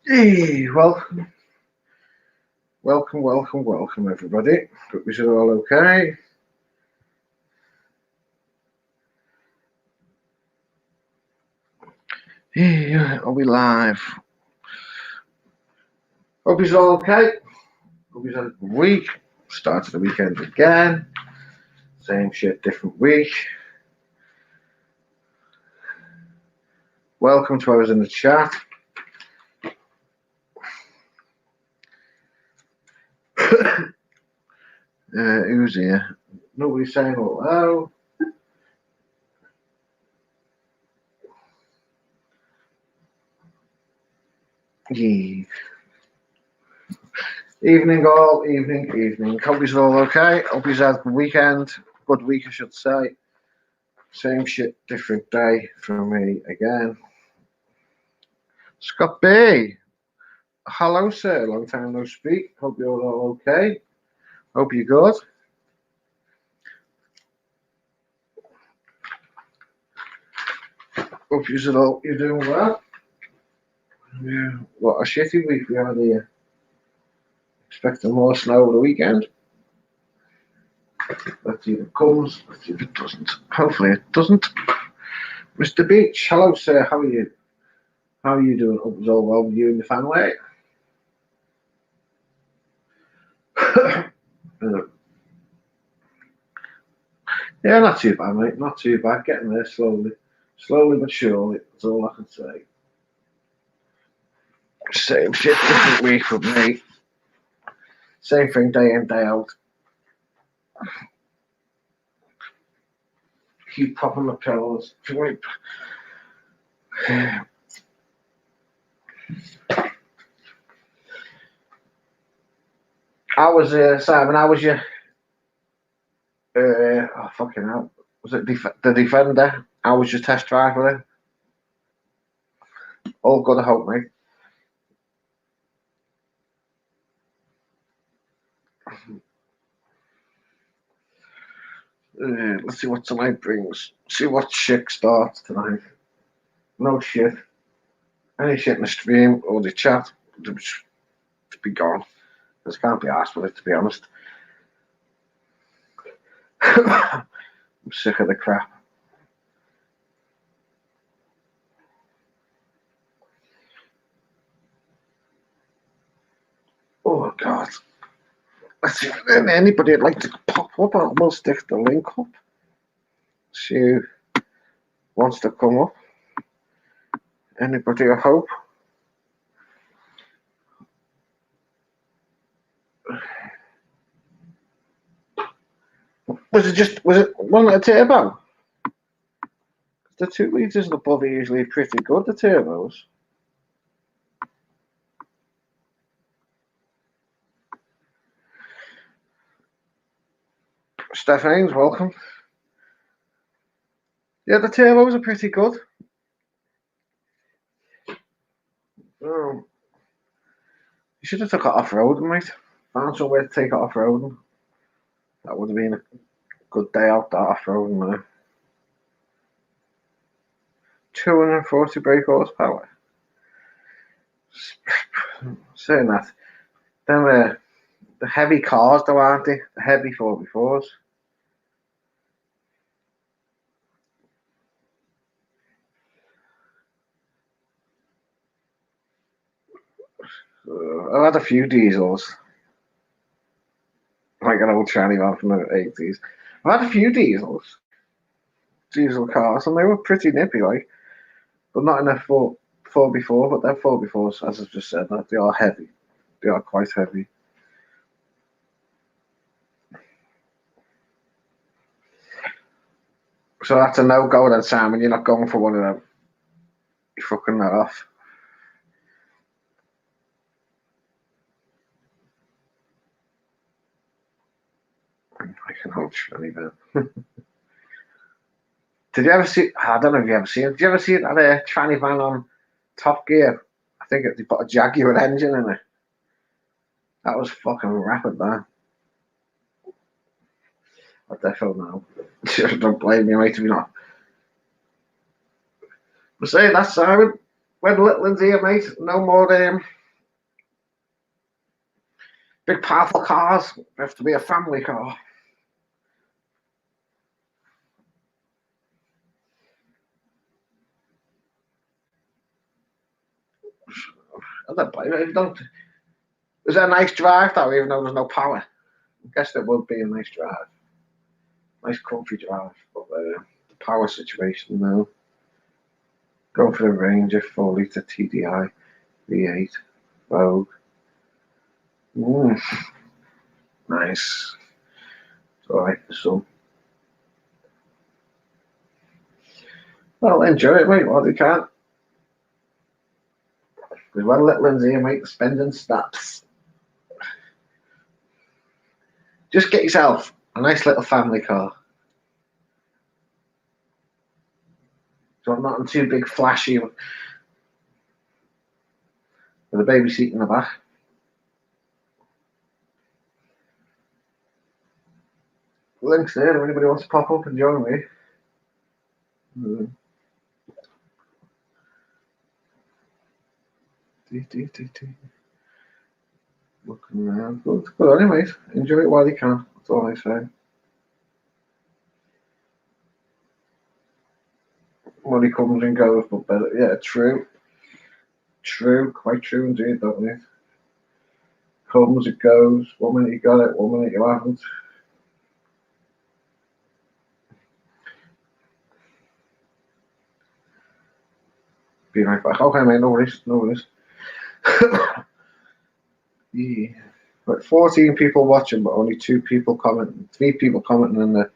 Hey, welcome, everybody. Hope you're all okay. Hey, are we live? Hope you're all okay. Hope you've had a good week. Started the weekend again. Same shit, different week. Welcome to others in the chat. Who's here? Nobody's saying hello. Yeah. Evening all, evening. Hope you're all okay. Hope you've had a good weekend. Good week, I should say. Same shit, different day for me again. Scott B. Hello, sir. Long time no speak. Hope you're all okay. Hope you're good. Hope you're doing well. Yeah. What a shitty week we had here. Expecting more snow over the weekend. Let's see if it comes. Let's see if it doesn't. Hopefully it doesn't. Mr. Beach. Hello, sir. How are you? How are you doing? Hope it's all well with you and your family. Yeah, not too bad, mate. Not too bad. Getting there slowly. Slowly but surely. That's all I can say. Same shit, different week for me. Same thing day in, day out. Keep popping my pillows. Simon, how was your fucking hell. Was it the Defender? How was your test drive with it? All good, I hope, mate. Let's see what tonight brings. See what shit starts tonight. No shit. Any shit in the stream or the chat to be gone. This can't be asked with it, to be honest. I'm sick of the crap. Oh, God. Let's see if anybody would like to pop up. I'll stick the link up. See who wants to come up. Anybody, I hope. Was it one at a turbo? The 2 litres above are usually pretty good, the turbos. Steph Haynes, welcome. Yeah, the turbos are pretty good. Oh. You should have took it off-roading, mate. Found somewhere to take it off-roading. That would have been a good day out that off-roading, man. 240 brake horsepower. Saying that, them the heavy cars, though, aren't they? The heavy 4x4s. I've had a few diesels, like an old tranny van from the 80s. I've had a few diesel cars, and they were pretty nippy, like, but not in a 4x4, but they're 4x4s, as I've just said, like, they are heavy. They are quite heavy. So that's a no-go then, Simon. You're not going for one of them. You're fucking that off. I can hold tranny van. Did you ever see? I don't know if you ever seen it. Did you ever see that tranny van on Top Gear? I think they put a Jaguar engine in it. That was fucking rapid, man. I definitely know. Don't blame me, mate, if you're not. But saying that, Simon, when little one's here, mate, no more big powerful cars. It has to be a family car. I don't blame it. Don't. Is it a nice drive though, even though there's no power? I guess it would be a nice drive. Nice comfy drive. But the power situation now. Going for the Ranger 4 litre TDI V8 Vogue. Nice. It's alright for some. Well, enjoy it, mate, while you can. Because when little one's here, mate, the spending stops. Just get yourself a nice little family car. So not too big, flashy, with a baby seat in the back. Links there if anybody wants to pop up and join me. Looking around. Good anyways. Enjoy it while you can. That's all I say. Money comes and goes, but better. Yeah, true. True. Quite true indeed, don't it? Comes, it goes. 1 minute you got it, 1 minute you haven't. Be right back. Okay, mate, no worries. Yeah. But 14 people watching, but only 2 people commenting. 3 people commenting in the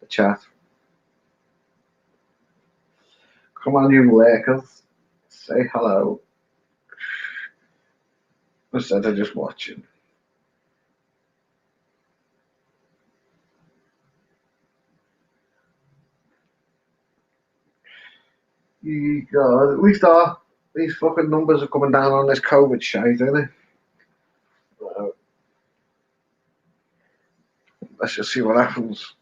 chat. Come on, you lurkers. Say hello. Instead of just watching. God, at least these fucking numbers are coming down on this COVID shite, aren't they? Let's just see what happens.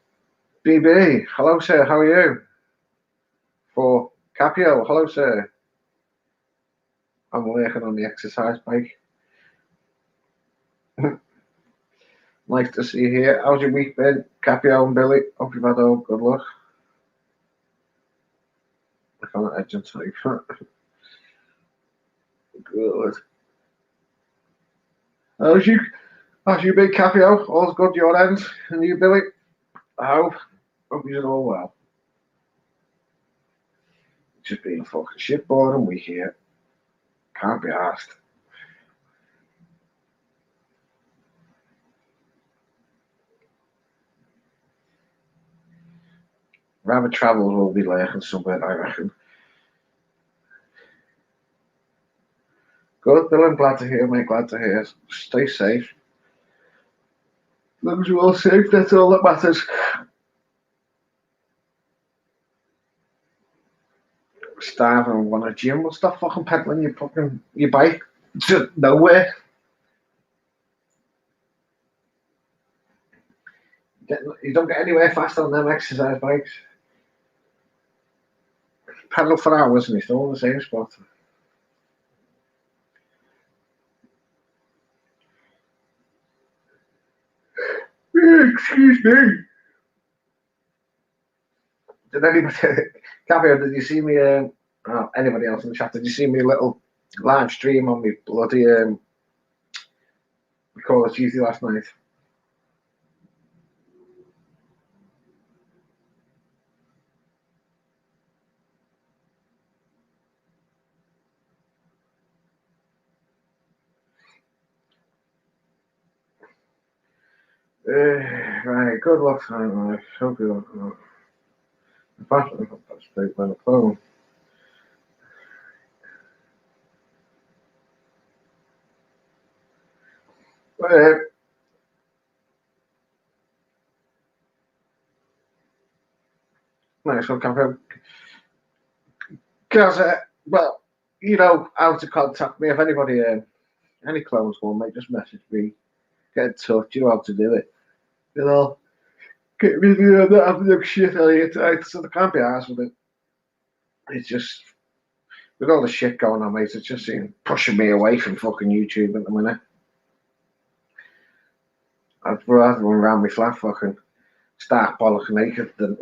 BB, hello sir, how are you? For Capio, hello sir. I'm working on the exercise bike. Nice to see you here. How's your week been, Capio and Billy? Hope you've had all good luck. I can't edge and type. Good. How's you been, Capio? All's good your end? And you, Billy? I hope you're all well. Just being fucking shitboard and we here. Can't be asked. Rabbit Travels will be lurking somewhere, I reckon. Good, Bill, I'm glad to hear, mate. Glad to hear. Stay safe. As long as you're all safe, that's all that matters. Starving and want a gym. Well, stop fucking pedaling your bike to nowhere. You don't get anywhere fast on them exercise bikes. Pedal for hours and you're still in the same spot. Excuse me. Did anybody, Capio, did you see me, anybody else in the chat, did you see me little live stream on me bloody Call of Duty last night? Right, good luck, I hope you straight by the phone. Nice one, Capio. Because, well, you know how to contact me. If anybody, any clones want, mate, just message me. Get in touch. You know how to do it. You know, get me not having no shit on here tonight, so they can't be asked with it. It's just With all the shit going on, mate, it's just pushing me away from fucking YouTube at the minute. I'd rather run around my flat fucking stark bollock naked than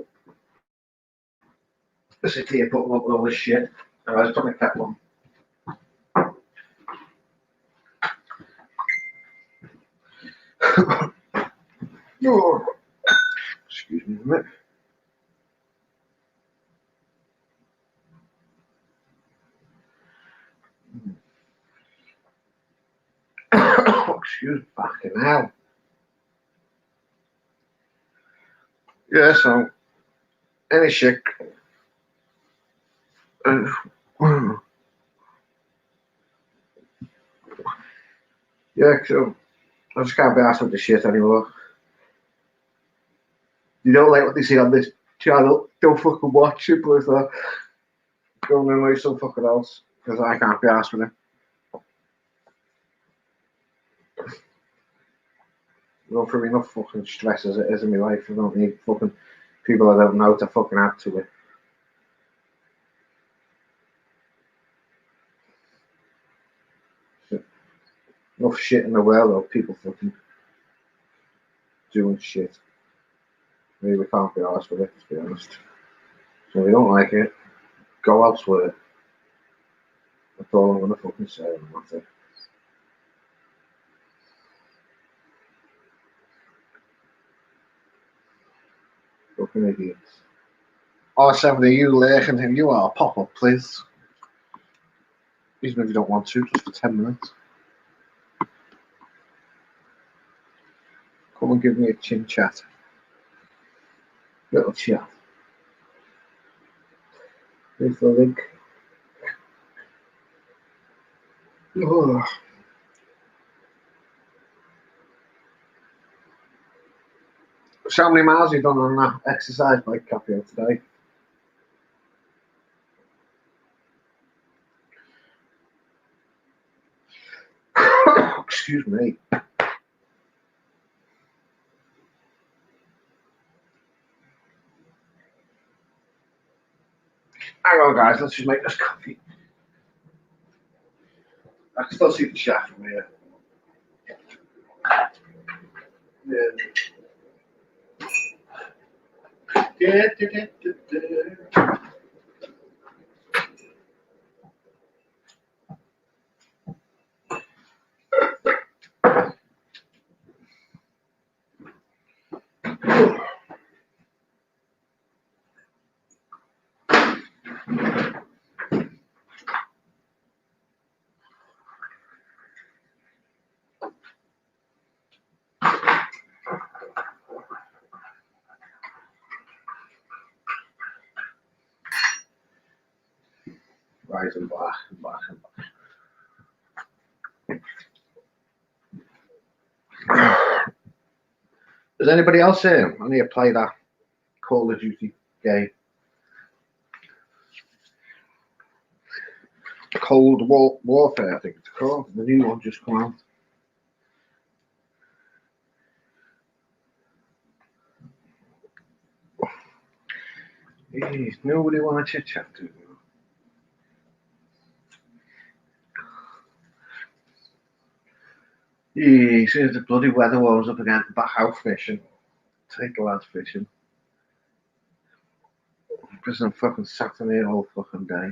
sit here putting up with all this shit. I was putting a kettle on. Oh, excuse me a minute. Excuse me, fucking hell. Yeah, so any shit. Yeah, so I just can't be asked with the shit anymore. You don't like what they see on this channel, don't fucking watch it, but go and annoy some fucking else, because I can't be asked with it. I go through enough fucking stress as it is in my life. I don't need fucking people I don't know to fucking add to it. Enough shit in the world of people fucking doing shit. Maybe we can't be arsed with it, to be honest. So if you don't like it, go elsewhere. That's all I'm gonna fucking say on the matter. Fucking idiots. R70, you lurking him, you are pop up, please. Even if you don't want to, just for 10 minutes. Come and give me a chin chat. Little chat. Here's the link. Oh. So how many miles have you done on that exercise bike, Capio, today? Excuse me. Hang on, guys, let's just make this coffee. I can still see the shaft from here. Yeah. Rise and back and back and back. Does anybody else here? I need to play that Call of Duty game. Cold Warfare, I think it's called. The new one just come out. Jeez, nobody want to chit chat to. Jeez, here's the bloody weather woes up again. Back out fishing. Take the lads fishing. Because I'm fucking sat in here all fucking day.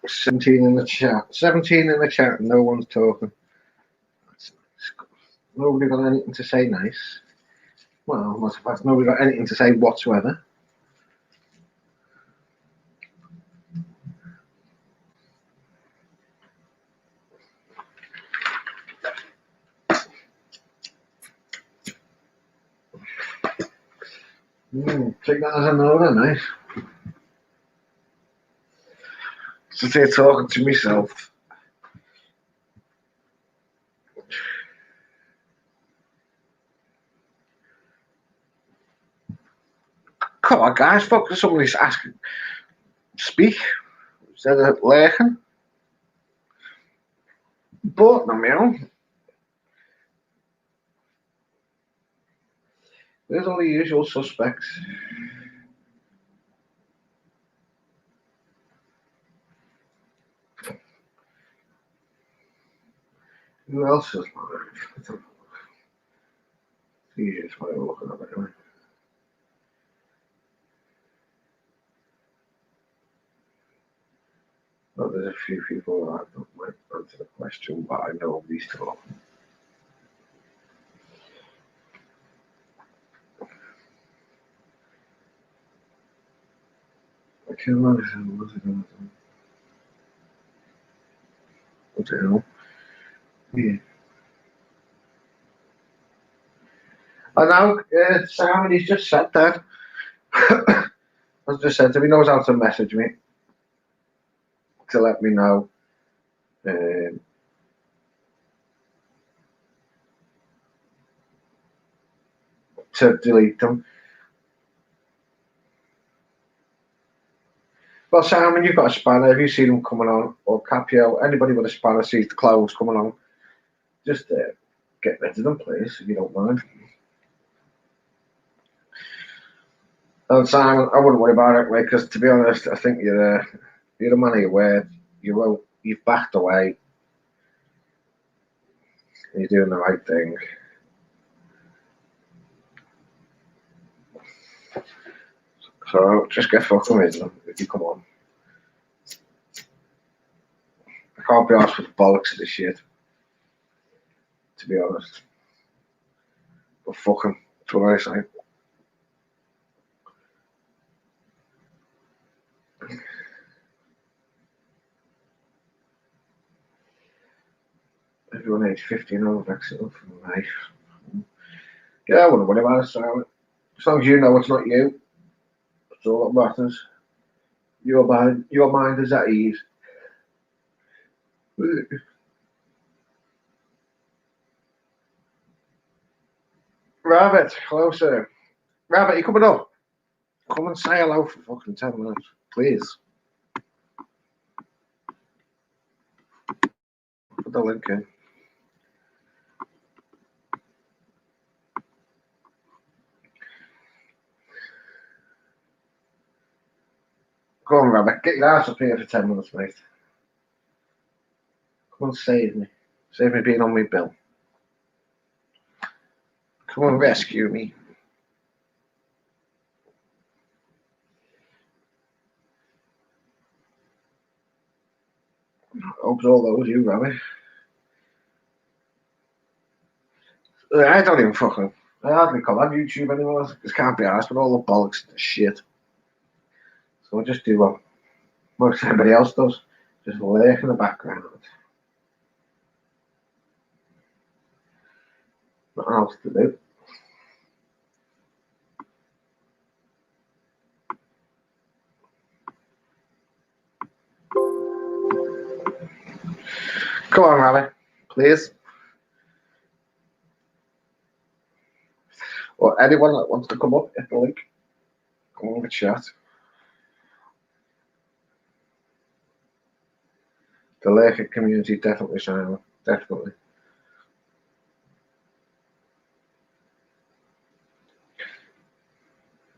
$17 in the chat. 17 in the chat and no one's talking. Nobody got anything to say nice. Well, not if nobody got anything to say whatsoever. Take that as a no then, nice. Sit here talking to myself. Come on, guys, fuck, somebody's asking. Speak. Instead of lurking. both them, you know. There's all the usual suspects. Who else is live? The easiest way of looking at it, anyway. Well, there's a few people that might answer the question, but I know these two. I can't imagine what's it going to do. What the hell? Yeah. I know, Simon, he's just said that. As just said to me, he knows how to message me to let me know to delete them. Well, Simon, you've got a spanner. Have you seen them coming on? Or Capio, anybody with a spanner sees the clothes coming on. Just get rid of them, please, if you don't mind. And Simon, I wouldn't worry about it, mate, because to be honest, I think you're a man of your word. You've backed away. You're doing the right thing. So just get fucking rid of them if you come on. I can't be asked for the bollocks of this shit, to be honest. But fucking, that's what I say. Everyone age 15 over vaccinated from life. Yeah, I wouldn't worry about it, Simon. As long as you know it's not you, that's all that matters. Your mind is at ease. Rabbit, hello, sir. Rabbit, you coming up? Come and say hello for fucking 10 minutes, please. Put the link in. Come on, Rabbit, get your ass up here for 10 minutes, mate. Come on, save me. Save me being on my bill. Come on, rescue me. Hope all those you, Rabbit. I don't even fucking. I hardly come on YouTube anymore. Just can't be asked with all the bollocks and shit. So I just do what most everybody else does. Just lurk in the background. Nothing else to do. Come on, Rabbit, please. Or anyone that wants to come up, hit the link. Come on, have a chat. The Laker community definitely, Simon. Definitely.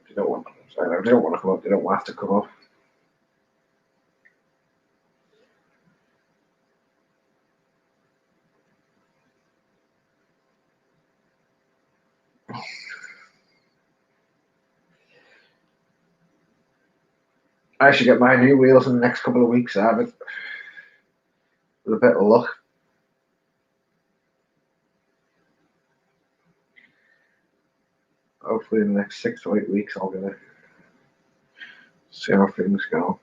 If you don't want, Simon, if you don't want to come up, you don't have to come up. I should get my new wheels in the next couple of weeks, Simon. With a bit of luck. Hopefully in the next 6 to 8 weeks I'll get it. See how things go.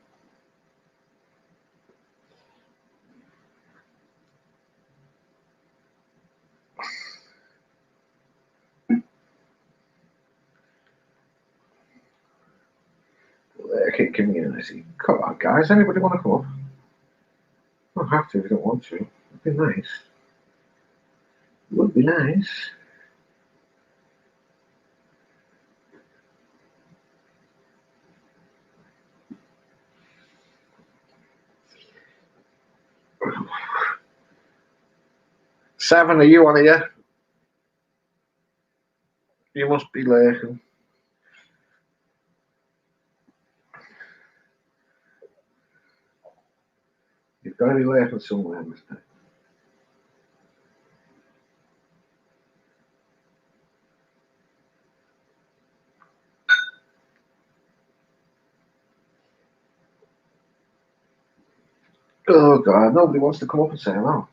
Laker community. Come on, guys. Anybody want to come up? You don't have to if you don't want to. It'd be nice. It would be nice. 7 of you on here. You must be lurking. You've got to be lurking somewhere, mister. Oh, God, nobody wants to come up and say hello.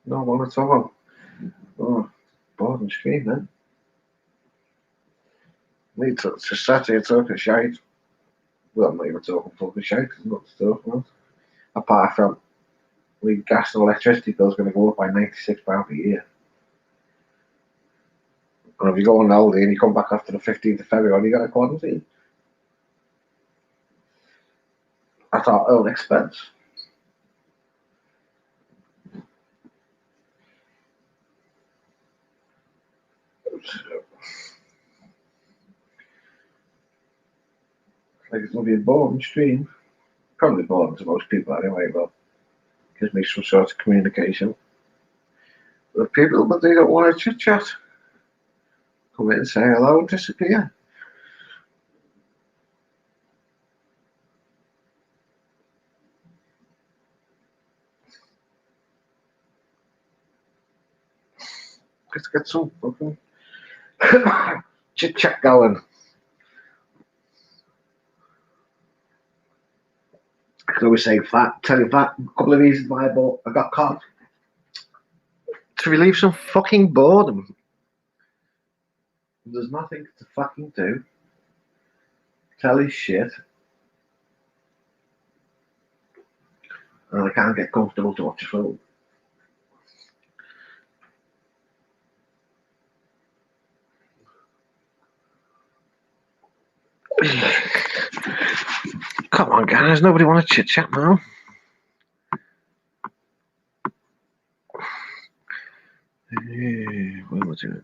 No one at all. Oh, bored and scream, then. Me to sat here talking shite. Well, I'm not even talking fucking shite, because I'm not talking about. Apart from, gas and electricity bill's going to go up by £96 a year. And if you go on holiday and you come back after the 15th of February, you got a quarantine. At our own expense. Like it's going to be a boring stream. Probably boring to most people anyway, but gives me some sort of communication with people, but they don't want to chit chat. Come in and say hello and disappear. Let's get some fucking chit chat going. I can always say tell you that, a couple of reasons why I got caught. To relieve some fucking boredom. There's nothing to fucking do. Tell his shit. And I can't get comfortable to watch a film. Come on, guys, nobody want to chit chat now. What was it?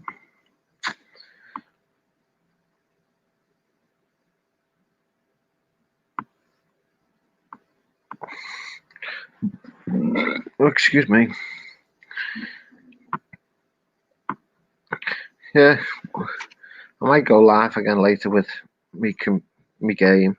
Oh, excuse me. Yeah, I might go live again later with me game.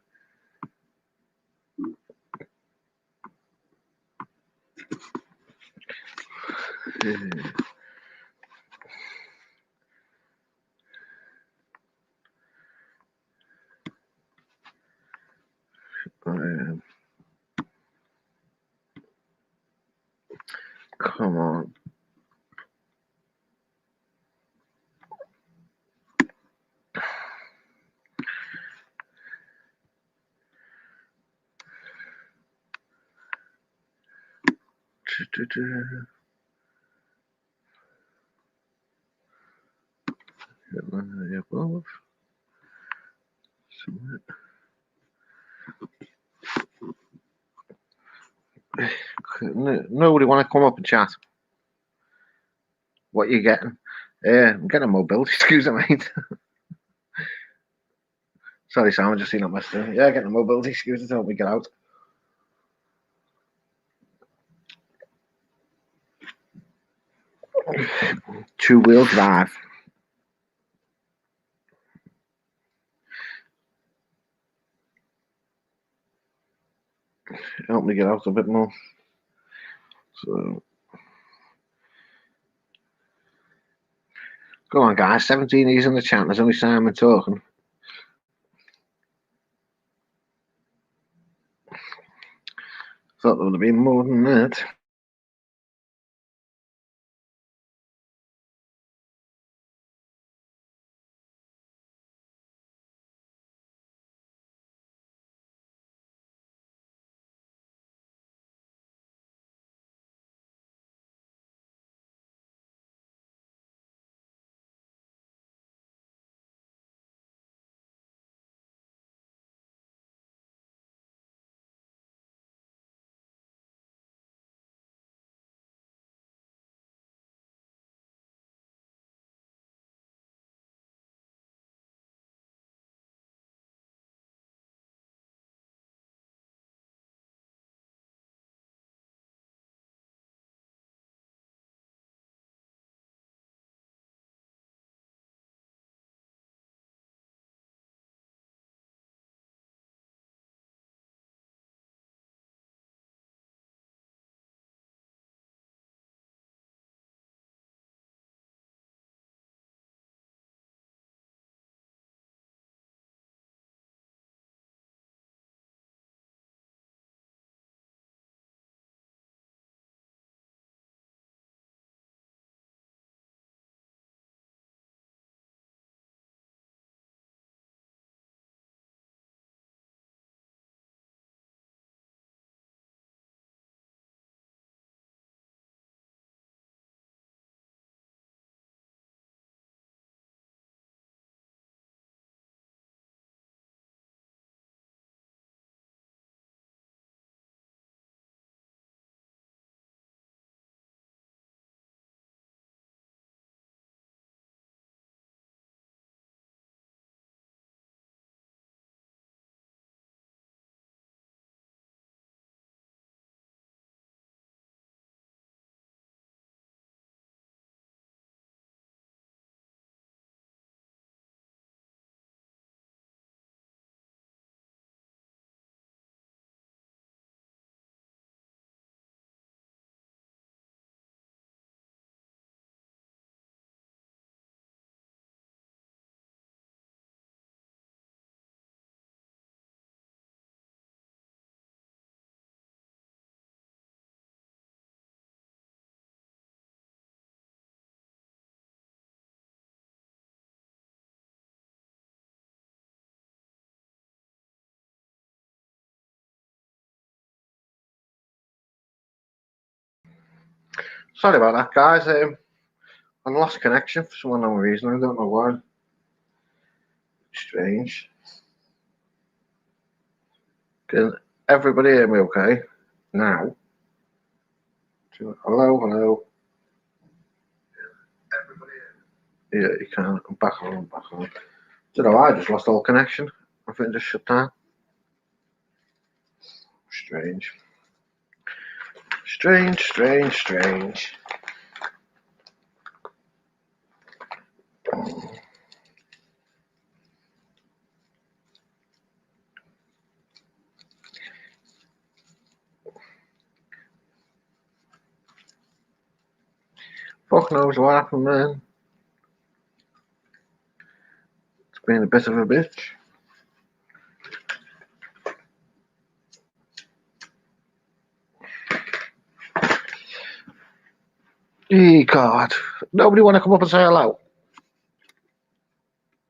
Come on. Nobody want to come up and chat. What you getting? Yeah, I'm getting a mobility scooter, mate. Sorry, Sam, I just seen that message. Yeah, getting a mobility scooter to help me get out. Two-wheel drive. Help me get out a bit more. So, go on, guys. 17 is in the chat. There's only Simon talking. Thought there would have been more than that. Sorry about that, guys. I lost connection for some unknown reason. I don't know why. Strange. Can everybody hear me okay? Now. Hello, hello. Yeah, you can. I'm back on, back on. Don't know, I just lost all connection. I think it just shut down. Strange. Strange, strange, strange. Fuck knows what happened then. It's been a bit of a bitch. God. Nobody want to come up and say hello?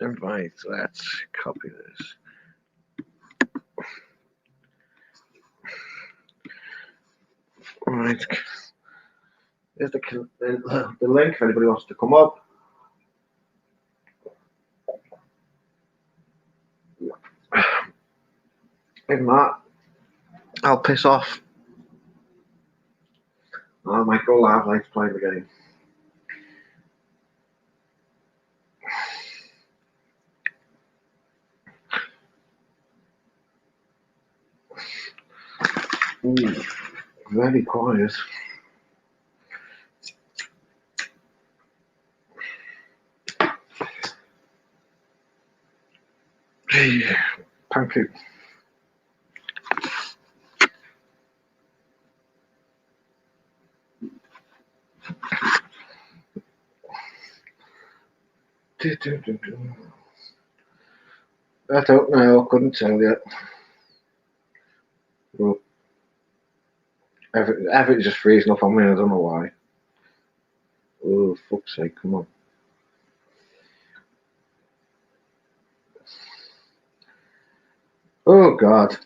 Invite. Let's copy this. Right. Here's the link if anybody wants to come up. If not, I'll piss off. I might go live later to play the game. Ooh, very quiet. Pancake. I don't know. I couldn't tell you. Well, everything's just freezing up on me. I don't know why. Oh, fuck's sake! Come on. Oh God.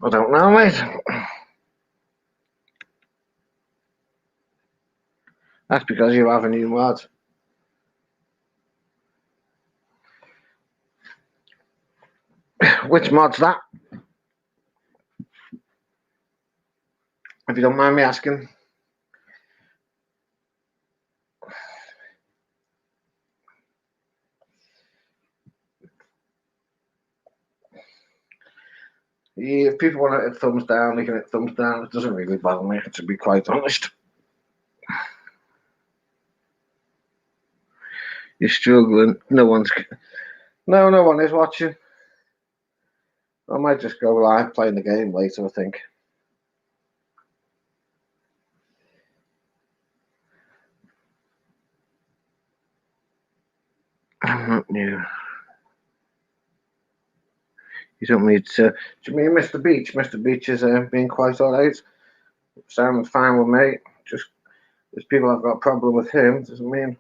I don't know, mate. That's because you have a new mod. Which mod's that? If you don't mind me asking. Yeah, if people want to hit thumbs down, they can hit thumbs down. It doesn't really bother me, to be quite honest. You're struggling. No one is watching. I might just go live playing the game later, I think. I'm not new. You don't need to. Do you mean Mr. Beach? Mr. Beach is being quite alright. Sounds fine with me. Just if people have got a problem with him, doesn't mean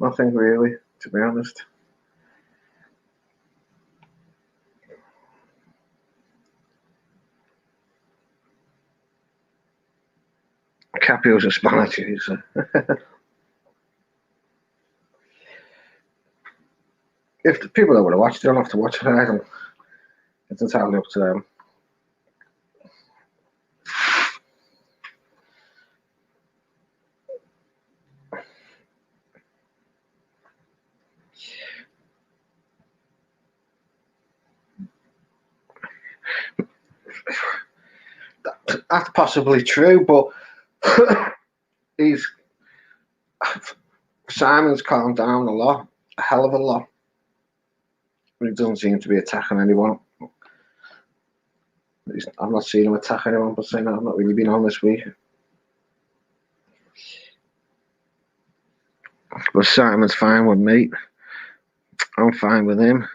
nothing really, to be honest. Capio's a Spanish user. If the people that want to watch, they don't have to watch it. I don't. It's entirely up to them. That's possibly true, but he's Simon's calmed down a lot, a hell of a lot. He doesn't seem to be attacking anyone. I've not seen him attack anyone, but saying that I've not really been on this week. But Simon's fine with me. I'm fine with him.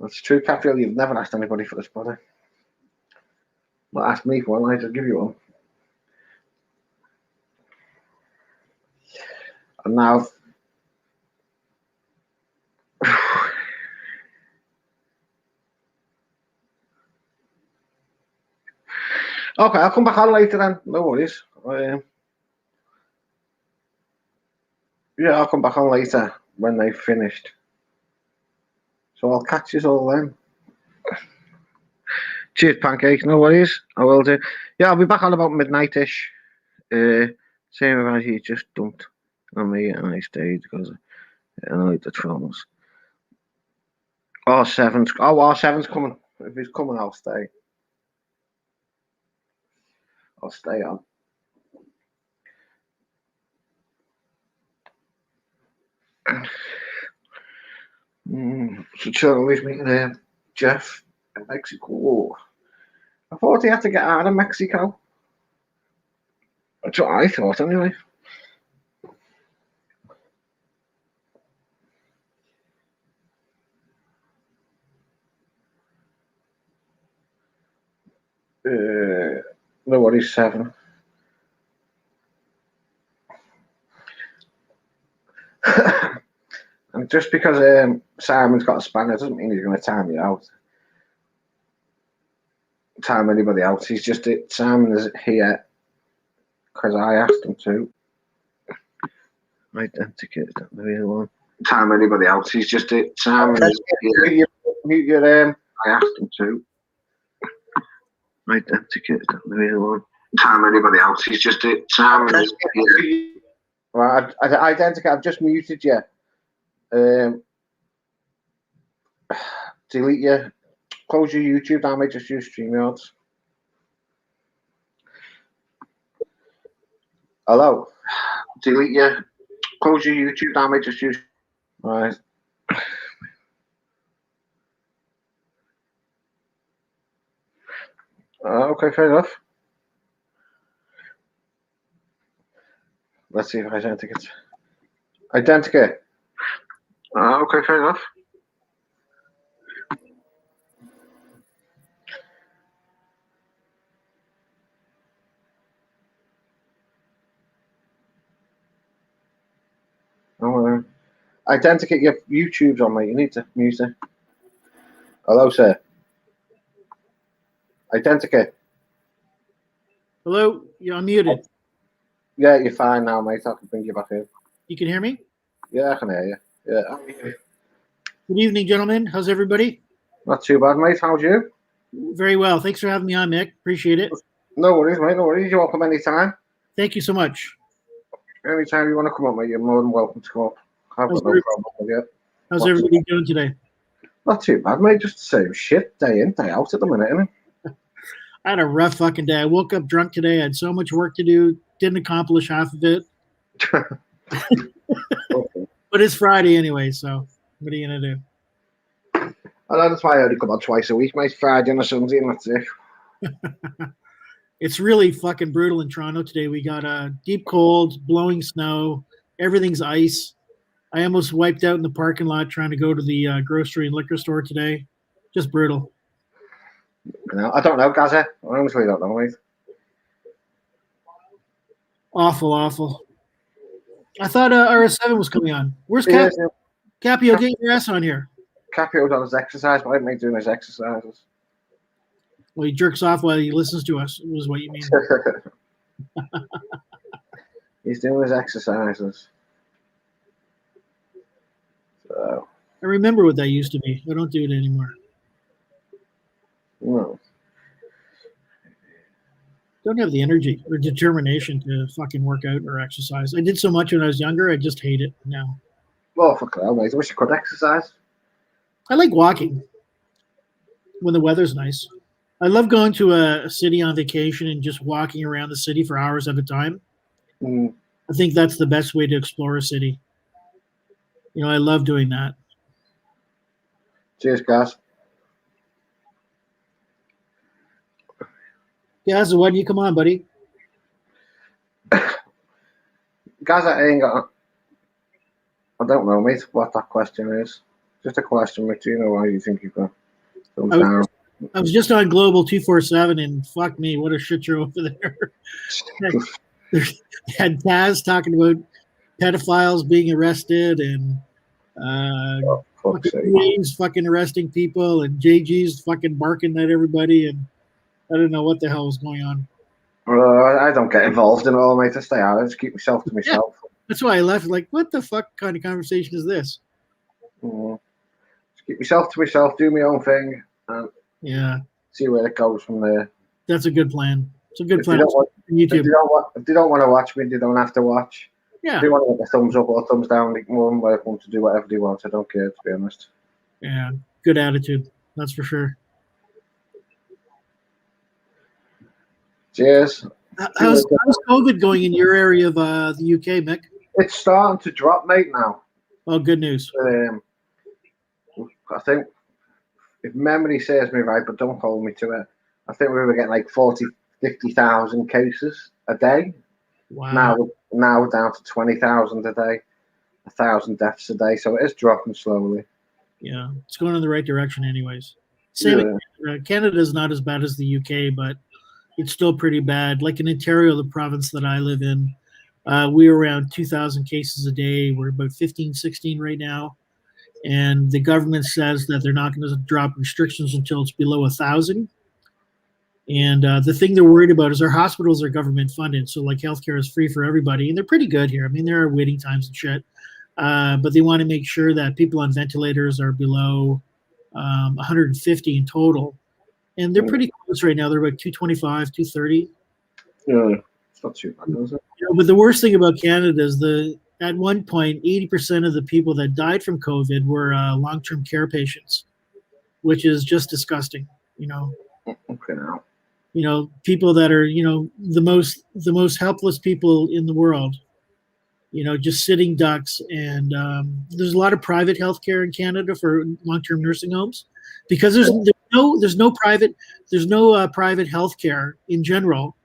That's true, Caprio. You've never asked anybody for this body. Well, ask me for one, I just give you one. And now, Okay, I'll come back on later then. No worries. Yeah, I'll come back on later when they've finished. So I'll catch you all then. Cheers, Pancake. No worries. I will do. Yeah, I'll be back on about midnight-ish. Same as he just dumped on me and I stayed because I like the traumas. R7's coming. If he's coming, I'll stay. I'll stay on. So Charlie's meeting Jeff in Mexico. I thought he had to get out of Mexico. That's what I thought anyway. No worries, 7. And just because Simon's got a spanner doesn't mean he's going to time you out. Time anybody else. He's just it. Simon is here because I asked him to. Identicate that the real one. Time anybody else. He's just it. Simon is here. Mute your I asked him to. Identicate that the real one. Time anybody else. He's just it. Simon is here. Right, Identicate. I've just muted you. Delete your. Close your YouTube down. I just use StreamYards. Hello. Delete your. Close your YouTube down. I just use. Right. Okay, fair enough. Let's see if Identicate. Identicate. Okay, fair enough. Identicate your YouTube's on, mate. You need to mute it. Hello, sir. Identicate. Hello, you're unmuted. Yeah, you're fine now, mate. I can bring you back in. You can hear me? Yeah, I can hear you. Yeah. Good evening, gentlemen. How's everybody? Not too bad, mate. How's you? Very well. Thanks for having me on, Mick. Appreciate it. No worries, mate. No worries. You're welcome anytime. Thank you so much. Anytime you want to come up, mate, you're more than welcome to come up. I've got no problem with you. How's everybody doing today? Not too bad, mate. Just the same shit day in, day out at the minute, innit? I had a rough fucking day. I woke up drunk today. I had so much work to do. Didn't accomplish half of it. Okay. But it's Friday anyway, so what are you going to do? And that's why I only come on twice a week, mate. Friday and a Sunday, and that's it. It's really fucking brutal in Toronto today. We got a deep cold, blowing snow. Everything's ice. I almost wiped out in the parking lot trying to go to the grocery and liquor store today. Just brutal. No, I don't know, Gaza. I honestly don't know, mate. Awful, awful. I thought RS7 was coming on. Where's Cap? Yeah. Capio, get your ass on here. Capio's on his exercise, but I didn't make doing his exercises. Well, he jerks off while he listens to us, was what you mean. He's doing his exercises. So, I remember what that used to be. I don't do it anymore. no. Don't have the energy or determination to fucking work out or exercise. I did so much when I was younger. I just hate it now. Well, fuck hell, mate. I wish you could exercise. I like walking when the weather's nice. I love going to a city on vacation and just walking around the city for hours at a time. Mm. I think that's the best way to explore a city. You know, I love doing that. Cheers, guys. Yeah, so why do you come on, buddy? Guys, I ain't got. I don't know, mate, what that question is. Just a question, mate. Do you know why you think you've got those down? I was just on Global 247, and fuck me, what a shit show over there. They had Taz talking about pedophiles being arrested, and fucking arresting people, and JG's fucking barking at everybody, and I didn't know what the hell was going on. I don't get involved in it all, mate. I stay out. I just keep myself to Yeah, myself. that's why I left. Like, what the fuck kind of conversation is this? Mm. Just keep myself to myself, do my own thing, and Yeah, see where it goes from there. that's a good plan. It's a good If they plan. don't want, YouTube. if they don't want to watch me, they don't have to watch. Yeah, If they want to get a thumbs up or a thumbs down, they can more than welcome to do whatever they want. I don't care, to be honest. yeah, good attitude. That's for sure. Cheers. How's COVID going in your area of the UK, Mick? It's starting to drop, mate, now. Oh, good news. I think, if memory serves me right, but don't hold me to it, I think we were getting like 40, 50,000 cases a day. Wow. Now we're down to 20,000 a day, 1,000 deaths a day. So it is dropping slowly. Yeah, it's going in the right direction, anyways. Same. Yeah. Canada is not as bad as the UK, but it's still pretty bad. Like in Ontario, the province that I live in, we were around 2,000 cases a day. We're about 15, 16 right now. And the government says that they're not going to drop restrictions until it's below 1,000. And the thing they're worried about is our hospitals are government funded. So, like, healthcare is free for everybody. And they're pretty good here. I mean, there are waiting times and shit. But they want to make sure that people on ventilators are below 150 in total. And they're pretty close right now. They're about 225, 230. Yeah, it's not too bad, is it? You know, but the worst thing about Canada is at one point, 80% of the people that died from COVID were long-term care patients, which is just disgusting. Okay, now. People that are, the most helpless people in the world, just sitting ducks. And there's a lot of private healthcare in Canada for long-term nursing homes because there's no private healthcare in general.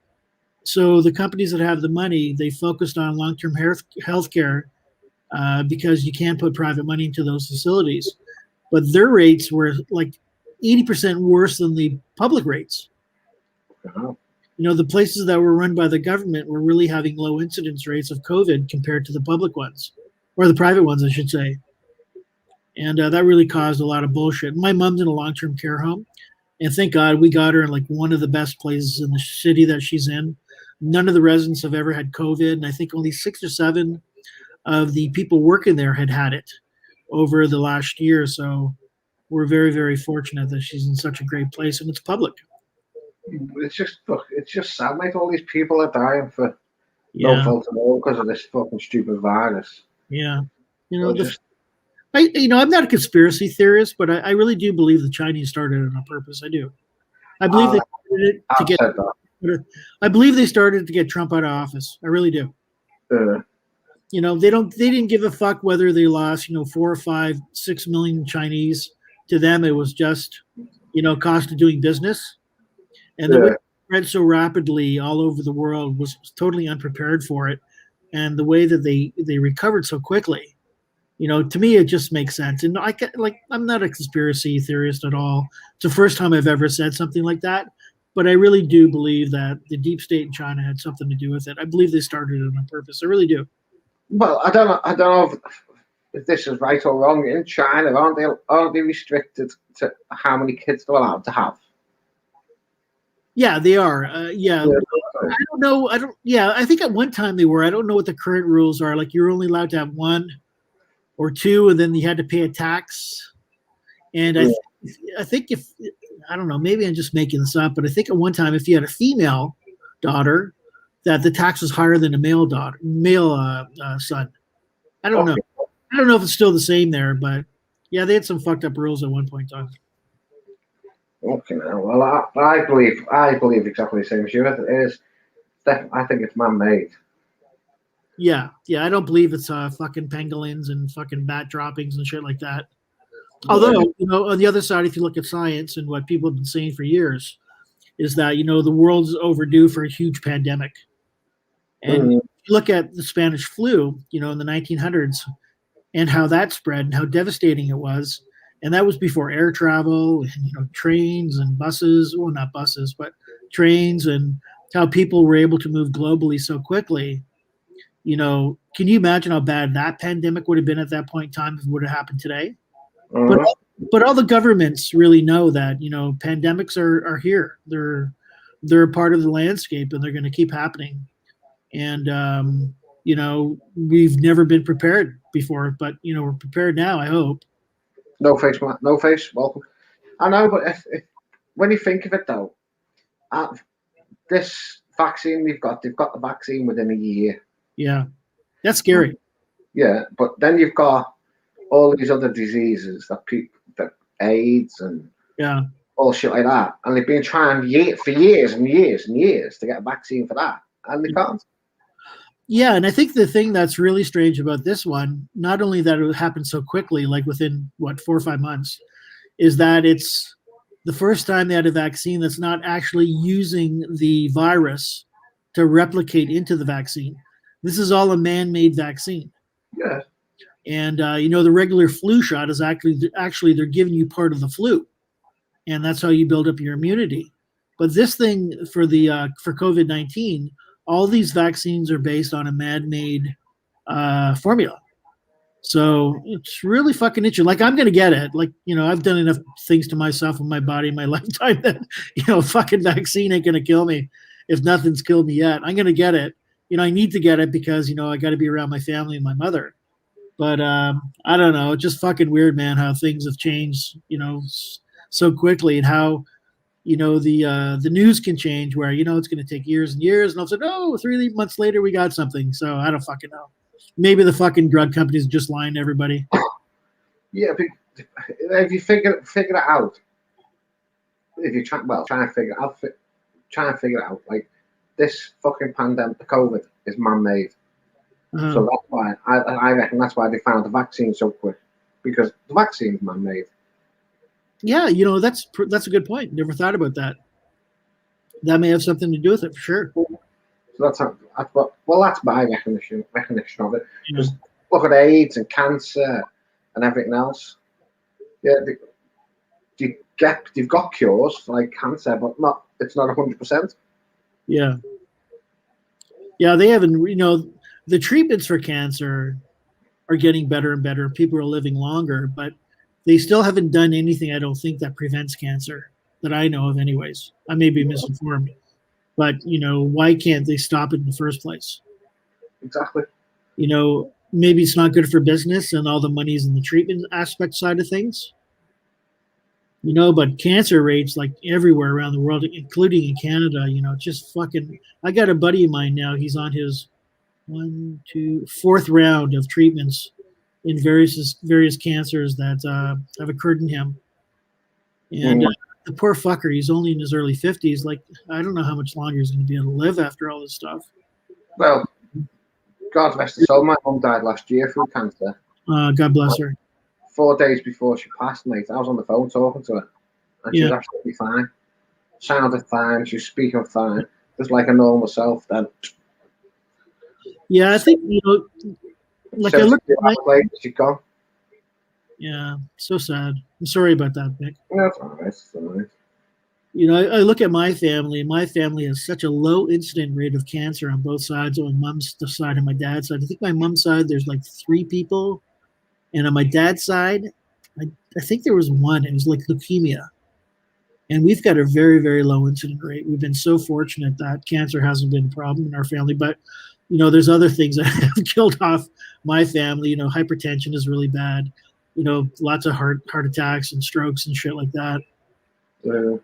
So the companies that have the money, they focused on long-term healthcare because you can't put private money into those facilities. But their rates were like 80% worse than the public rates. Uh-huh. The places that were run by the government were really having low incidence rates of COVID compared to the public ones, or the private ones, I should say. And that really caused a lot of bullshit. My mom's in a long-term care home, and thank God we got her in like one of the best places in the city that she's in. None of the residents have ever had COVID, and I think only 6 or 7 of the people working there had it over the last year. So we're very, very fortunate that she's in such a great place, and it's public. It's just sad, mate. All these people are dying for Yeah, no fault at all because of this fucking stupid virus. yeah. Just I'm not a conspiracy theorist, but I really do believe the Chinese started it on purpose. I do. I believe they started it to I've get. said that. I believe they started to get Trump out of office. I really do. They didn't give a fuck whether they lost, 4 or 5, 6 million Chinese. To them, it was just, cost of doing business. And the way it spread so rapidly all over the world was totally unprepared for it. And the way that they recovered so quickly, to me, it just makes sense. And I'm not a conspiracy theorist at all. It's the first time I've ever said something like that. But I really do believe that the deep state in China had something to do with it. I believe they started it on purpose. I really do. Well, I don't know if this is right or wrong. In China, aren't they restricted to how many kids they're allowed to have? Yeah, they are. Yeah. I don't know. I think at one time they were. I don't know what the current rules are. Like, you're only allowed to have 1 or 2, and then you had to pay a tax. And I think I don't know, maybe I'm just making this up, but I think at one time if you had a female daughter, that the tax was higher than a male son. I don't know. I don't know if it's still the same there, but yeah, they had some fucked up rules at one point in time. Okay, well, I believe exactly the same as you. It is. I think it's man-made. Yeah, I don't believe it's fucking pangolins and fucking bat droppings and shit like that. Although, on the other side, if you look at science and what people have been saying for years, is that, the world's overdue for a huge pandemic. And you look at the Spanish flu, in the 1900s, and how that spread and how devastating it was. And that was before air travel and, trains and buses. Well, not buses, but trains, and how people were able to move globally so quickly. Can you imagine how bad that pandemic would have been at that point in time if it would have happened today? But all the governments really know that, pandemics are here. They're they're a part of the landscape, and they're going to keep happening. And we've never been prepared before, but we're prepared now. I hope. No face, Matt. No face. Welcome. I know, but if when you think of it though, this vaccine they've got the vaccine within a year. Yeah, that's scary. Yeah, but then you've got all these other diseases that AIDS and all shit like that, and they've been trying for years and years and years to get a vaccine for that, and they can't. Yeah, and I think the thing that's really strange about this one, not only that it happened so quickly, like within 4 or 5 months, is that it's the first time they had a vaccine that's not actually using the virus to replicate into the vaccine. This is all a man-made vaccine. Yeah. And the regular flu shot is actually they're giving you part of the flu, and that's how you build up your immunity. But this thing for COVID-19, all these vaccines are based on a man-made formula. So it's really fucking itchy. Like, I'm going to get it. Like, I've done enough things to myself and my body in my lifetime that, fucking vaccine ain't going to kill me if nothing's killed me yet. I'm going to get it. I need to get it because, I got to be around my family and my mother. But I don't know. It's just fucking weird, man, how things have changed, so quickly, and how, the news can change where, it's going to take years and years. And all of a sudden, 3 months later, we got something. So I don't fucking know. Maybe the fucking drug companies are just lying to everybody. Yeah, but if you figure it out, if you try and figure it out, like this fucking pandemic, the COVID, is man-made. So that's why I reckon that's why they found the vaccine so quick, because the vaccine's man-made. Yeah, that's a good point. Never thought about that. That may have something to do with it for sure. So that's my recognition of it. Because look at AIDS and cancer and everything else. Yeah, you've got cures for like cancer, but it's not 100%. Yeah. Yeah, they haven't. The treatments for cancer are getting better and better. People are living longer, but they still haven't done anything, I don't think, that prevents cancer that I know of anyways. I may be misinformed. But, why can't they stop it in the first place? Exactly. Maybe it's not good for business and all the money's in the treatment aspect side of things. But cancer rates, like everywhere around the world, including in Canada, just fucking. I got a buddy of mine now. He's on his 4th round of treatments in various cancers that have occurred in him. And the poor fucker, he's only in his early 50s. Like, I don't know how much longer he's going to be able to live after all this stuff. Well, God rest her soul. My mum died last year through cancer. God bless her. 4 days before she passed, mate, I was on the phone talking to her, and she was absolutely fine. Sounded fine. She was speaking fine, just like a normal self. Then. Yeah, I think like I look at she's gone. Yeah, so sad. I'm sorry about that, Nick. No, it's all right. It's all right. I look at my family. My family has such a low incident rate of cancer on both sides, on my mom's side and my dad's side. I think my mom's side, there's like 3 people. And on my dad's side, I think there was 1. It was like leukemia. And we've got a very, very low incident rate. We've been so fortunate that cancer hasn't been a problem in our family. But, there's other things that have killed off my family. Hypertension is really bad. Lots of heart attacks and strokes and shit like that. Yeah.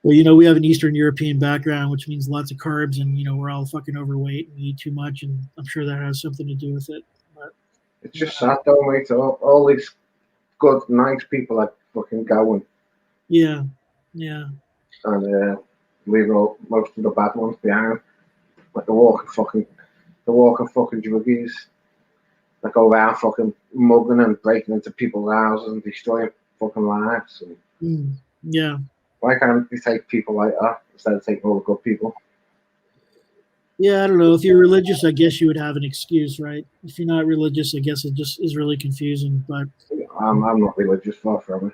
Well, we have an Eastern European background, which means lots of carbs, and we're all fucking overweight and we eat too much, and I'm sure that has something to do with it. But it's just sad though, mate. All these good, nice people are fucking going. Yeah. And leaving most of the bad ones behind, like the walking fucking druggies that go around fucking mugging and breaking into people's houses and destroying fucking lives. And yeah. Why can't we take people like that instead of taking all the good people? Yeah, I don't know. If you're religious, I guess you would have an excuse, right? If you're not religious, I guess it just is really confusing. But I'm not religious, far from it.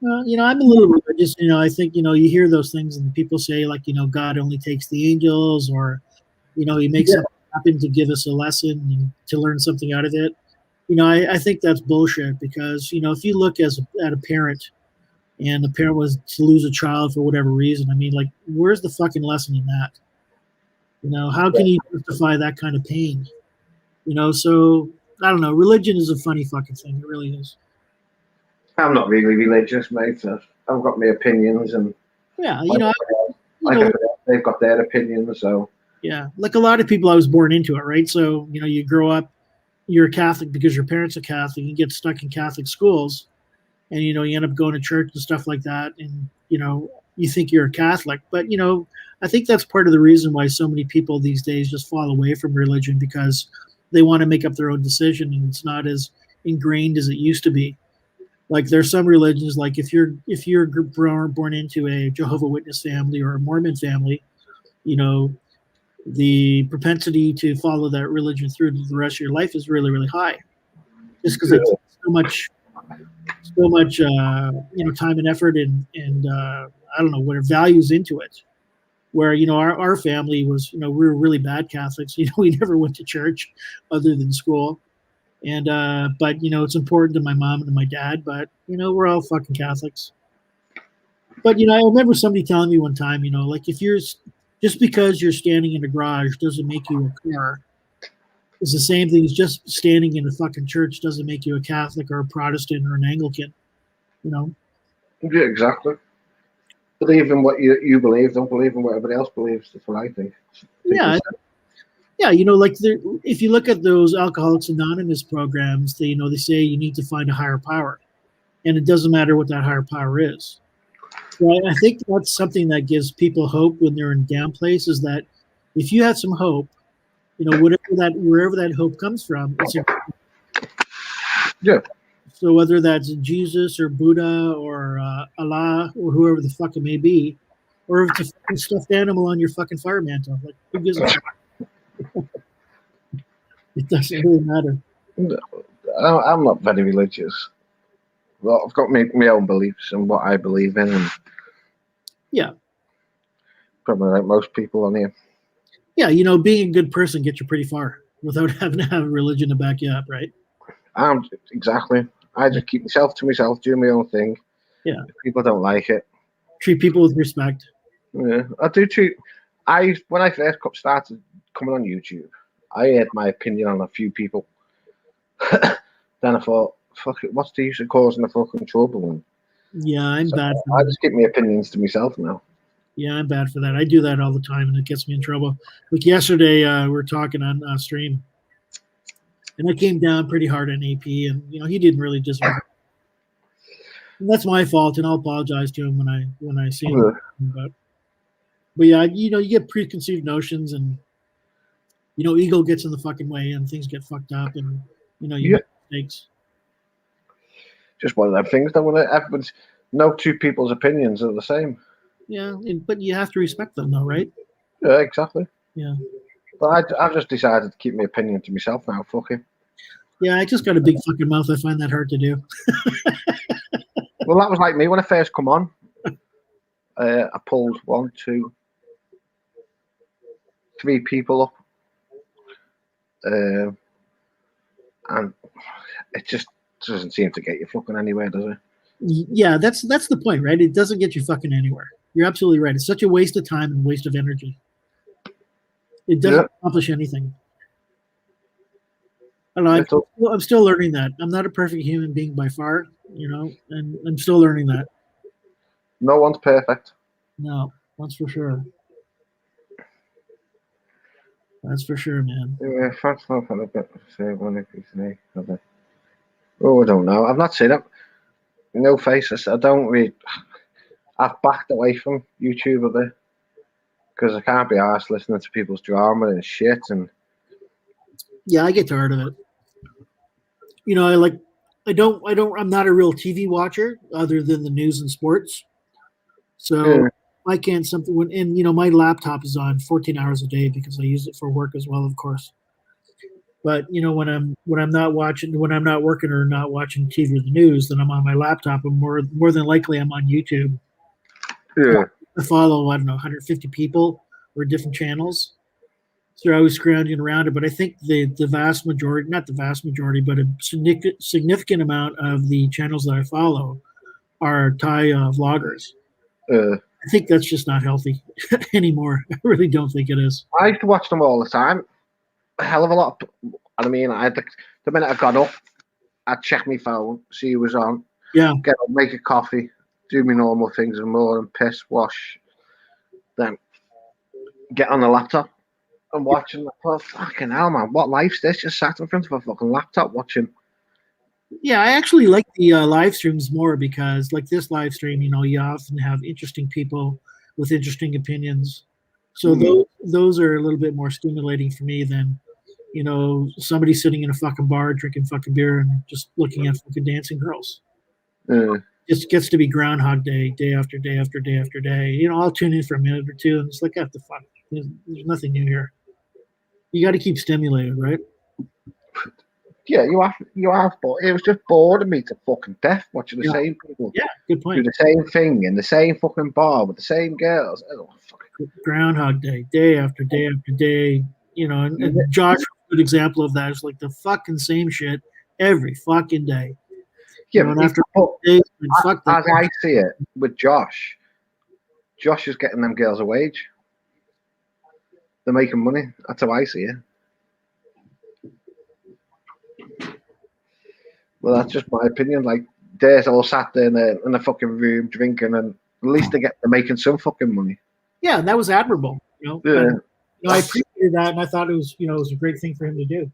I'm a little religious. I think you hear those things and people say like God only takes the angels, or he makes something happen to give us a lesson and to learn something out of it. I think that's bullshit because if you look at a parent and the parent was to lose a child for whatever reason. I mean, like, where's the fucking lesson in that? You know, how can you justify that kind of pain? You know, so I don't know. Religion is a funny fucking thing. It really is. I'm not really religious, mate. I've got my opinions, and Yeah, like everybody else, they've got their opinions. So yeah, like a lot of people, I was born into it, right? So you grow up, you're a Catholic because your parents are Catholic. You get stuck in Catholic schools, and you end up going to church and stuff like that, and you think you're a Catholic, but I think that's part of the reason why so many people these days just fall away from religion, because they want to make up their own decision, and it's not as ingrained as it used to be. Like there's some religions, like if you're born into a Jehovah Witness family or a Mormon family, you know the propensity to follow that religion through the rest of your life is really, really high, just because it's so much time and effort and I don't know what it values into it. Where our family was, we were really bad Catholics. We never went to church other than school, and but it's important to my mom and to my dad. But we're all fucking Catholics. But I remember somebody telling me one time, like if you're just because you're standing in a garage doesn't make you a car. It's the same thing as just standing in a fucking church doesn't make you a Catholic or a Protestant or an Anglican. Yeah, exactly. Believe in what you believe. Don't believe in what everybody else believes. That's what I think. Yeah. Yeah, like if you look at those Alcoholics Anonymous programs, they say you need to find a higher power, and it doesn't matter what that higher power is. So I think that's something that gives people hope when they're in down places. That if you have some hope, wherever that hope comes from, yeah. So whether that's Jesus or Buddha or Allah or whoever the fuck it may be, or if it's a fucking stuffed animal on your fucking fire mantle, like who gives a shit? It doesn't really matter. I'm not very religious. Well, I've got my own beliefs and what I believe in, and yeah, probably like most people on here. Yeah, being a good person gets you pretty far without having to have a religion to back you up, right? Exactly. I just keep myself to myself, do my own thing. Yeah. If people don't like it, treat people with respect. Yeah, I do treat. When I first started coming on YouTube, I had my opinion on a few people. Then I thought, fuck it, what's the use of causing a fucking trouble? Yeah, I'm bad. I just keep my opinions to myself now. Yeah, I'm bad for that. I do that all the time, and it gets me in trouble. Like yesterday, we were talking on stream, and I came down pretty hard on AP, and he didn't really deserve it. And that's my fault, and I'll apologize to him when I see him. But yeah, you get preconceived notions, and ego gets in the fucking way, and things get fucked up, and you make mistakes. Just one of them things. No two people's opinions are the same. Yeah, but you have to respect them, though, right? Yeah, exactly. Yeah. But I've just decided to keep my opinion to myself now. Fuck it. Yeah, I just got a big fucking mouth. I find that hard to do. Well, that was like me when I first come on. I pulled 1, 2, 3 people up, and it just doesn't seem to get you fucking anywhere, does it? Yeah, that's the point, right? It doesn't get you fucking anywhere. You're absolutely right. It's such a waste of time and waste of energy. It doesn't accomplish anything. I don't know. I'm still learning that. I'm not a perfect human being by far, and I'm still learning that. No one's perfect. No, that's for sure. That's for sure, man. Yeah, thanks for a bit to say one if you say. Oh, I don't know. I've not seen it. No faces. I don't read. I've backed away from YouTube a bit because I can't be arsed listening to people's drama and shit. And yeah, I get tired of it. I'm not a real TV watcher other than the news and sports. So I can't my laptop is on 14 hours a day because I use it for work as well, of course. But when I'm not working or not watching TV or the news, then I'm on my laptop, and more than likely I'm on YouTube. Yeah. I follow 150 people or different channels. So I was scrounging around it, but I think the vast majority, not the vast majority, but a significant amount of the channels that I follow are Thai vloggers. Uh, I think that's just not healthy anymore. I really don't think it is. I used to watch them all the time. A hell of a lot. I mean, I had the minute I got up, I'd check my phone, see who was on, Yeah. get up, make a coffee, do my normal things and more, and piss, wash, then get on the laptop and watch. And I thought, fucking hell, man, what life's this? Just sat in front of a fucking laptop watching. Yeah, I actually like the live streams more because, like this live stream, you often have interesting people with interesting opinions. So those are a little bit more stimulating for me than, somebody sitting in a fucking bar drinking fucking beer and just looking at fucking dancing girls. It gets to be Groundhog Day, day after day after day after day. I'll tune in for a minute or two and it's like, what the fuck? There's nothing new here. You got to keep stimulated, right? Yeah, you have, but it was just boring me to fucking death watching the same people. Yeah, good point. Do the same thing in the same fucking bar with the same girls. Oh, Groundhog Day, day after day after day. And Josh, a good example of that, is like the fucking same shit every fucking day. Yeah, but after days, as I see it with Josh is getting them girls a wage. They're making money. That's how I see it. Well, that's just my opinion. Like, they're all sat there in a fucking room drinking, and at least they're making some fucking money. Yeah, and that was admirable. Yeah. I appreciated that, and I thought it was, it was a great thing for him to do.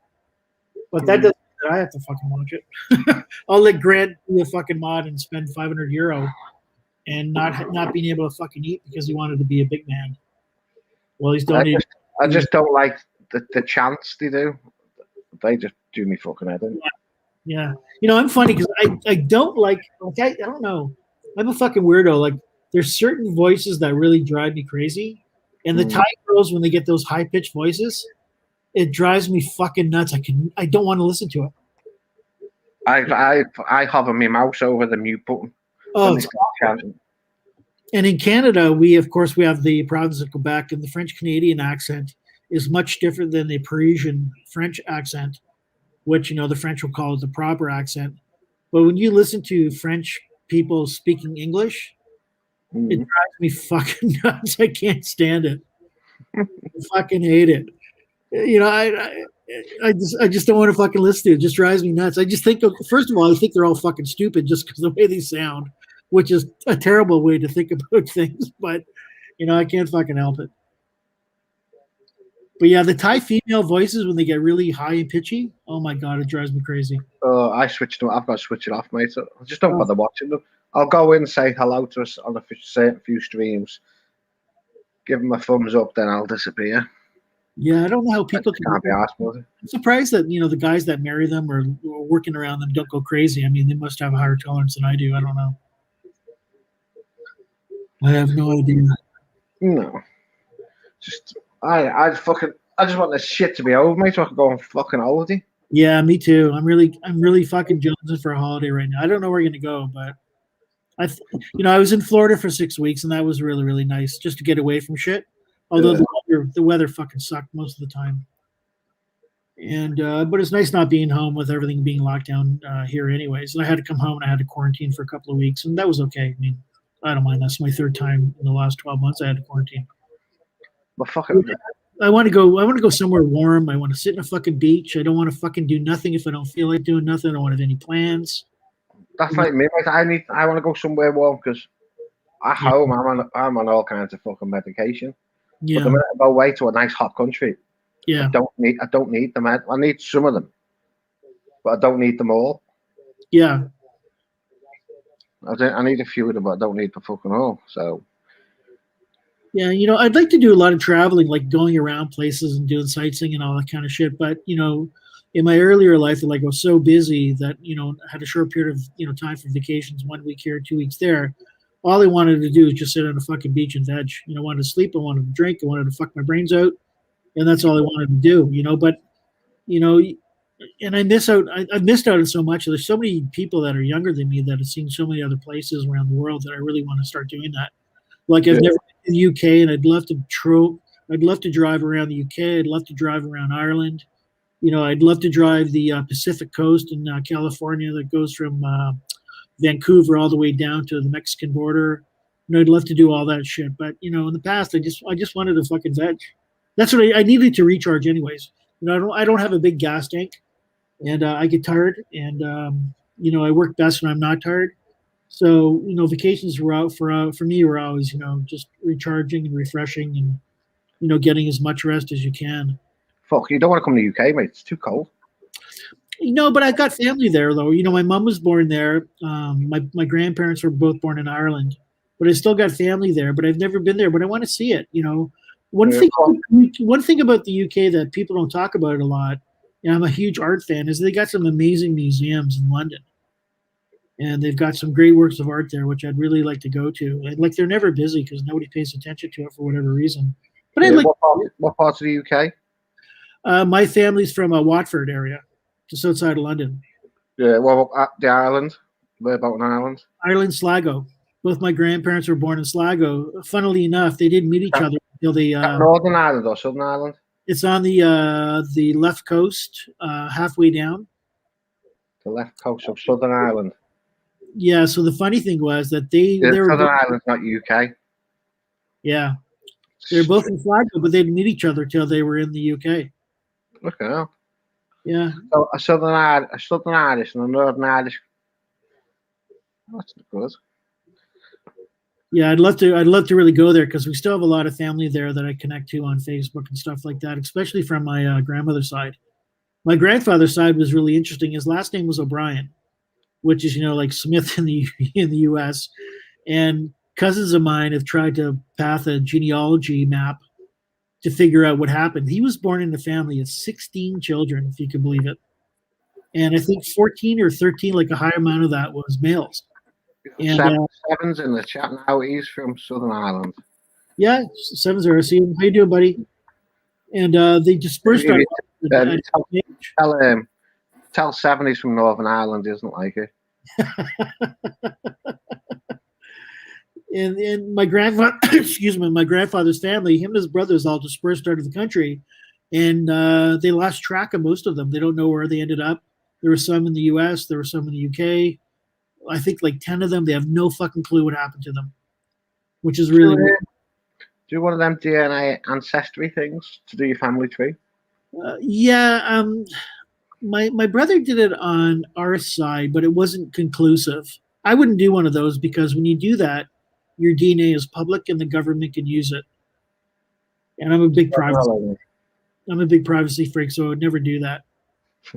But that doesn't mean I have to fucking watch it. I'll let Grant be a fucking mod and spend €500 and not being able to fucking eat because he wanted to be a big man. Well, he's donating. I just don't like the chants they do. They just do me fucking head in. Yeah. I'm funny because I don't like I don't know. I'm a fucking weirdo. Like, there's certain voices that really drive me crazy. And the Thai girls, when they get those high pitched voices, it drives me fucking nuts. I don't want to listen to it. I hover my mouse over the mute button. Oh, and in Canada, we have the province of Quebec, and the French Canadian accent is much different than the Parisian French accent, which the French will call it the proper accent. But when you listen to French people speaking English, it drives me fucking nuts. I can't stand it. I fucking hate it. I just don't want to fucking listen to it. It just drives me nuts. I just think, first of all, I think they're all fucking stupid just because of the way they sound, which is a terrible way to think about things. But, I can't fucking help it. But yeah, the Thai female voices, when they get really high and pitchy, oh my God, it drives me crazy. I switched them. I've got to switch it off, mate. I just don't bother watching them. I'll go in and say hello to us on a certain few streams, give them a thumbs up, then I'll disappear. Yeah, I don't know how people can't be asked with it. I'm surprised that the guys that marry them or working around them don't go crazy. I mean, they must have a higher tolerance than I do. I don't know. I have no idea. No, just I just want this shit to be over, mate, so I can go on fucking holiday. Yeah, me too. I'm really fucking jonesing for a holiday right now. I don't know where we're gonna go, but I was in Florida for 6 weeks, and that was really, really nice just to get away from shit. Although the weather fucking sucked most of the time. And but it's nice not being home with everything being locked down here anyways. And I had to come home and I had to quarantine for a couple of weeks, and that was okay. I mean, I don't mind. That's my third time in the last 12 months I had to quarantine. Well, fuck it. I want to go somewhere warm. I want to sit in a fucking beach. I don't want to fucking do nothing if I don't feel like doing nothing. I don't want to have any plans. That's like me, mate. I want to go somewhere warm because at home I'm on all kinds of fucking medication. Yeah. But the minute I go away to a nice hot country, yeah, I don't need them. I need some of them, but I don't need them all. Yeah. I need a few of them, but I don't need the fucking all. So. Yeah, I'd like to do a lot of traveling, like going around places and doing sightseeing and all that kind of shit. But in my earlier life, I was so busy that I had a short period of time for vacations, 1 week here, 2 weeks there. All I wanted to do was just sit on a fucking beach and veg. I wanted to sleep, I wanted to drink, I wanted to fuck my brains out, and that's all I wanted to do. But and I missed out on so much. There's so many people that are younger than me that have seen so many other places around the world that I really want to start doing that. Like I've never been to the UK, and I'd love to drive around the UK. I'd love to drive around Ireland. I'd love to drive the Pacific coast in California that goes from Vancouver all the way down to the Mexican border. I'd love to do all that shit, but in the past, I just wanted a fucking veg. That's what I needed to recharge, anyways. I don't have a big gas tank, and I get tired, and I work best when I'm not tired. So vacations were out for me were always just recharging and refreshing, and getting as much rest as you can. Fuck, you don't want to come to the UK, mate. It's too cold. But I've got family there, though. My mom was born there. My grandparents were both born in Ireland, but I still got family there. But I've never been there. But I want to see it. One thing about the UK that people don't talk about it a lot, and I'm a huge art fan, is they got some amazing museums in London, and they've got some great works of art there, which I'd really like to go to. And they're never busy because nobody pays attention to it for whatever reason. But what parts of the UK? My family's from a Watford area, just outside of London. Yeah, well, the island. Where about in Ireland? Ireland, Sligo. Both my grandparents were born in Sligo. Funnily enough, they didn't meet each other until they. Northern Ireland or Southern Ireland? It's on the left coast, halfway down. The left coast of Southern Ireland. Yeah. So the funny thing was that they were Southern Ireland, not UK. Yeah, they're both in Sligo, but they didn't meet each other till they were in the UK. Okay. Yeah. So a Southern Irish and a Northern Irish. That's good. Yeah, I'd love to really go there because we still have a lot of family there that I connect to on Facebook and stuff like that, especially from my grandmother's side. My grandfather's side was really interesting. His last name was O'Brien, which is like Smith in the U.S. And cousins of mine have tried to path a genealogy map to figure out what happened. He was born in a family of 16 children, if you can believe it, and I think 14 or 13, like a high amount of that, was males. And Seven's in the chat now. He's from Southern Ireland. Yeah, Sevens are. See, how you doing, buddy? And they dispersed. Tell Seven he's from Northern Ireland. He doesn't like it. and my grandfather, my grandfather's family, him and his brothers all dispersed out of the country, and they lost track of most of them. They don't know where they ended up. There were some in the U.S. There were some in the U.K. I think like 10 of them, they have no fucking clue what happened to them, which is really weird. Do one of them DNA ancestry things to do your family tree? Yeah. My brother did it on our side, but it wasn't conclusive. I wouldn't do one of those because when you do that, your DNA is public and the government can use it. And I'm a big privacy freak, so I would never do that.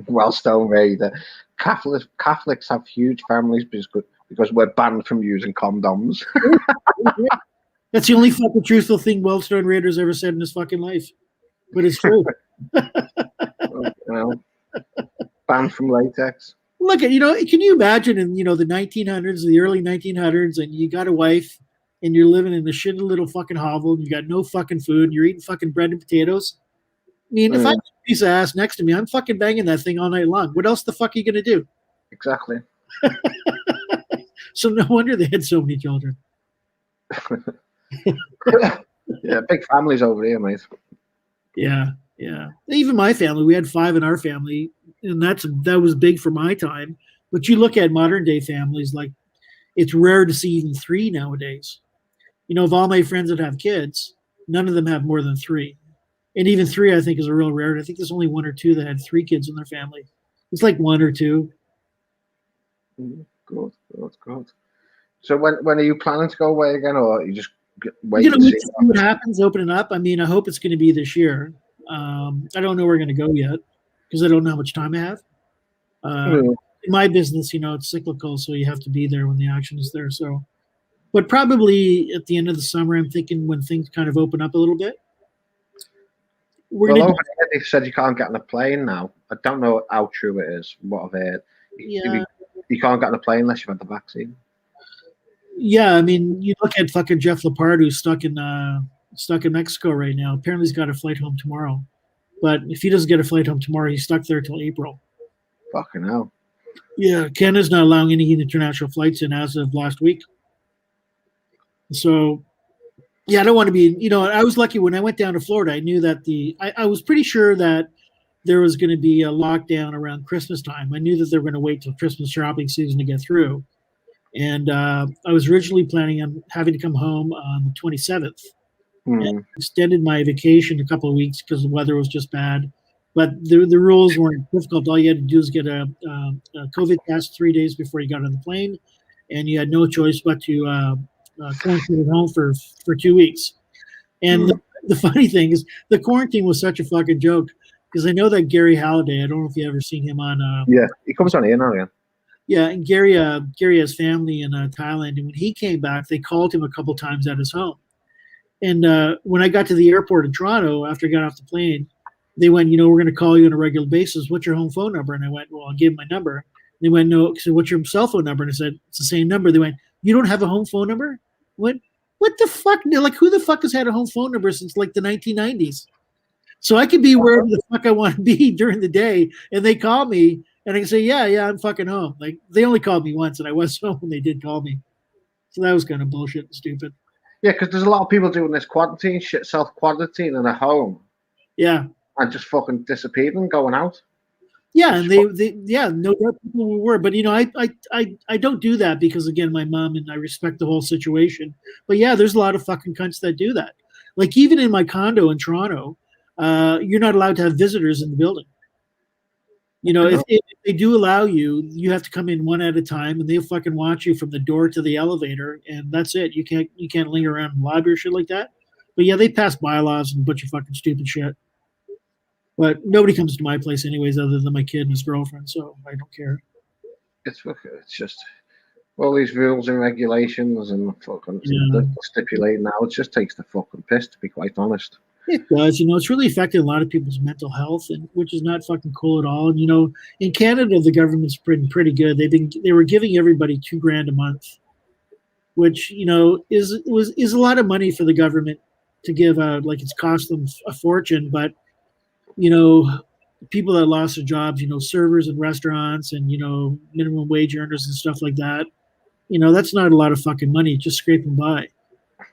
Well, Stone Raider. Catholics have huge families because we're banned from using condoms. That's the only fucking truthful thing Wellstone Raider's ever said in his fucking life. But it's true. Banned from latex. Look at, can you imagine in, the 1900s, the early 1900s, and you got a wife and you're living in a shitty little fucking hovel and you got no fucking food and you're eating fucking bread and potatoes? I mean, if I have a piece of ass next to me, I'm fucking banging that thing all night long. What else the fuck are you going to do? Exactly. So no wonder they had so many children. Yeah, big families over here, mate. Yeah. Even my family, we had 5 in our family, and that was big for my time. But you look at modern day families, like it's rare to see even 3 nowadays. Of all my friends that have kids, none of them have more than 3. And even 3, I think, is a real rarity. I think there's only 1 or 2 that had 3 kids in their family. It's like 1 or 2. Good. So when are you planning to go away again, or you just wait to see what happens, opening up? I mean, I hope it's going to be this year. I don't know where we're going to go yet because I don't know how much time I have. In my business, it's cyclical, so you have to be there when the action is there. So, but probably at the end of the summer, I'm thinking when things kind of open up a little bit. Over here, they said you can't get on a plane now. I don't know how true it is. What I've heard, you can't get on a plane unless you've had the vaccine. Yeah, I mean, you look at fucking Jeff Lepard, who's stuck in Mexico right now. Apparently, he's got a flight home tomorrow. But if he doesn't get a flight home tomorrow, he's stuck there till April. Fucking hell. Yeah, Canada's not allowing any international flights in as of last week. So, yeah, I don't want to be, I was lucky when I went down to Florida. I knew that I was pretty sure that there was going to be a lockdown around Christmas time. I knew that they were going to wait till Christmas shopping season to get through. And I was originally planning on having to come home on the 27th. And extended my vacation a couple of weeks because the weather was just bad. But the rules weren't difficult. All you had to do is get a COVID test 3 days before you got on the plane, and you had no choice but to quarantine at home for 2 weeks. And the funny thing is, the quarantine was such a fucking joke because I know that Gary Halliday. I don't know if you ever seen him on. Yeah, he comes on here now. Yeah. Yeah, and Gary has family in Thailand, and when he came back, they called him a couple times at his home. And when I got to the airport in Toronto after I got off the plane, they went, we're going to call you on a regular basis. What's your home phone number? And I went, well, I'll give them my number. They went, no. So what's your cell phone number? And I said, it's the same number. They went, you don't have a home phone number? I went, what the fuck? They're like, who the fuck has had a home phone number since like the 1990s? So I could be wherever the fuck I want to be during the day, and they call me, and I can say, yeah, I'm fucking home. Like, they only called me once, and I was home when they did call me. So that was kind of bullshit and stupid. Yeah, because there's a lot of people doing this quarantine shit, self-quarantine at home. Yeah. And just fucking disappearing and going out. Yeah, and they no doubt people were. But, I don't do that because, again, my mom, and I respect the whole situation. But, yeah, there's a lot of fucking cunts that do that. Like, even in my condo in Toronto, you're not allowed to have visitors in the building. If they do allow you, you have to come in one at a time, and they'll fucking watch you from the door to the elevator, and that's it. You can't linger around in the lobby or shit like that. But yeah, they pass bylaws and a bunch of fucking stupid shit. But nobody comes to my place anyways, other than my kid and his girlfriend, so I don't care. It's just all these rules and regulations and fucking stipulating now. It just takes the fucking piss, to be quite honest. It does, it's really affected a lot of people's mental health, and which is not fucking cool at all. And in Canada, the government's been pretty good. They were giving everybody $2,000 a month, which is a lot of money for the government to give out. Like, it's cost them a fortune, but people that lost their jobs, servers in restaurants and minimum wage earners and stuff like that, that's not a lot of fucking money, just scraping by.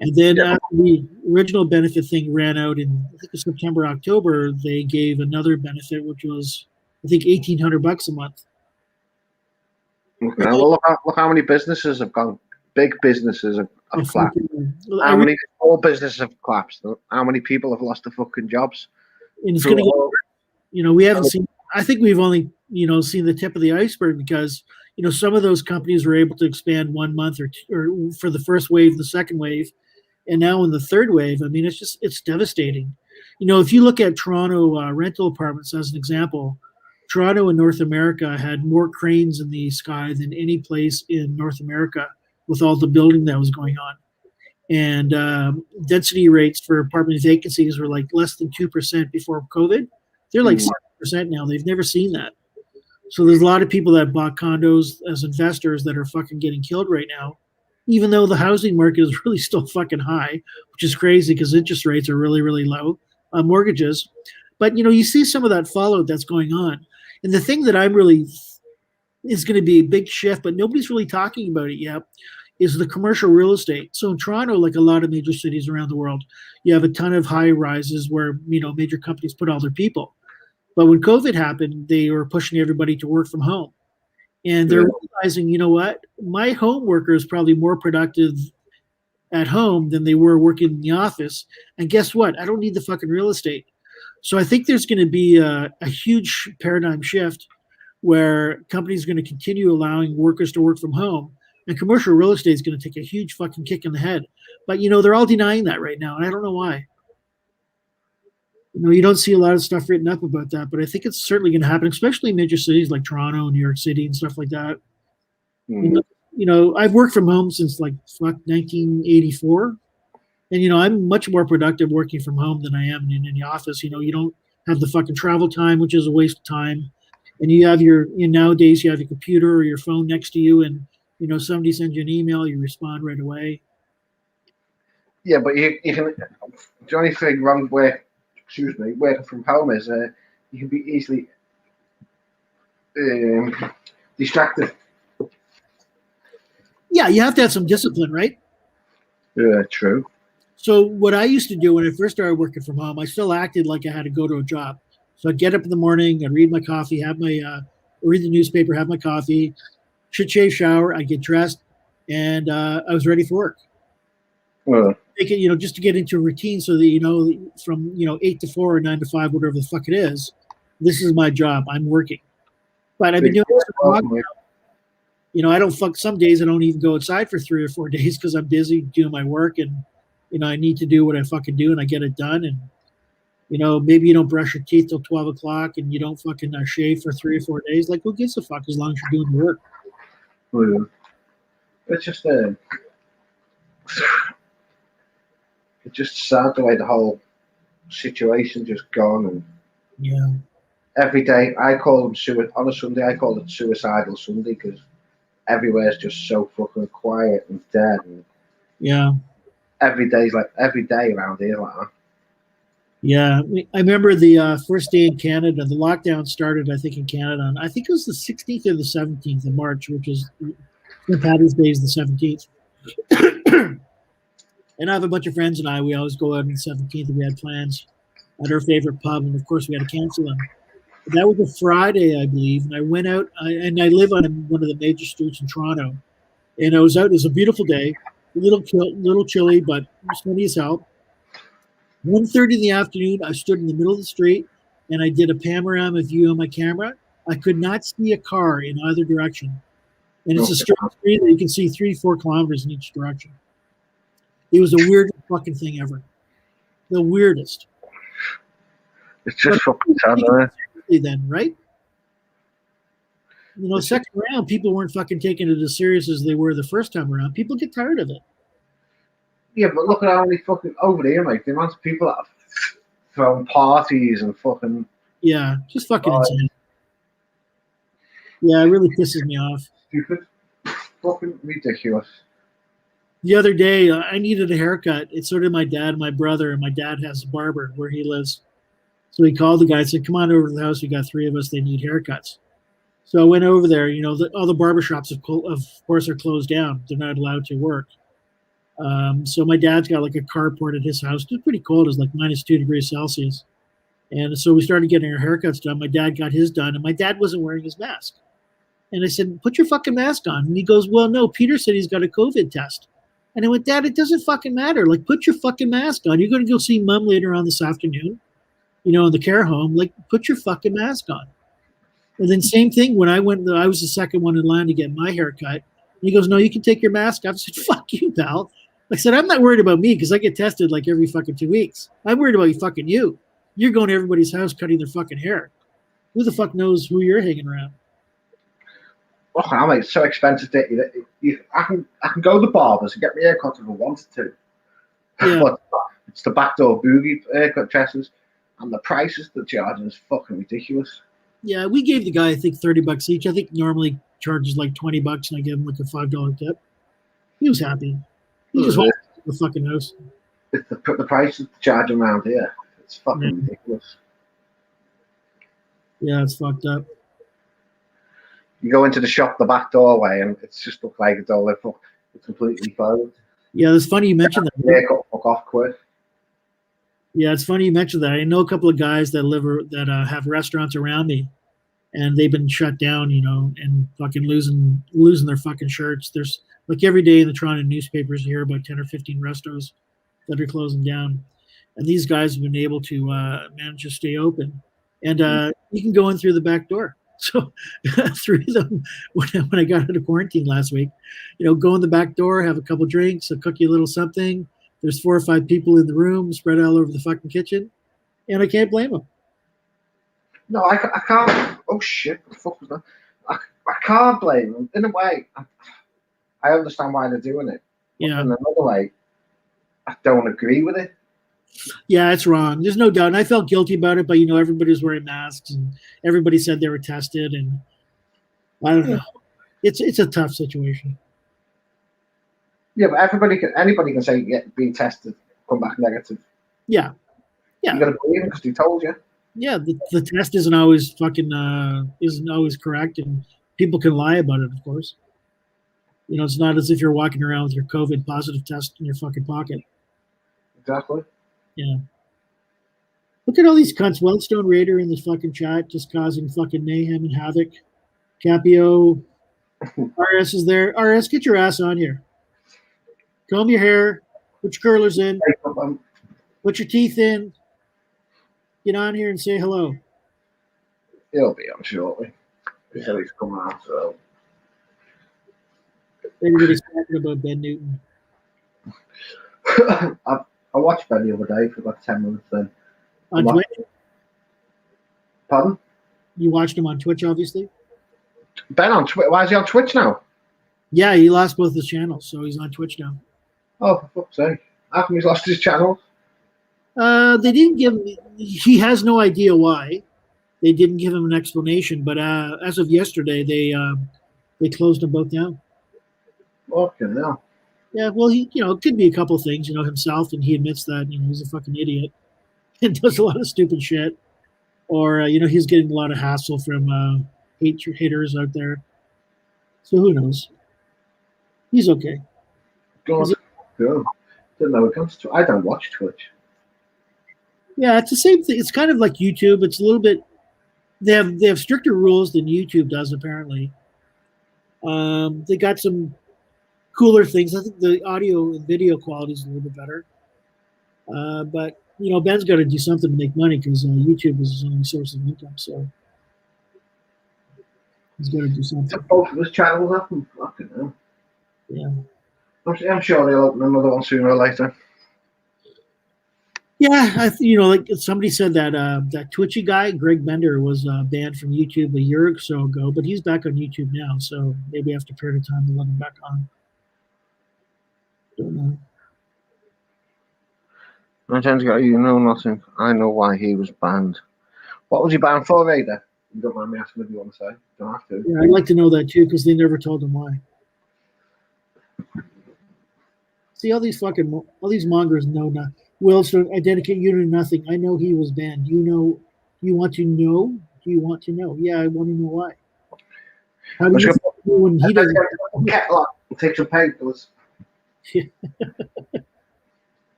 And then after the original benefit thing ran out in, I think it was September, October, they gave another benefit, which was, I think, $1,800 a month. Okay, well, look how many businesses have gone. Big businesses have collapsed. How many small businesses have collapsed? How many people have lost their fucking jobs? And it's going to get, we haven't seen, I think we've only, seen the tip of the iceberg because, some of those companies were able to expand 1 month or for the first wave, the second wave. And now in the third wave, I mean, it's devastating. If you look at Toronto rental apartments as an example, Toronto in North America had more cranes in the sky than any place in North America with all the building that was going on. And density rates for apartment vacancies were like less than 2% before COVID. They're like 6% now. They've never seen that. So there's a lot of people that bought condos as investors that are fucking getting killed right now, even though the housing market is really still fucking high, which is crazy because interest rates are really, really low on mortgages. But, you see some of that fallout that's going on. And the thing that I'm really is going to be a big shift, but nobody's really talking about it yet, is the commercial real estate. So in Toronto, like a lot of major cities around the world, you have a ton of high rises where, major companies put all their people. But when COVID happened, they were pushing everybody to work from home. And they're realizing, what? My home worker is probably more productive at home than they were working in the office. And guess what? I don't need the fucking real estate. So I think there's going to be a huge paradigm shift where companies are going to continue allowing workers to work from home. And commercial real estate is going to take a huge fucking kick in the head. But, they're all denying that right now. And I don't know why. You don't see a lot of stuff written up about that, but I think it's certainly going to happen, especially in major cities like Toronto and New York City and stuff like that. I've worked from home since 1984. And, I'm much more productive working from home than I am in the office. You don't have the fucking travel time, which is a waste of time. And you have nowadays you have your computer or your phone next to you and, somebody sends you an email, you respond right away. Yeah, but you can, the only thing wrong with, working from home is you can be easily distracted. Yeah, you have to have some discipline, right? Yeah, true. So what I used to do when I first started working from home, I still acted like I had to go to a job. So I'd get up in the morning, I'd read my coffee, read the newspaper, have my coffee, shave, shower, I'd get dressed, and I was ready for work. Well, Make it, just to get into a routine so that, from, 8 to 4 or 9 to 5, whatever the fuck it is, this is my job. I'm working. But I've been doing this for a long time. I don't some days I don't even go outside for 3 or 4 days because I'm busy doing my work and, I need to do what I fucking do and I get it done. And, maybe you don't brush your teeth till 12 o'clock and you don't fucking shave for 3 or 4 days. Like, who gives a fuck as long as you're doing the work? Well, it's just it's just sad the way the whole situation just gone. And Yeah. every day I call them on a Sunday. I call it suicidal Sunday because everywhere's just so fucking quiet and dead. And Yeah. every day around here like that. Yeah. I remember the first day in Canada, the lockdown started, I think, in Canada. And I think it was the 16th or the 17th of March, which is St. Paddy's Day is the 17th. And I have a bunch of friends and we always go out on the 17th and we had plans at our favorite pub. And of course we had to cancel them. But that was a Friday, I believe. And I went out and I live on one of the major streets in Toronto. And I was out. It was a beautiful day, a little chilly, but it was sunny as hell. 1:30 in the afternoon, I stood in the middle of the street and I did a panorama view on my camera. I could not see a car in either direction. And it's a straight street that you can see 3-4 kilometers in each direction. It was the weirdest fucking thing ever. The weirdest. It's just fucking sad, isn't it? Then, right? Second round, people weren't fucking taking it as serious as they were the first time around. People get tired of it. Yeah, but look at how many fucking over here, mate. The amount of people that have thrown parties and fucking. Yeah, just fucking insane. Yeah, it really pisses me off. Stupid. Fucking ridiculous. The other day, I needed a haircut. It's sort of my dad and my brother, and my dad has a barber where he lives. So he called the guy and said, come on over to the house. We got 3 of us. They need haircuts. So I went over there. All the barbershops, of course, are closed down. They're not allowed to work. So my dad's got like a carport at his house. It's pretty cold. It's like -2 degrees Celsius. And so we started getting our haircuts done. My dad got his done, and my dad wasn't wearing his mask. And I said, put your fucking mask on. And he goes, well, no, Peter said he's got a COVID test. And I went, Dad, it doesn't fucking matter. Like, put your fucking mask on. You're going to go see Mom later on this afternoon, in the care home. Like, put your fucking mask on. And then same thing when I went, I was the second one in line to get my haircut. And he goes, no, you can take your mask off. I said, fuck you, pal. I said, I'm not worried about me because I get tested like every fucking 2 weeks. I'm worried about you. You're going to everybody's house cutting their fucking hair. Who the fuck knows who you're hanging around? Oh, I mean, it's so expensive. I can go to the barbers and get my hair cut if I wanted to. Yeah. But it's the backdoor boogie haircut dresses, and the prices they're charging is fucking ridiculous. Yeah, we gave the guy, I think, $30 each. I think normally charges like $20, and I gave him like a $5 tip. He was happy. He just walked to the fucking house. It's the prices they're charging around here. It's fucking ridiculous. Yeah, it's fucked up. You go into the shop the back doorway, and it's just look like it's all it's completely closed. Yeah, it's funny you mentioned that. Haircut, fuck off quick. Yeah, it's funny you mentioned that. I know a couple of guys that have restaurants around me, and they've been shut down, and fucking losing their fucking shirts. There's like every day in the Toronto newspapers, you hear about 10 or 15 restos that are closing down, and these guys have been able to manage to stay open, and you can go in through the back door. So 3 of them, when I got out of quarantine last week, go in the back door, have a couple drinks, I'll cook you a little something. There's 4 or 5 people in the room spread all over the fucking kitchen, and I can't blame them. No, I can't. Oh shit! What the fuck was that? I can't blame them. In a way, I understand why they're doing it. Yeah. In another way, I don't agree with it. Yeah, it's wrong. There's no doubt. And I felt guilty about it, but everybody was wearing masks and everybody said they were tested, and I don't know. It's a tough situation. Yeah, but anybody can say being tested, come back negative. Yeah. You gotta believe them because they told you. Yeah, the test isn't always correct, and people can lie about it, of course. It's not as if you're walking around with your COVID positive test in your fucking pocket. Exactly. Yeah. Look at all these cunts. Wellstone Raider in the fucking chat, just causing fucking mayhem and havoc. Capio. RS is there. RS, get your ass on here. Comb your hair. Put your curlers in. Put your teeth in. Get on here and say hello. He'll be on shortly. He said he's coming out, so. Everybody's talking about Ben Newton. I watched Ben the other day for about 10 minutes then. On What? Twitch? Pardon? You watched him on Twitch, obviously? Ben on Twitch. Why is he on Twitch now? Yeah, he lost both his channels, so he's on Twitch now. Oh, for fuck's sake. How come he's lost his channel? They didn't give him, he has no idea why. They didn't give him an explanation, but as of yesterday, they closed them both down. Fucking hell. Yeah, well, it could be a couple things, himself, and he admits that, he's a fucking idiot and does a lot of stupid shit. Or, he's getting a lot of hassle from haters out there. So who knows? He's okay. God. Cool. Didn't know it comes to. I don't watch Twitch. Yeah, it's the same thing. It's kind of like YouTube. It's a little bit. They have stricter rules than YouTube does, apparently. They got some cooler things. I think the audio and video quality is a little bit better. But Ben's got to do something to make money because YouTube is his only source of income. So he's got to do something. Both of his channels up and fucking hell. Yeah. I'm sure they'll open another one sooner or later. Yeah, like somebody said that that Twitchy guy, Greg Bender, was banned from YouTube a year or so ago, but he's back on YouTube now, so maybe after a period of time they'll let him back on. Don't know. I tend to go, nothing. I know why he was banned. What was he banned for, Vader? You don't mind me asking if you want to say. Don't have to. Yeah, I'd like to know that too, because they never told him why. See, all these mongers know not. Wilson, I dedicate you to nothing. I know he was banned. You want to know? Do you want to know? Yeah, I want to know why. How do you know when he doesn't? Take some painkillers. You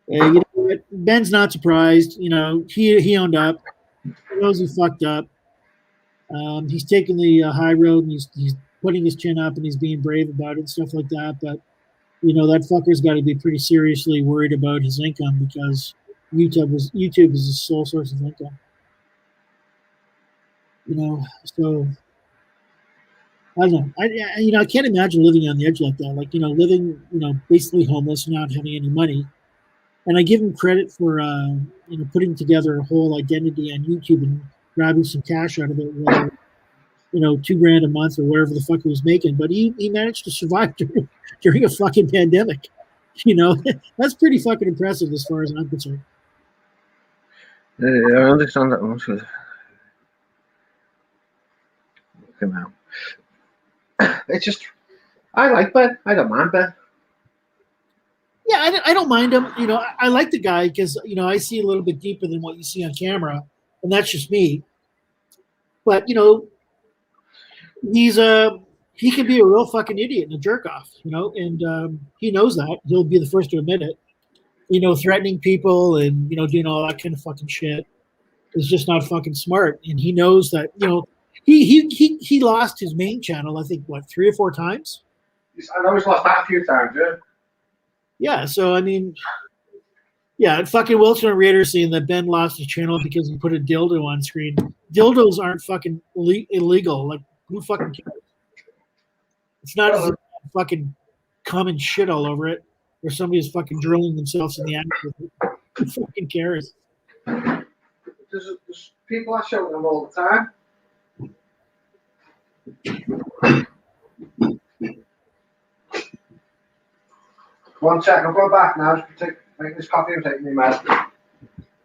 know what? Ben's not surprised. He owned up. He knows he fucked up. He's taking the high road and he's putting his chin up and he's being brave about it and stuff like that. But that fucker's got to be pretty seriously worried about his income because YouTube is his sole source of income. So I don't know. I can't imagine living on the edge like that. Like living basically homeless, not having any money. And I give him credit for putting together a whole identity on YouTube and grabbing some cash out of it, whether $2,000 a month or whatever the fuck he was making. But he managed to survive during a fucking pandemic. That's pretty fucking impressive as far as I'm concerned. Yeah, I understand that one. It's just, I like Ben. I don't mind Ben. Yeah, I don't mind him. I like the guy because I see a little bit deeper than what you see on camera, and that's just me. But he can be a real fucking idiot and a jerk off, and he knows that. He'll be the first to admit it. Threatening people and doing all that kind of fucking shit is just not fucking smart. And he knows that he lost his main channel, I think, 3 or 4 times. I know he's lost that a few times, yeah. Yeah, so and fucking Wilson and Raider saying that Ben lost his channel because he put a dildo on screen. Dildos aren't fucking illegal. Like, who fucking cares? It's not as if fucking cum and shit all over it, or somebody's fucking drilling themselves in the ass. Who fucking cares? There's people I show them all the time. One sec, I'll go back now. Make this coffee and take me, man.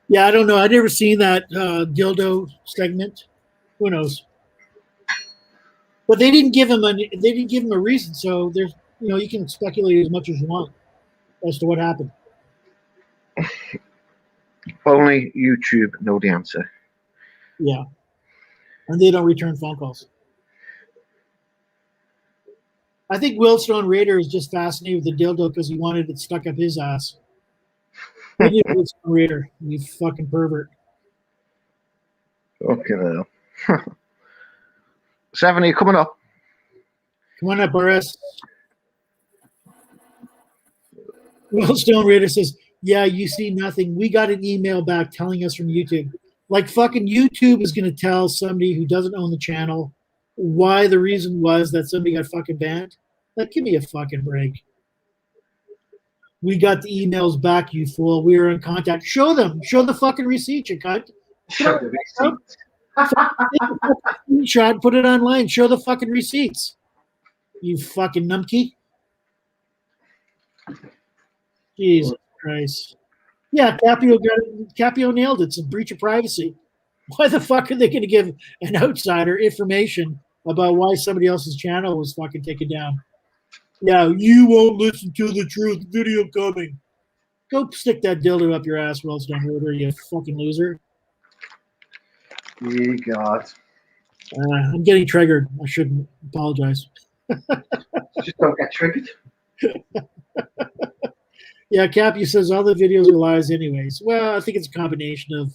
Yeah, I don't know. I never seen that dildo segment. Who knows? But they didn't give him a reason. So there's you can speculate as much as you want as to what happened. Only YouTube know the answer. Yeah, and they don't return phone calls. I think Will Stone Raider is just fascinated with the dildo because he wanted it stuck up his ass. You Will Stone Raider, you fucking pervert. Okay, now. 70 coming up. Come on up, RS. Well, Stone Raider says, yeah, you see nothing. We got an email back telling us from YouTube. Like fucking YouTube is going to tell somebody who doesn't own the channel why the reason was that somebody got fucking banned. Like, give me a fucking break. We got the emails back, you fool. We were in contact. Show them. Show the fucking receipt, you cunt. Show the receipt. Screenshot, put it online. Show the fucking receipts. You fucking numpty. Jesus Christ. Yeah, Capio nailed it. It's a breach of privacy. Why the fuck are they going to give an outsider information about why somebody else's channel was fucking taken down? Yeah, you won't listen to the truth. Video coming. Go stick that dildo up your ass, Wellstone Raider, you fucking loser. Ye God. I'm getting triggered. I shouldn't apologize. Just don't get triggered. Yeah, Cappy says all the videos are lies anyways. Well, I think it's a combination of,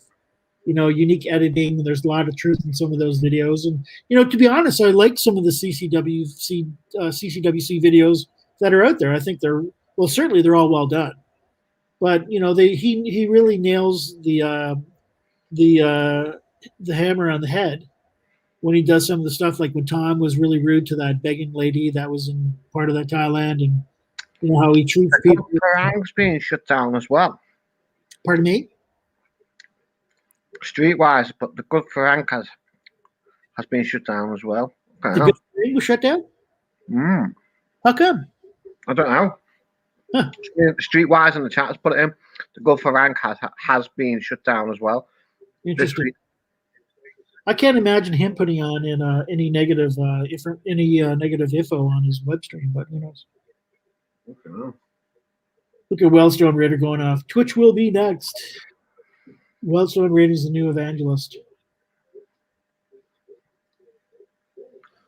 unique editing. There's a lot of truth in some of those videos. And, to be honest, I like some of the CCWC videos that are out there. I think certainly they're all well done. But, he really nails the hammer on the head when he does some of the stuff, like when Tom was really rude to that begging lady that was in part of that Thailand, and how he treats people. Farang's being shut down as well. Pardon me? Streetwise, but the Good Farang has been shut down as well. The Good Farang was shut down? How come? I don't know. Huh. Streetwise in the chat has put it in. The Good Farang has been shut down as well. Interesting. I can't imagine him putting on any negative negative info on his web stream, but who knows? Okay. Look at Wellstone Raider going off. Twitch will be next. Wellstone Raider is the new evangelist.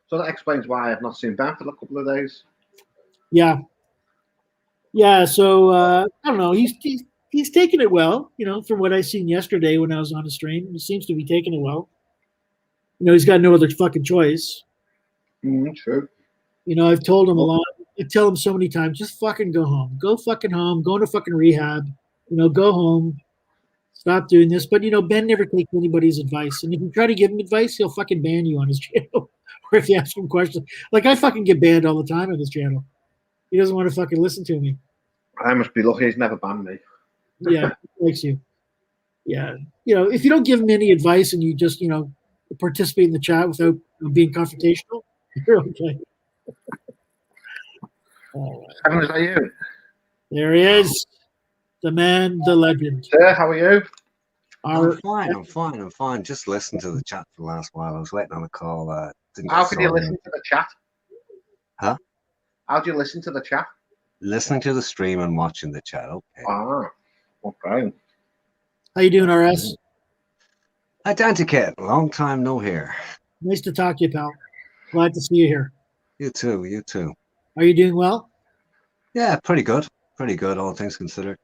So that explains why I have not seen Ben for a couple of days. Yeah. So I don't know. He's taking it well. From what I seen yesterday when I was on the stream, he seems to be taking it well. He's got no other fucking choice. True. I've told him a lot. I tell him so many times, just fucking go home. Go fucking home. Go into fucking rehab. Go home. Stop doing this. But, Ben never takes anybody's advice. And if you try to give him advice, he'll fucking ban you on his channel. Or if you ask him questions. Like, I fucking get banned all the time on this channel. He doesn't want to fucking listen to me. I must be lucky he's never banned me. Yeah, he likes you. Yeah. If you don't give him any advice and you just, participate in the chat without being confrontational, you're okay. Kevin, is that you? There he is. The man, the legend. Sir, how are you? I'm fine. Just listened to the chat for the last while. I was waiting on a call. How can you listen to the chat? Huh? How do you listen to the chat? Listening to the stream and watching the chat. Okay. Okay. How you doing, RS? Identikit. Long time no here. Nice to talk to you, pal. Glad to see you here. You too. Are you doing well? Yeah, pretty good. All things considered.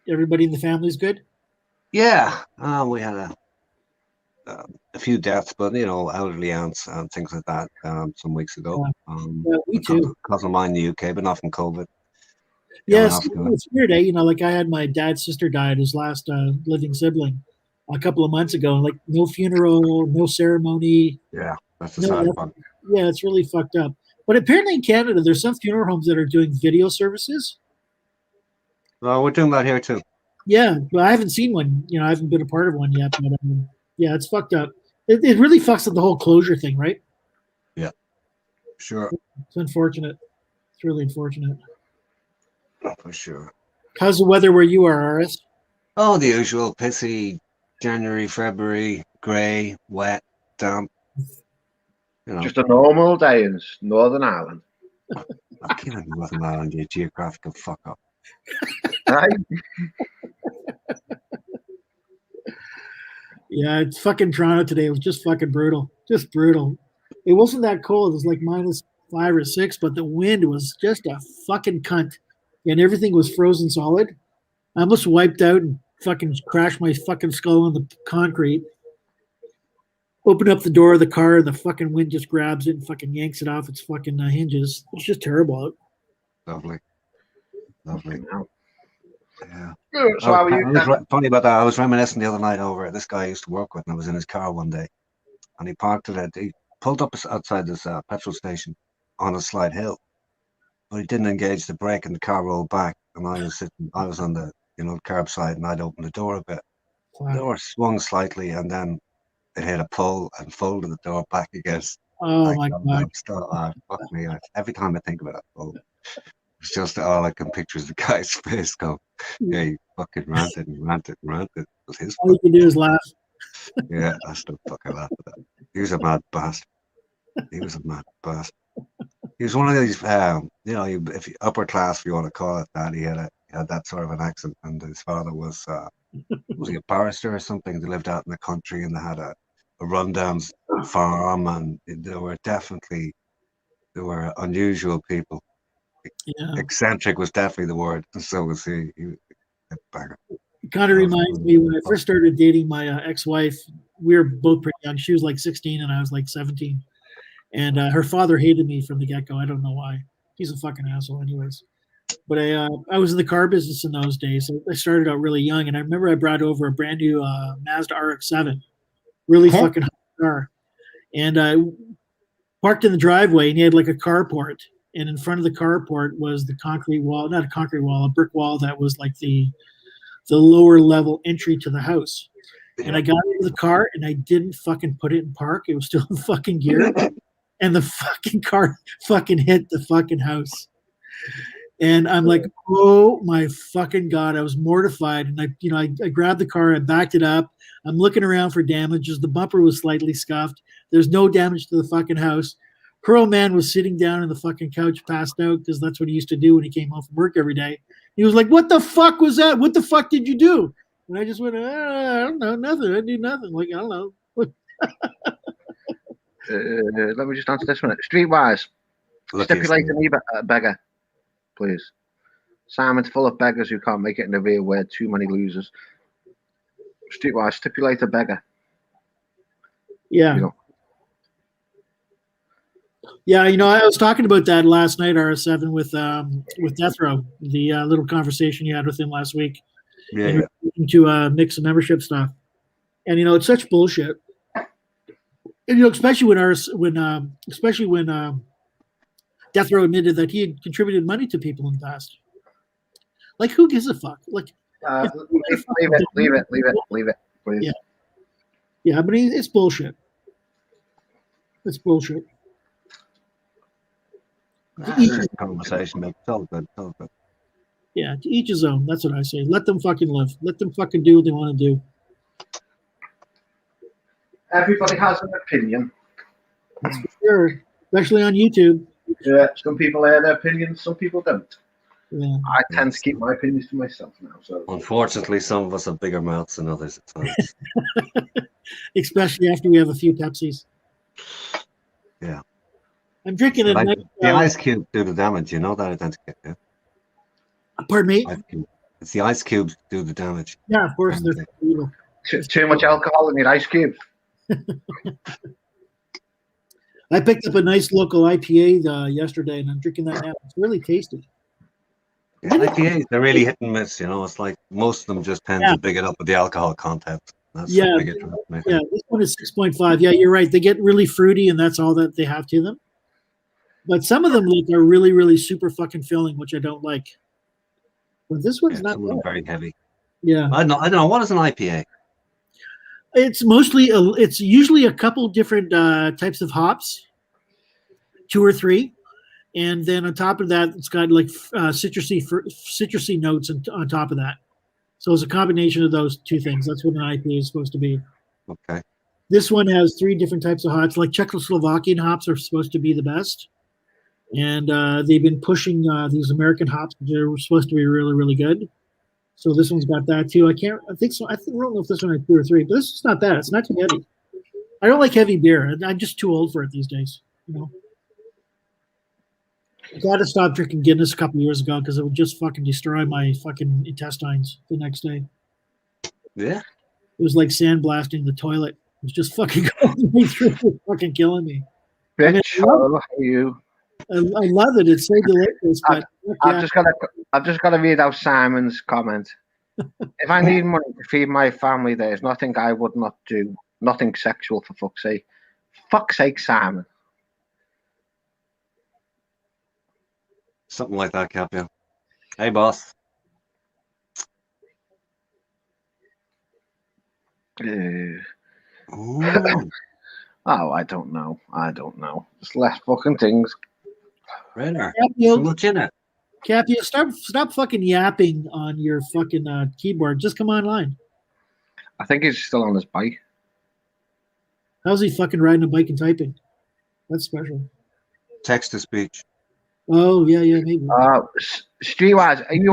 Everybody in the family's good? Yeah. We had a few deaths, but elderly aunts and things like that some weeks ago. Me too. Cousin of mine in the UK, but not from COVID. Yes, it's weird, eh? Like I had my dad's sister died, his last living sibling, a couple of months ago. Like no funeral, no ceremony. Yeah, that's the sad one. Yeah, it's really fucked up. But apparently in Canada, there's some funeral homes that are doing video services. Well, we're doing that here too. Yeah, well, I haven't seen one. I haven't been a part of one yet. But yeah, it's fucked up. It really fucks up the whole closure thing, right? Yeah, sure. It's unfortunate. It's really unfortunate. For sure. How's the weather where you are, RS? Oh, the usual pissy January, February, grey, wet, damp. Just a normal day in Northern Ireland. I can't Northern Ireland, you geographical fuck up. Right? Yeah, it's fucking Toronto today. It was just fucking brutal. Just brutal. It wasn't that cold. It was like -5 or -6, but the wind was just a fucking cunt. And everything was frozen solid. I almost wiped out and fucking crashed my fucking skull on the concrete. Open up the door of the car, and the fucking wind just grabs it and fucking yanks it off its fucking hinges. It's just terrible. Lovely. Yeah. So how are you? Funny about that. I was reminiscing the other night over this guy I used to work with, and I was in his car one day, and he he pulled up outside this petrol station on a slight hill, but he didn't engage the brake, and the car rolled back, and I was on the curb side, and I'd opened the door a bit. The door swung slightly, and then it hit a pole and folded the door back again. Oh my God. I'm still, fuck me. Every time I think about it, it's just all I can picture is the guy's face go, yeah, he fucking ranted and ranted and ranted. It was his All you can do is laugh. Yeah, I still fucking laugh at that. He was a mad bastard. He was a mad bastard. He was one of these, if upper class, if you want to call it that. He had that sort of an accent, and his father was he a barrister or something? They lived out in the country, and they had a rundown farm, and they were unusual people. Yeah. Eccentric was definitely the word, and so was he. He was a banger. It kind of reminds me when I first started dating my ex-wife. We were both pretty young. She was like 16 and I was like 17. And her father hated me from the get-go. I don't know why. He's a fucking asshole anyways. But I was in the car business in those days. So I started out really young. And I remember I brought over a brand new Mazda RX-7. Really fucking hot car. And I parked in the driveway, and he had like a carport. And in front of the carport was the concrete wall, not a concrete wall, a brick wall that was like the lower level entry to the house. And I got into the car, and I didn't fucking put it in park. It was still in fucking gear. And the fucking car fucking hit the fucking house. And I'm like, oh my fucking God. I was mortified. And I grabbed the car, I backed it up. I'm looking around for damages. The bumper was slightly scuffed. There's no damage to the fucking house. Her old man was sitting down on the fucking couch, passed out, because that's what he used to do when he came home from work every day. He was like, what the fuck was that? What the fuck did you do? And I just went, I don't know, nothing. I do nothing. Like, I don't know. Let me just answer this one. Streetwise, stipulate a beggar, please. Simon's full of beggars who can't make it in the real world. Too many losers. Streetwise, stipulate a beggar. Yeah. Yeah, I was talking about that last night, RS7, with Death Row, the little conversation you had with him last week. Yeah. To mix the membership stuff, and it's such bullshit. And especially when Death Row admitted that he had contributed money to people in the past. Like, who gives a fuck? Like, leave it, please. Yeah, but it's bullshit. It's bullshit. Conversation, mate. Tell good. Yeah, to each his own. That's what I say. Let them fucking live. Let them fucking do what they want to do. Everybody has an opinion. That's for sure. Especially on YouTube. Yeah, some people air their opinions, some people don't. Yeah. I tend to keep my opinions to myself now. So unfortunately, some of us have bigger mouths than others at times. Especially after we have a few Pepsis. Yeah. I'm drinking the ice cube do the damage. You know that, I don't get. Yeah. Pardon me? It's the ice cubes do the damage. Yeah, of course. Too much alcohol in your ice cubes. I picked up a nice local IPA yesterday, and I'm drinking that now. It's really tasty. Yeah, IPAs, they're really hit and miss. It's like most of them just tend to big it up with the alcohol content. That's yeah, this one is 6.5. Yeah, you're right. They get really fruity, and that's all that they have to them. But some of them are really, really super fucking filling, which I don't like. But this one's not very heavy. Yeah, I don't know. What is an IPA? It's usually a couple different types of hops, 2 or 3, and then on top of that, it's got like citrusy notes on top of that. So it's a combination of those two things. That's what an IPA is supposed to be. Okay. This one has 3 different types of hops. Like Czechoslovakian hops are supposed to be the best. And they've been pushing these American hops. They're supposed to be really, really good. So this one's got that too. I don't know if this one has 2 or 3, but this is not bad. It's not too heavy. I don't like heavy beer. I'm just too old for it these days. I got to stop drinking Guinness a couple years ago because it would just fucking destroy my fucking intestines the next day. Yeah. It was like sandblasting the toilet. It was just fucking going me through, fucking killing me. Bitch, how are you? I love it. It's so delicious. But I've just got to read out Simon's comment. If I need money to feed my family, there is nothing I would not do. Nothing sexual, for fuck's sake. Fuck's sake, Simon. Something like that, Cap. Yeah. Hey, boss. Ooh. Ooh, Oh, I don't know. Just less fucking things. Raider. Cappy, So much in it. Cappy, stop fucking yapping on your fucking keyboard. Just come online. I think he's still on his bike. How's he fucking riding a bike and typing? That's special. Text to speech. Oh yeah, maybe. Streetwise, you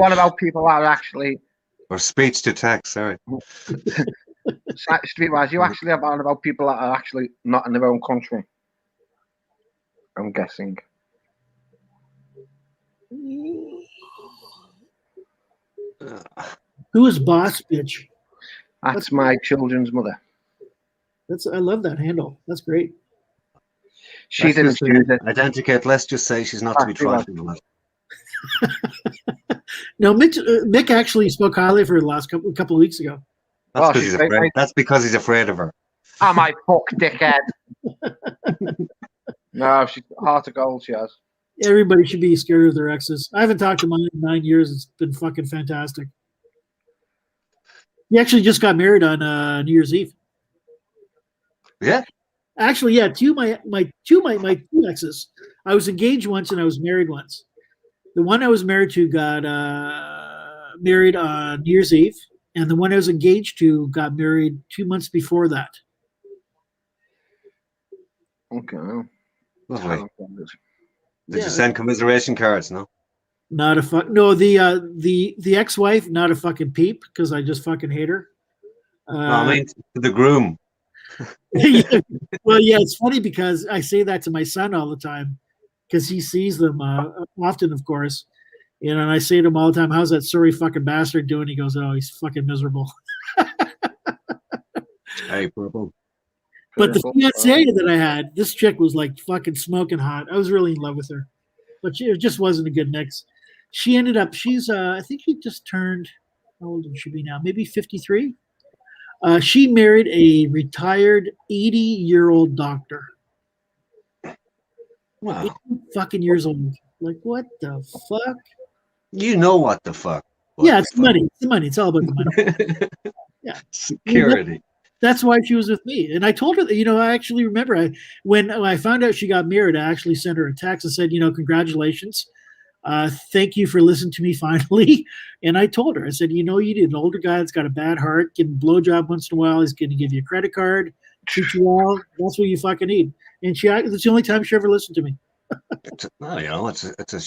on about people that are actually Or speech to text, sorry. Streetwise? You actually have on about people that are actually not in their own country. I'm guessing. Who is boss bitch? That's my children's mother. I love that handle. That's great. She Let's didn't just choose it. Identicate. Let's just say she's not to be trifled with. No, Mick actually spoke highly of her last couple of weeks ago. That's Oh, because she's he's great, afraid. mate. That's because he's afraid of her. Am I fuck dickhead? No, she's heart of gold. She has. Everybody should be scared of their exes. I haven't talked to mine in 9 years. It's been fucking fantastic. He actually just got married on New Year's Eve. Yeah. Actually, yeah, two two exes. I was engaged once and I was married once. The one I was married to got married on New Year's Eve, and the one I was engaged to got married 2 months before that. Okay. Lovely. Oh, Did you send commiseration cards? No. Not a fuck. No, the ex-wife, not a fucking peep, because I just fucking hate her. No, I mean the groom. Well, yeah, it's funny because I say that to my son all the time because he sees them often, of course. You know, and I say to him all the time, "How's that sorry fucking bastard doing?" He goes, "Oh, he's fucking miserable." Hey, purple. But the fiance that I had, this chick was like fucking smoking hot. I was really in love with her, but it just wasn't a good mix. She ended up, I think she just turned, how old would she be now? Maybe 53. She married a retired 80-year-old doctor. Wow. 80 fucking years old. Like, what the fuck? You know what the fuck? Yeah, it's the money. It's the money. It's all about the money. Yeah. Security. That's why she was with me. And I told her that, I actually remember when I found out she got married, I actually sent her a text and said, congratulations. Thank you for listening to me finally. And I told her, I said, you need an older guy that's got a bad heart, give him a blowjob once in a while. He's going to give you a credit card, treat you well. That's what you fucking need. And that's the only time she ever listened to me. It's a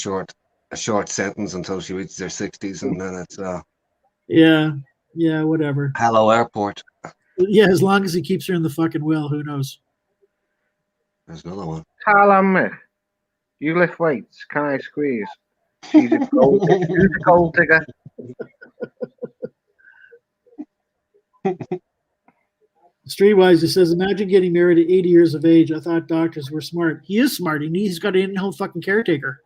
short sentence until she reaches her 60s, and then it's yeah, whatever. Hello, airport. Yeah, as long as he keeps her in the fucking will, who knows? There's another one. Callum, you lift weights. Can I squeeze? She's a gold digger. Streetwise, it says, imagine getting married at 80 years of age. I thought doctors were smart. He is smart. He's got an in-home fucking caretaker.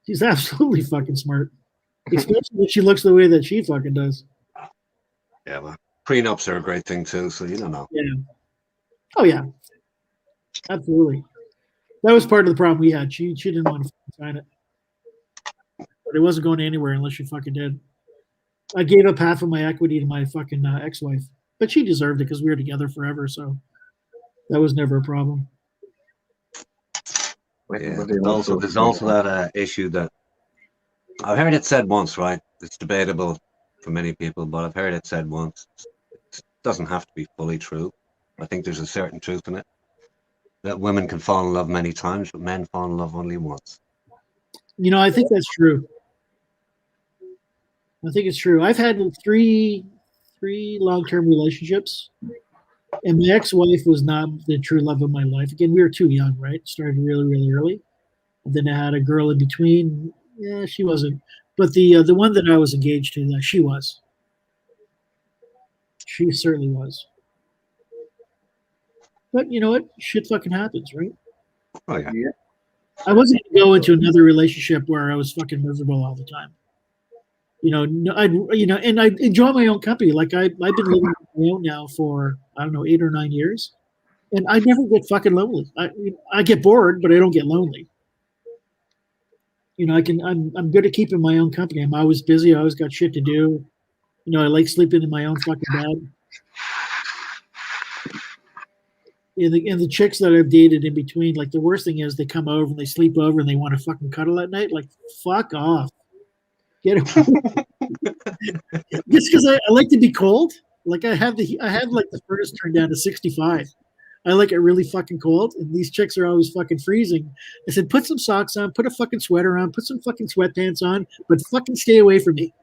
He's absolutely fucking smart. Especially if she looks the way that she fucking does. Yeah, well, prenups are a great thing too, so you don't know. Yeah. Oh, yeah. Absolutely. That was part of the problem we had. She didn't want to sign it. But it wasn't going anywhere unless she fucking did. I gave up half of my equity to my fucking ex-wife. But she deserved it because we were together forever, so that was never a problem. Yeah. There's also that issue that I've heard it said once, right? It's debatable for many people, but I've heard it said once. It doesn't have to be fully true. I think there's a certain truth in it. That women can fall in love many times, but men fall in love only once. I think that's true. I think it's true. I've had three long-term relationships, and my ex-wife was not the true love of my life. Again, we were too young, right? Started really, really early. And then I had a girl in between. Yeah, she wasn't. But the one that I was engaged to, she was. She certainly was. But you know what? Shit fucking happens, right? Oh yeah. Yeah. I wasn't going to go into another relationship where I was fucking miserable all the time. And I enjoy my own company. Like I've been living on my own now for, I don't know, 8 or 9 years. And I never get fucking lonely. I get bored, but I don't get lonely. I'm good at keeping my own company. I'm always busy. I always got shit to do. I like sleeping in my own fucking bed. And the chicks that I've dated in between, like the worst thing is they come over and they sleep over and they want to fucking cuddle at night. Like, fuck off. Get it. Just because I like to be cold. Like I have like the furnace turned down to 65. I like it really fucking cold, and these chicks are always fucking freezing. I said, put some socks on, put a fucking sweater on, put some fucking sweatpants on, but fucking stay away from me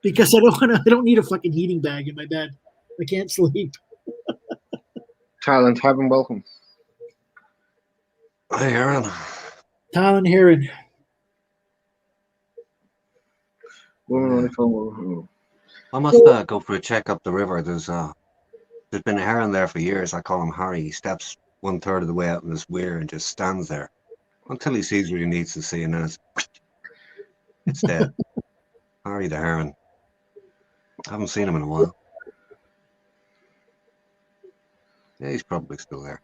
because I don't need a fucking heating bag in my bed. I can't sleep. Thailand, hi and welcome. Hi, Aaron. Tylen Heron. Woman on the phone. I must go for a check up the river. There's been a heron there for years. I call him Harry. He steps 1/3 of the way out in his weir and just stands there until he sees what he needs to see, and then it's dead. Harry the heron. I haven't seen him in a while. Yeah, he's probably still there.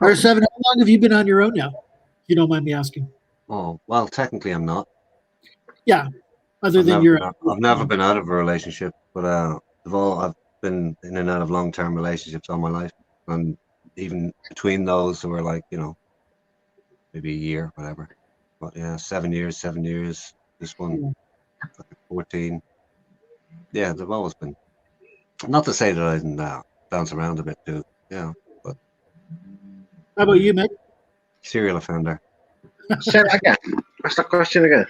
R7, how long have you been on your own now? If you don't mind me asking. Oh, well, technically I'm not. Yeah. Other I've than I've never been out of a relationship, but I've been in and out of long-term relationships all my life, and even between those there were like, maybe a year, whatever. But yeah, 7 years. This one, 14. Yeah, they've always been. Not to say that I didn't bounce around a bit too. Yeah, but. How about you, Mick? Serial offender. Say that again. Ask that question again.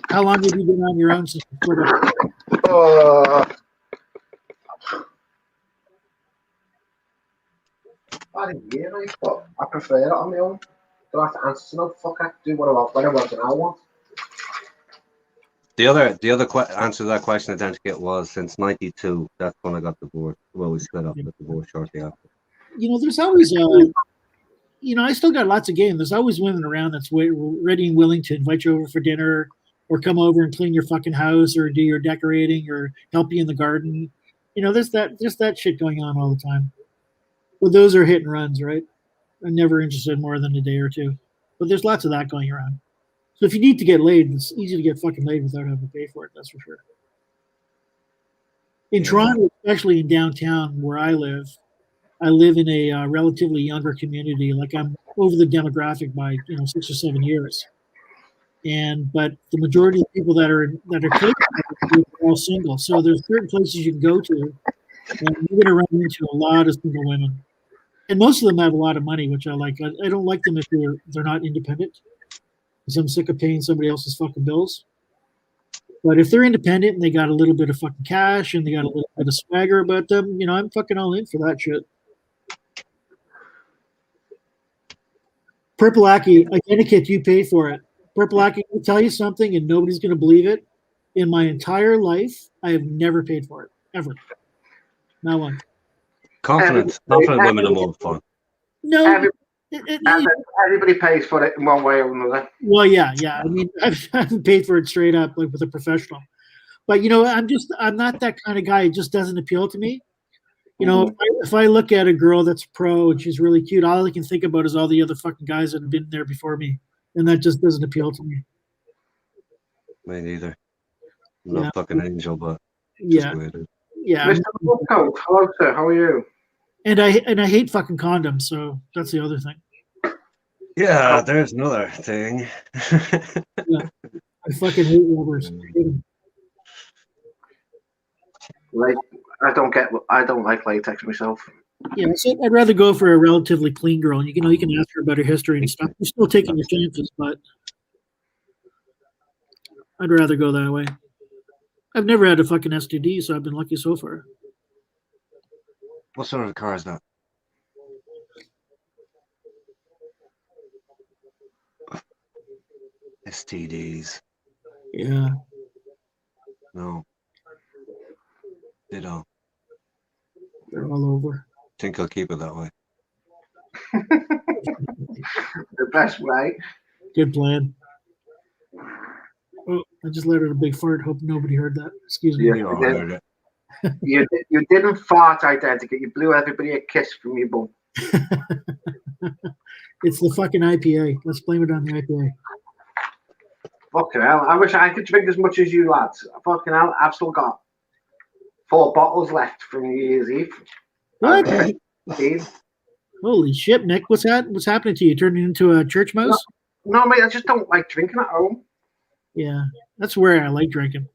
How long have you been on your own since you split up? About a year, mate, but I prefer it on my own. Don't have to answer to no fucker. Do what I want, when I want, and I want. The other answer to that question I didn't get was since '92. That's when I got divorced. Well, we split up, got divorced shortly after. There's always I still got lots of game. There's always women around that's ready and willing to invite you over for dinner or come over and clean your fucking house or do your decorating or help you in the garden. There's that shit going on all the time. Well, those are hit and runs, right? I'm never interested in more than a day or two. But there's lots of that going around. So if you need to get laid, it's easy to get fucking laid without having to pay for it, that's for sure. In Toronto, especially in downtown where I live in a relatively younger community. Like I'm over the demographic by 6 or 7 years, but the majority of people that are taken are all single. So there's certain places you can go to, and you're going to run into a lot of single women, and most of them have a lot of money, which I like. I don't like them if they're not independent, because I'm sick of paying somebody else's fucking bills. But if they're independent and they got a little bit of fucking cash and they got a little bit of swagger about them, I'm fucking all in for that shit. Purple Aki, Identikit, you pay for it. Purple Aki, I'll tell you something, and nobody's going to believe it. In my entire life, I have never paid for it, ever. Not one. Confident women are more fun. No. Everybody pays for it in one way or another. Well, yeah. I mean, I haven't paid for it straight up, like with a professional. But, I'm not that kind of guy. It just doesn't appeal to me. If I look at a girl that's pro and she's really cute, all I can think about is all the other fucking guys that have been there before me. And that just doesn't appeal to me. Me neither. I'm not a fucking angel, but yeah. Yeah. Mr. Wolfcoat, hello, sir. How are you? And I hate fucking condoms, so that's the other thing. Yeah, there's another thing. Yeah. I fucking hate rubbers. I don't like latex myself. Yeah, so I'd rather go for a relatively clean girl. You can ask her about her history and stuff. You're still taking your chances, but I'd rather go that way. I've never had a fucking STD, so I've been lucky so far. What sort of car is that? STDs. Yeah. No. They're all over. Think I'll keep it that way. The best way. Good plan. Oh, I just let out a big fart. Hope nobody heard that. Excuse me. Yeah. You all heard it. You didn't fart identical. You blew everybody a kiss from your bum. It's the fucking IPA. Let's blame it on the IPA. Fucking hell. I wish I could drink as much as you lads. Fucking hell. I've still got 4 bottles left from New Year's Eve. What? Indeed. Holy shit, Nick! What's that? What's happening to you? Turning into a church mouse? No, mate, I just don't like drinking at home. Yeah, that's where I like drinking.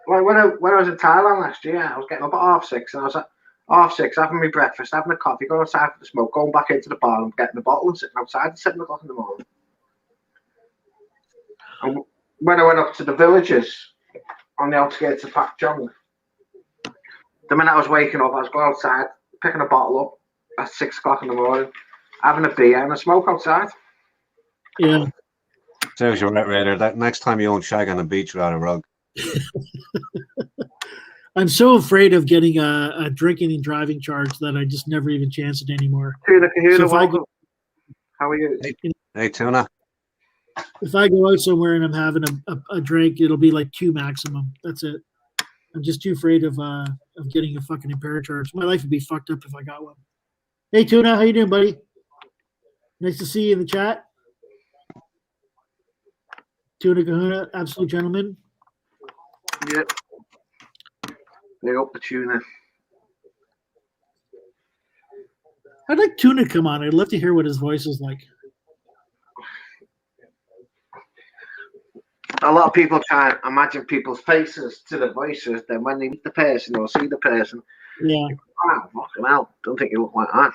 Like when I was in Thailand last year, I was getting up at 6:30, and I was at 6:30 having my breakfast, having a coffee, going outside for the smoke, going back into the bar and getting the bottle and sitting outside at 7 o'clock in the morning. And when I went up to the villages on the outskirts of Pak Chong, the minute I was waking up, I was going outside, picking a bottle up at 6 o'clock in the morning, having a beer and a smoke outside. Yeah. Serves you right, Raider. That next time you own shag on the beach without a rug. I'm so afraid of getting a drinking and driving charge that I just never even chance it anymore. Tuna Kahuna, So if I welcome. go- How are you? Hey, Tuna. If I go out somewhere and I'm having a drink, it'll be like 2 maximum. That's it. I'm just too afraid of getting a fucking impaired charge. My life would be fucked up if I got one. Hey Tuna, how you doing, buddy? Nice to see you in the chat. Tuna Kahuna, absolute gentleman. Yep. Big up the tuna. I'd like Tuna to come on. I'd love to hear what his voice is like. A lot of people can't imagine people's faces to the voices. Then when they meet the person or see the person, Yeah, wow, fucking hell, don't think you look like that.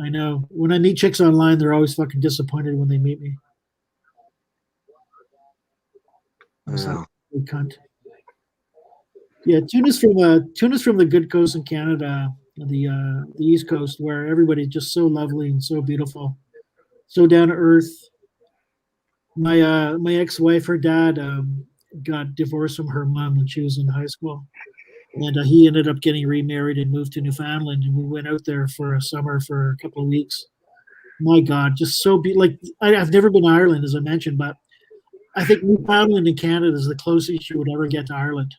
I know. When I meet chicks online, they're always fucking disappointed when they meet me. It's like, Yeah. "You cunt." Yeah, Tuna's from the good coast in Canada, the East Coast, where everybody's just so lovely and so beautiful, so down to earth. My ex-wife, her dad got divorced from her mom when she was in high school, and he ended up getting remarried and moved to Newfoundland, and we went out there for a summer for a couple of weeks. My God, just so like I've never been to Ireland, as I mentioned, but I think Newfoundland in Canada is the closest you would ever get to Ireland.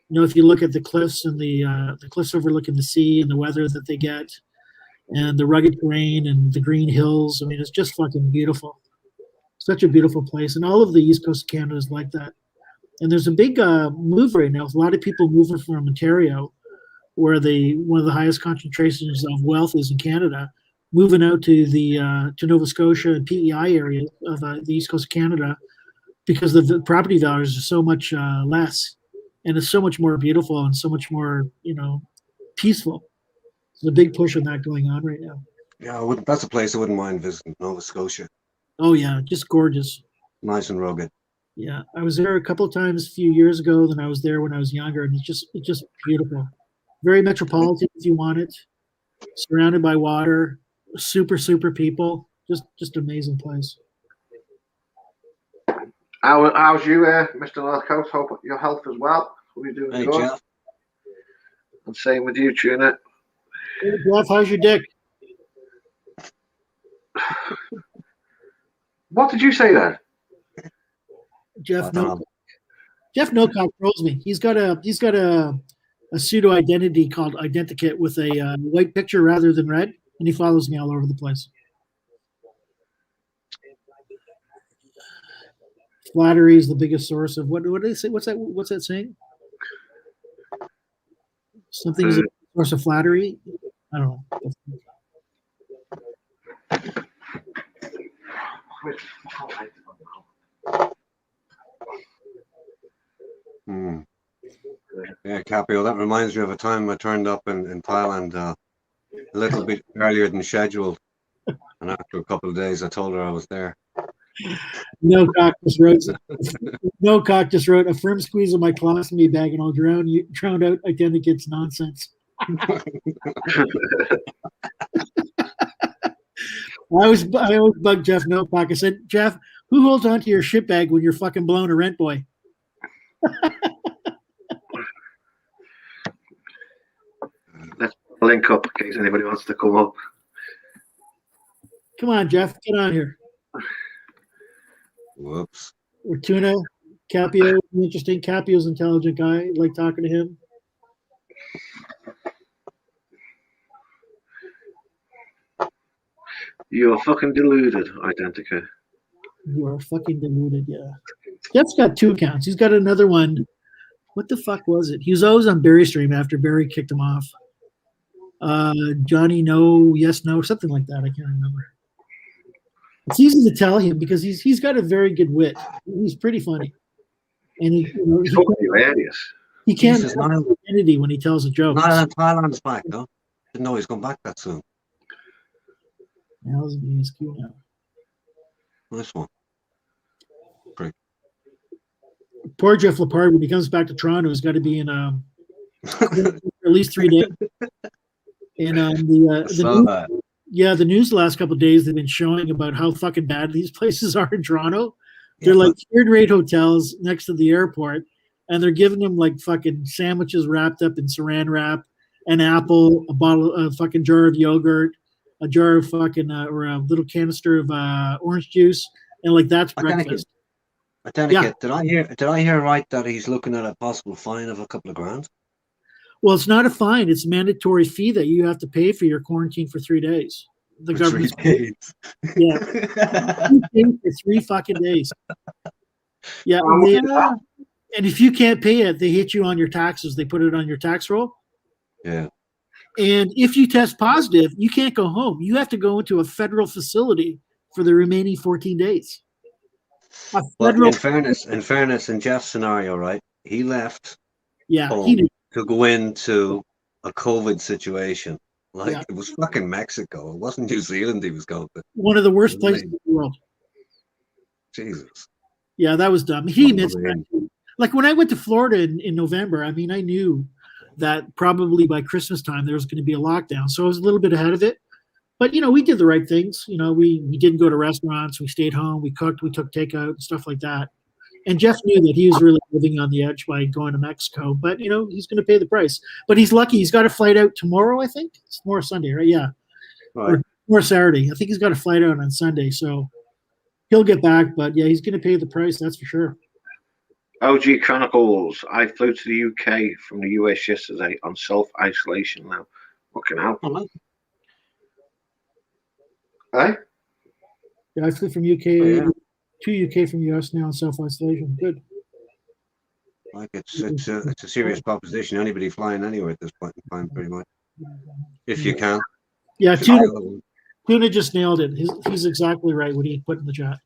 You know, if you look at the cliffs and the cliffs overlooking the sea and the weather that they get, and the rugged terrain and the green hills. I mean, it's just fucking beautiful. Such a beautiful place, and all of the East Coast of Canada is like that. And there's a big move right now. A lot of people moving from Ontario, where one of the highest concentrations of wealth is in Canada, moving out to the to Nova Scotia and PEI area of the East Coast of Canada, because the property values are so much less, and it's so much more beautiful and so much more, peaceful. There's a big push on that going on right now. Yeah, that's a place I wouldn't mind visiting, Nova Scotia. Oh yeah, just gorgeous. Nice and rugged. Yeah, I was there a couple of times a few years ago. Then I was there when I was younger, and it's just beautiful. Very metropolitan if you want it. Surrounded by water, super people. Just amazing place. How's you, Mr. North Coast? Hope your health as well. Hope you're doing Hey, good. Jeff. And same with you, Tuna. Hey, Jeff, how's your dick? What did you say then? Jeff Nocock trolls me. He's got a pseudo identity called Identikit with a white picture rather than red, and he follows me all over the place. Flattery is the biggest source of what do they say? What's that saying? Something is a source of flattery. I don't know. Yeah, Capio, that reminds me of a time I turned up in Thailand a little bit earlier than scheduled. And after a couple of days, I told her I was there. Nocock just wrote a firm squeeze of my colostomy bag and I'll drown out Identikit's nonsense. I always bug Jeff Nocock. I said, Jeff, who holds on to your shit bag when you're fucking blowing a rent boy? Let's link up in case anybody wants to come up. Come on, Jeff, get on here. Whoops. Or Tuna, Capio, interesting. Capio's an intelligent guy. I like talking to him. You are fucking deluded, Identica. You are fucking deluded, yeah. Jeff's got 2 accounts. He's got another one. What the fuck was it? He was always on Barry Stream after Barry kicked him off. Johnny No, Yes No, something like that. I can't remember. It's easy to tell him because he's got a very good wit. He's pretty funny, and He's fucking hilarious. he can't Jesus, have identity when he tells a joke. Not Thailand's back, though. Didn't know he's going back that soon. How's the ESQ now? Nice one. Prick. Poor Jeff Lepard, when he comes back to Toronto, has got to be in at least 3 days. And the news the last couple of days, they've been showing about how fucking bad these places are in Toronto. They're like third-rate hotels next to the airport, and they're giving them like fucking sandwiches wrapped up in saran wrap, an apple, a fucking jar of yogurt, a jar of fucking or a little canister of orange juice, and like that's breakfast. Did I hear right that he's looking at a possible fine of a couple of grand? Well, it's not a fine; it's a mandatory fee that you have to pay for your quarantine for 3 days. The government, yeah, for 3 fucking days. Yeah, and if you can't pay it, they hit you on your taxes. They put it on your tax roll. Yeah. And if you test positive, you can't go home. You have to go into a federal facility for the remaining 14 days. But in fairness, in Jeff's scenario, right, he left home to go into a COVID situation. Like it was fucking Mexico. It wasn't New Zealand he was going to. One of the worst places in the world. Jesus. Yeah, that was dumb. He admits that. Like when I went to Florida in November, I mean, I knew that probably by Christmas time there was going to be a lockdown. So I was a little bit ahead of it. But, we did the right things. We didn't go to restaurants. We stayed home. We cooked. We took takeout and stuff like that. And Jeff knew that he was really living on the edge by going to Mexico. But, he's going to pay the price. But he's lucky. He's got a flight out tomorrow, I think. It's tomorrow Sunday, right? Yeah. Right. Or Saturday. I think he's got a flight out on Sunday. So he'll get back. But, yeah, he's going to pay the price. That's for sure. OG Chronicles. I flew to the UK from the US yesterday on self-isolation now. Fucking hell. Oh, Eh? Yeah, I flew from UK to UK from US now on self-isolation. Good. Like it's a serious proposition. Anybody flying anywhere at this point in time, pretty much, if you can. Yeah, Tuna just nailed it. He's exactly right what he put in the chat.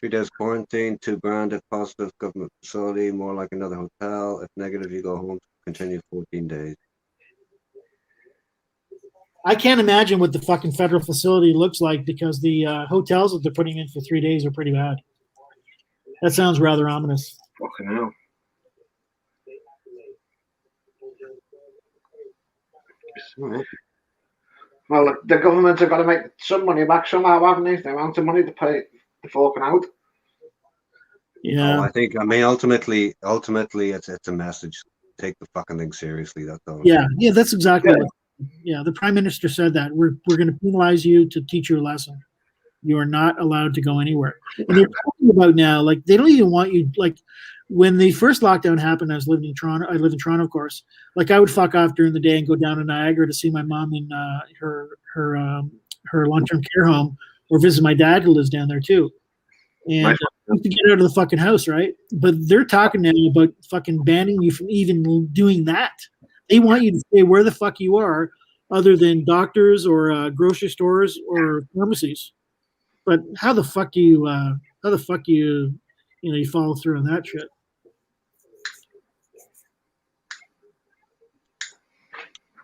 3 days quarantine, $2 grand if positive, government facility, more like another hotel. If negative, you go home to continue 14 days. I can't imagine what the fucking federal facility looks like because the hotels that they're putting in for 3 days are pretty bad. That sounds rather ominous. Fucking hell. Well, the government have got to make some money back somehow, haven't they? The amount of money to pay the forking out. Yeah. Ultimately, it's a message. Take the fucking thing seriously. That's all. Yeah, that's exactly it. Yeah, the prime minister said that we're going to penalize you to teach you a lesson. You are not allowed to go anywhere. And they're talking about now, like they don't even want you. Like when the first lockdown happened, I live in Toronto, of course. Like I would fuck off during the day and go down to Niagara to see my mom in her long-term care home, or visit my dad who lives down there too. And to get out of the fucking house, right? But they're talking now about fucking banning you from even doing that. They want you to stay where the fuck you are, other than doctors or grocery stores or pharmacies. But how the fuck you follow through on that shit?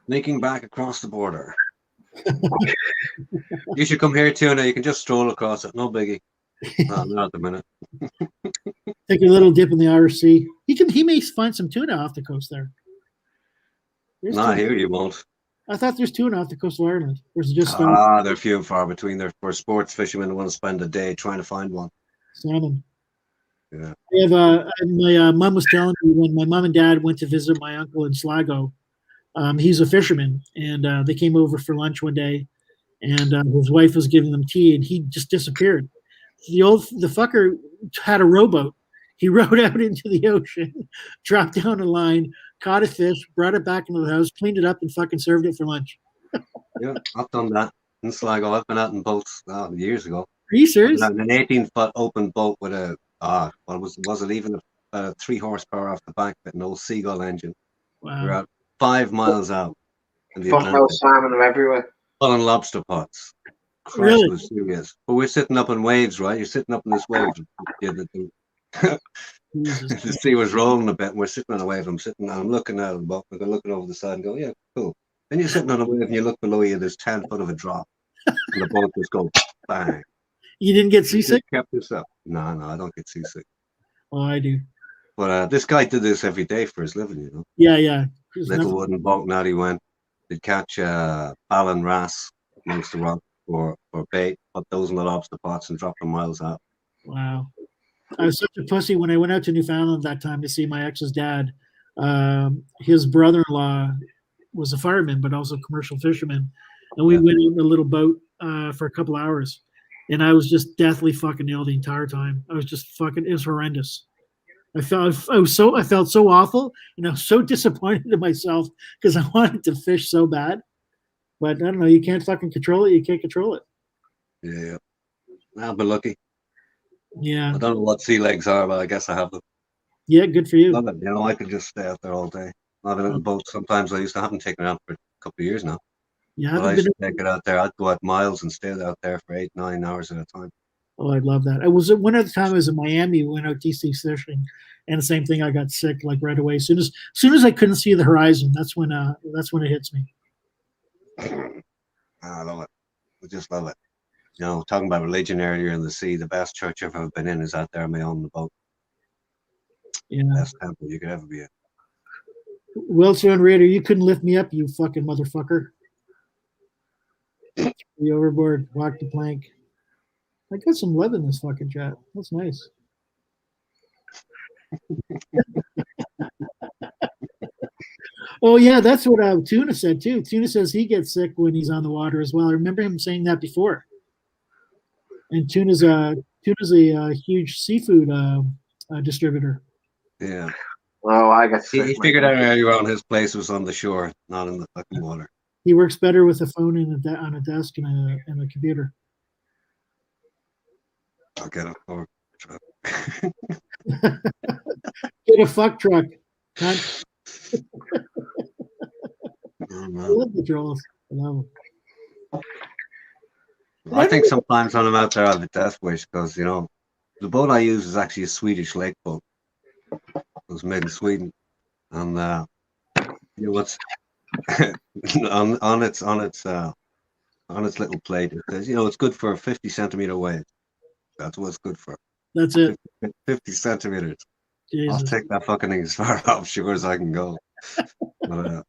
Sneaking back across the border. You should come here, Tuna. You can just stroll across it. No biggie. Not at the minute. Take a little dip in the Irish Sea. He may find some tuna off the coast there. Not here, you won't. I thought there's tuna off the coast of Ireland. Or is it just they're few and far between. They're for sports fishermen who want to spend a day trying to find one. Salmon. Yeah. My mom was telling me when my mom and dad went to visit my uncle in Sligo. He's a fisherman, and they came over for lunch one day, and his wife was giving them tea, and he just disappeared. The fucker had a rowboat. He rowed out into the ocean, dropped down a line, caught a fish, brought it back into the house, cleaned it up, and fucking served it for lunch. Yeah, I've done that in Sligo. I've been out in boats years ago. Are you serious? An 18-foot open boat with a was it even a 3 horsepower off the back with an old Seagull engine. Wow. We're out 5 miles out in the Fucking hell, Atlantic, salmon are everywhere. full on lobster pots. Really? Was serious. But we're sitting up in waves, right? You're sitting up in this wave. Jesus. The sea was rolling a bit, and we're sitting on a wave. I'm looking out of the boat, we're looking over the side and go, yeah, cool. Then you're sitting on a wave and you look below you, there's 10 foot of a drop. And the boat just goes bang. You didn't get seasick? Kept this up. No, I don't get seasick. Oh, I do. But this guy did this every day for his living, you know. Yeah. There's Little nothing- wooden boat, and out he went. They'd catch Ballan wrasse amongst the rock for bait, put those in the lobster pots and drop them miles out. Wow. I was such a pussy when I went out to Newfoundland that time to see my ex's dad. His brother-in-law was a fireman, but also a commercial fisherman. And we went in a little boat for a couple hours. And I was just deathly fucking ill the entire time. I was just fucking, it was horrendous. I felt so awful, and I was so disappointed in myself because I wanted to fish so bad. But I don't know, you can't fucking control it. You can't control it. Yeah. I've been lucky. Yeah. I don't know what sea legs are, but I guess I have them. Yeah, good for you. Love it. You know, I could just stay out there all day. Not in a boat. Sometimes I used to have them taken out for a couple of years now. Yeah, But I used to take it out there. I'd go out miles and stay out there for 8-9 hours at a time. Oh, I love that. I was one other time I was in Miami, we went out deep sea fishing, and the same thing. I got sick like right away. As soon as I couldn't see the horizon, that's when it hits me. I love it. I just love it. You know, talking about religion earlier in the sea, the best church I've ever been in is out there on my own the boat. Yeah. Best temple you could ever be in. Wellstone Raider, you couldn't lift me up, you fucking motherfucker. You overboard, walk the plank. I got some love in this fucking chat. That's nice. Oh yeah, that's what Tuna said too. Tuna says he gets sick when he's on the water as well. I remember him saying that before. And Tuna's a huge seafood distributor. Yeah. Oh, I got sick. He figured out earlier on his place was on the shore, not in the fucking water. He works better with a phone on a desk and a computer. I'll get a fork. Get a fuck truck. I Oh, man. love the trolls. I love them. I think sometimes when I'm out there, I have a death wish because, you know, the boat I use is actually a Swedish lake boat. It was made in Sweden. And, you know, what's on its little plate, it says, you know, it's good for a 50 centimeter wave. That's what it's good for. That's it. 50 centimeters. Jesus. I'll take that fucking thing as far offshore as I can go. But,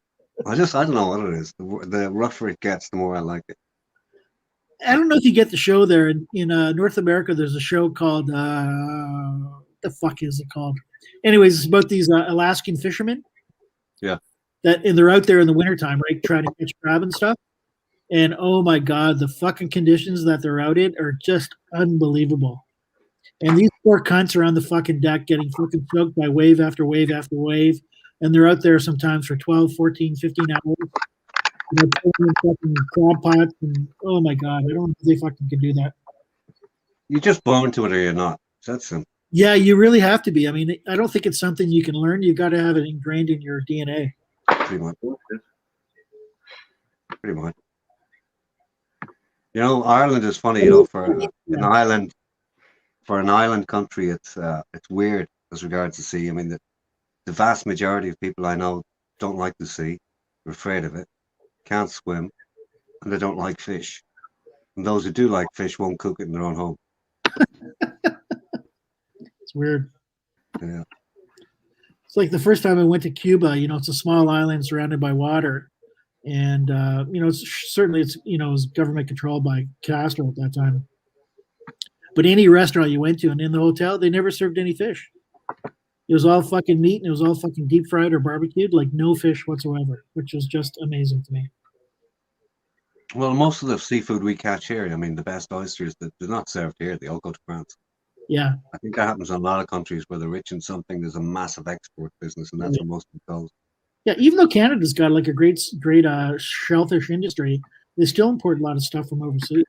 I don't know what it is. The rougher it gets, the more I like it. I don't know if you get the show there in North America. There's a show called the fuck is it called? Anyways, it's about these Alaskan fishermen. Yeah. And they're out there in the wintertime, right, trying to catch crab and stuff. And oh my god, the fucking conditions that they're out in are just unbelievable. And these poor cunts are on the fucking deck getting fucking choked by wave after wave after wave. And they're out there sometimes for 12, 14, 15 hours. You know, pulling in fucking crab pots. And oh my god, I don't know if they fucking can do that. You're just born to it or you're not. That's simple. Yeah, you really have to be. I mean, I don't think it's something you can learn. You got to have it ingrained in your DNA. Pretty much. Pretty much. You know, Ireland is funny. You know, for an island country, it's weird as regards to sea. I mean, the vast majority of people I know don't like the sea. They're afraid of it. Can't swim, and they don't like fish. And those who do like fish won't cook it in their own home. It's weird. Yeah. It's like the first time I went to Cuba. You know, it's a small island surrounded by water, and you know, it was government controlled by Castro at that time. But any restaurant you went to and in the hotel, they never served any fish. It was all fucking meat, and it was all fucking deep fried or barbecued, like no fish whatsoever, which was just amazing to me. Well, most of the seafood we catch here, I mean, the best oysters that they're not served here, they all go to France. Yeah. I think that happens in a lot of countries where they're rich in something. There's a massive export business, and that's where most of it goes. Yeah, even though Canada's got like a great shellfish industry, they still import a lot of stuff from overseas.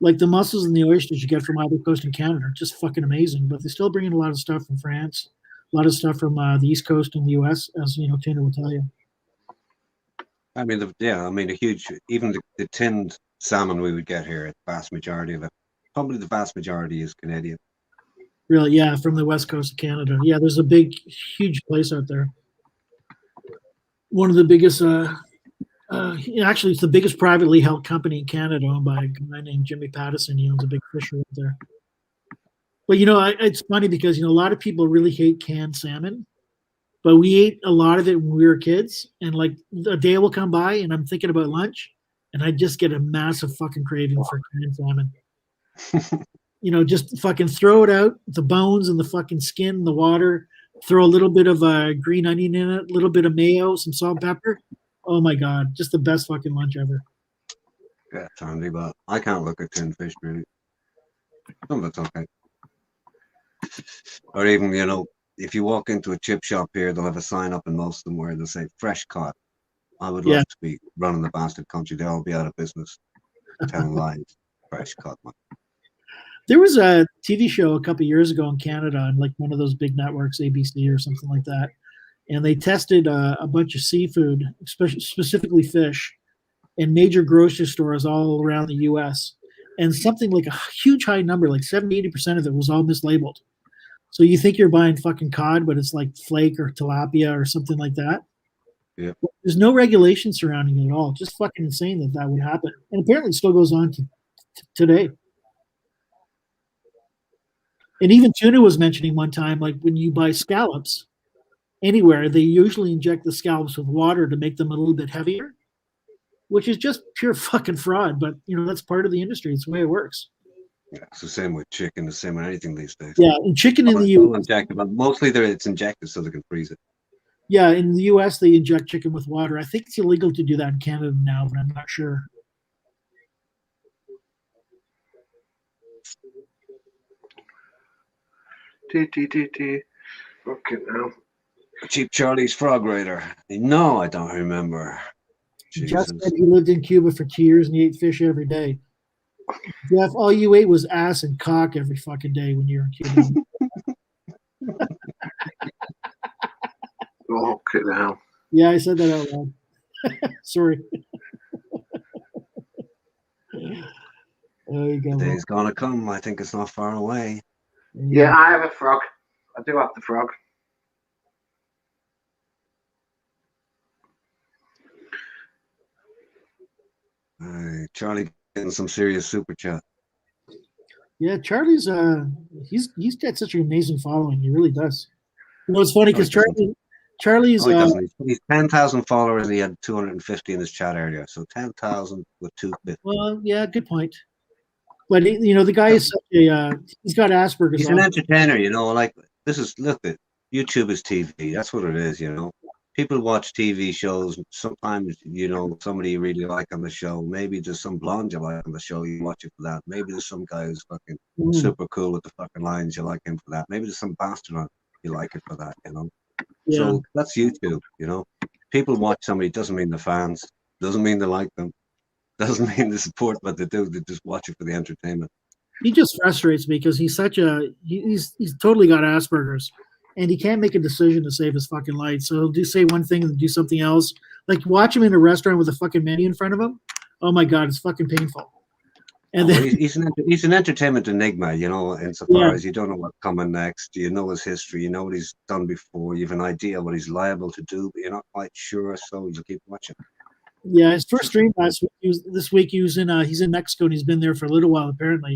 Like the mussels and the oysters you get from either coast in Canada are just fucking amazing, but they still bring in a lot of stuff from France, a lot of stuff from the East Coast in the U.S., as you know, Tina will tell you. I mean, a huge, even the tinned salmon we would get here, the vast majority of it, probably the vast majority is Canadian. Really, yeah, from the West Coast of Canada. Yeah, there's a big, huge place out there. One of the biggest, actually, it's the biggest privately held company in Canada, owned by a guy named Jimmy Pattison. He owns a big fishery out there. But you know, it's funny because you know a lot of people really hate canned salmon, but we ate a lot of it when we were kids. And like a day will come by, and I'm thinking about lunch, and I just get a massive fucking craving for canned salmon. You know, just fucking throw it out, the bones and the fucking skin, the water. Throw a little bit of green onion in it, a little bit of mayo, some salt and pepper. Oh my god, just the best fucking lunch ever. Yeah, Sandy, but I can't look at tinned fish really. Some of it's okay. Or even, you know, if you walk into a chip shop here, they'll have a sign up in most of them where they'll say fresh cod. I would love to be running the bastard country. They'll all be out of business. Telling lies. Fresh cod, man. There was a TV show a couple of years ago in Canada on like one of those big networks, ABC or something like that. And they tested a bunch of seafood, specifically fish, in major grocery stores all around the U.S. And something like a huge high number, like 70-80% of it was all mislabeled. So you think you're buying fucking cod, but it's like flake or tilapia or something like that. Yeah. There's no regulation surrounding it at all. Just fucking insane that that would happen. And apparently it still goes on today. And even Tuna was mentioning one time, like when you buy scallops anywhere, they usually inject the scallops with water to make them a little bit heavier, which is just pure fucking fraud. But, you know, that's part of the industry. It's the way it works. Yeah, it's the same with chicken, the same with anything these days. Yeah, and chicken in the U.S. Injected, but mostly it's injected so they can freeze it. Yeah, in the U.S. they inject chicken with water. I think it's illegal to do that in Canada now, but I'm not sure. Fucking hell. Cheap Charlie's Frog Raider. No, I don't remember. Jeff said he lived in Cuba for 2 years and he ate fish every day. Jeff, all you ate was ass and cock every fucking day when you were in Cuba. Fucking hell. Yeah, I said that out loud. Sorry. There you go. The day's gonna come. I think it's not far away. Yeah, I have a frog. I do have the frog. Charlie getting some serious super chat. Yeah, Charlie's he's got such an amazing following. He really does. You know, it's funny because Charlie's he's 10,000 followers. He had 250 in his chat earlier, so 10,000 with 250. Well, yeah, good point. But you know, the guy is such a he's got Asperger's. He's an entertainer, you know. Like look at YouTube is TV. That's what it is, you know. People watch TV shows. Sometimes, you know, somebody you really like on the show. Maybe there's some blonde you like on the show. You watch it for that. Maybe there's some guy who's fucking super cool with the fucking lines. You like him for that. Maybe there's some bastard on. You like it for that, you know. Yeah. So that's YouTube, you know. People watch somebody doesn't mean they're fans. Doesn't mean they like them. Doesn't mean they support what they do. They just watch it for the entertainment. He just frustrates me because he's such a he's totally got Asperger's. And he can't make a decision to save his fucking life. So he'll say one thing and do something else. Like watch him in a restaurant with a fucking menu in front of him. Oh my God, it's fucking painful. And then he's an entertainment enigma, you know, insofar as you don't know what's coming next. You know his history, you know what he's done before, you have an idea what he's liable to do, but you're not quite sure, so you keep watching. Yeah, his first stream this week he was in he's in Mexico and he's been there for a little while apparently.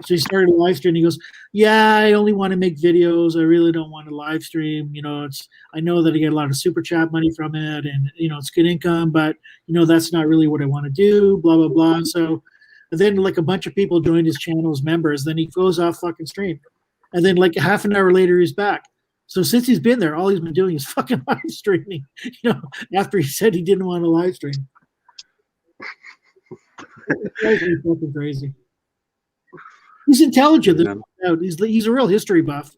So he started a live stream. He goes, "Yeah, I only want to make videos. I really don't want to live stream. You know, I know that I get a lot of super chat money from it, and you know, it's good income, but you know, that's not really what I want to do." Blah blah blah. So, and then like a bunch of people joined his channel as members. Then he goes off fucking stream, and then like half an hour later he's back. So since he's been there, all he's been doing is fucking live streaming. You know, after he said he didn't want to live stream. He's fucking crazy. He's intelligent. Yeah. He's a real history buff,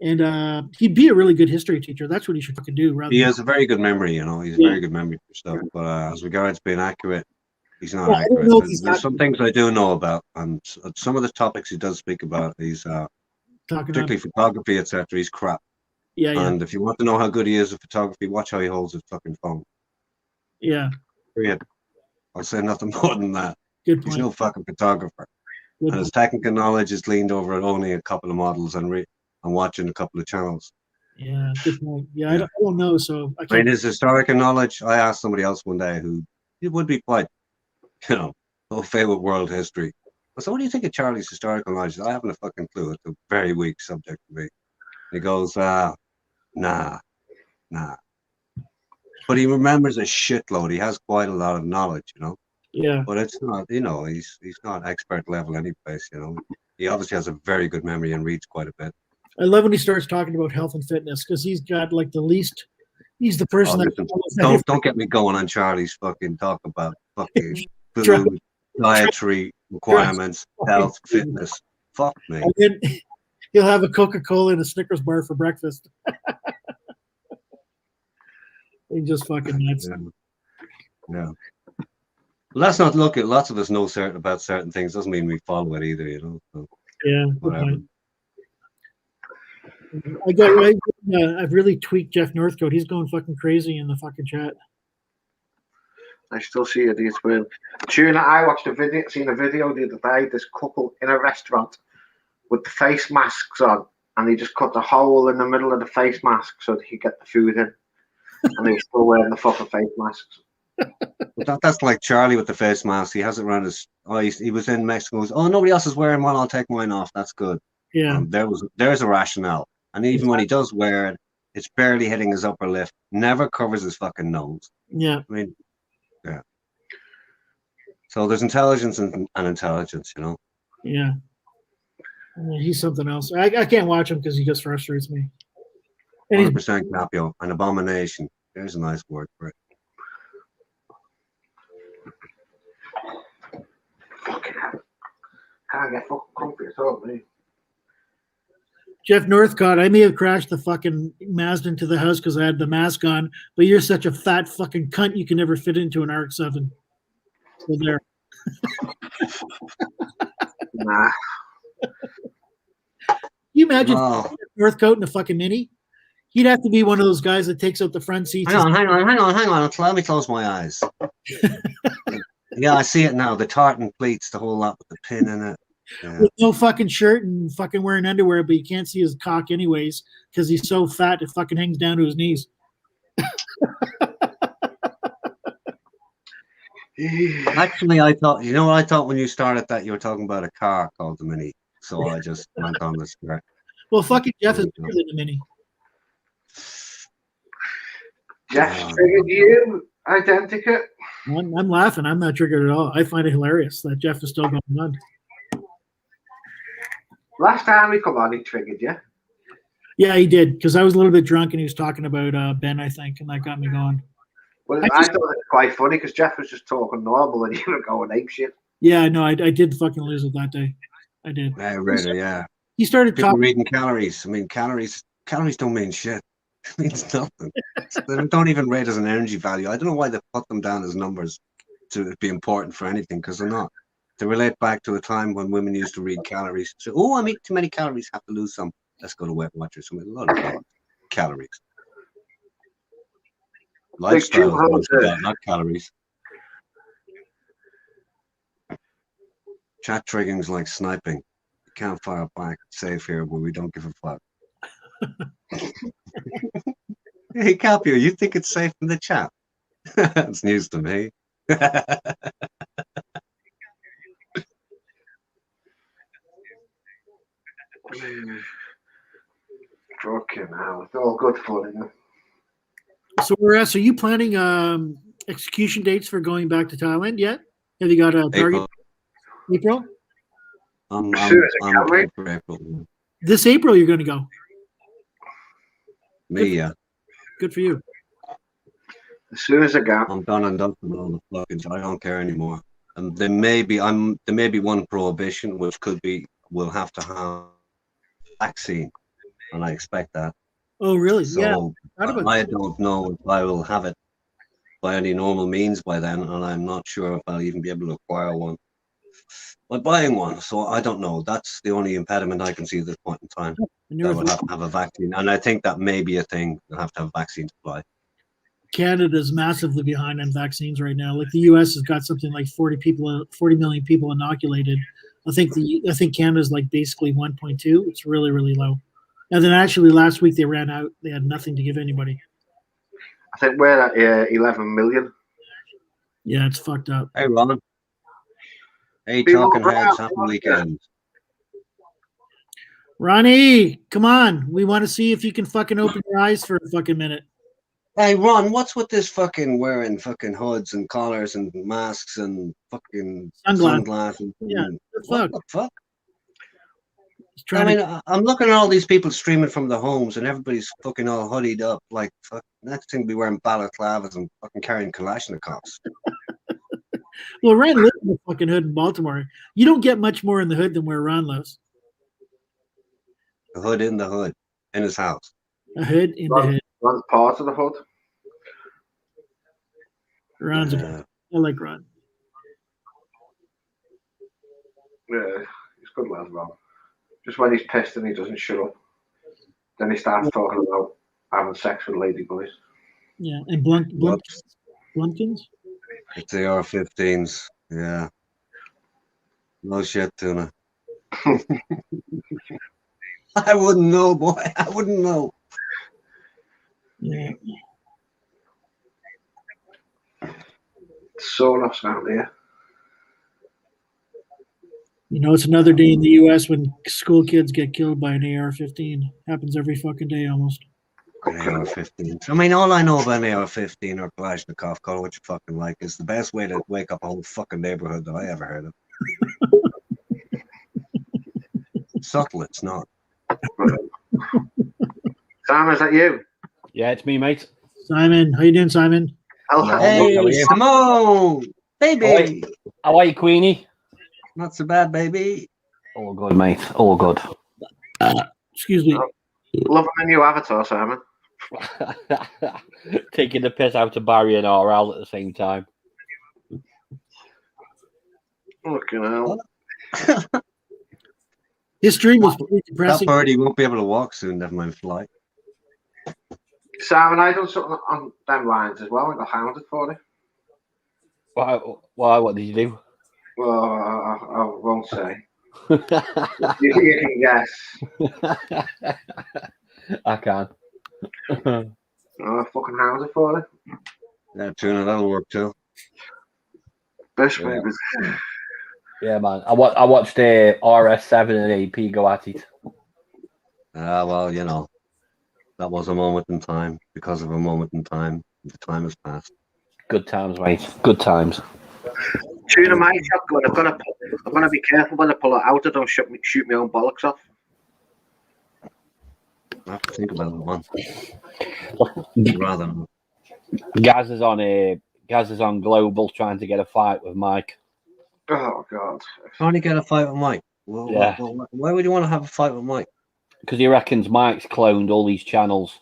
and he'd be a really good history teacher. That's what he should fucking do. Rather He than, has a very good memory, you know. He's a Yeah. very good memory for stuff. But as regards being accurate, he's not Yeah, I don't accurate. know if he's There's some things I do know about, and some of the topics he does speak about, he's talking about. particularly photography, etc. He's crap. Yeah, yeah, And if you want to know how good he is at photography, watch how he holds his fucking phone. yeah. Period. I'll say nothing more than that. Good He's point. no fucking photographer. Good And his point. technical knowledge is leaned over at only a couple of models and watching a couple of channels. Yeah, good point. Yeah, Yeah. I don't know, so I I mean, can't. his historical knowledge, I asked somebody else one day who it would be quite, au fait with world history. I said, what do you think of Charlie's historical knowledge? I haven't a fucking clue. It's a very weak subject to me. He goes, nah. But he remembers a shitload. He has quite a lot of knowledge, Yeah, But it's not, he's not expert level any place, He obviously has a very good memory and reads quite a bit. I love when he starts talking about health and fitness because he's got like the least. He's the person Don't get me going on Charlie's fucking talk about fucking Try- food, dietary requirements, health, fitness. Fuck me. And then he'll have a Coca-Cola and a Snickers bar for breakfast. He just fucking nuts. Yeah. Well, let's not look at. Lots of us know about certain things. Doesn't mean we follow it either, So, Yeah, good whatever. point. I've really tweaked Jeff Northcote. He's going fucking crazy in the fucking chat. I still see it. It's weird. Tuna, I watched seen a video the other day. This couple in a restaurant with the face masks on, and they just cut a hole in the middle of the face mask so they could get the food in. And they're still wearing the fucking face masks. But that's like Charlie with the face mask. He has it around his eyes. He was in Mexico. Goes, oh, nobody else is wearing one. I'll take mine off. That's good. Yeah, There's a rationale. And even when he does wear it, it's barely hitting his upper lip. Never covers his fucking nose. yeah. I mean, yeah. So there's intelligence and intelligence, Yeah. He's something else. I can't watch him because he just frustrates me. And he's 100% Capio, an abomination. There's a nice word for it. Fucking hell. Can't get fucking comfy at all, man. Jeff Northcott. I may have crashed the fucking Mazda into the house because I had the mask on, but you're such a fat fucking cunt you can never fit into an RX-7. So there. Nah. Can you imagine Oh, Northcote in a fucking Mini? He'd have to be one of those guys that takes out the front seats. hang on. Let me close my eyes. Yeah, I see it now. The tartan pleats, the whole lot with the pin in it. Yeah. With no fucking shirt and fucking wearing underwear, but you can't see his cock anyways because he's so fat it fucking hangs down to his knees. Actually, I thought, what I thought when you started that you were talking about a car called the Mini. So I just went on this track. Well, fucking Jeff is bigger than the Mini. Jeff triggered you, Identica. I'm laughing. I'm not triggered at all. I find it hilarious that Jeff is still going on. Last time we come on, he triggered you. Yeah, he did because I was a little bit drunk and he was talking about Ben, I think, and that got me going. Well, I thought it was quite funny because Jeff was just talking normal and you were going ape shit. Yeah, no, I did fucking lose it that day. I did. Yeah, really, yeah. He started People talking. reading calories. I mean, calories don't mean shit. It means nothing. They don't even rate as an energy value. I don't know why they put them down as numbers to be important for anything because they're not. They relate back to a time when women used to read calories. So, oh, I'm eating too many calories, have to lose some. Let's go to Weight Watchers. A lot of calories. Lifestyle, not calories. Chat trigging's like sniping. You can't fire back. It's safe here, but we don't give a fuck. Hey, Capio, you think it's safe in the chat? It's news to me. Fucking hell. It's all good fun, isn't it? So, Whereas, are you planning execution dates for going back to Thailand yet? Have you got a target? April? I'm Sure, it's a Calgary. for April. This April, you're going to go. Me, yeah. Good for you. As soon as I can. I'm done and done with all the fucking. I don't care anymore. And there may be one prohibition, which could be we'll have to have vaccine, and I expect that. Oh, really? So Yeah. I don't know if I will have it by any normal means by then, and I'm not sure if I'll even be able to acquire one by buying one. So I don't know. That's the only impediment I can see at this point in time. That would have to have a vaccine, and I think that may be a thing. They'll have to have a vaccine supply. Canada's massively behind on vaccines right now. Like the U.S. has got something like 40 million people inoculated. I think Canada's like basically 1.2. It's really, really low. And then actually last week they ran out. They had nothing to give anybody. I think we're at 11 million. Yeah, it's fucked up. Hey, Ron. Hey, People talking around, heads. Happy weekend. Ronnie, come on. We want to see if you can fucking open your eyes for a fucking minute. Hey, Ron, what's with this fucking wearing fucking hoods and collars and masks and fucking sunglasses? Yeah, what the fuck? I mean, I'm looking at all these people streaming from their homes, and everybody's fucking all hoodied up. Like, fuck, next thing be wearing balaclavas and fucking carrying Kalashnikovs. Well, Ron lives in the fucking hood in Baltimore. You don't get much more in the hood than where Ron lives. The hood in the hood, in his house. A hood in the hood. Ron's part of the hood. Ron's I like Ron. Yeah, he's good lad, Ron. Just when he's pissed and he doesn't shut up, then he starts talking about having sex with lady boys. Yeah, and Blumpkins? It's the AR-15s. Yeah. No shit, Tuna. I wouldn't know, boy. I wouldn't know. Yeah. So lost out there. You know, it's another day in the U.S. when school kids get killed by an AR-15. Happens every fucking day almost. An AR-15. I mean, all I know about an AR-15 or Kalashnikov, call it what you fucking like, is the best way to wake up a whole fucking neighborhood that I ever heard of. Subtle, it's not. Sam, is that you? Yeah, it's me, mate. Simon, how you doing, Simon? Hello. Hey, Simone! Baby! How are you, Queenie? Not so bad, baby. All good, mate. All good. Excuse me. Loving the new avatar, Simon. Taking the piss out of Barry and RL at the same time. Fucking hell. His stream was pretty That depressing. birdie won't be able to walk soon, never mind fly. Simon, I done something on them lines as well. I got hounded for it. Why? What did you do? Well, I won't say. You can guess. I can. I fucking hounded for it. Yeah, Tuna, that'll work too. Best Yeah. babies. Yeah, man. I watched RS7 and AP go at it. Well, you know, that was a moment in time. Because of a moment in time, the time has passed. Good times, mate. Good times. Tuna my shotgun. I'm gonna be careful when I pull it out. I don't shoot my own bollocks off. I have to think about it one. Rather than Gaz is on Global trying to get a fight with Mike. Oh God. trying to get a fight with Mike. Well, Yeah. Why would you want to have a fight with Mike? Because he reckons Mike's cloned all these channels.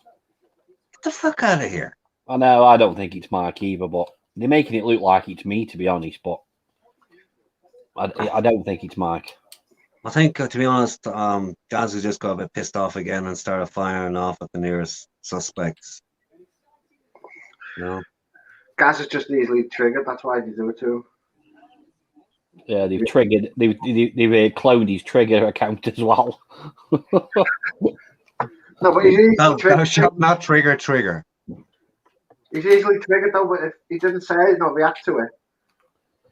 Get the fuck out of here. I know, I don't think it's Mike either, but they're making it look like it's me, to be honest, but I don't think it's Mike. I think, to be honest, Gaz has just got a bit pissed off again and started firing off at the nearest suspects. You know? Gaz is just easily triggered. That's why they do it to him. Yeah, they've cloned his Trigger account as well. No, but he's easily triggered. Not trigger. He's easily triggered though. But if he didn't say it, not react to it.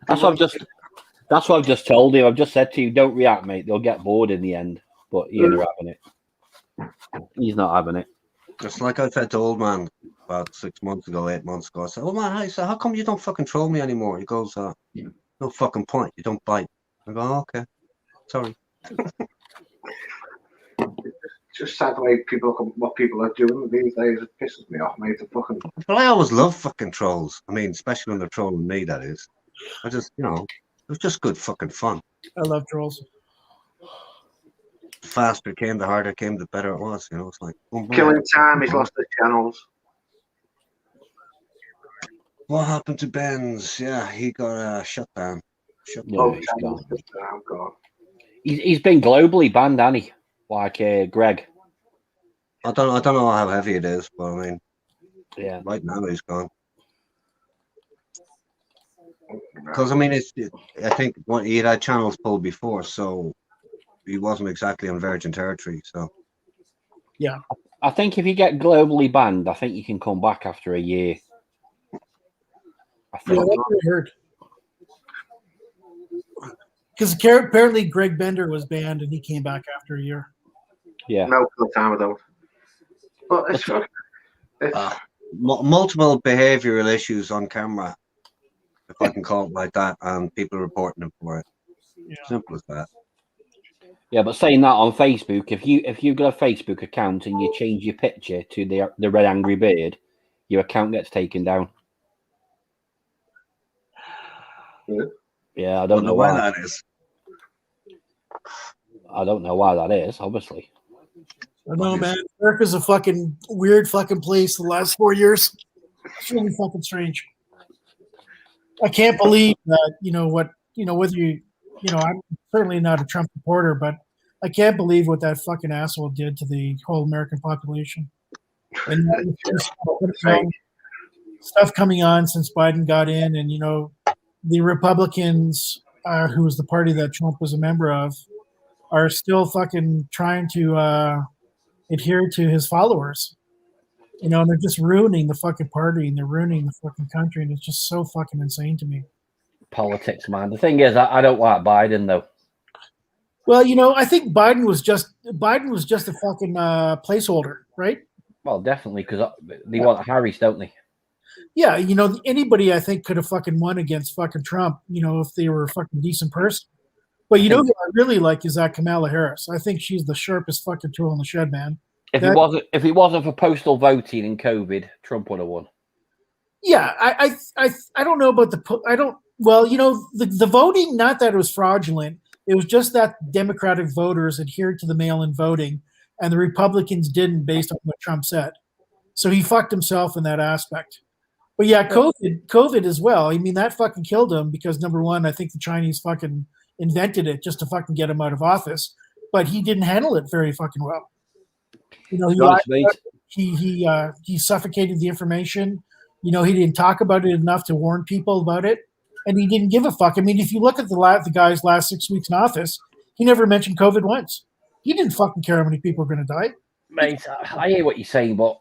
That's what I've just told him. I've just said to you, don't react, mate. They'll get bored in the end. But he ain't having it. He's not having it. Just like I said to old man about 6 months ago, 8 months ago. I said, "Oh man, how come you don't fucking troll me anymore?" He goes, "No fucking point. You don't bite." I go, "Oh, okay, sorry." It's just sad the way what people are doing these days. It pisses me off, mate. But I always love fucking trolls. I mean, especially when they're trolling me. That is, I just, you know, was just good fucking fun. I love trolls. The faster it came, the harder it came, the better it was. You know, it's like Killing time. He's lost the channels. What happened to Benz? Yeah, he got shut down. No, he's gone. Oh God. He's been globally banned, hasn't he? Like Greg. I don't know how heavy it is, but I mean, Yeah. right now he's gone. Because I mean, I think he had channels pulled before, so he wasn't exactly on virgin territory. So I think if you get globally banned, I think you can come back after a year. I Yeah, think. that's what I heard. Because apparently Greg Bender was banned and he came back after a year. Yeah. No kill time without. But it's multiple behavioural issues on camera, if I can call it like that, and people reporting him for it. Yeah. Simple as that. Yeah, but saying that on Facebook, if you've got a Facebook account and you change your picture to the red angry beard, your account gets taken down. Yeah, I don't know why that is. I don't know why that is, obviously. I know, man. America's a fucking weird fucking place the last 4 years. It's really fucking strange. I can't believe that, whether I'm certainly not a Trump supporter, but I can't believe what that fucking asshole did to the whole American population. And stuff coming on since Biden got in, and, the Republicans, who was the party that Trump was a member of, are still fucking trying to adhere to his followers. And they're just ruining the fucking party and they're ruining the fucking country, and it's just so fucking insane to me. Politics, man. The thing is, I don't like Biden though. Well, I think Biden was just a fucking placeholder, right? Well, definitely, because they want Harris, don't they? Yeah, anybody I think could have fucking won against fucking Trump, if they were a fucking decent person. But who I really like is that Kamala Harris. I think she's the sharpest fucking tool in the shed, man. If it wasn't for postal voting and COVID, Trump would have won. Yeah, I don't know about the voting. Not that it was fraudulent. It was just that Democratic voters adhered to the mail-in voting, and the Republicans didn't, based on what Trump said. So he fucked himself in that aspect. But yeah, COVID as well. I mean, that fucking killed him because, number one, I think the Chinese fucking invented it just to fucking get him out of office. But he didn't handle it very fucking well. He suffocated the information. He didn't talk about it enough to warn people about it, and he didn't give a fuck. I mean, if you look at the guy's last 6 weeks in office, he never mentioned COVID once. He didn't fucking care how many people are going to die. Mate, I hear what you're saying, but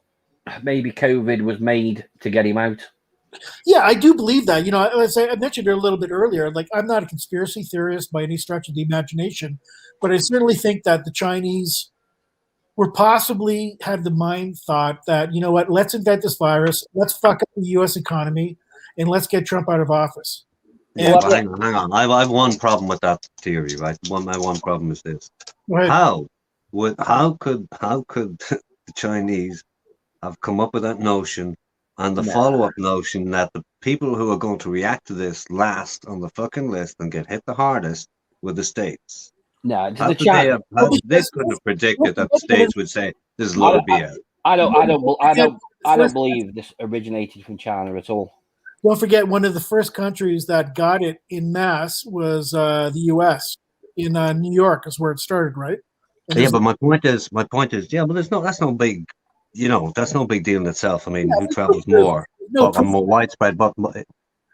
maybe COVID was made to get him out. Yeah, I do believe that. As I mentioned it a little bit earlier, like, I'm not a conspiracy theorist by any stretch of the imagination, but I certainly think that the Chinese were possibly had the mind thought that, let's invent this virus, let's fuck up the U.S. economy, and let's get Trump out of office. Yeah, but hang on. I have one problem with that theory, right? My one problem is this: how could the Chinese have come up with that notion and the follow-up notion that the people who are going to react to this last on the fucking list and get hit the hardest were the states? No, they couldn't have predicted that the states would say this is a lot of BS. I don't believe this originated from China at all. Don't forget, one of the first countries that got it in mass was the U.S. In New York is where it started, right? Yeah, but my point is, yeah, but that's no big, that's no big deal in itself. I mean, who travels more, more widespread? But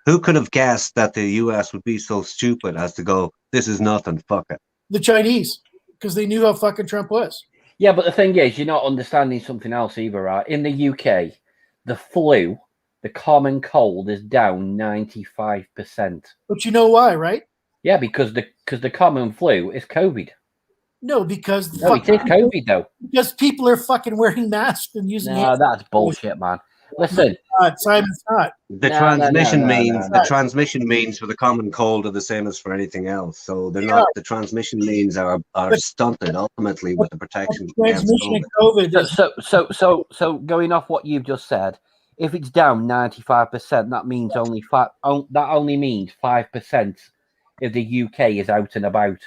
who could have guessed that the U.S. would be so stupid as to go, this is nothing, fuck it? The Chinese, because they knew how fucking Trump was. Yeah, but the thing is, you're not understanding something else either, right? In the UK, the flu, the common cold, is down 95%. But you know why, right? Yeah, because the common flu is COVID. No, because it is COVID though. Because people are fucking wearing masks and using. No, that's bullshit, man. Listen, Simon's not. The transmission means for the common cold are the same as for anything else. So they're not. The transmission means are stunted ultimately with the protection against COVID. So going off what you've just said, if it's down 95%, that means only 5%. That only means 5% if the UK is out and about.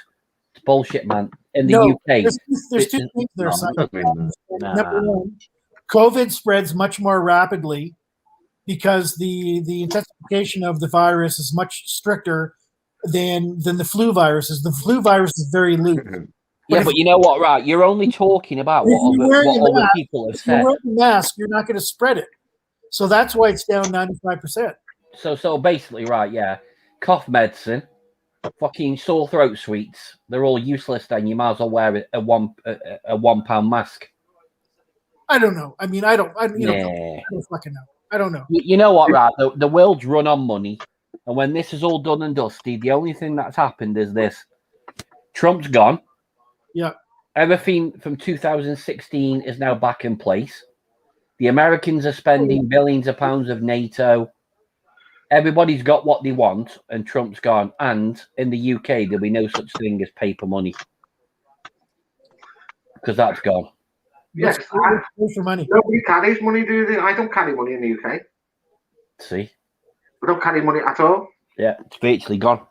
It's bullshit, man. In the No, UK, there's two things there. No, Simon. I don't mean that. Number one, COVID spreads much more rapidly because the intensification of the virus is much stricter than the flu viruses. The flu virus is very loose. yeah, but you know what, right? You're only talking about If you're wearing a what other mask, people have If you're said. wearing a mask, you're not going to spread it. So that's why it's down 95%. So basically, right, yeah, cough medicine, fucking sore throat sweets, they're all useless. Then you might as well wear a £1 mask. I don't know. I mean, I don't fucking know. I don't know. You know what, right? The world's run on money, and when this is all done and dusted, the only thing that's happened is this: Trump's gone. Yeah. Everything from 2016 is now back in place. The Americans are spending billions of pounds of NATO. Everybody's got what they want, and Trump's gone. And in the UK, there'll be no such thing as paper money because that's gone. Yes, Pay for money. nobody carries money, do they? I don't carry money in the UK. See? I don't carry money at all. Yeah, it's virtually gone.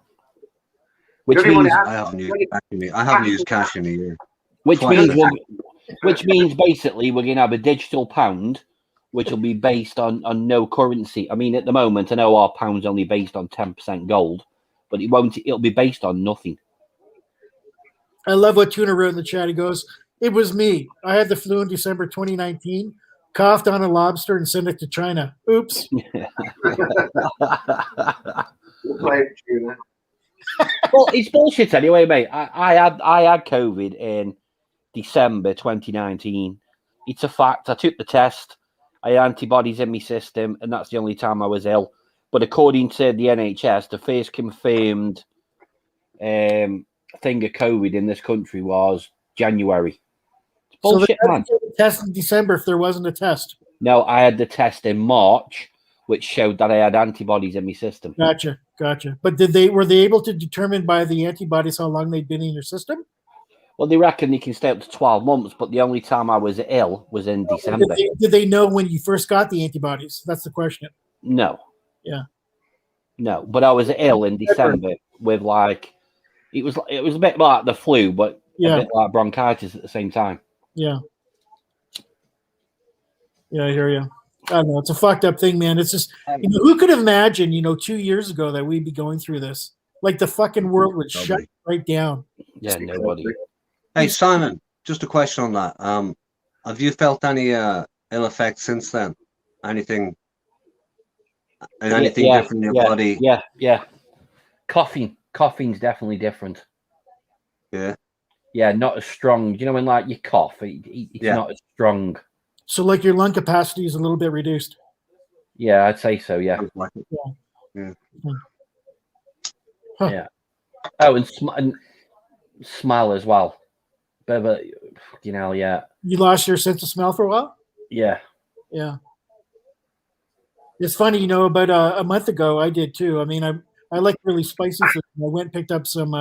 Which The only means, money I haven't used cash in a year. which Twice. means basically we're going to have a digital pound, which will be based on no currency. I mean, at the moment, I know our pound's only based on 10% gold, but it'll be based on nothing. I love what Tuna wrote in the chat. He goes, "It was me. I had the flu in December 2019, coughed on a lobster and sent it to China. Oops." Well, it's bullshit anyway, mate. I had COVID in December 2019. It's a fact. I took the test. I had antibodies in my system, and that's the only time I was ill. But according to the NHS, the first confirmed thing of COVID in this country was January. It's bullshit, man. So the test in December if there wasn't a test. No, I had the test in March, which showed that I had antibodies in my system. Gotcha. But were they able to determine by the antibodies how long they'd been in your system? Well, they reckon they can stay up to 12 months, but the only time I was ill was in December. Did they know when you first got the antibodies? That's the question. No. Yeah. No, but I was ill in December with it was a bit like the flu, but a bit like bronchitis at the same time. Yeah. Yeah, I hear you. I don't know. It's a fucked up thing, man. It's just, who could imagine, 2 years ago that we'd be going through this? Like the fucking world would shut right down. Yeah, nobody. Hey, Simon, just a question on that. Have you felt any ill effects since then? Anything different in your body? Yeah. Coughing's definitely different. Yeah. Yeah, not as strong. You know when you cough, it's not as strong. So like your lung capacity is a little bit reduced. Yeah, I'd say so. Yeah. Yeah. Huh. Yeah. Oh, and smell as well. But yeah. You lost your sense of smell for a while? Yeah. Yeah. It's funny, about a month ago I did too. I mean, I like really spicy food. I went and picked up some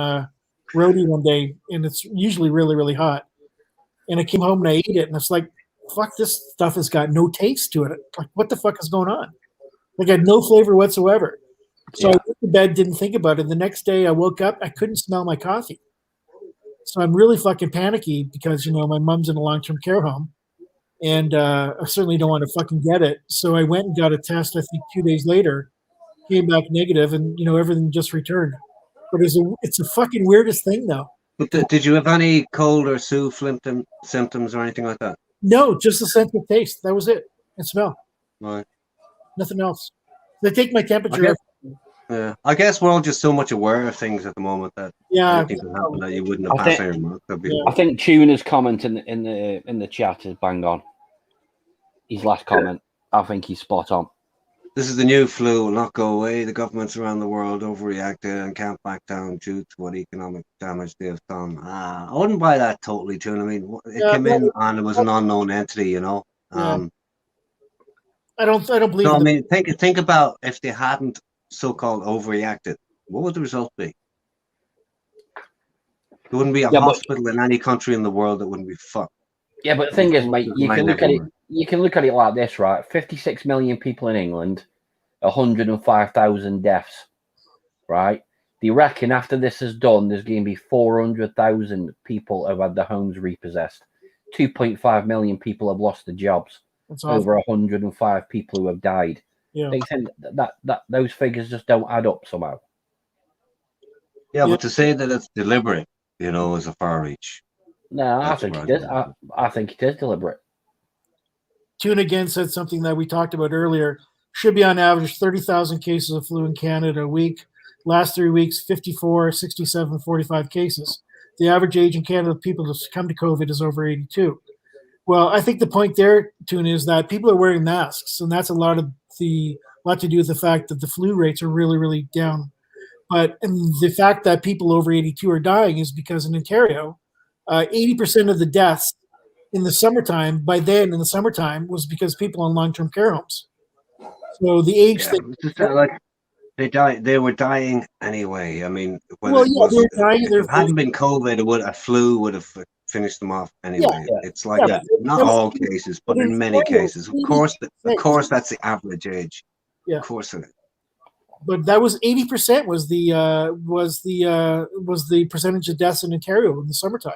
roti one day, and it's usually really, really hot. And I came home and I ate it, and it's like, fuck, this stuff has got no taste to it. Like, what the fuck is going on? Like, I had no flavor whatsoever. So I went to bed, didn't think about it. The next day I woke up, I couldn't smell my coffee. So I'm really fucking panicky because, my mom's in a long-term care home. And I certainly don't want to fucking get it. So I went and got a test, I think 2 days later, came back negative, and, everything just returned. But it's the fucking weirdest thing, though. But did you have any cold or symptoms or anything like that? No, just a sense of taste. That was it. And smell. Right. Nothing else. They take my temperature. I guess we're all just so much aware of things at the moment that anything can happen that you wouldn't have passed your mark. I think Tuna's comment in the chat is bang on. His last comment, I think he's spot on. This is the new flu, will not go away. The governments around the world overreacted and can't back down due to what economic damage they have done. I wouldn't buy that totally, Tuna. I mean, it came in and it was an unknown entity, I don't believe. No, I mean, think about if they hadn't so-called overreacted, what would the result be? There wouldn't be a hospital in any country in the world that wouldn't be fucked. Yeah, but the thing is, mate, you can look at it like this, right? 56 million people in England, 105,000 deaths, right? They reckon after this is done, there's going to be 400,000 people have had their homes repossessed. 2.5 million people have lost their jobs. That's awful. Over 105 people who have died. Yeah. They think that those figures just don't add up somehow. Yeah, but to say that it's deliberate, is a far reach. No, That's I think where it is. I think it is deliberate. Tune again said something that we talked about earlier. Should be on average 30,000 cases of flu in Canada a week. Last 3 weeks, 54, 67, 45 cases. The average age in Canada of people to succumb to COVID is over 82. Well, I think the point there, Tune, is that people are wearing masks, and that's a lot to do with the fact that the flu rates are really, really down. But and the fact that people over 82 are dying is because in Ontario, 80% of the deaths in the summertime, in the summertime, was because people in long-term care homes. So the age They were dying anyway. I mean, they were dying. If it hadn't been COVID, a flu would have finished them off anyway. Yeah. It's like that. Not all cases, but in many cases. Of course, that's the average age. Yeah. Of course it is. But that was 80% was the percentage of deaths in Ontario in the summertime.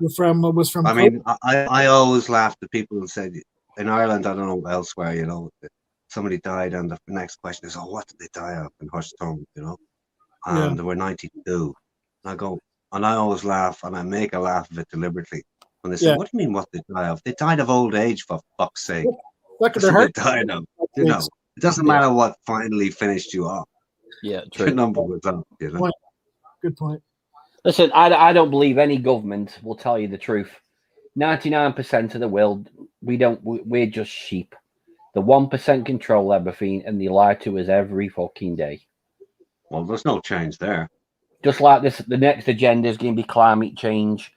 Was from. I mean, I always laughed at people who said in Ireland, I don't know elsewhere, somebody died, and the next question is, what did they die of? In hushed tone, and they were 92. And I always laugh, and I make a laugh of it deliberately when they say, "What do you mean? What they die of? They died of old age, for fuck's sake." Look at That's their what heart. they died of. It doesn't matter what finally finished you off. Yeah, Your true. number was up. Good point. Listen, I don't believe any government will tell you the truth. 99% of the world, we're just sheep. The 1% control everything, and they lie to us every fucking day. Well, there's no change there. Just like this, the next agenda is going to be climate change,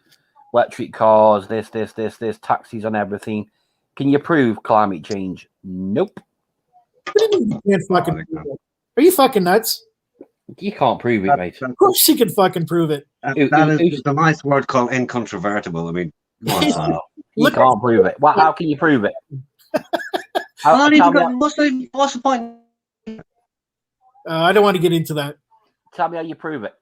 electric cars, this, taxes on everything. Can you prove climate change? Nope. What do you mean you can't fucking prove it? Are you fucking nuts? You can't prove it, mate. Of course you can fucking prove it. That is a nice word called incontrovertible. I mean, come on, son. You can't prove it. Well, how can you prove it? What's the point? I don't want to get into that. Tell me how you prove it.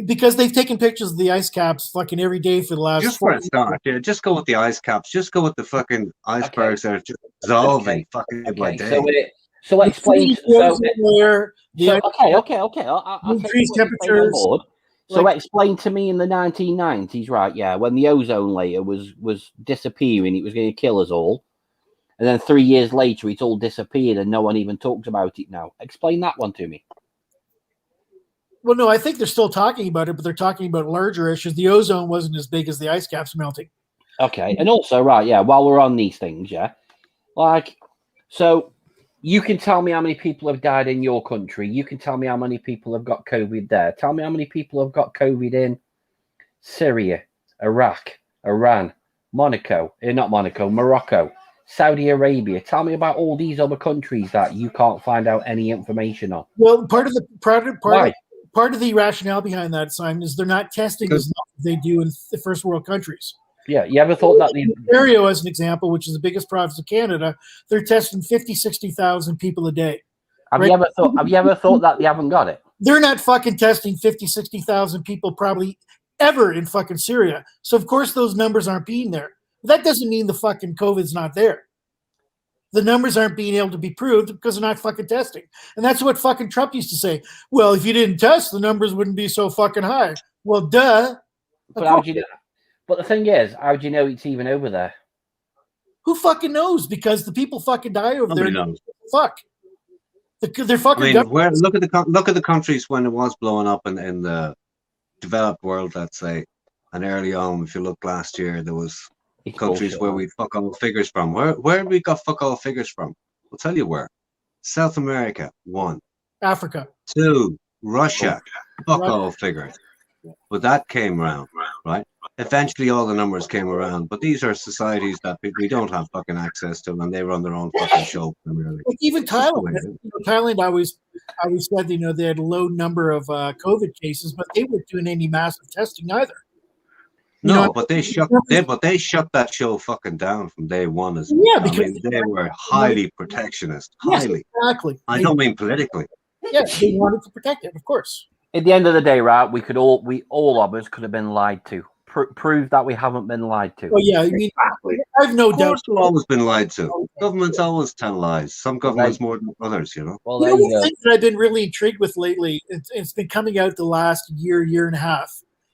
Because they've taken pictures of the ice caps fucking every day for the last. Just for a start, just go with the ice caps. Just go with the fucking icebergs that are just dissolving fucking day by day. So explain. Okay. I'll increased temperatures. So explain to me in the 1990s, right? Yeah, when the ozone layer was disappearing, it was going to kill us all, and then 3 years later, it all disappeared, and no one even talked about it now. Explain that one to me. Well, no, I think they're still talking about it, but they're talking about larger issues. The ozone wasn't as big as the ice caps melting. Okay, and also, right, yeah, while we're on these things, yeah, so you can tell me how many people have died in your country. You can tell me how many people have got COVID there. Tell me how many people have got COVID in Syria, Iraq, Iran, Morocco, Saudi Arabia. Tell me about all these other countries that you can't find out any information on. Well, part of the rationale behind that, Simon, is they're not testing as much as they do in the first world countries. Yeah, you ever thought that Ontario, as an example, which is the biggest province of Canada, they're testing 50, 60,000 people a day. Have you ever thought that they haven't got it? They're not fucking testing 50, 60,000 people probably ever in fucking Syria. So of course those numbers aren't being there. That doesn't mean the fucking COVID's not there. The numbers aren't being able to be proved because they're not fucking testing. And that's what fucking Trump used to say. Well, if you didn't test, the numbers wouldn't be so fucking high. Well, duh. But how do you know? But the thing is, how do you know it's even over there? Who fucking knows? Because the people fucking die over Nobody there. knows. Fuck. They're fucking. I mean, look at the countries when it was blowing up in the developed world, let's say, and early on. If you look last year, there was countries where we fuck all figures from. Where we got fuck all figures from? I'll tell you where. South America, 1. Africa. 2. Russia, fuck all figures. But that came around, right? Eventually, all the numbers came around. But these are societies that we don't have fucking access to, and they run their own fucking show. Primarily. Like even Thailand. Thailand always said, they had a low number of COVID cases, but they weren't doing any massive testing either. But they shut that show fucking down from day one. Because they were highly protectionist. Highly. Yes, exactly. I don't mean politically. Yeah, they wanted to protect it, of course. At the end of the day, right, we all of us could have been lied to. Prove that we haven't been lied to. Well, yeah, I mean, Exactly. I've no Of doubt. course, we've always been lied to. Governments always tell lies. Some governments more than others, you know. Well, You there know, you one go. thing that I've been really intrigued with lately, it's been coming out the last year and a half.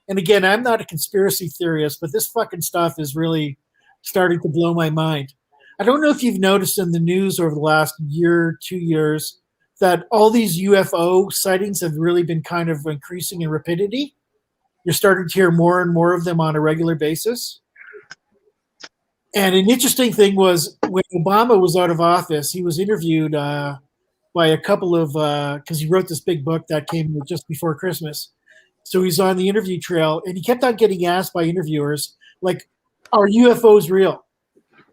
And again, I'm not a conspiracy theorist, but this fucking stuff is really starting to blow my mind. I don't know if you've noticed in the news over the last year, 2 years, that all these UFO sightings have really been kind of increasing in rapidity. You're starting to hear more and more of them on a regular basis. And an interesting thing was when Obama was out of office, he was interviewed by a couple of, because he wrote this big book that came just before Christmas. So he's on the interview trail, and he kept on getting asked by interviewers, like, are UFOs real?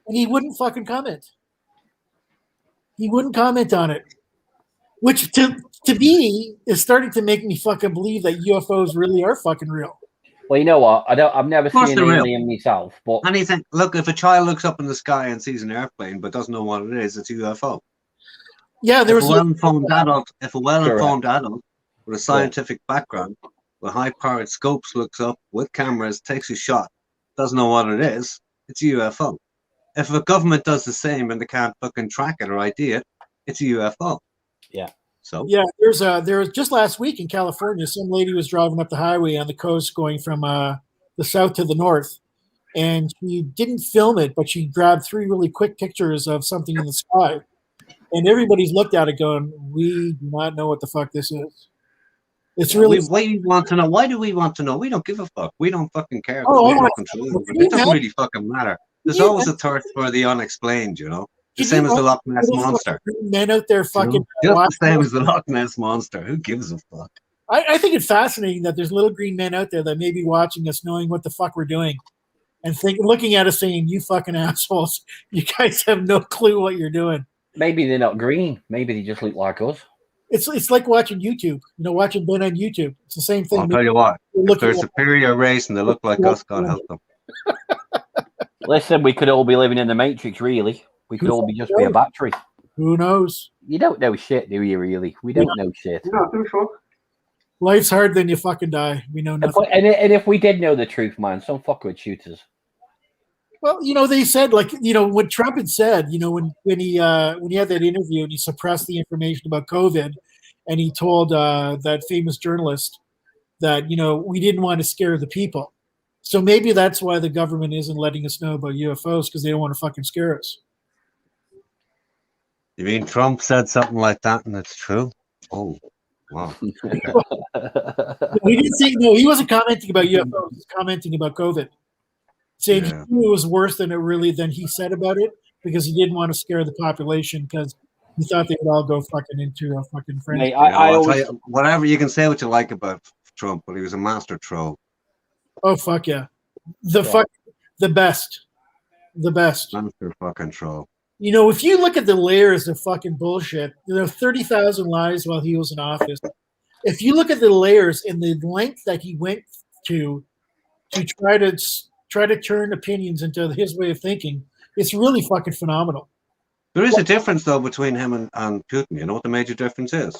And he wouldn't fucking comment. He wouldn't comment on it, which to me is starting to make me fucking believe that UFOs really are fucking real. Well, you know what? I've never course seen an they're real. alien myself, but Anything. Look, if a child looks up in the sky and sees an airplane but doesn't know what it is, it's a UFO. Yeah, there If was a well-informed adult Correct. with a scientific background, with high-powered scopes, looks up with cameras, takes a shot, doesn't know what it is, it's a UFO. If a government does the same and they can't fucking track it or ID it, it's a UFO. Yeah. So Yeah, there was just last week in California, some lady was driving up the highway on the coast going from the south to the north, and she didn't film it, but she grabbed 3 really quick pictures of something in the sky, and everybody's looked at it going, we do not know what the fuck this is. It's really we want to know. Why do we want to know? We don't give a fuck. We don't fucking care. Oh, We I don't want- control Well, it. It doesn't really fucking matter. There's Yeah. always a thirst for the unexplained, you know? The Can same you as the Loch Ness little Monster. fucking men out there you fucking know? Just the watching same us. as the Loch Ness Monster. Who gives a fuck? I think it's fascinating that there's little green men out there that may be watching us, knowing what the fuck we're doing, and looking at us saying, "You fucking assholes! You guys have no clue what you're doing." maybe they're not green. Maybe they just look like us. It's like watching YouTube. Watching Ben on YouTube. It's the same thing. I'll tell you what. We're If looking they're a at- superior race and they look like us, God help them. Listen, we could all be living in the Matrix, really. We could all be just be a battery. Who knows? You don't know shit, do you, really? We don't know shit. No, do fuck. Life's hard, then you fucking die. We know nothing. And if we did know the truth, man, some fucker would shoot us. Well, they said, like, what Trump had said, when he had that interview and he suppressed the information about COVID, and he told that famous journalist that we didn't want to scare the people. So maybe that's why the government isn't letting us know about UFOs, because they don't want to fucking scare us. You mean Trump said something like that and it's true? Oh, wow. He didn't say no. He wasn't commenting about UFOs. He was commenting about COVID, saying Yeah. he knew it was worse than he said about it, because he didn't want to scare the population, because he thought they would all go fucking into a fucking frenzy. Mate, You know, I I'll always, tell you, whatever you can say what you like about Trump, but he was a master troll. Oh fuck yeah, Yeah. the best. Master fucking troll. If you look at the layers of fucking bullshit, 30,000 lies while he was in office. If you look at the layers and the length that he went to try to turn opinions into his way of thinking, it's really fucking phenomenal. There is a difference, though, between him and Putin. You know what the major difference is?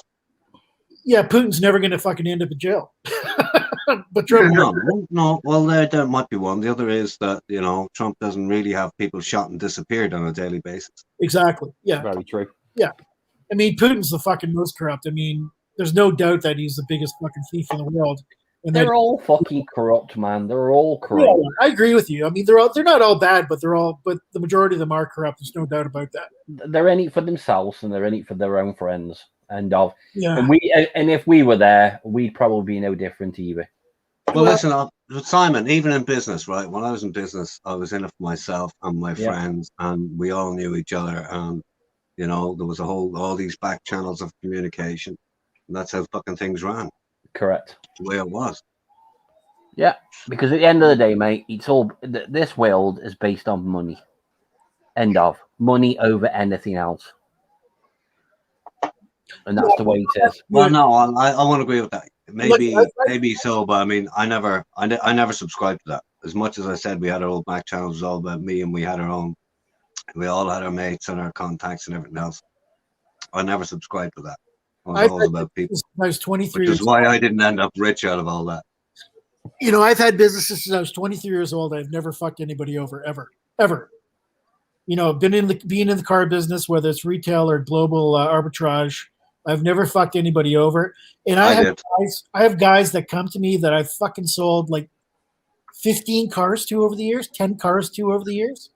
Yeah, Putin's never going to fucking end up in jail. But Trump, No. Well, there might be one. The other is that, Trump doesn't really have people shot and disappeared on a daily basis. exactly. Yeah. very true. I mean, Putin's the fucking most corrupt. I mean, there's no doubt that he's the biggest fucking thief in the world. And They're all fucking corrupt, man. They're all yeah, corrupt. I agree with you. I mean, they're not all bad, but the majority of them are corrupt. There's no doubt about that. They're in it for themselves and they're in it for their own friends. And Yeah. and if we were there, we'd probably be no different either. Well, listen, Simon, even in business, right? When I was in business, I was in it for myself and my friends, and we all knew each other. And, there was all these back channels of communication. And that's how fucking things ran, Correct. the way it was. Yeah, because at the end of the day, mate, it's all this world is based on money. End of. Money over anything else. And that's the way it is. Well, no, I won't agree with that. Maybe, Look, maybe so, but I mean, I never subscribed to that. As much as I said we had our old back channels, it was all about me, and we had our own. We all had our mates and our contacts and everything else. I never subscribed to that. It was I've all had about people, businesses since I was 23 which years is why I didn't end up rich out of all that. You know, I've had businesses since I was 23 years old. I've never fucked anybody over, ever. You know, being in the car business, whether it's retail or global arbitrage, I've never fucked anybody over. And I have guys that come to me that I've fucking sold like 15 cars to over the years, 10 cars to over the years.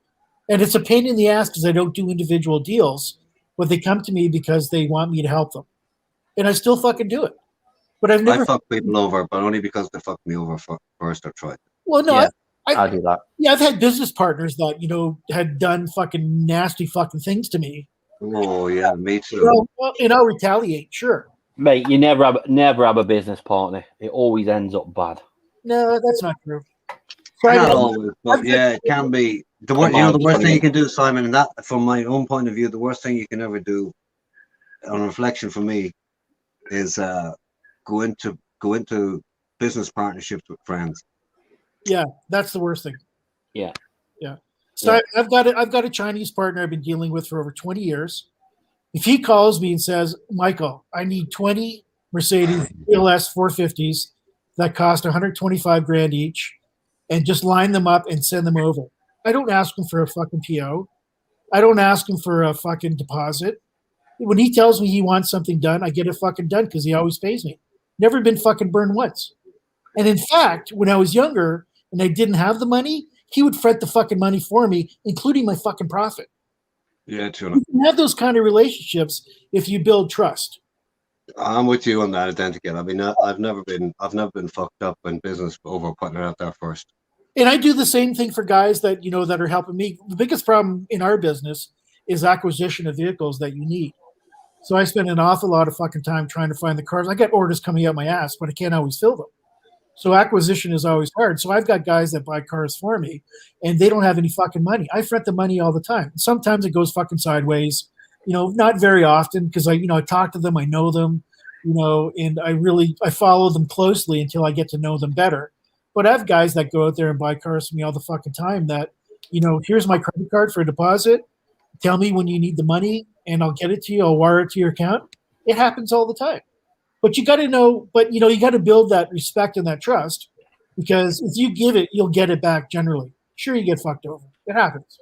And it's a pain in the ass because I don't do individual deals, but they come to me because they want me to help them. And I still fucking do it. But I've never fucked people over, but only because they fucked me over first or tried. Well, no, Yeah, I do that. Yeah, I've had business partners that, you know, had done fucking nasty fucking things to me. Oh yeah, me too. And I'll retaliate, sure. Mate, you never have a business partner. It always ends up bad. No, that's not true. Not always, but yeah, it can be. The worst thing you can do, Simon, and that from my own point of view, the worst thing you can ever do, on reflection for me, is go into business partnerships with friends. Yeah, that's the worst thing. Yeah. So yeah. I've got a Chinese partner I've been dealing with for over 20 years. If he calls me and says, Michael, I need 20 Mercedes ELS 450s that cost 125 grand each, and just line them up and send them over. I don't ask him for a fucking PO. I don't ask him for a fucking deposit. When he tells me he wants something done, I get it fucking done because he always pays me. Never been fucking burned once. And in fact, when I was younger and I didn't have the money, he would fret the fucking money for me, including my fucking profit. Yeah, true. You can have those kind of relationships if you build trust. I'm with you on that identical. I mean, I've never been fucked up in business over putting it out there first. And I do the same thing for guys that, you know, that are helping me. The biggest problem in our business is acquisition of vehicles that you need. So I spend an awful lot of fucking time trying to find the cars. I got orders coming out my ass, but I can't always fill them. So acquisition is always hard. So I've got guys that buy cars for me, and they don't have any fucking money. I front the money all the time. Sometimes it goes fucking sideways, you know, not very often because I talk to them, I know them, you know, and I follow them closely until I get to know them better. But I have guys that go out there and buy cars from me all the fucking time that, you know, here's my credit card for a deposit. Tell me when you need the money and I'll get it to you. I'll wire it to your account. It happens all the time. But you got to know, you got to build that respect and that trust, because if you give it, you'll get it back generally. Sure, you get fucked over. It happens.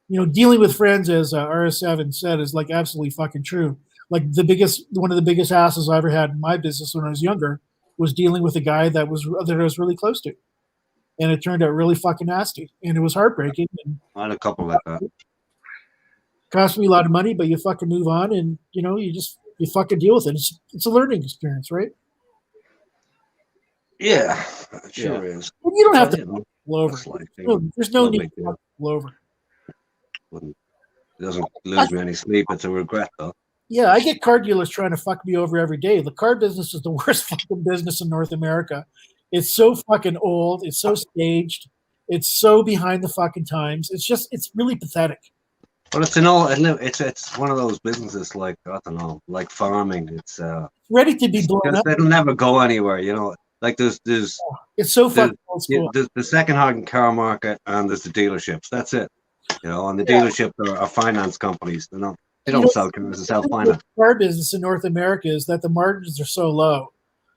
You know, dealing with friends, as RS7 said, is like absolutely fucking true. Like one of the biggest asses I ever had in my business when I was younger was dealing with a guy that I was really close to. And it turned out really fucking nasty. And it was heartbreaking. And I had a couple like that. Cost me a lot of money, but you fucking move on and, you know, you fucking deal with it. It's a learning experience, right? Yeah, it sure is. Well, you don't have to pull over. There's no need to pull over. It doesn't lose me any sleep. It's a regret, though. Yeah, I get car dealers trying to fuck me over every day. The car business is the worst fucking business in North America. It's so fucking old. It's so staged. It's so behind the fucking times. It's really pathetic. But it's one of those businesses like, I don't know, like farming. It's ready to be blown up. It'll never go anywhere, you know. Like there's it's so fucking old school. There's the second-hand car market and there's the dealerships. That's it. You know, and the dealerships are finance companies. They don't sell cars, they sell finance. The car business in North America is that the margins are so low.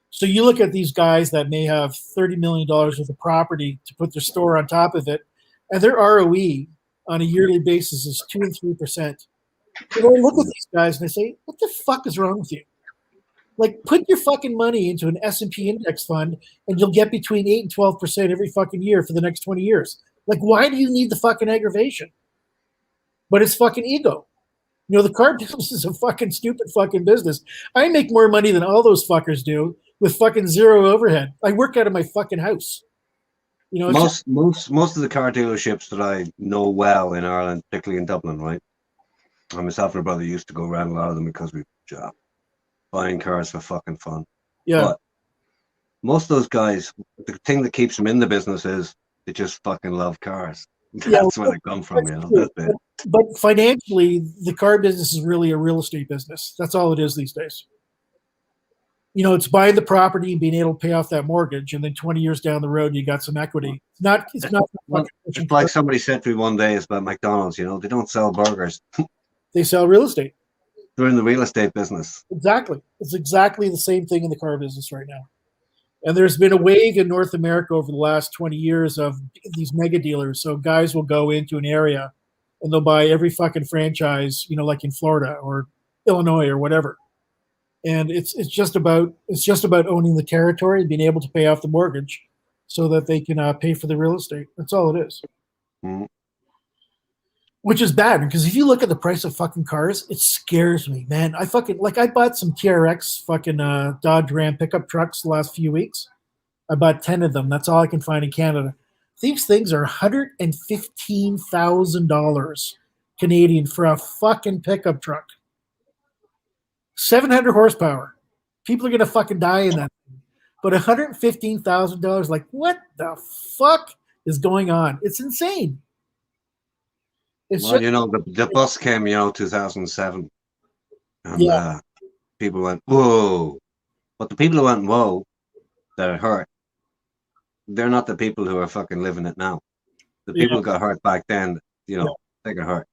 So you look at these guys that may have $30 million worth of property to put their store on top of it, and their ROE on a yearly basis is 2 and 3%. And I look at these guys and I say, what the fuck is wrong with you? Like, put your fucking money into an S&P index fund and you'll get between 8 and 12% every fucking year for the next 20 years. Like, why do you need the fucking aggravation? But it's fucking ego. You know, the car business is a fucking stupid fucking business. I make more money than all those fuckers do with fucking zero overhead. I work out of my fucking house. You know, most of the car dealerships that I know well in Ireland, particularly in Dublin, right? I myself and my brother used to go around a lot of them because we job buying cars for fucking fun. Yeah. But most of those guys, the thing that keeps them in the business is they just fucking love cars. That's where they come from, you know. That's it. But financially, the car business is really a real estate business. That's all it is these days. You know, it's buying the property and being able to pay off that mortgage, and then 20 years down the road, you got some equity. It's not. It's like somebody said to me one day, it's about McDonald's. You know, they don't sell burgers. They sell real estate. They're in the real estate business. Exactly. It's exactly the same thing in the car business right now. And there's been a wave in North America over the last 20 years of these mega dealers. So guys will go into an area and they'll buy every fucking franchise, like in Florida or Illinois or whatever. And it's just about owning the territory and being able to pay off the mortgage so that they can pay for the real estate. That's all it is. Mm. Which is bad because if you look at the price of fucking cars, it scares me, man. I bought some TRX fucking Dodge Ram pickup trucks the last few weeks. I bought 10 of them. That's all I can find in Canada. These things are $115,000 Canadian for a fucking pickup truck. 700 horsepower. People are going to fucking die in that. But $115,000, like, what the fuck is going on? It's insane. It's Well, the bus came, 2007. And people went, whoa. But the people who went, whoa, that are hurt, they're not the people who are fucking living it now. The people who got hurt back then, they got hurt.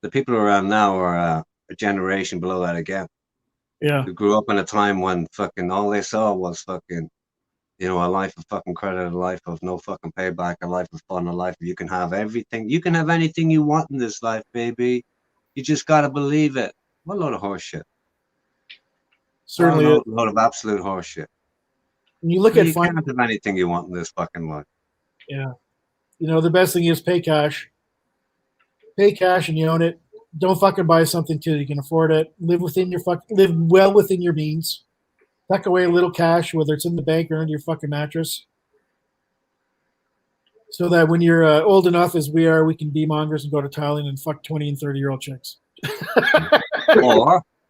The people around now are a generation below that again. Yeah. Who grew up in a time when fucking all they saw was fucking, a life of fucking credit, a life of no fucking payback, a life of fun, a life of you can have everything. You can have anything you want in this life, baby. You just got to believe it. What a load of horse shit. Certainly. A load of absolute horse shit. When you look at you can't have anything you want in this fucking life. Yeah. The best thing is pay cash. Pay cash and you own it. Don't fucking buy something till you can afford it. Live well within your means. Tuck away a little cash, whether it's in the bank or under your fucking mattress. So that when you're old enough as we are, we can be mongers and go to Thailand and fuck 20 and 30-year-old chicks.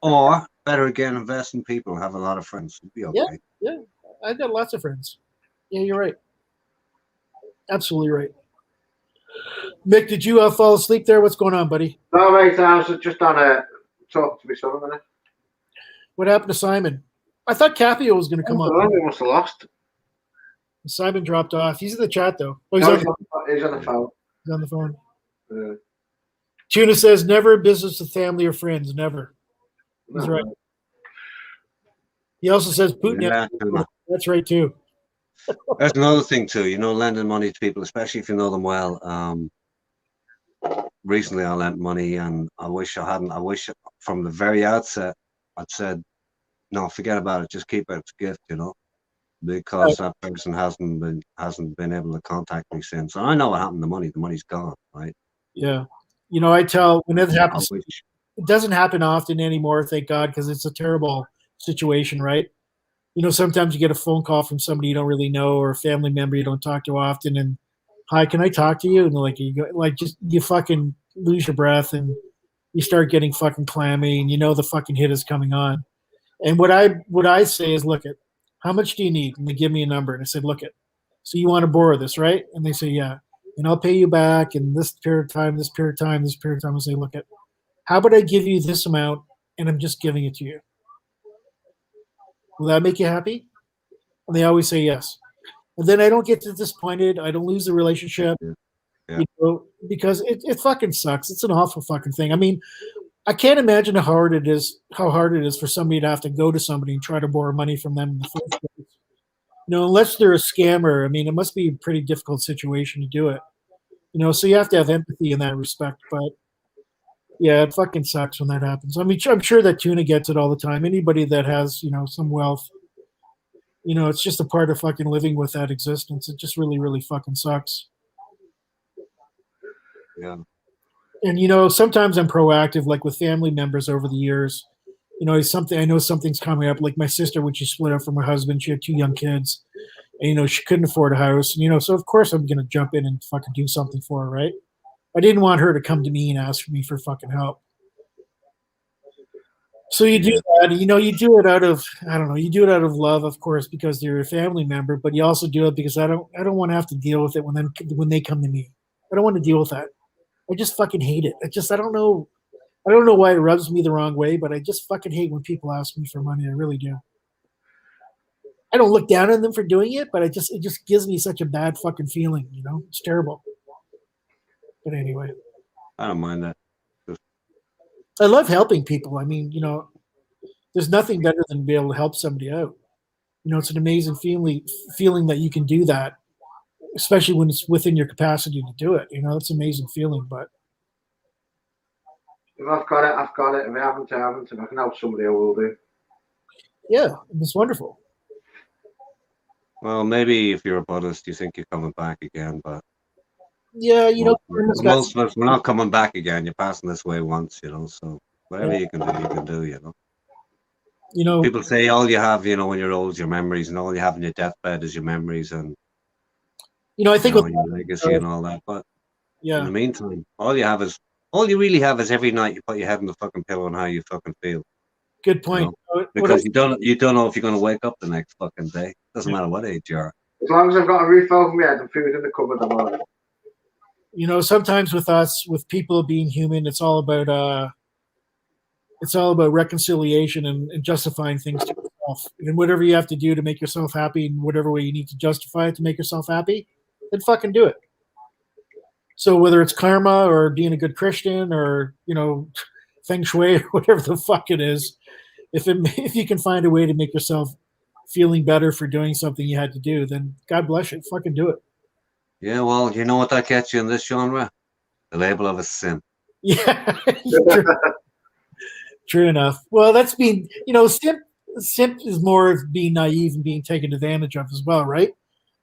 or better again, invest in people. Have a lot of friends. It'll be okay. Yeah. I've got lots of friends. Yeah, you're right. Absolutely right. Mick, did you fall asleep there? What's going on, buddy? No, mate, I was just on a talk to my son a minute. What happened to Simon? I thought Capio was going to come on. We must have lost. Simon dropped off. He's in the chat, though. He's on the phone. He's on the phone. Tuna says, never business with family or friends. Never. He's right. He also says Putin. Yeah, that's right, too. That's another thing, too. Lending money to people, especially if you know them well. Recently, I lent money, and I wish I hadn't. I wish from the very outset I'd said, no, forget about it. Just keep it as a gift, because that person hasn't been able to contact me since. And I know what happened to the money. The money's gone, right? Yeah. I tell when it happens, it doesn't happen often anymore, thank God, because it's a terrible situation, right? Sometimes you get a phone call from somebody you don't really know or a family member you don't talk to often, and hi, can I talk to you? And you fucking lose your breath and you start getting fucking clammy, and the fucking hit is coming on. And what I say is, look it, how much do you need? And they give me a number, and I said, look it, so you want to borrow this, right? And they say, yeah, and I'll pay you back in this period of time, this period of time, this period of time. I say, look it, how about I give you this amount, and I'm just giving it to you? Will that make you happy? And they always say yes. And then I don't get disappointed. I don't lose the relationship. Yeah. Because it fucking sucks. It's an awful fucking thing. I mean, I can't imagine how hard it is for somebody to have to go to somebody and try to borrow money from them in the first place. Unless they're a scammer. I mean, it must be a pretty difficult situation to do it. So you have to have empathy in that respect. But yeah, it fucking sucks when that happens. I mean, I'm sure that Tuna gets it all the time. Anybody that has, some wealth, it's just a part of fucking living with that existence. It just really, really fucking sucks. Yeah. And, sometimes I'm proactive, like with family members over the years. I know something's coming up. Like my sister, when she split up from her husband, she had 2 young kids. And, she couldn't afford a house. And, so of course I'm going to jump in and fucking do something for her, right? I didn't want her to come to me and ask me for fucking help. So you do that. You do it out of, I don't know, you do it out of love, of course, because they're a family member, but you also do it because I don't want to have to deal with it when they come to me. I don't want to deal with that. I just fucking hate it. I don't know why it rubs me the wrong way, but I just fucking hate when people ask me for money. I really do. I don't look down on them for doing it, but it just gives me such a bad fucking feeling, It's terrible. But anyway. I don't mind that. I love helping people. I mean, there's nothing better than being able to help somebody out. It's an amazing feeling that you can do that, especially when it's within your capacity to do it. It's an amazing feeling. But If I've got it, I've got it. If I haven't, I haven't. If I can help somebody, I will do. yeah, it's wonderful. Well, maybe if you're a Buddhist, you think you're coming back again, but Yeah, most of us, we're not coming back again. You're passing this way once, so whatever you can do, People say all you have, when you're old is your memories, and all you have in your deathbed is your memories, and I think your legacy and all that. But in the meantime, all you really have is every night you put your head on the fucking pillow and how you fucking feel. Good point. Because you don't know if you're going to wake up the next fucking day. Doesn't matter what age you are. As long as I've got a roof over my head and food in the cupboard, I'm all right. Sometimes with people being human, it's all about reconciliation and justifying things to yourself. And whatever you have to do to make yourself happy, in whatever way you need to justify it to make yourself happy, then fucking do it. So whether it's karma or being a good Christian or feng shui or whatever the fuck it is, if you can find a way to make yourself feeling better for doing something you had to do, then God bless you. Fucking do it. Yeah, well, you know what that gets you in this genre? The label of a simp. Yeah. True enough. Well, that's being, simp is more of being naive and being taken advantage of as well, right?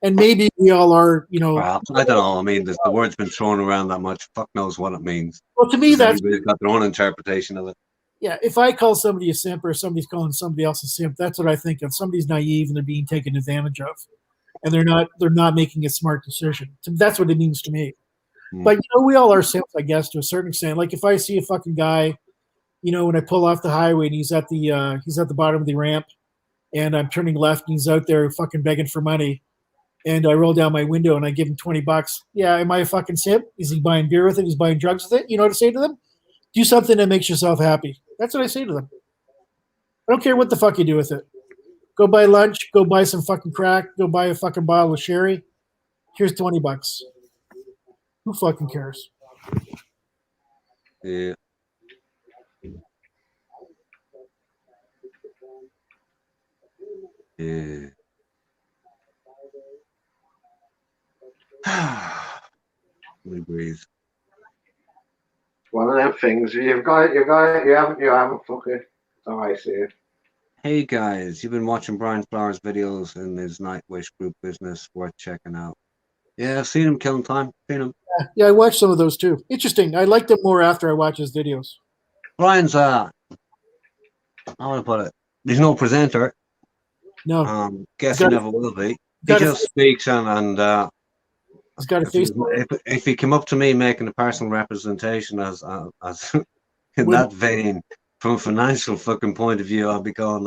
And maybe we all are, Well, I don't know. I mean, the word's been thrown around that much. Fuck knows what it means. Well, to me, everybody's got their own interpretation of it. Yeah, if I call somebody a simp or somebody's calling somebody else a simp, that's what I think of. Somebody's naive and they're being taken advantage of, and they're not making a smart decision. So that's what it means to me. But we all are simps, I guess, to a certain extent. Like if I see a fucking guy, when I pull off the highway and he's at the bottom of the ramp, and I'm turning left and he's out there fucking begging for money, and I roll down my window and I give him $20. Yeah, am I a fucking simp? Is he buying beer with it? He's buying drugs with it? You know what I say to them? Do something that makes yourself happy. That's what I say to them. I don't care what the fuck you do with it. Go buy lunch. Go buy some fucking crack. Go buy a fucking bottle of sherry. Here's $20. Who fucking cares? Yeah. Yeah. Let me breathe. One of them things. You've got it. You haven't. Fuck it. That's how I see it. Hey guys, you've been watching Brian Flowers videos in his Nightwish group business. Worth checking out. Yeah, I've seen him killing time. Seen him. Yeah, I watched some of those too. Interesting. I liked them more after I watched his videos. Brian's I want to put it. He's no presenter. No. Guess he never will be. He just speaks and he's got a face. If he came up to me making a personal representation as in that vein, from a financial fucking point of view, I'll be going,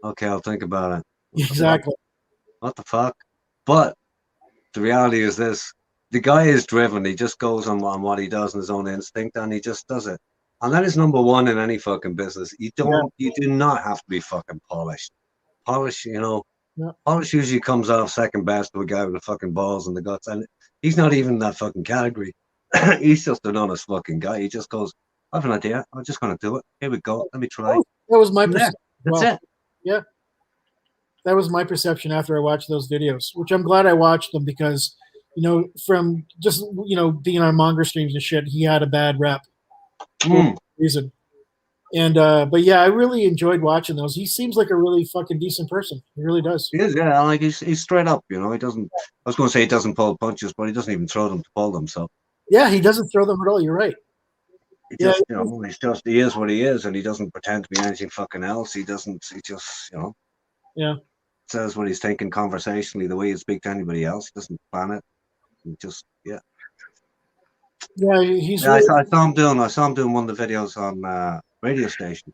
okay, I'll think about it. Exactly. What the fuck? But the reality is this: the guy is driven. He just goes on what he does in his own instinct, and he just does it. And that is number one in any fucking business. You do not have to be fucking polished. Polish, Polish usually comes off second best to a guy with the fucking balls and the guts, and he's not even in that fucking category. He's just an honest fucking guy. He just goes, I have an idea. I'm just going to do it. Here we go. Let me try. Oh, that was my perception. That's it. Yeah. That was my perception after I watched those videos, which I'm glad I watched them because, from just, being on Monger streams and shit, he had a bad rep. For reason. And, but yeah, I really enjoyed watching those. He seems like a really fucking decent person. He really does. He is, yeah. Like he's straight up, He doesn't, I was going to say he doesn't pull punches, but he doesn't even throw them to pull them. So, yeah, he doesn't throw them at all. You're right. He is what he is, and he doesn't pretend to be anything fucking else. He just, says what he's thinking conversationally, the way he'd speak to anybody else. He doesn't plan it. He just, Yeah, he's. Yeah, really... I saw him doing one of the videos on radio station,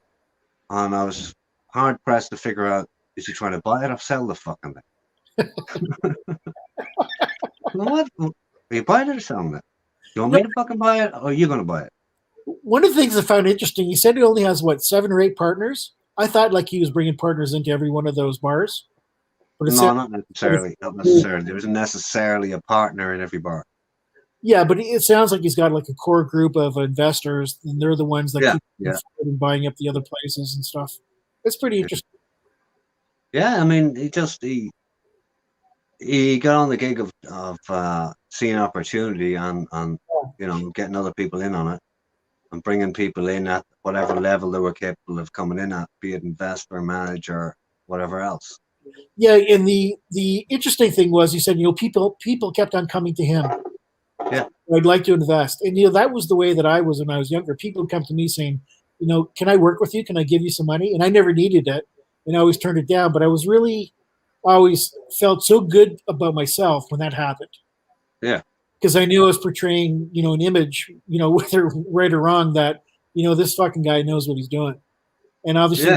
and I was hard pressed to figure out: is he trying to buy it or sell the fucking thing? What? Are you buying it or selling it? You want me to fucking buy it, or are you going to buy it? One of the things I found interesting, he said he only has 7 or 8 partners. I thought he was bringing partners into every one of those bars. But no, not necessarily. Not necessarily. There isn't necessarily a partner in every bar. Yeah, but it sounds like he's got like a core group of investors, and they're the ones that Yeah, keep yeah. and buying up the other places and stuff. It's pretty interesting. Yeah, I mean, he got on the gig of seeing opportunity and getting other people in on it and bringing people in at whatever level they were capable of coming in at, be it investor, manager, whatever else. Yeah, and the interesting thing was, he said, people kept on coming to him. Yeah. I'd like to invest, and that was the way that I was when I was younger. People would come to me saying, can I work with you? Can I give you some money? And I never needed it, and I always turned it down. But I always felt so good about myself when that happened. Yeah. Because I knew I was portraying, an image, whether right or wrong, that this fucking guy knows what he's doing, and obviously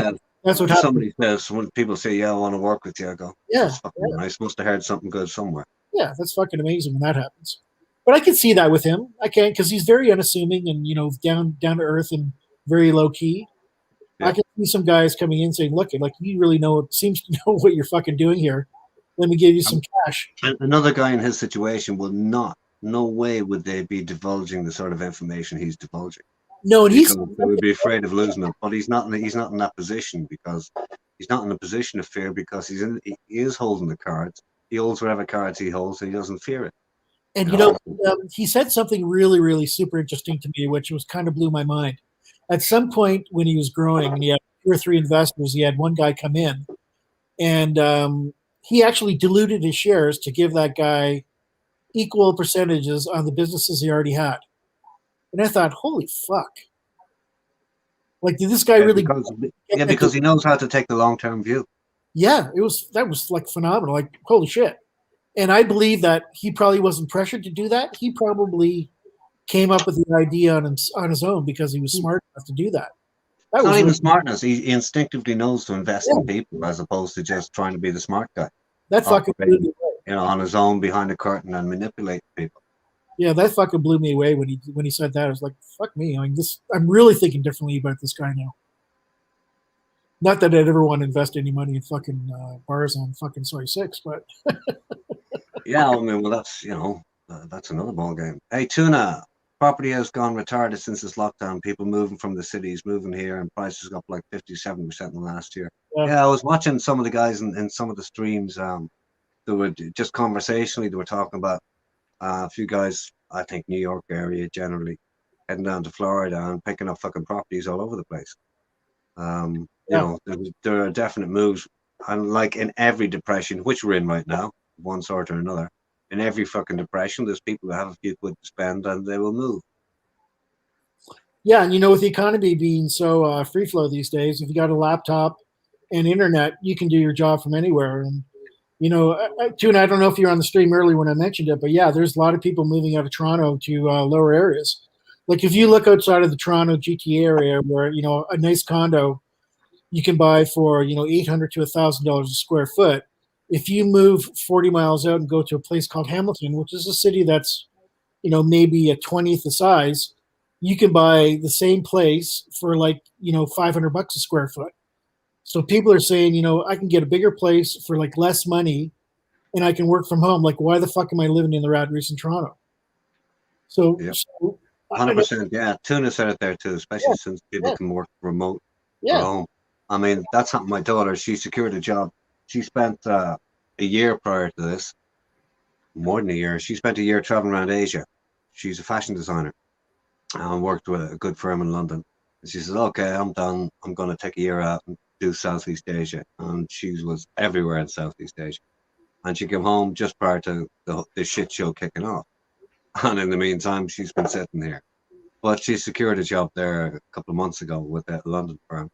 that's what happened. Somebody says, when people say, "Yeah, I want to work with you," I go, "Yeah, that's fucking nice. Must have heard something good somewhere." Yeah, that's fucking amazing when that happens. But I can see that with him. I can, because he's very unassuming and down to earth and very low key. Yeah. I can see some guys coming in saying, "Look, like you really seems to know what you're fucking doing here. Let me give you some cash." Another guy in his situation will not. No way would they be divulging the sort of information he's divulging. No, and they would be afraid of losing it. But he's not in that position, because he's not in a position of fear, because he is holding the cards. He holds whatever cards he holds, and he doesn't fear it. And he said something really, really super interesting to me, which was kind of blew my mind. At some point when he was growing, and he had 2 or 3 investors, he had one guy come in, and he actually diluted his shares to give that guy equal percentages on the businesses he already had. And I thought, holy fuck! Like, did this guy really? Because he knows how to take the long-term view. Yeah, that was like phenomenal. Like, holy shit! And I believe that he probably wasn't pressured to do that. He probably came up with the idea on his own because he was smart enough to do that. It's not even smartness. He instinctively knows to invest in people, as opposed to just trying to be the smart guy. That fucking blew me away. On his own behind a curtain and manipulate people. Yeah, that fucking blew me away when he said that. I was like, fuck me. I mean, I'm really thinking differently about this guy now. Not that I'd ever want to invest any money in fucking bars on fucking Soy 6, but yeah, I mean, well, that's another ball game. Hey, Tuna, property has gone retarded since this lockdown. People moving from the cities, moving here, and prices up like 50-70% in the last year. Yeah, I was watching some of the guys in some of the streams. They were just conversationally, they were talking about a few guys, I think New York area generally, heading down to Florida and picking up fucking properties all over the place. There are definite moves, and like in every depression, which we're in right now, one sort or another, in every fucking depression, there's people who have a few quid to spend and they will move. Yeah, and with the economy being so free flow these days, if you got a laptop and internet, you can do your job from anywhere. And Tuna, I don't know if you're on the stream earlier when I mentioned it, but yeah, there's a lot of people moving out of Toronto to lower areas. Like if you look outside of the Toronto GTA area, where a nice condo you can buy for $800 to $1,000 a square foot. If you move 40 miles out and go to a place called Hamilton, which is a city that's maybe a 20th the size, you can buy the same place for like $500 a square foot. So people are saying, I can get a bigger place for like less money, and I can work from home. Like, why the fuck am I living in the rat race in Toronto? So, yep. 100%. Yeah, Tuna said it there too, especially since people can work remote from home. I mean, that's something my daughter, she secured a job. She spent a year prior to this, more than a year. She spent a year traveling around Asia. She's a fashion designer and worked with a good firm in London. And she says, okay, I'm done. I'm going to take a year out and do Southeast Asia. And she was everywhere in Southeast Asia. And she came home just prior to the shit show kicking off. And in the meantime, she's been sitting here. But she secured a job there a couple of months ago with a London firm.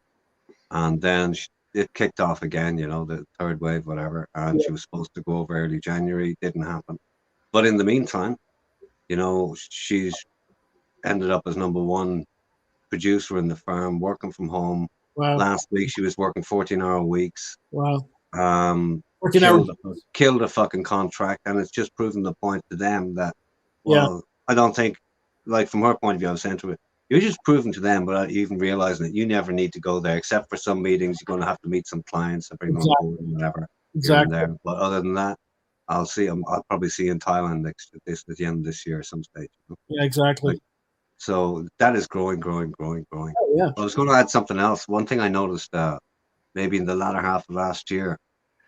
And then it kicked off again, the third wave, whatever. And she was supposed to go over early January. Didn't happen. But in the meantime, she's ended up as number 1 producer in the firm, working from home. Wow. Last week, she was working 14-hour weeks. Wow. 14 hours. Killed a fucking contract. And it's just proven the point to them that, I don't think, like from her point of view, I was saying to it, you're just proving to them without even realizing that you never need to go there, except for some meetings. You're going to have to meet some clients and bring them on board and whatever. Exactly. But other than that, I'll see him. I'll probably see in Thailand at the end of this year, some stage. Yeah, exactly. So that is growing. Oh, yeah. I was going to add something else. One thing I noticed, maybe in the latter half of last year,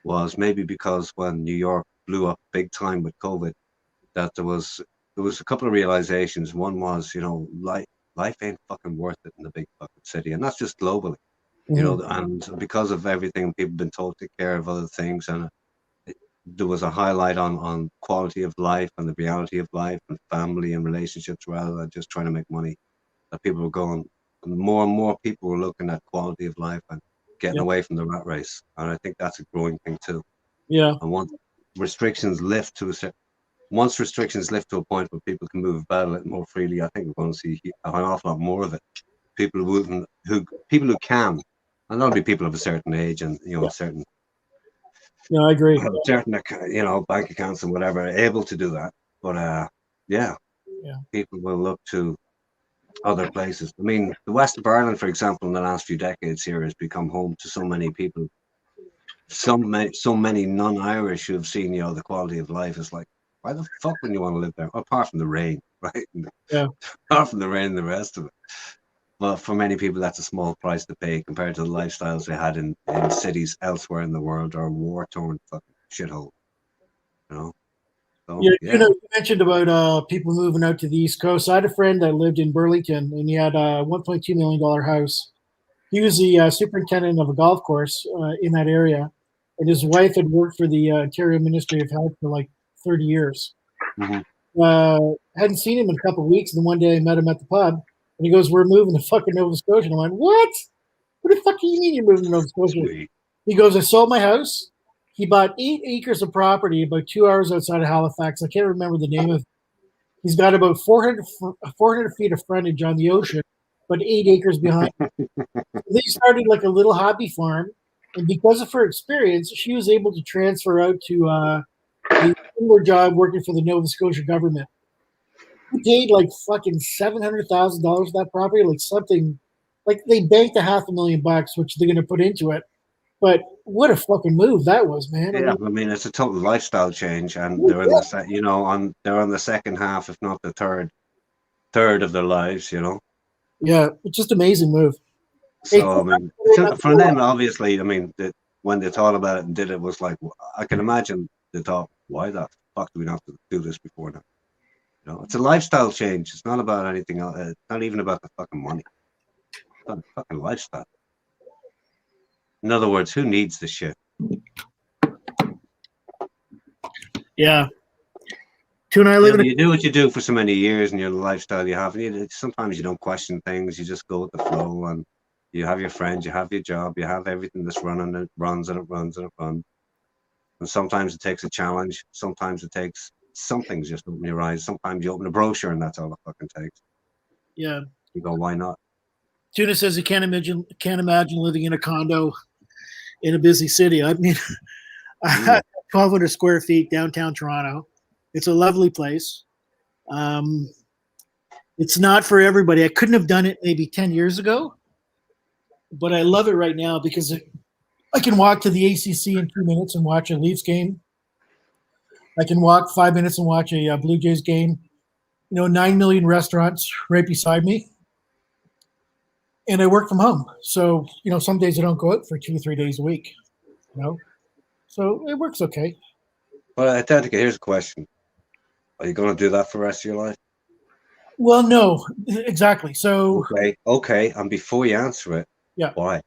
was maybe because when New York blew up big time with COVID, that there was a couple of realizations. One was, life ain't fucking worth it in the big fucking city, and that's just globally. And because of everything, people have been told to take care of other things, and there was a highlight on quality of life and the reality of life and family and relationships rather than just trying to make money. That people were going, more and more people were looking at quality of life and getting away from the rat race, and I think that's a growing thing too. Yeah. And once restrictions lift to a point where people can move about a little more freely, I think we're going to see an awful lot more of it. People who can, and that'll be people of a certain age and a certain. No, I agree. Certain, bank accounts and whatever, are able to do that. But people will look to other places. I mean, the west of Ireland, for example, in the last few decades here has become home to so many people, so many non-Irish who have seen, the quality of life. It's like, why the fuck wouldn't you want to live there? Apart from the rain, right? Yeah. Apart from the rain and the rest of it. But for many people, that's a small price to pay compared to the lifestyles they had in cities elsewhere in the world or war-torn fucking shithole. So, you mentioned about people moving out to the East Coast. I had a friend that lived in Burlington, and he had a $1.2 million house. He was the superintendent of a golf course in that area, and his wife had worked for the Ontario Ministry of Health for like 30 years. Mm-hmm. Hadn't seen him in a couple of weeks, and one day I met him at the pub, and he goes, "We're moving to fucking Nova Scotia." And I went, "What? What the fuck do you mean you're moving to Nova Scotia?" Sweet. He goes, "I sold my house." He bought 8 acres of property about 2 hours outside of Halifax. I can't remember the name of it. He's got about 400 feet of frontage on the ocean, but 8 acres behind. They started like a little hobby farm, and because of her experience, she was able to transfer out to a similar job working for the Nova Scotia government. He paid like fucking $700,000 for that property, like something like they banked $500,000, which they're going to put into it. But what a fucking move that was, man! Yeah, I mean it's a total lifestyle change, and they're in they're on the second half, if not the third of their lives, Yeah, it's just amazing move. So I mean, for them, obviously, I mean, when they thought about it and did it, was like, I can imagine they thought, why the fuck do we not have to do this before now? It's a lifestyle change. It's not about anything else. It's not even about the fucking money. It's about the fucking lifestyle. In other words, who needs this shit? Yeah. Two and I live you do what you do for so many years and your lifestyle you have. And sometimes you don't question things. You just go with the flow, and you have your friends, you have your job, you have everything that's running. It runs and it runs and it runs. And sometimes it takes a challenge. Sometimes it takes something just open your eyes. Sometimes you open a brochure and that's all it fucking takes. Yeah. You go, why not? Tuna says he can't imagine living in a condo in a busy city. I mean, 1,200 square feet downtown Toronto. It's a lovely place. It's not for everybody. I couldn't have done it maybe 10 years ago, but I love it right now because I can walk to the ACC in 2 minutes and watch a Leafs game. I can walk 5 minutes and watch a Blue Jays game. 9 million restaurants right beside me. And I work from home. So, some days I don't go out for 2 or 3 days a week, So it works okay. Well, I think here's a question. Are you going to do that for the rest of your life? Well, no, exactly. So Okay. And before you answer it, why?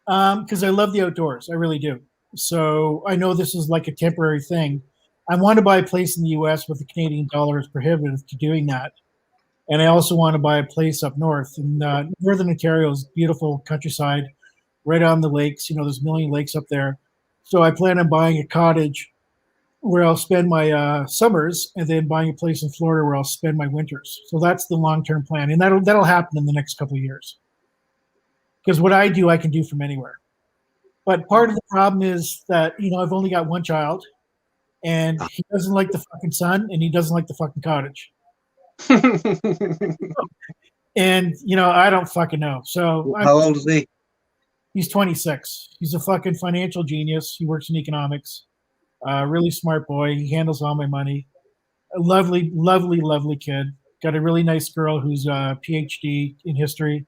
Because I love the outdoors. I really do. So I know this is like a temporary thing. I want to buy a place in the U.S. with the Canadian dollar is prohibitive to doing that. And I also want to buy a place up north. In Northern Ontario is beautiful countryside, right on the lakes. There's a million lakes up there. So I plan on buying a cottage where I'll spend my summers, and then buying a place in Florida where I'll spend my winters. So that's the long-term plan, and that'll happen in the next couple of years. Because what I do, I can do from anywhere. But part of the problem is that I've only got one child, and he doesn't like the fucking sun, and he doesn't like the fucking cottage. And I don't fucking know. So how old is he? He's 26. He's a fucking financial genius. He works in economics. Really smart boy. He handles all my money. A lovely, lovely, lovely kid. Got a really nice girl who's a PhD in history.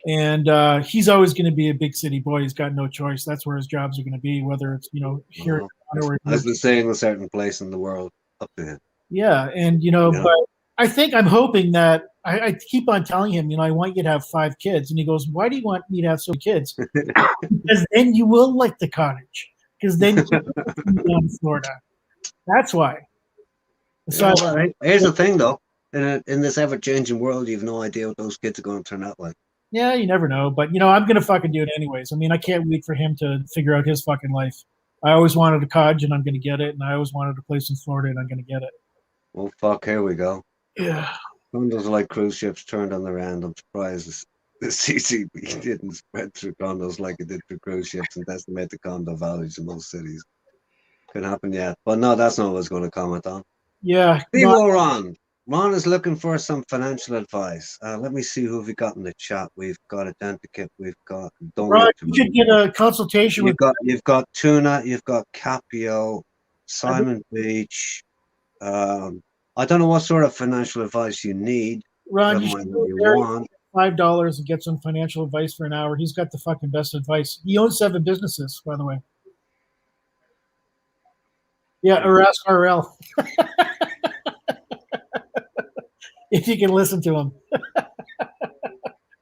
And he's always going to be a big city boy. He's got no choice. That's where his jobs are going to be, whether it's, here or as they say in a certain place in the world, up to him. yeah. And, but I'm hoping that I keep on telling him, I want you to have 5 kids. And he goes, why do you want me to have so many kids? Because then you will like the cottage. Because then you'll be down in Florida. That's why. So, here's the thing, though. In this ever-changing world, you have no idea what those kids are going to turn out like. Yeah, you never know. But, I'm going to fucking do it anyways. I mean, I can't wait for him to figure out his fucking life. I always wanted a cottage, and I'm going to get it. And I always wanted a place in Florida, and I'm going to get it. Well, fuck, here we go. Yeah. Condos are like cruise ships turned on their end. I'm surprised the CCP didn't spread through condos like it did through cruise ships and decimate the condo values in most cities. Could happen yet. But no, that's not what I was going to comment on. Yeah. Ron. Ron is looking for some financial advice. Let me see who we got in the chat. We've got Identikit. We've got. Ron, you should get a consultation You've got Tuna. You've got Capio, Simon Beach. I don't know what sort of financial advice you need. Ron, you should go $5 and get some financial advice for an hour. He's got the fucking best advice. He owns 7 businesses, by the way. Yeah, or ask RL. If you can listen to him.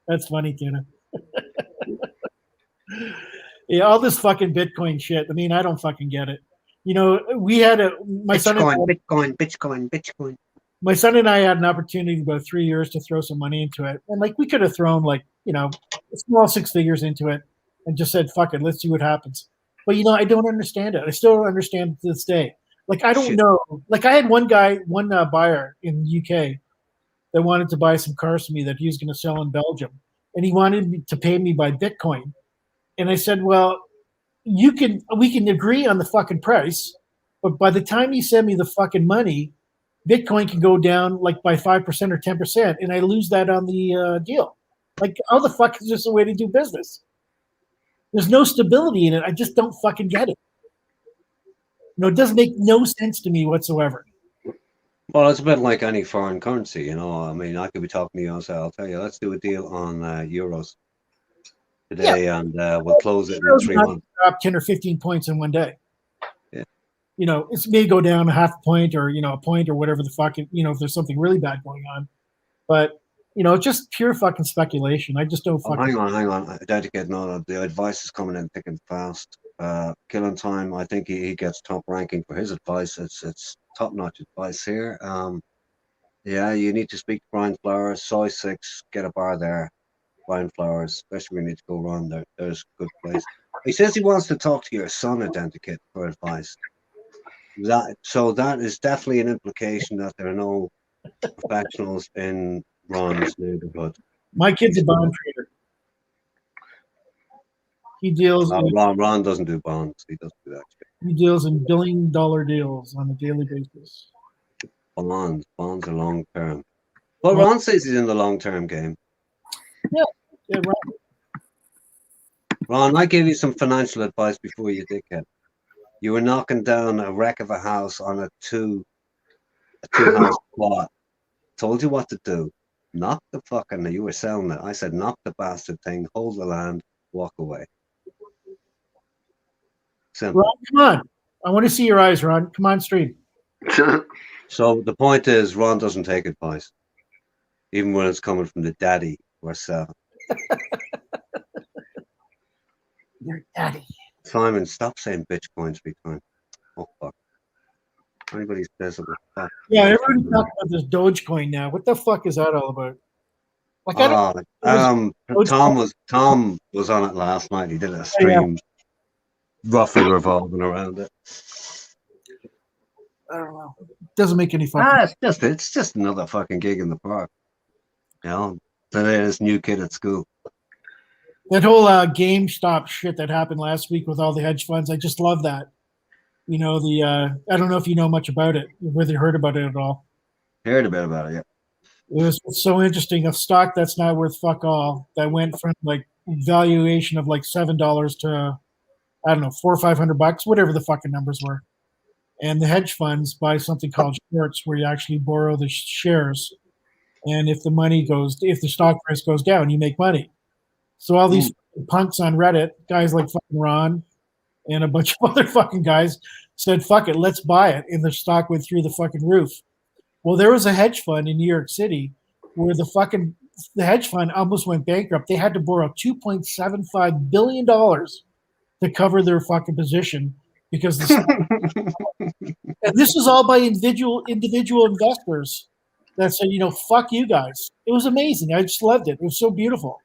That's funny, Tuna. Yeah, all this fucking Bitcoin shit. I mean, I don't fucking get it. We had my son and Bitcoin. My son and I had an opportunity about 3 years to throw some money into it. And we could have thrown a small 6 figures into it and just said, fuck it, let's see what happens. But I don't understand it. I still don't understand it to this day. I don't know. I had one buyer in the UK that wanted to buy some cars from me that he was going to sell in Belgium. And he wanted to pay me by Bitcoin. And I said, well, we can agree on the fucking price, but by the time you send me the fucking money, Bitcoin can go down by 5% or 10%, and I lose that on the deal. How the fuck is this a way to do business? There's no stability in it. I just don't fucking get it. It doesn't make no sense to me whatsoever. Well, it's a bit like any foreign currency, I mean, I could be talking to you and say, I'll tell you, let's do a deal on euros today, and we'll close it in 3 months. Drop 10 or 15 points in one day. Yeah. It may go down a half point or, a point or whatever the fuck, if there's something really bad going on. But, just pure fucking speculation. I just don't fucking. Hang on. Identikit, no, the advice is coming in thick and fast. Killing Time, I think he gets top ranking for his advice. It's top-notch advice here. Yeah, you need to speak to Brian Flowers, Soy 6, get a bar there. Brian Flowers, especially when you need to go around there. There's a good place. He says he wants to talk to your son, Identikit, for advice. That is definitely an implication that there are no professionals in Ron's neighborhood. My kid's a bond trader. He deals. Ron doesn't do bonds. He doesn't do that shit. He deals in billion-dollar deals on a daily basis. Bonds are long term. Well, Ron says he's in the long term game. Yeah, right. Ron, I gave you some financial advice before you dickhead. You were knocking down a wreck of a house on a two-house plot. Told you what to do. Knock the fucking. You were selling it. I said, knock the bastard thing, hold the land, walk away. Simple. Ron, come on. I want to see your eyes, Ron. Come on, stream. So the point is, Ron doesn't take advice, even when it's coming from the daddy or self. Your daddy. Simon, stop saying bitcoins every time. Oh fuck. Anybody's visible. Fuck. Yeah, everybody's talking about this Dogecoin now. What the fuck is that all about? Tom was on it last night. He did a stream, roughly revolving around it. I don't know. Doesn't make any fucking. It's just another fucking gig in the park. Today's new kid at school. That whole GameStop shit that happened last week with all the hedge funds, I just love that. I don't know if you know much about it, whether you heard about it at all. Heard a bit about it, yeah. It was so interesting. A stock that's not worth fuck all that went from valuation of $7 to I don't know, $400 or $500, whatever the fucking numbers were. And the hedge funds buy something called shorts, where you actually borrow the shares. And if the stock price goes down, you make money. So all these punks on Reddit, guys like fucking Ron and a bunch of other fucking guys, said, fuck it, let's buy it. And the stock went through the fucking roof. Well, there was a hedge fund in New York City where the hedge fund almost went bankrupt. They had to borrow $2.75 billion to cover their fucking position because and this is all by individual investors that said, fuck you guys. It was amazing. I just loved it. It was so beautiful.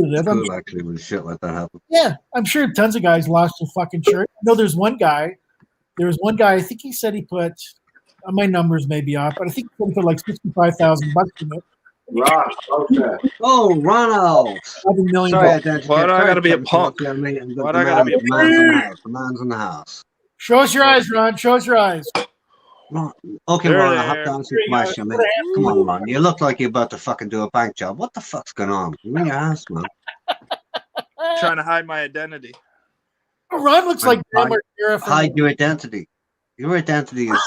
It's cool, actually, when shit like that happens. Yeah, I'm sure tons of guys lost their fucking shirt. No, there's one guy, I think he said he put, my numbers may be off, but I think he put like $65,000 in it. Right, okay. Oh, Ronald! $11 million. Sorry, Why do I gotta be a punk? Why Why do I gotta be a punk? The man's in the house. Show us your eyes, Ron. Show us your eyes. Ron. Okay, There Ron, they I have are. to answer your question, man. Come on, Ron. You look like you're about to fucking do a bank job. What the fuck's going on? You in your ass, man. Trying to hide my identity. Ron looks like Grandma Kira from Hide your identity. Your identity is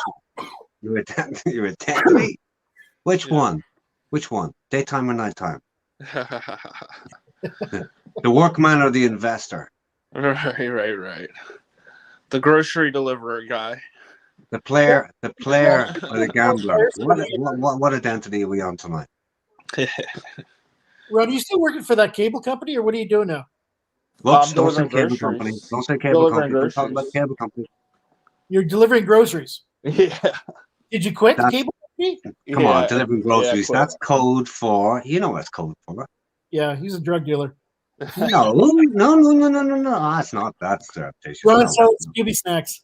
your identity. Which Yeah. one? Which one? Daytime or nighttime? The workman or the investor? Right. The grocery deliverer guy. The player or the gambler? What identity are we on tonight? Ron, are you still working for that cable company, or what are you doing now? Whoops, don't say delivering cable groceries. company. Don't say cable Delivering company. Don't talk about groceries. cable company. You're delivering groceries. Yeah. Did you quit the That's- cable company? Come on, delivering groceries. Yeah, That's code for, you know what it's code for. Yeah, he's a drug dealer. No. That's not, that's surreptitious. Ron No. sells Scooby snacks.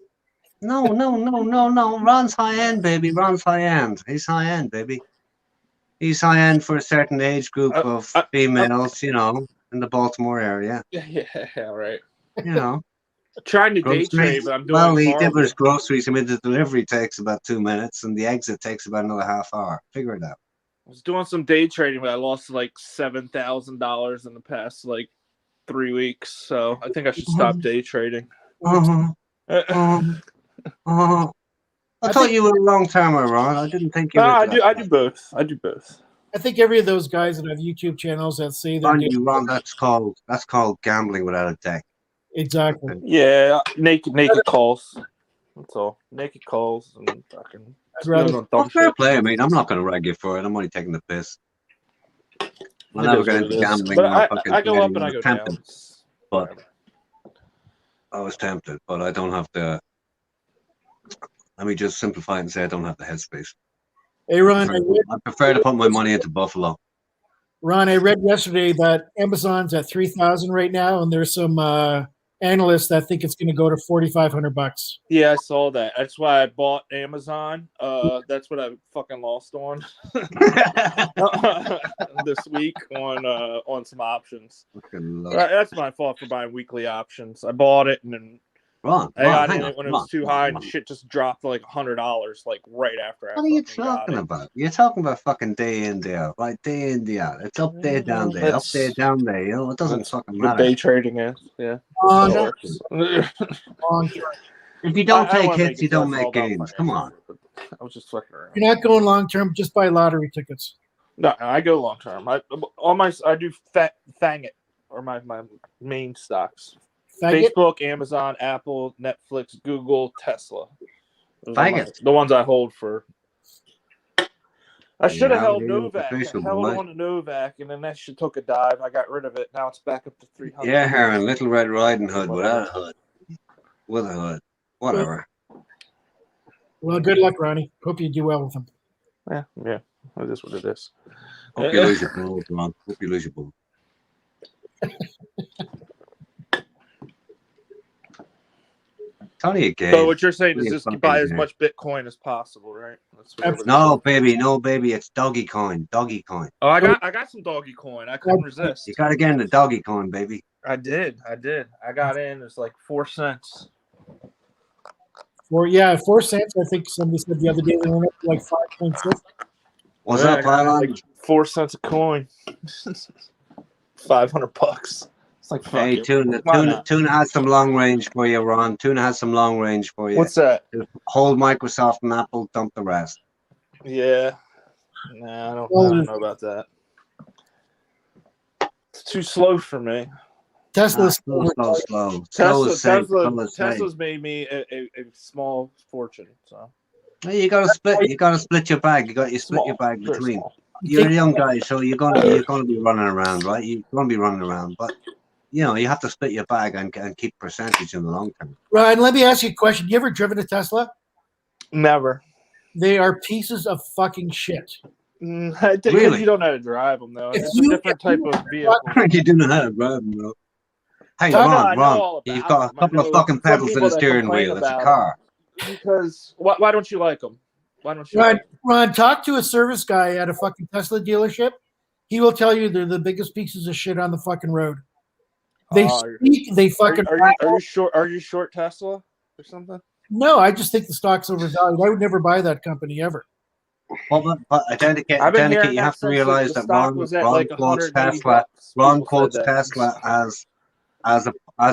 No. Ron's high end, baby. Ron's high end. He's high end, baby. He's high end for a certain age group of females, in the Baltimore area. Yeah, right. You know. Trying to day Groceries. trade, but I'm doing Well, he horrible. delivers groceries. I mean, the delivery takes about 2 minutes, and the exit takes about another half hour. Figure it out. I was doing some day trading, but I lost like $7,000 in the past 3 weeks. So I think I should stop day trading. I thought you were a long timer, Ron. I didn't think you No, were. I do both. I do both. I think every of those guys that have YouTube channels that say they're Ron, that's called gambling without a deck. exactly. Yeah, naked calls. That's all. Naked calls and fucking. I'd rather- dumb Well, fair shit. play. I mean, I'm not going to rag you for it. I'm only taking the piss. It I'll never is get what into it is. gambling. But when I'm fucking I go up betting. and I I go was down. tempted. It's But- whatever. I was tempted, but I don't have the. Let me just simplify it and say I don't have the headspace. Hey, Ron, I prefer to put my money into Buffalo. I read yesterday that Amazon's at 3,000 right now, and there's some analysts that think it's going to go to $4,500. Yeah, I saw that. That's why I bought Amazon. That's what I fucking lost on this week on some options. Fucking love. That's my fault for buying weekly options. I bought it and then Ron, I got hang in on, it when it Ron, was too Ron, high Ron. and shit just dropped to $100 right after I What are you fucking got talking it. about? You're talking about fucking day in, day out. Right, day in, day out. It's up there, down there, up there, down there. It doesn't That's fucking what matter. day trading is. Yeah. Long, That works. long term. If you don't I take wanna hits, it you don't so it's all make about gains. Come on. financials, but I was just fucking around. You're not going long term, just buy lottery tickets. No, I go long term. I do Fang it or my main stocks. Faggot? Facebook, Amazon, Apple, Netflix, Google, Tesla. Those are Faggot. the ones I hold for. I should have Yeah, held yeah, Novak. I official, held boy. on to Novak, and then that shit took a dive. I got rid of it. Now it's back up to 300. Yeah, Heron, Little Red Riding Hood without a hood. With a hood. Whatever. Well, good luck, Ronnie. Hope you do well with them. Yeah. It is what it is. Hope you lose your balls, Ron. Hope you lose your balls. Tell you again. So what you're saying is You just fucking buy as nerd. much Bitcoin as possible, right? That's what everybody No, says. baby, no, baby. It's doggy coin. Doggy coin. Oh, I got some doggy coin. I couldn't resist. You gotta get in the doggy coin, baby. I did. I got in. It's like 4 cents. 4 cents. I think somebody said the other day they went up to like 5.6. What's Yeah, up, I got Island? like 4 cents a coin. $500. It's like fuck Hey, it. Tuna, Why Tuna, not? Tuna has some long range for you, Ron. Tuna has some long range for you. What's that? Just hold Microsoft and Apple, dump the rest. Yeah. Nah, I don't know about that. It's too slow for me. Tesla's Slow. Slow is safe. Slow is safe. Tesla's made me a small fortune. So Well, you gotta split your bag. You split your bag very between. small. You're a young guy, so you're gonna be running around, right? You're gonna be running around, but you know you have to split your bag and keep percentage in the long term. Ryan, let me ask you a question. You ever driven a Tesla? Never. They are pieces of fucking shit. Because Really? you don't know how to drive them, though. If It's you- a different type of vehicle. You do know how to drive them, bro. Hey, I know Ron, all about you've got a them. I couple of know fucking some pedals in people the that steering complain wheel. It's a about car. Because why don't you like them? Why don't you? Ron, Like Ron, talk to a service guy at a fucking Tesla dealership. He will tell you they're the biggest pieces of shit on the fucking road. They speak, they fucking. Are you short? Are you short Tesla or something? No, I just think the stock's overvalued. I would never buy that company ever. But Authenticate, I've been hearing you that have to since realize the that stock Ron was at quotes like 180 Tesla. bucks. Ron People quotes said that. Tesla as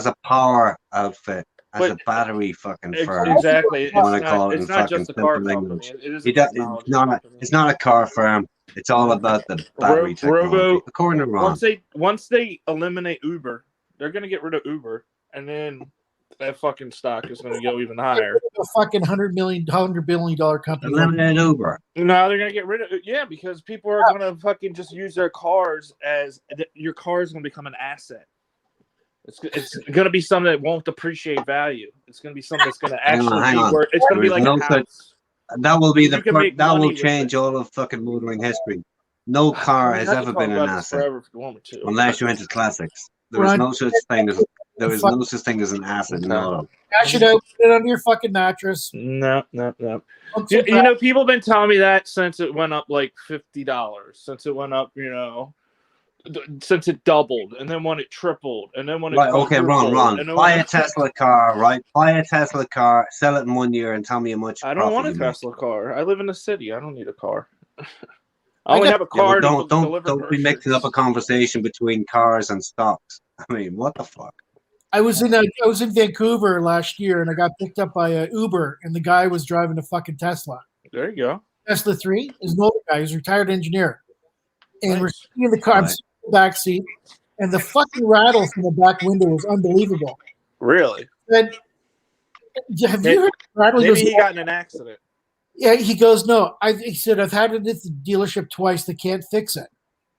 a power outfit, as But a battery fucking firm. Exactly. I want to call it It's in not just fucking a car simple company. language. It is a technology company. It's not a car firm. It's all about the battery technology. According to Ron. Once they eliminate Uber, they're gonna get rid of Uber, and then that fucking stock is gonna go even higher. A fucking $100 billion company. Eliminate Uber. No, they're gonna get rid of it. Yeah, because people are gonna fucking just use their cars as your car is gonna become an asset. It's gonna be something that won't depreciate value. It's gonna be something that's gonna actually hang be on. worth. It's gonna be like a house. That will be You can make that money will with change it. all of fucking motoring history. No car has I can ever talk been an about this asset forever if you want me to. unless you're into classics. There is Ron, no such thing as an asset in auto. Cash it out, put it under your fucking mattress. No. Don't You sit back. know, people have been telling me that since it went up like $50, since it went up, since it doubled, and then when it tripled, and then when it Right, okay, Ron. and then Buy when a Tesla car, right? Buy a Tesla car, sell it in 1 year, and tell me how much. I don't want a profit you make. Tesla car. I live in the city. I don't need a car. I only have a Yeah, well, car to deliver don't be mixing up a groceries. conversation between cars and stocks. I mean, what the fuck? I was in Vancouver last year, and I got picked up by a Uber, and the guy was driving a fucking Tesla. There you go. Tesla 3 is an older guy. He's a retired engineer. And we're Nice. sitting in the car, I'm Right. sitting in the back seat, and the fucking rattle from the back window was unbelievable. Really? Said, have you heard the rattle? Maybe He he goes, got in an accident. yeah, he goes, no. He said, I've had it at the dealership twice. They can't fix it.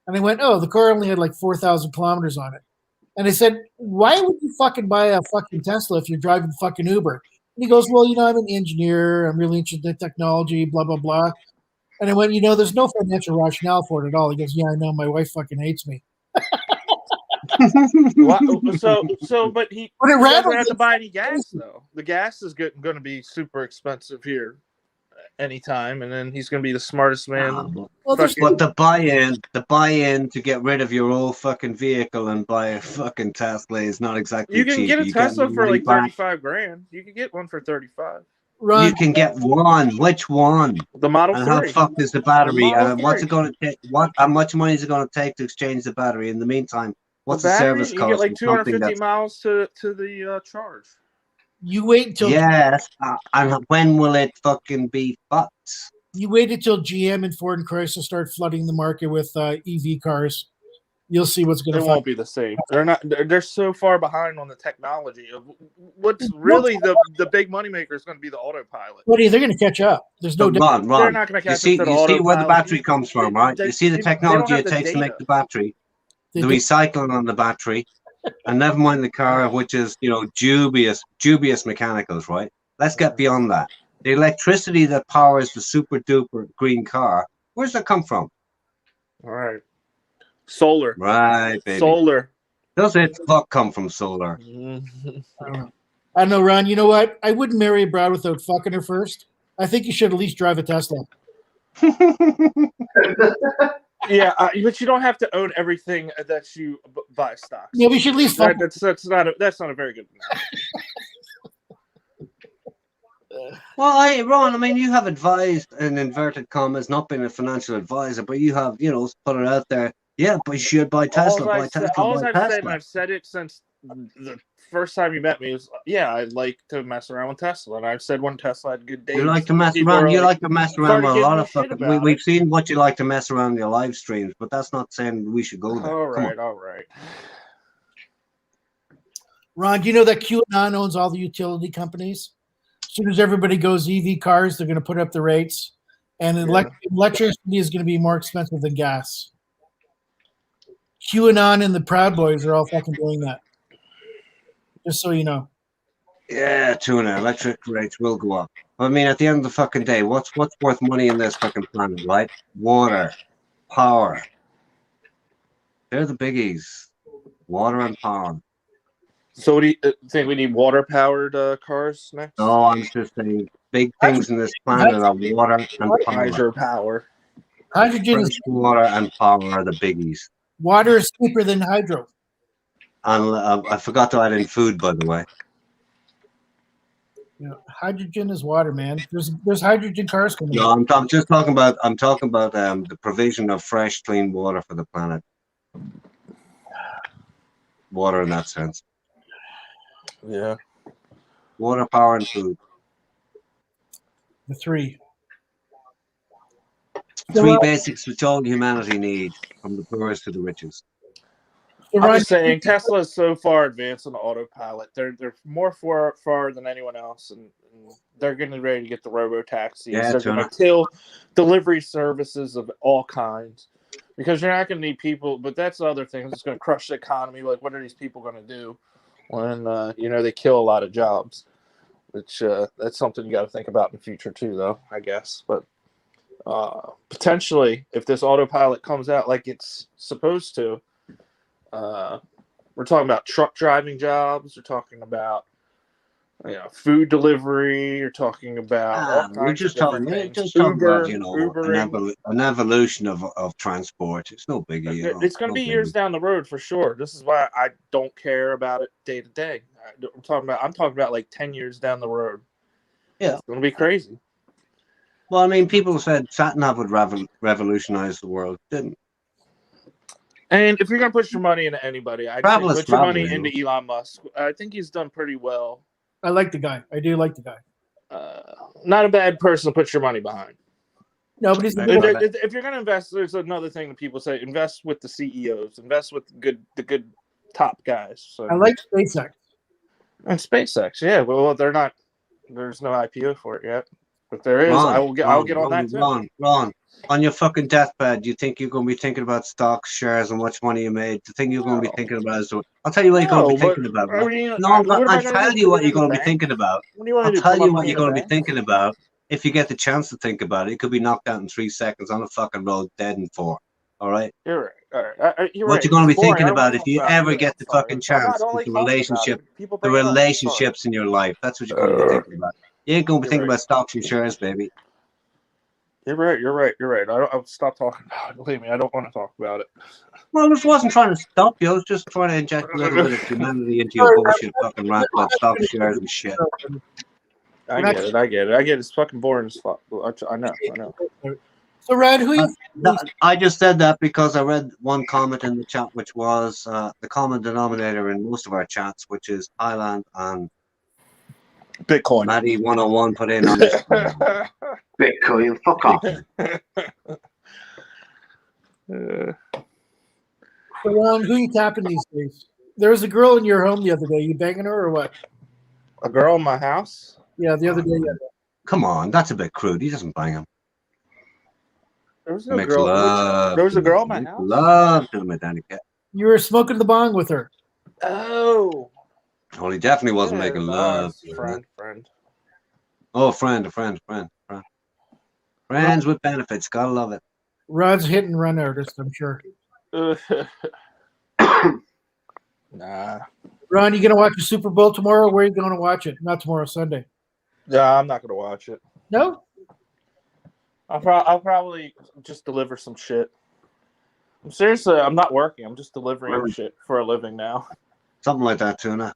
And I went, oh, the car only had like 4,000 kilometers on it. And I said, why would you fucking buy a fucking Tesla if you're driving fucking Uber? And he goes, well, I'm an engineer. I'm really interested in technology, blah, blah, blah. And I went, there's no financial rationale for it at all. He goes, yeah, I know. My wife fucking hates me. But he But it doesn't rattled. have to buy any gas though. The gas is going to be super expensive here anytime, and then he's going to be the smartest man. Well, there's fucking- But the buy-in to get rid of your old fucking vehicle and buy a fucking Tesla is not exactly You can cheap. get a You Tesla the for money like back. $35,000. You can get one for 35. Ron, You can get one. Which one? The Model And how 3. fucked is the battery? Model And what's 3. it going to take? How much money is it going to take to exchange the battery? In the meantime, what's the battery, service you cost? get like of something 250 that's- miles to the charge. you wait until Yes, and when will it fucking be fucked? GM and Ford and Chrysler start flooding the market with EV cars. You'll see what's going It to won't be the same. They're not. They're so far behind on the technology of what's really the big moneymaker is going to be the autopilot. Buddy, they're going to catch up. There's no doubt. Ron, They're not going to you catch see, up to the you see where the autopilot. battery comes from, right? You see the They don't technology have it the takes to make data. the battery, They the do. recycling on the battery, and never mind the car, which is dubious mechanicals, right? Let's get beyond that. The electricity that powers the super duper green car, where's that come from? All right. Solar. Right, baby. Solar. Does it fuck come from solar? I don't know, Ron. You know what? I wouldn't marry a broad without fucking her first. I think you should at least drive a Tesla. Yeah, but you don't have to own everything that you buy stocks. Yeah, we should at least fuck. That's not a very good analogy. Well, Ron, I mean, you have advised, in inverted commas, not being a financial advisor, but you have, put it out there Yeah, but you should buy Tesla. All Buy Tesla. all Buy I've said, and Tesla. I've said it since the first time you met me, is yeah, I like to mess around with Tesla, and I've said when Tesla had good days. You like to mess people around. are You like, like to mess around started with a giving lot me of shit fucking. about We've it. seen what you like to mess around in your live streams, but that's not saying we should go there. All Come on. right, all right. Ron, do you know that QAnon owns all the utility companies? As soon as everybody goes EV cars, they're going to put up the rates, and electricity is going to be more expensive than gas. QAnon and the Proud Boys are all fucking doing that. Just so you know. Yeah, tuna. Electric rates will go up. I mean, at the end of the fucking day, what's worth money in this fucking planet, right? Water, power. They're the biggies. Water and power. So, what do you think? We need water-powered cars next? No, I'm just saying big things in this planet are water and power. Hydropower. Hydrogen Fresh is water and power are the biggies. water is cheaper than hydro. And I forgot to add in food, by the way. You know, hydrogen is water, man. There's hydrogen cars coming. No, I'm just talking about. I'm talking about the provision of fresh, clean water for the planet. Water in that sense. Yeah. Water, power, and food. The three. Three basics which all humanity need, from the poorest to the richest. So I'm Ron, just saying, Tesla is so far advanced on autopilot. They're more far than anyone else, and they're getting ready to get the robo taxis. Yeah, they're going to kill delivery services of all kinds because you're not going to need people. But that's the other thing. It's going to crush the economy. Like, what are these people going to do when they kill a lot of jobs? Which that's something you got to think about in the future too, though, I guess. But potentially, if this autopilot comes out like it's supposed to. We're talking about truck driving jobs. We're talking about food delivery. You're talking about We're just talking about Ubering. an evolution of transport. It's no biggie. It's going to be years down the road for sure. This is why I don't care about it day to day. I'm talking about like 10 years down the road. Yeah, it's going to be crazy. Well, I mean, people said sat-nav would revolutionize the world. It didn't. And if you're going to put your money into anybody, I'd say put your money into Elon Musk. I think he's done pretty well. I like the guy. I do like the guy. Not a bad person to put your money behind. No, but if you're going to invest, there's another thing that people say: invest with the CEOs, invest with the good top guys. So I like SpaceX. And SpaceX, yeah. Well, they're not. There's no IPO for it yet. If there is, I'll get on that too. Ron, on your fucking deathbed, do you think you're going to be thinking about stocks, shares, and how much money you made? The thing you're going to be thinking about is, I'll tell you what you're going to be thinking about. I'll tell you what you're going to be thinking about. I'll tell you what you're going to be thinking about. If you get the chance to think about it, it could be knocked out in 3 seconds on a fucking road, dead in 4. All right? You're right. All right. What you're going to be thinking about if you ever get the fucking chance is the relationships in your life. That's what you're going to be thinking about. You ain't going to be thinking about stocks and shares, baby. You're right. I'll stop talking about it. Believe me, I don't want to talk about it. Well, I wasn't trying to stop you. I was just trying to inject a little bit of humanity into your bullshit fucking rant about stock shares and shit. I get it. It's fucking boring as fuck. I know. So, Red, who? I just said that because I read one comment in the chat, which was the common denominator in most of our chats, which is Thailand and Bitcoin. Maddie 101 put in on this. Bitcoin, fuck off. So, Ron, who you tapping these days? There was a girl in your home the other day. You banging her or what? A girl in my house? Yeah, the other day. Yeah. Come on, that's a bit crude. He doesn't bang him. There was no girl. There was a girl in my house. Love to him, Danny Cat. You were smoking the bong with her. Oh. Well, he definitely wasn't making love. Friend. Oh, a friend. Friends with benefits. Gotta love it. Rod's hit and run artist, I'm sure. Nah. Ron, you gonna watch the Super Bowl tomorrow? Where are you gonna watch it? Not tomorrow, Sunday. Yeah, I'm not gonna watch it. No. I'll probably just deliver some shit. I'm not working. I'm just delivering shit for a living now. Something like that, Tuna.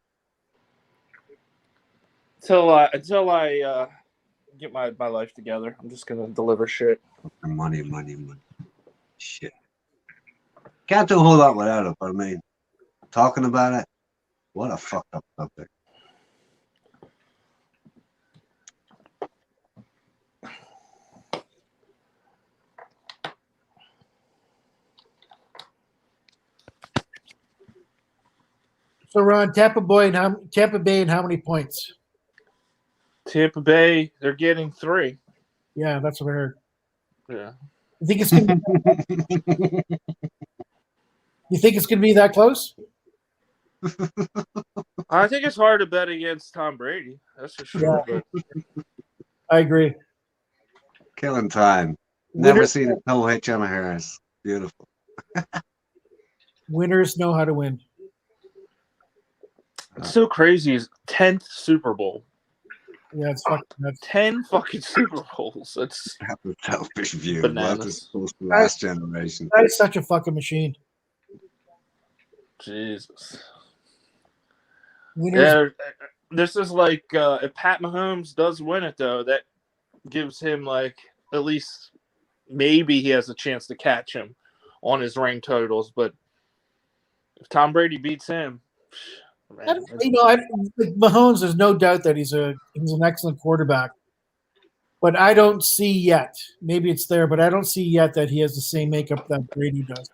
Until I get my life together, I'm just gonna deliver shit. Money. Shit. Can't do a whole lot without it, but I mean, talking about it, what a fucked up subject. So Ron, Tampa Bay and how many points? Tampa Bay, they're getting 3. Yeah, that's what I heard. Yeah. You think it's gonna be that close? I think it's hard to bet against Tom Brady. That's for sure. Yeah. But I agree. Killing time. Never Winners, seen a no hitch on a Harris. Beautiful. winners know how to win. it's so crazy. 10th Super Bowl. Yeah, it's fucking nuts. 10 fucking Super Bowls. That's Have a selfish view. Bananas. What is supposed to last generation? That is such a fucking machine. Jesus. Winners, Yeah, this is like if Pat Mahomes does win it though, that gives him like at least maybe he has a chance to catch him on his ring totals. But if Tom Brady beats him, man, Mahomes, there's no doubt that he's an excellent quarterback. But I don't see yet. Maybe it's there, but I don't see yet that he has the same makeup that Brady does.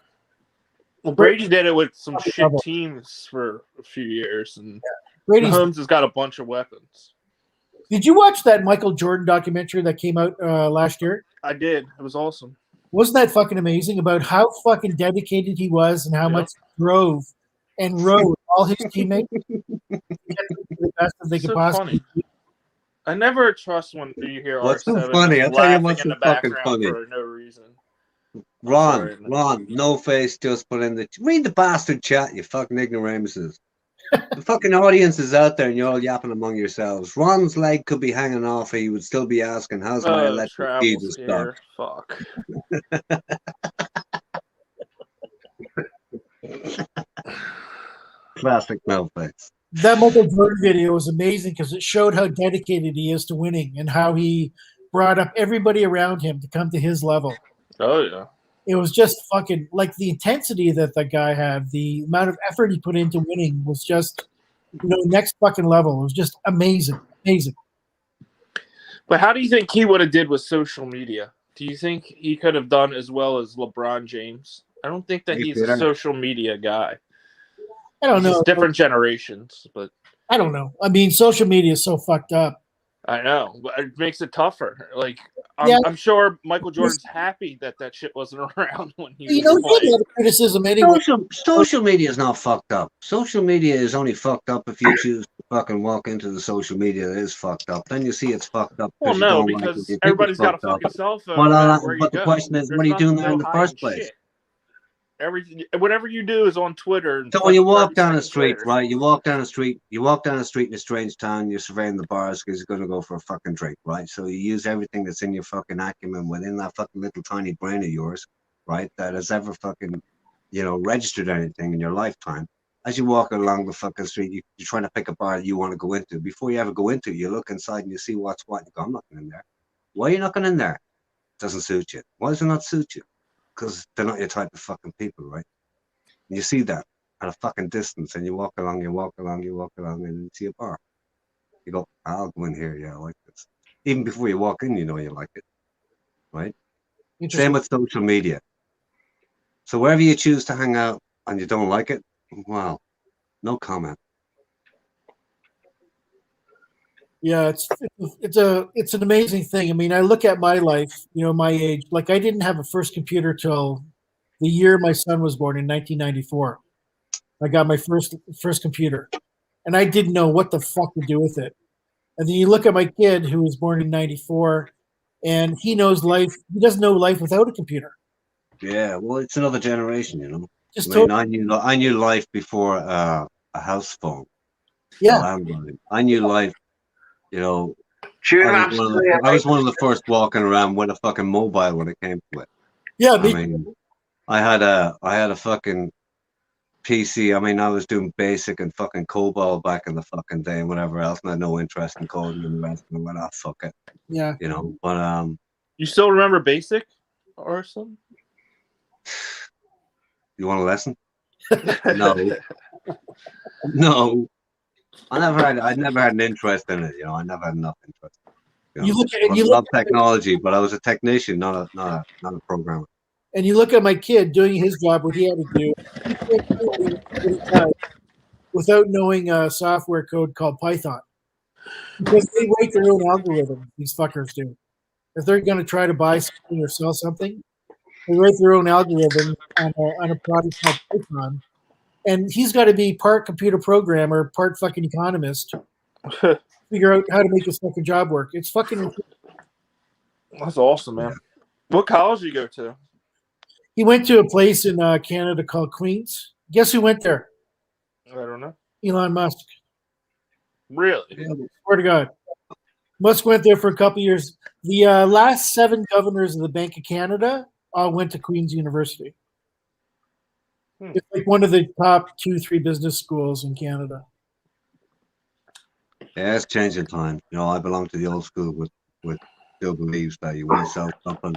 well, Brady did it with some shit teams for a few years, and Mahomes has got a bunch of weapons. Did you watch that Michael Jordan documentary that came out last year? I did. It was awesome. Wasn't that fucking amazing about how fucking dedicated he was and how much he drove and rode all his teammates to get the best that they could So possibly funny. I never trust when you hear What's so R7 funny? I'll tell you laughing what's in so the fucking background funny. for no reason. Ron, no face, just put in the read the bastard chat, you fucking ignoramuses. The fucking audience is out there and you're all yapping among yourselves. Ron's leg could be hanging off, he would still be asking, how's my electric key to stop? Fuck. Classic no face. That Michael Jordan video was amazing because it showed how dedicated he is to winning and how he brought up everybody around him to come to his level. Oh yeah. It was just fucking like the intensity that guy had, the amount of effort he put into winning was just, next fucking level. It was just amazing, amazing. But how do you think he would have did with social media? Do you think he could have done as well as LeBron James? I don't think that he's a social media guy. I don't know. It's different generations, but I don't know. I mean, social media is so fucked up. I know, but it makes it tougher. Like, Yeah. I'm sure Michael Jordan's happy that shit wasn't around when he was He playing. had a lot of criticism anyway. Social media is not fucked up. Social media is only fucked up if you choose to fucking walk into the social media that is fucked up. Then you see it's fucked up. Well, you no, don't like because it. You think everybody's it's got a fucked up. fucking cell phone. Well, no no, matter where but you the go. question is, There's what are you doing nothing there in the hiding first place? shit. Whatever you do is on Twitter. And So when you fucking walk 30 down the seconds street, later. right? You walk down the street in a strange town, you're surveying the bars because you're going to go for a fucking drink, right? So you use everything that's in your fucking acumen within that fucking little tiny brain of yours, right? That has ever fucking, registered anything in your lifetime. As you walk along the fucking street, you're trying to pick a bar that you want to go into. Before you ever go into it, you look inside and you see what's what. You go, I'm not going in there. Why are you not going in there? It doesn't suit you. Why does it not suit you? Because they're not your type of fucking people, right? You see that at a fucking distance, and you walk along, and you see a bar. You go, I'll go in here. Yeah, I like this. Even before you walk in, you like it, right? Same with social media. So wherever you choose to hang out and you don't like it, well, no comment. Yeah, it's an amazing thing. I mean, I look at my life, my age. Like, I didn't have a first computer till the year my son was born in 1994. I got my first computer, and I didn't know what the fuck to do with it. And then you look at my kid who was born in 94, and he knows life. He doesn't know life without a computer. Yeah, well, it's another generation, Just I knew life before a house phone. Yeah. Landline. I knew life, I Tune was one of the first walking around with a fucking mobile when it came to it. Yeah, I mean, I had a fucking PC. I mean, I was doing BASIC and fucking COBOL back in the fucking day and whatever else, and I had no interest in coding and the rest. And I went, oh, fuck it. Yeah. But You still remember BASIC or something? You want a lesson? No. No. I never had an interest in it. You know, I never had enough interest. You look at- and I you love look- technology, but I was a technician, not a programmer. And you look at my kid doing his job, what he had to do, he can't do what he does without knowing a software code called Python. Because they write their own algorithm, these fuckers do. If they're going to try to buy something or sell something, they write their own algorithm on a product called Python. And he's got to be part computer programmer, part fucking economist, figure out how to make his fucking job work. It's fucking. That's awesome, man. What college did you go to? He went to a place in Canada called Queens. Guess who went there? I don't know. Elon Musk. Really? Swear to God. Musk went there for a couple years. The last 7 governors of the Bank of Canada all went to Queen's University. It's like one of the top 2-3 business schools in Canada. Yeah, it's changing time. You know, I belong to the old school with still believes that you want to sell something,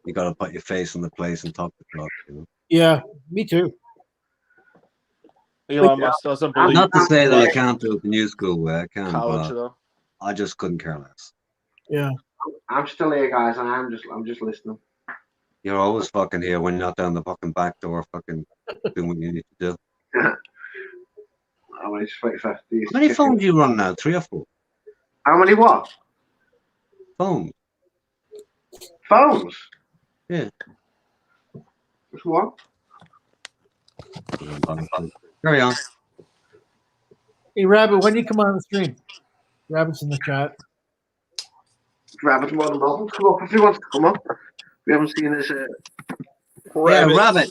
you got to put your face in the place and talk the talk. You know? Yeah, me too. Elon Musk doesn't believe Not to say that I can't do it the new school way. I can, college but though. I just couldn't care less. Yeah. I'm still here, guys, and I'm just listening. You're always fucking here when you're not down the fucking back door, fucking doing what you need to do. I'm just waiting for these. How many phones do you run now? 3 or 4 How many what? phones? Phones? Yeah. Just one? Carry on. Hey, Rabbit, when do you come on the stream? Rabbit's in the chat. Rabbit's more than welcome to come up if he wants to come up. We haven't seen his. Yeah, Rabbit,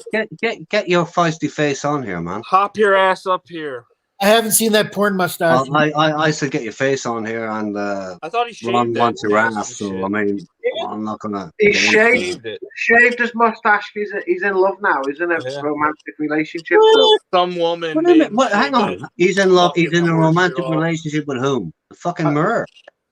get your feisty face on here, man. Hop your ass up here. I haven't seen that porn mustache. I said get your face on here, and I thought he shaved Ron that wants your nasty ass, so shit. I mean, I'm not gonna. He get into shaved, Shaved it. shaved his mustache. He's in love now. He's in a Yeah. romantic relationship. So Some woman. What, made him hang shave on. it. He's in love. He's in a Fucking romantic bullshit off. relationship with whom? The fucking Mur.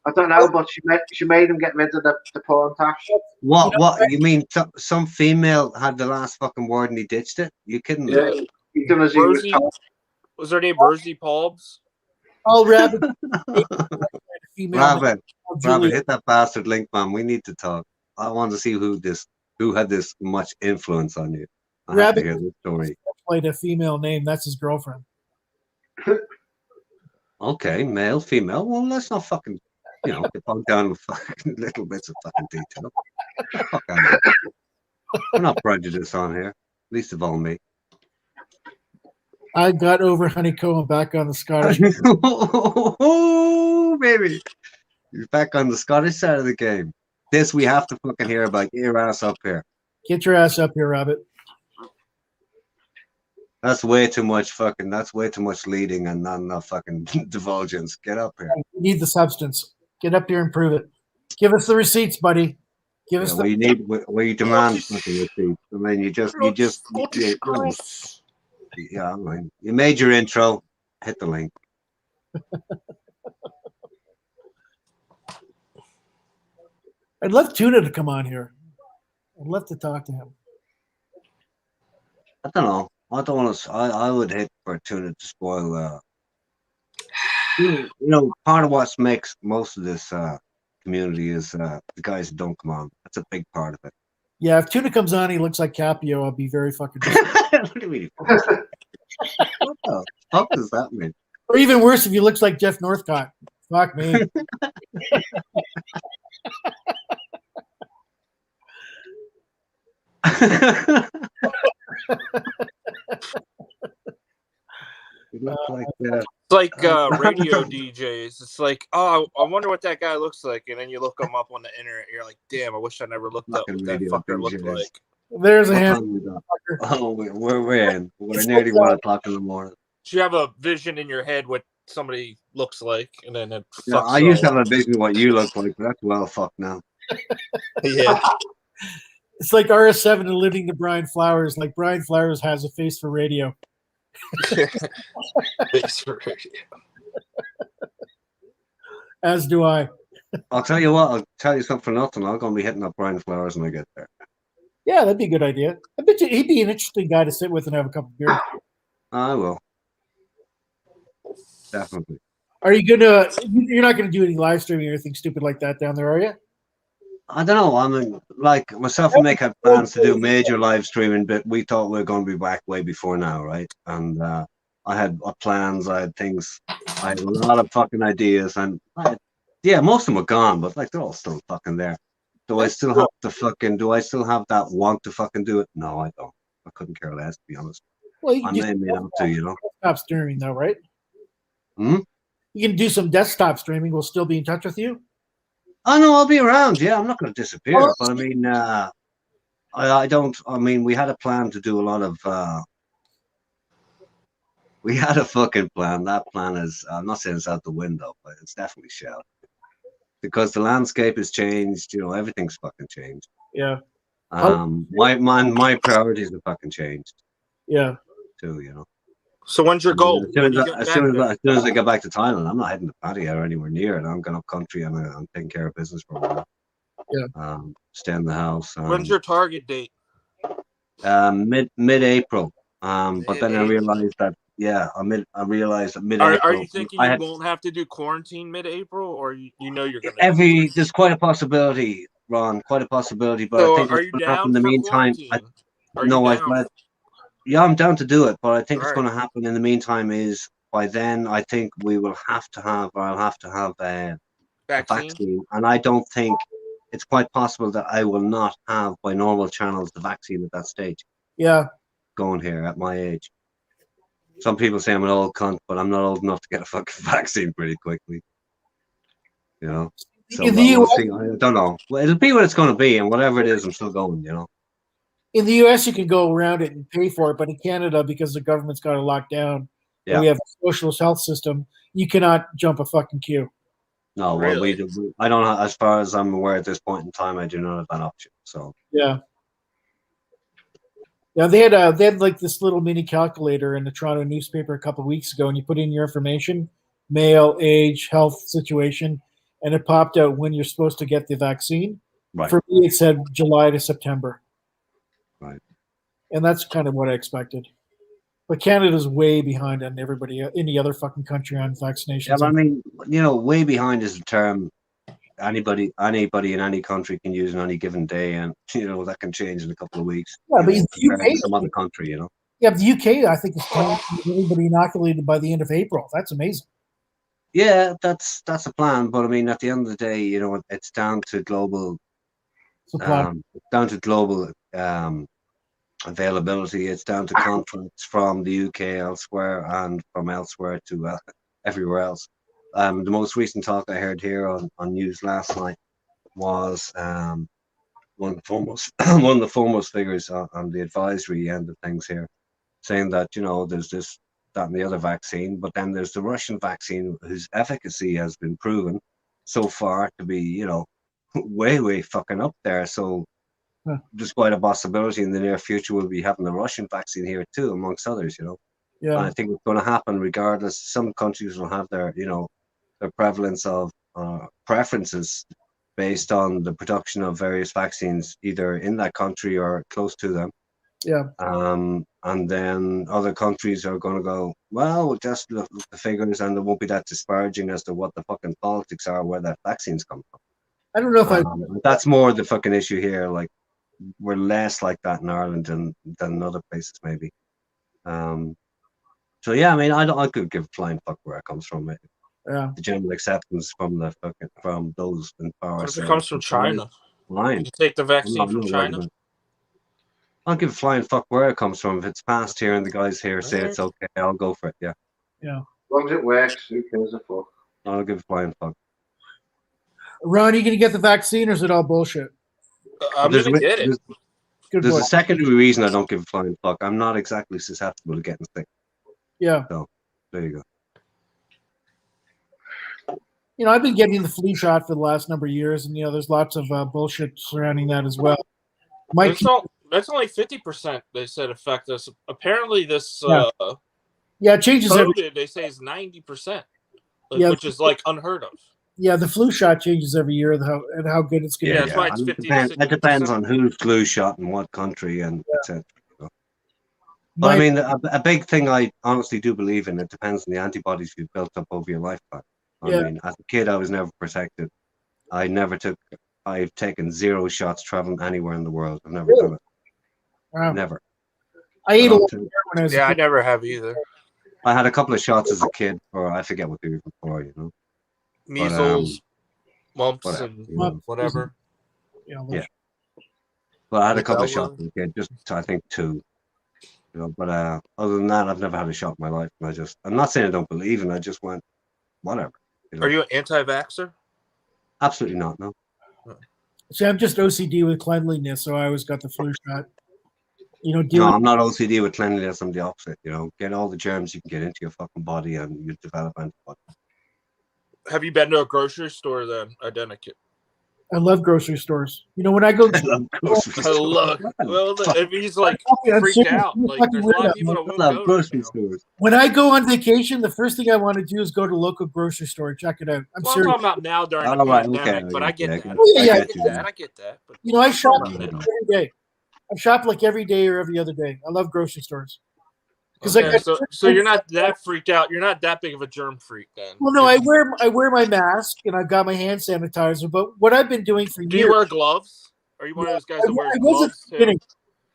I don't know, but she made him get rid of the porn tash. What? What? You mean some female had the last fucking word and he ditched it? You kidding me? Yeah, he done as he was Rosie, told. was her name Rosie Palbs? Oh, Rabbit. Female. Rabbit, Julie. Rabbit, hit that bastard link, man. We need to talk. I want to see who had this much influence on you. I have to Rabbit. hear this story. Played a female name. That's his girlfriend. Okay, male, female. Well, let's not fucking, get bogged down with fucking little bits of fucking detail. Fuck out of here. We're not prejudiced on here. Least of all me. I got over Honeycomb back on the Scottish. Oh, baby. You're back on the Scottish side of the game. This we have to fucking hear about. Get your ass up here. Get your ass up here, Rabbit. That's way too much fucking, that's way too much leading and not enough fucking divulgence. Get up here. We need the substance. Get up here and prove it. Give us the receipts, buddy. Give us Yeah, we demand fucking receipts. I mean, I mean, you made your intro. Hit the link. I'd love Tuna to come on here. I'd love to talk to him. I don't know. I don't want to. I would hate for Tuna to spoil. Part of what makes most of this community is the guys that don't come on. That's a big part of it. Yeah, if Tuna comes on, he looks like Capio. I'll be very fucking. What do you mean? What the fuck does that mean? Or even worse, if he looks like Jeff Northcott. Fuck me. You look like It's like radio DJs. It's like, oh, I wonder what that guy looks like, and then you look him up on the internet. You're like, damn, I wish I never looked up Fucking what that radio fucker looked DJs. like. There's a what hand. time we got? Oh, we're in. We're nearly 1 o'clock in the morning. So you have a vision in your head what somebody looks like, and then it Yeah, fucks I used to all- have a vision of what you look like, but that's well fucked now. Yeah. It's like RS7 alluding to Brian Flowers. Like Brian Flowers has a face for radio. Face for radio. As do I. I'll tell you what. I'll tell you something for nothing. I'm gonna be hitting up Brian Flowers when I get there. Yeah, that'd be a good idea. I bet you he'd be an interesting guy to sit with and have a couple of beers. I will. Definitely. Are you gonna? You're not gonna do any live streaming or anything stupid like that down there, are you? I don't know. I mean, like myself and Mick had plans to do major live streaming, but we thought we were going to be back way before now, right? And I had plans, I had things, I had a lot of fucking ideas, and yeah, most of them are gone, but like they're all still fucking there. Do I still have to fucking? Do I still have that want to fucking do it? No, I don't. I couldn't care less, to be honest. Well, you I can do may have to, you know. desktop streaming though, right? Hmm? You can do some desktop streaming. We'll still be in touch with you. Oh no, I'll be around. Yeah, I'm not going to disappear. But I mean, I don't. I mean, we had a plan to do a lot of. We had a fucking plan. That plan is. I'm not saying it's out the window, but it's definitely shelved because the landscape has changed. You know, everything's fucking changed. Yeah. My priorities have fucking changed Yeah. too. You know. So when's your goal? As soon as I get back to Thailand, I'm not heading to Pattaya or anywhere near it. I'm going up country and I'm taking care of business for a while. Yeah. Stay in the house. When's your target date? Mid-April. But then I realized that I realized that mid-April. Are you thinking you won't have to do quarantine mid-April, or you know you're going to? There's quite a possibility, Ron. Quite a possibility, but so I think are you down in the for meantime. Yeah, I'm down to do it, but I think what's going to happen in the meantime is by then I think we will have to have, or I'll have to have a vaccine, and I don't think it's quite possible that I will not have by normal channels the vaccine at that stage. Yeah. Going here at my age. Some people say I'm an old cunt, but I'm not old enough to get a fucking vaccine pretty quickly. You know? So we'll see. I don't know. Well, it'll be what it's going to be, and whatever it is, I'm still going, you know? In the US, you can go around it and pay for it, but in Canada, because the government's got it locked down, we have a socialist health system, you cannot jump a fucking queue. No, well, I don't know. As far as I'm aware at this point in time, I do not have that option. So yeah. They had like this little mini calculator in the Toronto newspaper a couple of weeks ago, and you put in your information, male, age, health situation, and it popped out when you're supposed to get the vaccine. Right. For me, it said July to September. Right. And that's kind of what I expected. But Canada's way behind on any other fucking country on vaccinations. Yeah, but I mean, you know, way behind is a term anybody in any country can use on any given day, and you know that can change in a couple of weeks. Yeah, but the UK, some other country, you know. Yeah, but the UK, I think, is planning to get everybody inoculated by the end of April. That's amazing. Yeah, that's a plan, but I mean, at the end of the day, you know, it's down to global supply. Down to global availability. It's down to contracts from the UK elsewhere and from elsewhere to everywhere else. The most recent talk I heard here on news last night was one of the foremost figures on the advisory end of things here, saying that, you know, there's this, that, and the other vaccine, but then there's the Russian vaccine whose efficacy has been proven so far to be, you know, way fucking up there. So there's quite a possibility in the near future we'll be having the Russian vaccine here too, amongst others, you know. Yeah. And I think it's going to happen regardless. Some countries will have their, you know, their prevalence of preferences based on the production of various vaccines, either in that country or close to them. Yeah. And then other countries are going to go, well, we'll just look at the figures and it won't be that disparaging as to what the fucking politics are, where that vaccines come from. I don't know if that's more the fucking issue here. Like, we're less like that in Ireland than other places, maybe. So yeah, I mean, I could give a flying fuck where it comes from. Maybe. Yeah. The general acceptance from those in power. What if it comes from China? Flying. You take the vaccine from China? I'll give a flying fuck where it comes from. If it's passed here and the guys here say it's okay, I'll go for it. Yeah. Yeah. As long as it works, who cares a fuck? I'll give a flying fuck. Ron, are you going to get the vaccine, or is it all bullshit? I'm going to get it. There's a secondary reason I don't give a flying fuck. I'm not exactly susceptible to getting sick. Yeah. So there you go. You know, I've been getting the flu shot for the last number of years, and, you know, there's lots of bullshit surrounding that as well. That's only 50%, they said, affect us. Apparently this it changes COVID, they say, is 90%, which is, like, unheard of. Yeah, the flu shot changes every year, and how good it's going Yeah, to that's why it's and 50 to it depends 60%. on who's flu shot in what country and etc. But My- I mean, a big thing I honestly do believe in, it depends on the antibodies you've built up over your lifetime. I Yeah. mean, as a kid, I was never protected. I've taken 0 shots traveling anywhere in the world. I've never done it. Wow. Never. I ate a lot But of beer when I was Yeah, a I kid. never have either. I had a couple of shots as a kid, or I forget what they were for, Measles, mumps, whatever, and Mumps. whatever. Yeah, Yeah. But I had a couple of Rubella. shots as a kid, just I think 2. But other than that, I've never had a shot in my life. And I'm not saying I don't believe in it, I just went, whatever. Are you an anti-vaxxer? Absolutely not, no. See, I'm just OCD with cleanliness, so I always got the flu shot. No, Dealing. I'm not OCD with cleanliness. I'm the opposite. Get all the germs you can get into your fucking body, and you develop antibodies. Have you been to a grocery store then, Identikit? I love grocery stores. When I go, I love grocery I stores. love. Well, if he's like I'm freaked serious. out, I'm like fucking there's a lot weirdo. of people that I won't love go grocery there. stores. when I go on vacation, the first thing I want to do is go to local grocery store and check it out. I'm Well, I'm serious. talking about now during the All right, pandemic, okay, but I get yeah, that. Oh, yeah, I yeah. get that. I get that. But I shop I'm talking about now. every day. I shop like every day or every other day. I love grocery stores. Because Okay, so you're not that freaked out. You're not that big of a germ freak then. Well, no, I wear my mask and I've got my hand sanitizer. But what I've been doing for Do years, you wear gloves? Are you one of those guys that wears gloves too?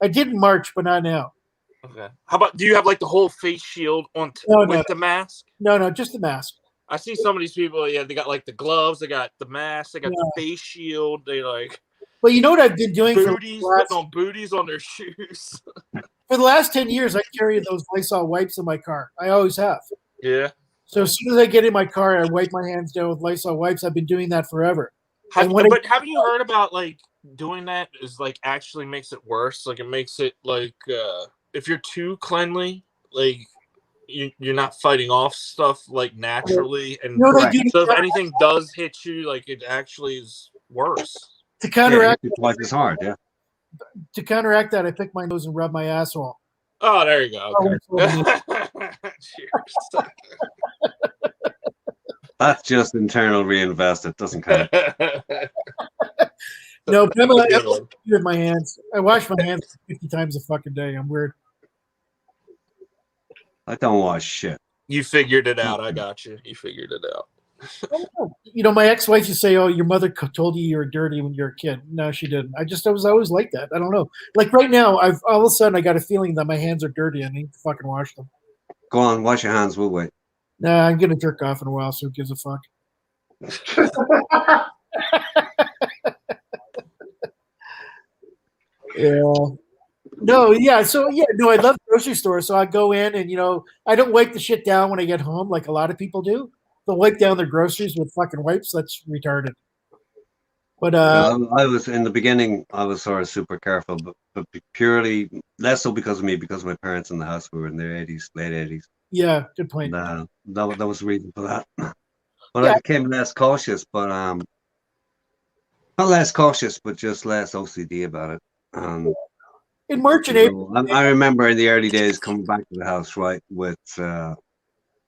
I did in March, but not now. Okay. How about? Do you have like the whole face shield on No, with no. the mask? No, just the mask. I see some of these people. Yeah, they got like the gloves, they got the mask, they got the face shield. They like. But you know what I've been doing booties, putting on booties on their shoes. For the last 10 years, I carry those Lysol wipes in my car. I always have. Yeah. So as soon as I get in my car and I wipe my hands down with Lysol wipes, I've been doing that forever. But haven't you heard about like doing that is like actually makes it worse? Like it makes it like if you're too cleanly, like you're not fighting off stuff like naturally, and so if anything does hit you, like it actually is worse. To counteract twice as hard, yeah. To counteract that, I pick my nose and rub my asshole. Oh, there you go. Okay. Cheers. That's just internal reinvested. Doesn't count. No, but I'm with my hands. I wash my hands 50 times a fucking day. I'm weird. I don't wash shit. You figured it out. I got you. You figured it out. My ex-wife used to say, "Oh, your mother told you were dirty when you were a kid." No, she didn't. I was always like that. I don't know. Like right now, I've all of a sudden I got a feeling that my hands are dirty. I need to fucking wash them. Go on, wash your hands. We'll wait. Nah, I'm gonna jerk off in a while, so who gives a fuck? Yeah. No, yeah. So yeah, no, I love grocery stores. So I go in and I don't wipe the shit down when I get home like a lot of people do. They'll wipe down their groceries with fucking wipes. That's retarded. But I was in the beginning. I was sort of super careful, but purely less so because of me, because my parents in the house were in their 80s, late 80s. Yeah, good point. And, that was the reason for that. But I became less cautious, but not less cautious, but just less OCD about it. In March and April, I remember in the early days coming back to the house, right, with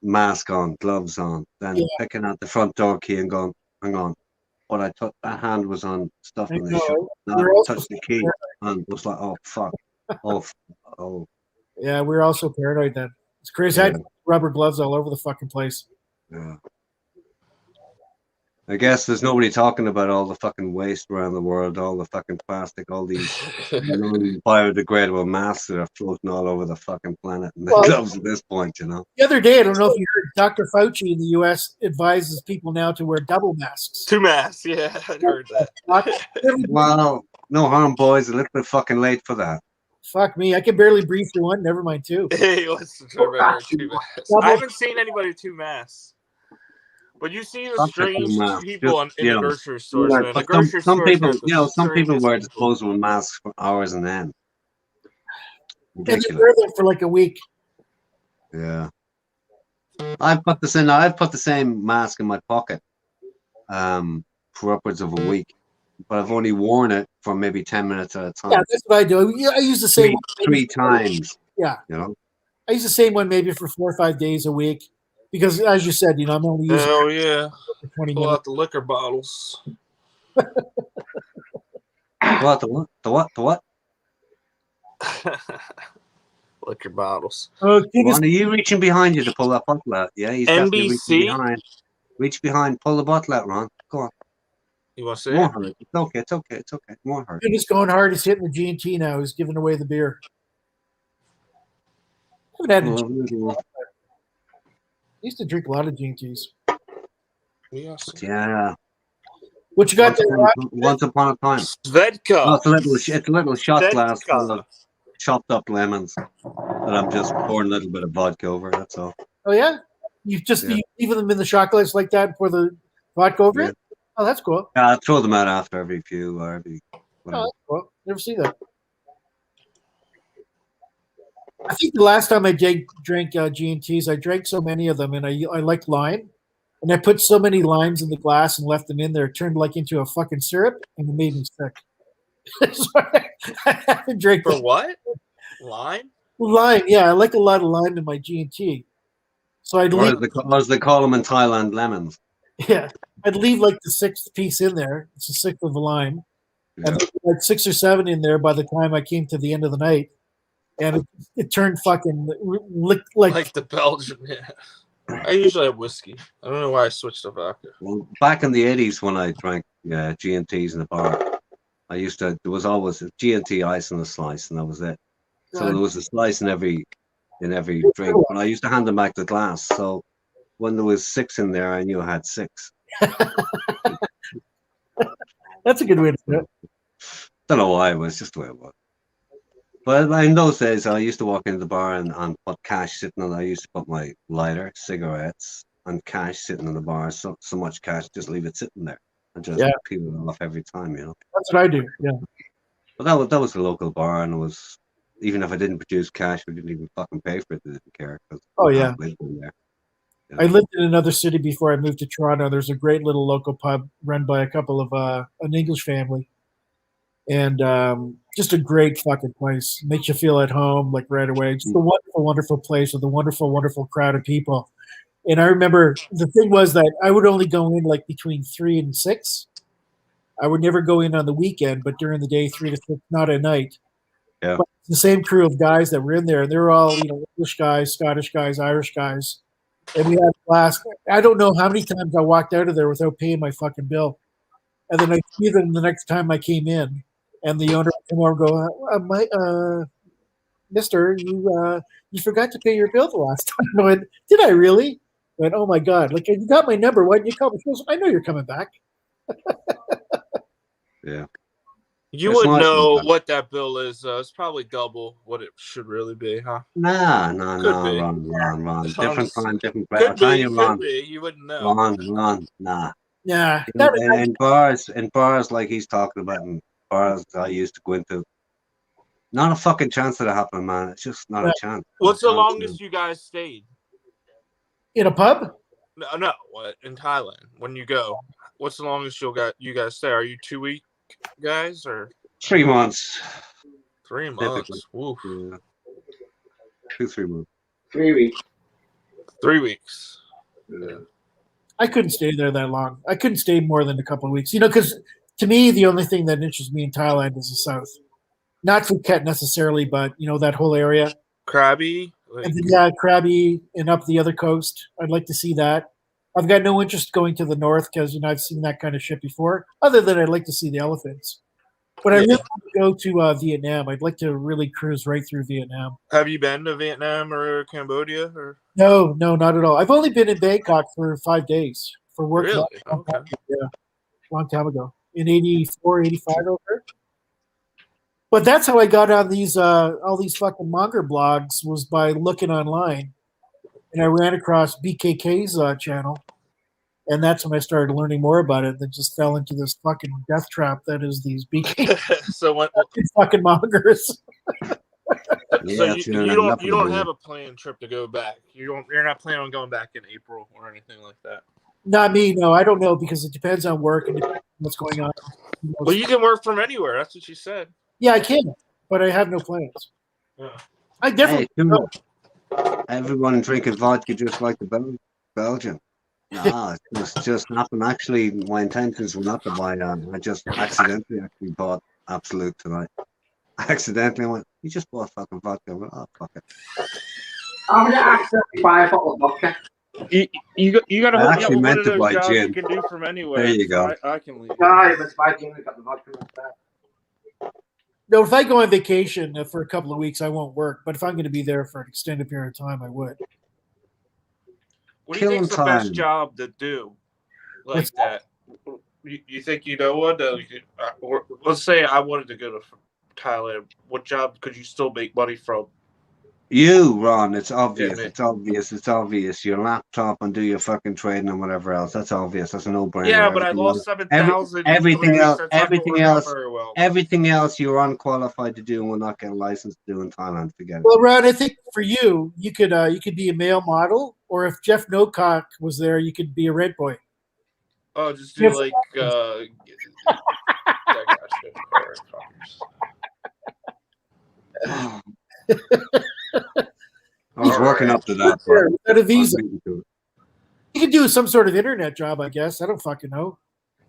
mask on, gloves on, then picking out the front door key and going, hang on, what I took, that hand was on stuff in the shoe. I touched the key and was like, oh, fuck. Oh. Yeah, we were also paranoid then. It's crazy. I had rubber gloves all over the fucking place. Yeah. I guess there's nobody talking about all the fucking waste around the world, all the fucking plastic, all these biodegradable masks that are floating all over the fucking planet and the gloves at this point, The other day, I don't know if you heard, Dr. Fauci in the U.S. advises people now to wear double masks. 2 masks, yeah, I heard that. Well, no harm, boys. A little bit fucking late for that. Fuck me, I can barely breathe through one. Never mind 2. Hey, let's try better 2 masks. I haven't seen anybody with 2 masks. But you see the strange people in the grocery stores. Man. The grocery some people, some people wear disposable masks for hours and then. And they wear them for like a week. Yeah. I've put the same mask in my pocket for upwards of a week, but I've only worn it for maybe 10 minutes at a time. Yeah, that's what I do. I use the same three times. Yeah. I use the same one maybe for 4 or 5 days a week. because as you said, I'm only using Hell yeah. it for 20 Pull minutes. out the liquor bottles. What? The what? The what? The what? Liquor bottles. Oh, goodness. Ron, are you reaching behind you to pull that bottle out? Yeah, he's definitely reaching NBC? behind. Reach behind, pull the bottle out, Ron. Go on. You want to see Won't it? hurt. It's okay. It's okay. It's okay. It won't hurt. Goodness going hard. He's hitting the G&T now. He's giving away the beer. I haven't had a I used to drink a lot of G&Ts. Yeah. What you got there, Rod? Once upon a time. Svedka. Oh, it's a little shot Svedka. glass full of chopped up lemons that I'm just pouring a little bit of vodka over. That's all. Oh, yeah? You just Yeah. you leave them in the shot glass like that for the vodka over Yeah. it? Oh, that's cool. Yeah, I throw them out after every few or every. Oh, Whatever. that's cool. Never seen that. I think the last time I drank G&Ts, I drank so many of them, and I liked lime. And I put so many limes in the glass and left them in there. It turned like into a fucking syrup, and it made me sick. So I haven't drank For what? Lime? lime. Yeah, I like a lot of lime in my G&T. So I'd Or leave, as they call them in Thailand, lemons. yeah, I'd leave like the sixth piece in there. It's a sixth of the lime, Yeah. and like 6 or 7 in there by the time I came to the end of the night, and it turned fucking Like the Belgian, yeah. I usually have whiskey. I don't know why I switched to vodka. Well, back in the 80s when I drank G&Ts in the bar, there was always a G&T ice and a slice, and that was it. So there was a slice in every drink, but I used to hand them back the glass. So when there was 6 in there, I knew I had 6. That's a good way to do it. Don't know why, it was just the way it was. But in those days, I used to walk into the bar and put cash sitting on. I used to put my lighter, cigarettes, and cash sitting in the bar. So much cash, just leave it sitting there and just peel it off every time, That's what I do. Yeah. But that was a local bar, and it was, even if I didn't produce cash, we didn't even fucking pay for it. They didn't care. Oh, yeah. I lived in there. I lived in another city before I moved to Toronto. There's a great little local pub run by a couple of an English family, and just a great fucking place. Makes you feel at home like right away. Just a wonderful, wonderful place with a wonderful, wonderful crowd of people. And I remember the thing was that I would only go in like between 3 and 6. I would never go in on the weekend, but during the day, 3 to 6, not at night. Yeah. But the same crew of guys that were in there, they were all English guys, Scottish guys, Irish guys. And we had a blast. I don't know how many times I walked out of there without paying my fucking bill. And then I see them the next time I came in, and the owner would come over and go, mister, you forgot to pay your bill the last time. I went, did I really? I went, oh my God. Like, you got my number. Why didn't you call me? She goes, I know you're coming back. Yeah. You It's would nice know like that. what that bill is. It's probably double what it should really be, huh? Nah, Could be. Ron. It's Different honest. time, different place. I'll Could tell be, you, could Ron. be. You wouldn't know. Ron, nah. Yeah. In bars like he's talking about, in bars I used to go into, not a fucking chance that it happened, man. It's just not a chance. What's the Not a chance, longest you guys stayed? In a pub? No, what in Thailand when you go? What's the longest you guys stay? Are you 2-week guys or 3 months. 3 Typically. months? Oof. Yeah. 2-3 months. 3 weeks. 3 weeks. Yeah. I couldn't stay there that long. I couldn't stay more than a couple of weeks. Because to me, the only thing that interests me in Thailand is the south. Not Phuket necessarily, but, that whole area. Krabi. And then, Krabi and up the other coast. I'd like to see that. I've got no interest going to the north because, I've seen that kind of shit before, other than I'd like to see the elephants. But I really want to go to Vietnam. I'd like to really cruise right through Vietnam. Have you been to Vietnam or Cambodia? Or No, not at all. I've only been in Bangkok for 5 days for work. really? Long time, Okay. yeah, long time ago. In 84, 85 over there. But that's how I got on these all these fucking monger blogs was by looking online, and I ran across BKK's channel, and that's when I started learning more about it. That just fell into this fucking death trap that is these BKK So when fucking mongers. so it's you gonna don't happen you don't to have a planned trip to go back. You're not planning on going back in April or anything like that. Not me, no. I don't know because it depends on work and depends on what's going on. Well, you can work from anywhere. That's what she said. Yeah, I can, but I have no plans. Yeah. I definitely Hey, everyone drinking vodka just like the belly. Belgian. No, it was just nothing. Actually, my intentions were not to buy that. I just accidentally actually bought Absolute tonight. I accidentally went, you just bought fucking vodka. I went, oh, fuck it. I'm gonna accidentally buy a bottle of vodka. You got to I hook me up actually with one meant of to those buy jobs gin. you can do from anywhere. There you go. I can leave. Yeah, it was my gin. We got the vodka instead. No, if I go on vacation for a couple of weeks, I won't work. But if I'm going to be there for an extended period of time, I would. What do you think's the Killing best time. job to do like What's that? You think you know what? Or let's say I wanted to go to Thailand. What job could you still make money from? You, Ron, it's obvious. Yeah, It's obvious. It's obvious. Your laptop and do your fucking trading and whatever else. That's obvious. That's a no-brainer. Yeah, but I Everything lost else- 7,000. everything else- everything else- Very well. Everything else you're unqualified to do and will not get a license to do in Thailand. Forget it. Well, Ron, I think for you, you could be a male model, or if Jeff Nocock was there, you could be a red boy. Oh, just do Yes. like I was working up to that. Sure, But without a visa, hey, you could do some sort of internet job, I guess. I don't fucking know.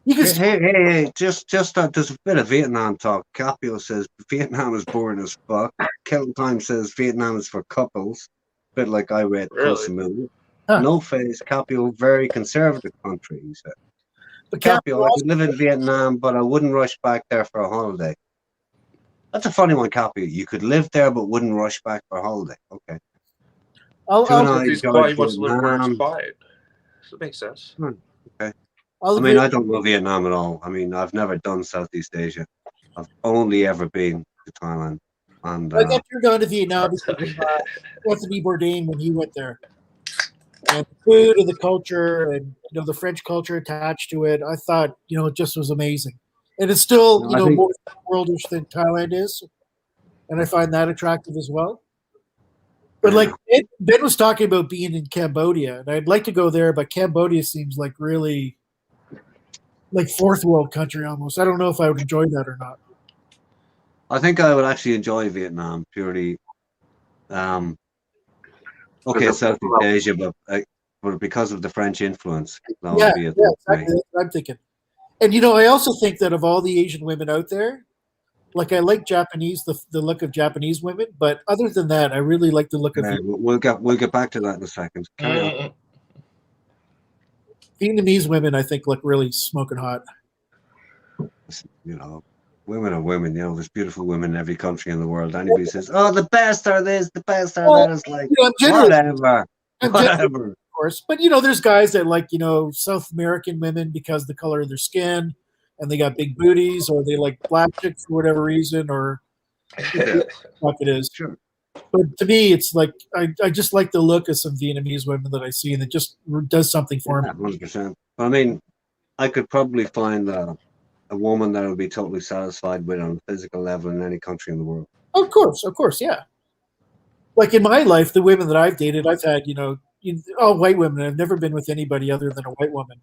You could. hey, just there's a bit of Vietnam talk. Capio says Vietnam is boring as fuck. Kelton Time says Vietnam is for couples. A bit like I read Really? Puss movie. Huh. No face, Capio, very conservative country, he said. But Capio, I could live in Vietnam, but I wouldn't rush back there for a holiday. That's a funny one, Capio. You could live there, but wouldn't rush back for a holiday. Okay. I'll He's probably wants to live where it's Vietnam. quiet. So it makes sense. I mean, I don't know Vietnam at all. I mean, I've never done Southeast Asia. I've only ever been to Thailand. And I got turned on to Vietnam because of Anthony Bourdain when he went there. And the food and the culture and the French culture attached to it, I thought it just was amazing. And it's still I think- more worldish than Thailand is, and I find that attractive as well. But like Ben was talking about being in Cambodia, and I'd like to go there, but Cambodia seems like really like fourth world country almost. I don't know if I would enjoy that or not. I think I would actually enjoy Vietnam purely. Okay, Southeast Asia, but because of the French influence, that would be a thing for me. Exactly. That's what I'm thinking. And I also think that of all the Asian women out there, like I like Japanese, the look of Japanese women, but other than that, I really like the look of Yeah, we'll get back to that in a second. Carry on. Vietnamese women. I think look really smoking hot. Women are women. There's beautiful women in every country in the world. Anybody says, "Oh, the best are this, the best are that," it's like I'm generous, whatever, I'm generous, whatever. of course, but there's guys that like South American women because of the color of their skin, and they got big booties, or they like black chicks for whatever reason, or what it is. Sure. But to me, it's like I just like the look of some Vietnamese women that I see, and it just does something for me. 100%. But I mean, I could probably find a woman that I would be totally satisfied with on a physical level in any country in the world. Of course, yeah. Like in my life, the women that I've dated, I've had all white women. I've never been with anybody other than a white woman.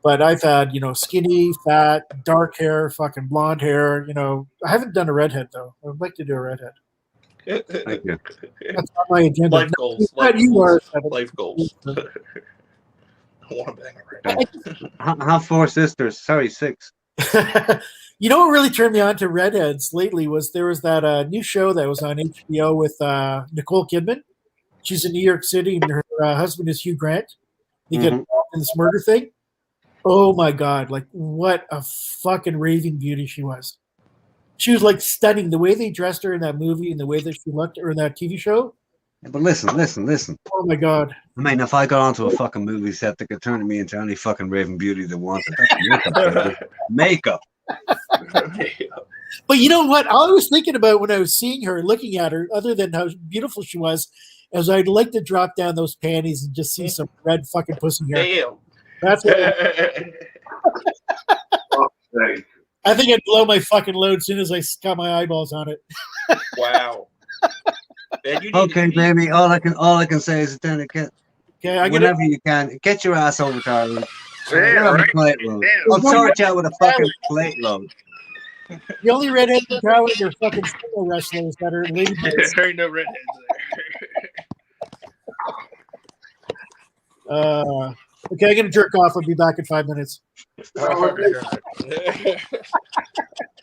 But I've had skinny, fat, dark hair, fucking blonde hair. I haven't done a redhead though. I would like to do a redhead. Thank you. That's on my agenda. Life goals. Life goals. I want to bang it right now. Have 4 sisters. Sorry, 6. What really turned me on to redheads lately was there was that new show that was on HBO with Nicole Kidman. She's in New York City, and her husband is Hugh Grant. They get involved in this murder thing. Oh my God! Like what a fucking raving beauty she was. She was like stunning. The way they dressed her in that movie and the way that she looked, or in that TV show. Yeah, but listen. Oh my God! I mean, if I got onto a fucking movie set, they could turn me into any fucking raving beauty they wanted. That's makeup. But you know what? All I was thinking about when I was seeing her, looking at her, other than how beautiful she was, is I'd like to drop down those panties and just see some red fucking pussy hair. Damn. That's what I think I'd blow my fucking load as soon as I got my eyeballs on it. Wow. Man, you need Okay, baby. All I can say is then get Okay, I whenever you can, get your ass over to Ireland. Yeah, Have a right. plate load. I'll sort you out with a fucking plate load. The only redheads in town are fucking sumo wrestlers that are ladies. There ain't no redheads Okay, I'm gonna jerk off. I'll be back in 5 minutes.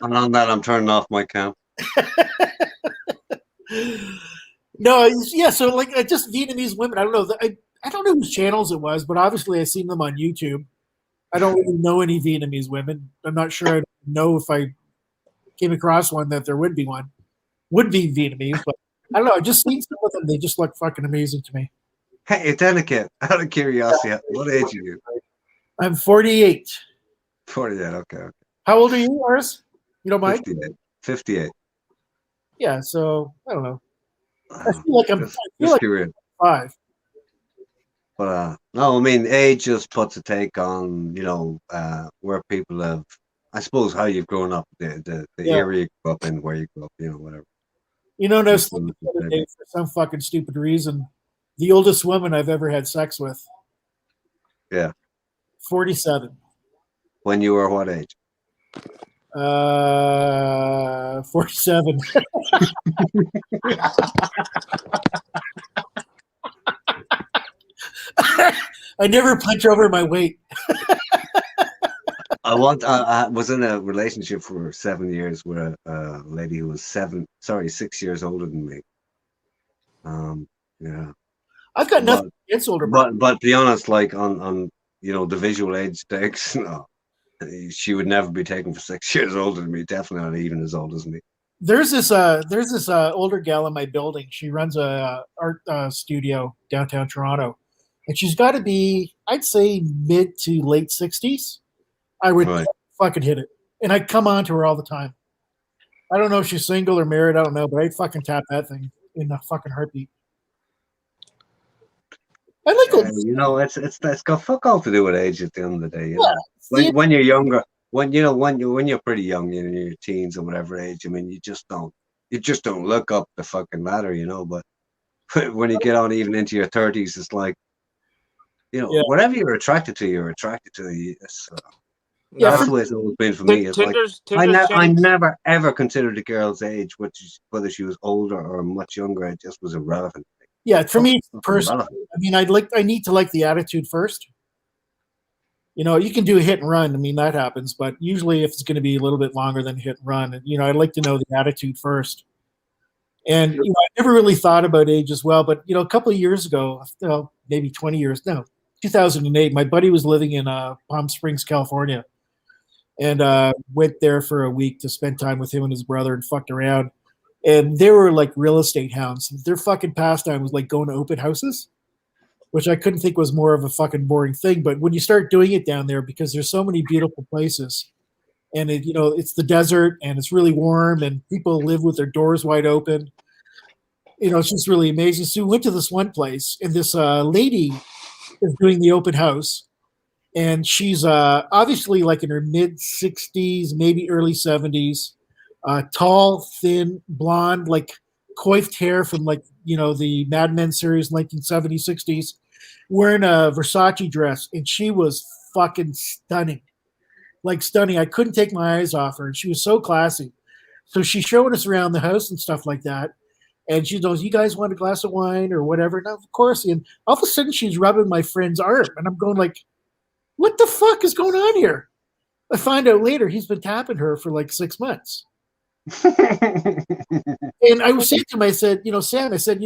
And on that, I'm turning off my cam. No, yeah. So like, just Vietnamese women. I don't know. I don't know whose channels it was, but obviously I seen them on YouTube. I don't really know any Vietnamese women. I'm not sure I know if I came across one that there would be one. Would be Vietnamese, but I don't know. I just seen some of them. They just look fucking amazing to me. Hey, Delicate, out of curiosity, what age are you? I'm 48. 48, okay. How old are you, Ars? You don't mind? 58. Yeah, so I don't know. I feel like I'm Just curious. 5. But no, I mean, age just puts a take on, where people have, I suppose, how you've grown up, the area you grew up in, where you grew up, whatever. You know, no, the other day, for some fucking stupid reason, the oldest woman I've ever had sex with. Yeah. 47. When you were what age? 47. I never punch over my weight. I was in a relationship for 7 years with a lady who was 6 years older than me. Yeah. I've got nothing against older. But to be honest, like on the visual age stakes, no, she would never be taken for 6 years older than me. Definitely not even as old as me. There's this older gal in my building. She runs a art studio downtown Toronto, and she's got to be, I'd say, mid to late 60s. I would fucking hit it, and I'd come on to her all the time. I don't know if she's single or married. I don't know, but I'd fucking tap that thing in a fucking heartbeat. I like it's got fuck all to do with age at the end of the day. When you're younger, when you're pretty young, in your teens or whatever age, I mean, you just don't look up the fucking ladder, But when you get on even into your 30s, it's like, whatever you're attracted to, you're attracted to. That's the way it's always been for me. It's Tinder's I never ever considered a girl's age, whether she was older or much younger. It just was irrelevant. Yeah, for me personally, I mean, I need to like the attitude first. You can do a hit and run. I mean, that happens, but usually if it's going to be a little bit longer than hit and run, I'd like to know the attitude first. And I never really thought about age as well, but a couple of years ago, maybe 20 years, no, 2008, my buddy was living in Palm Springs, California, and went there for a week to spend time with him and his brother and fucked around. And they were like real estate hounds. Their fucking pastime was like going to open houses, which I couldn't think was more of a fucking boring thing. But when you start doing it down there, because there's so many beautiful places, and it's the desert and it's really warm and people live with their doors wide open. It's just really amazing. So we went to this one place, and this lady is doing the open house, and she's obviously like in her mid 60s, maybe early 70s. Tall, thin, blonde, like coiffed hair from like, the Mad Men series, 1970s, 60s, wearing a Versace dress. And she was fucking stunning. Like stunning. I couldn't take my eyes off her. And she was so classy. So she's showing us around the house and stuff like that. And she goes, "You guys want a glass of wine or whatever?" And of course. And all of a sudden she's rubbing my friend's arm. And I'm going like, what the fuck is going on here? I find out later he's been tapping her for like 6 months. And I was saying to him, I said, Sam, I said,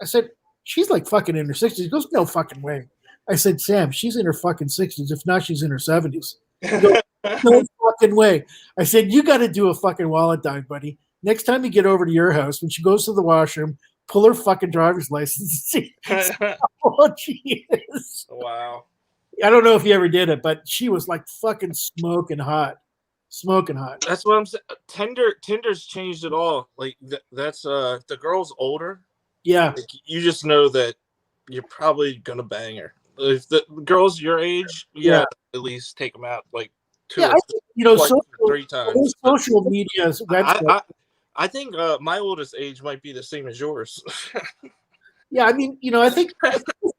I said, she's like fucking in her 60s. He goes, no fucking way. I said, Sam, she's in her fucking 60s. If not, she's in her 70s. He goes, no fucking way. I said, you got to do a fucking wallet dive, buddy. Next time you get over to your house, when she goes to the washroom, pull her fucking driver's license and see how old she is. Wow. I don't know if you ever did it, but she was like fucking smoking hot. Smoking hot. That's what I'm saying. Tinder's changed it all. Like that's the girl's older. Yeah. Like, you just know that you're probably gonna bang her. If the girl's your age, yeah, at least take them out like 2 or 3 times. Social media's website. I think my oldest age might be the same as yours. Yeah, I mean, I think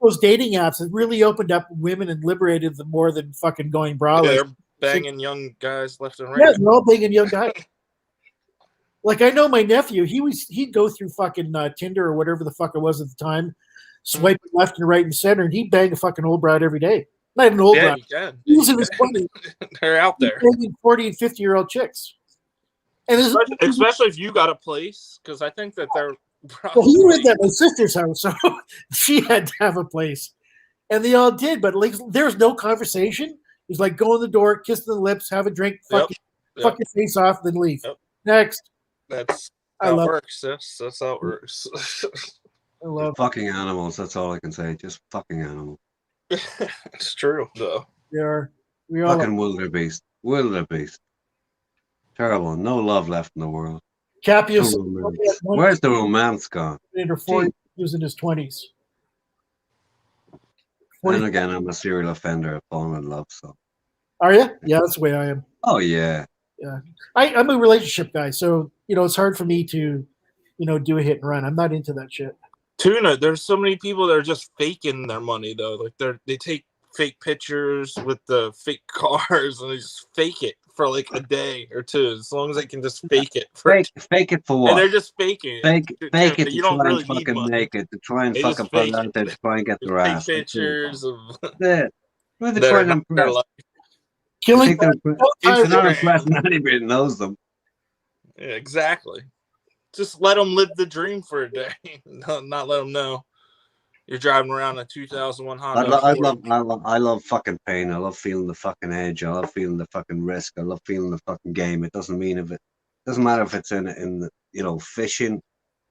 those dating apps have really opened up women and liberated them more than fucking going braless. Yeah, they're banging young guys left and right. Yeah, they're all banging young guys. Like I know my nephew, he'd go through fucking Tinder or whatever the fuck it was at the time, swiping left and right and center, and he banged a fucking old broad every day. Not an old Yeah, broad. you can. He was in his 20s. They're out there. 40 and 50-year-old chicks. And this, Especially if you got a place, because I think that they're probably. well, he lived at my sister's house, so she had to have a place. And they all did, but like there's no conversation. He's like, go in the door, kiss the lips, have a drink, fuck your face off, then leave. Yep. Next. That's I how it love works. That's how it works. I love Fucking animals. That's all I can say. Just fucking animals. It's true, though. we are. We all Fucking wildebeest. Wildebeest. Terrible. No love left in the world. Capius. No romance. Where's the romance gone? In her 40s, he was in his 20s. Then again, I'm a serial offender. I've fallen in love, so. Are you? Yeah, that's the way I am. Oh, yeah. Yeah, I'm a relationship guy, so it's hard for me to, do a hit and run. I'm not into that shit. Tuna, there's so many people that are just faking their money though. Like they take fake pictures with the fake cars and they just fake it for like a day or two, as long as they can just fake it. Fake it for what? And they're just faking Fake it to you don't try really and need fucking money. make it, to try and They fucking just put fake it out it. there to try and get their Fake ass. pictures of Yeah. Who are they their, trying to their impress? life. I Killing think they're time not Instagram. impressing anybody that knows them. Yeah, exactly. Just let them live the dream for a day. Not let them know you're driving around a 2001 Honda. I love fucking pain. I love feeling the fucking edge. I love feeling the fucking risk. I love feeling the fucking game. It doesn't matter if it's in fishing,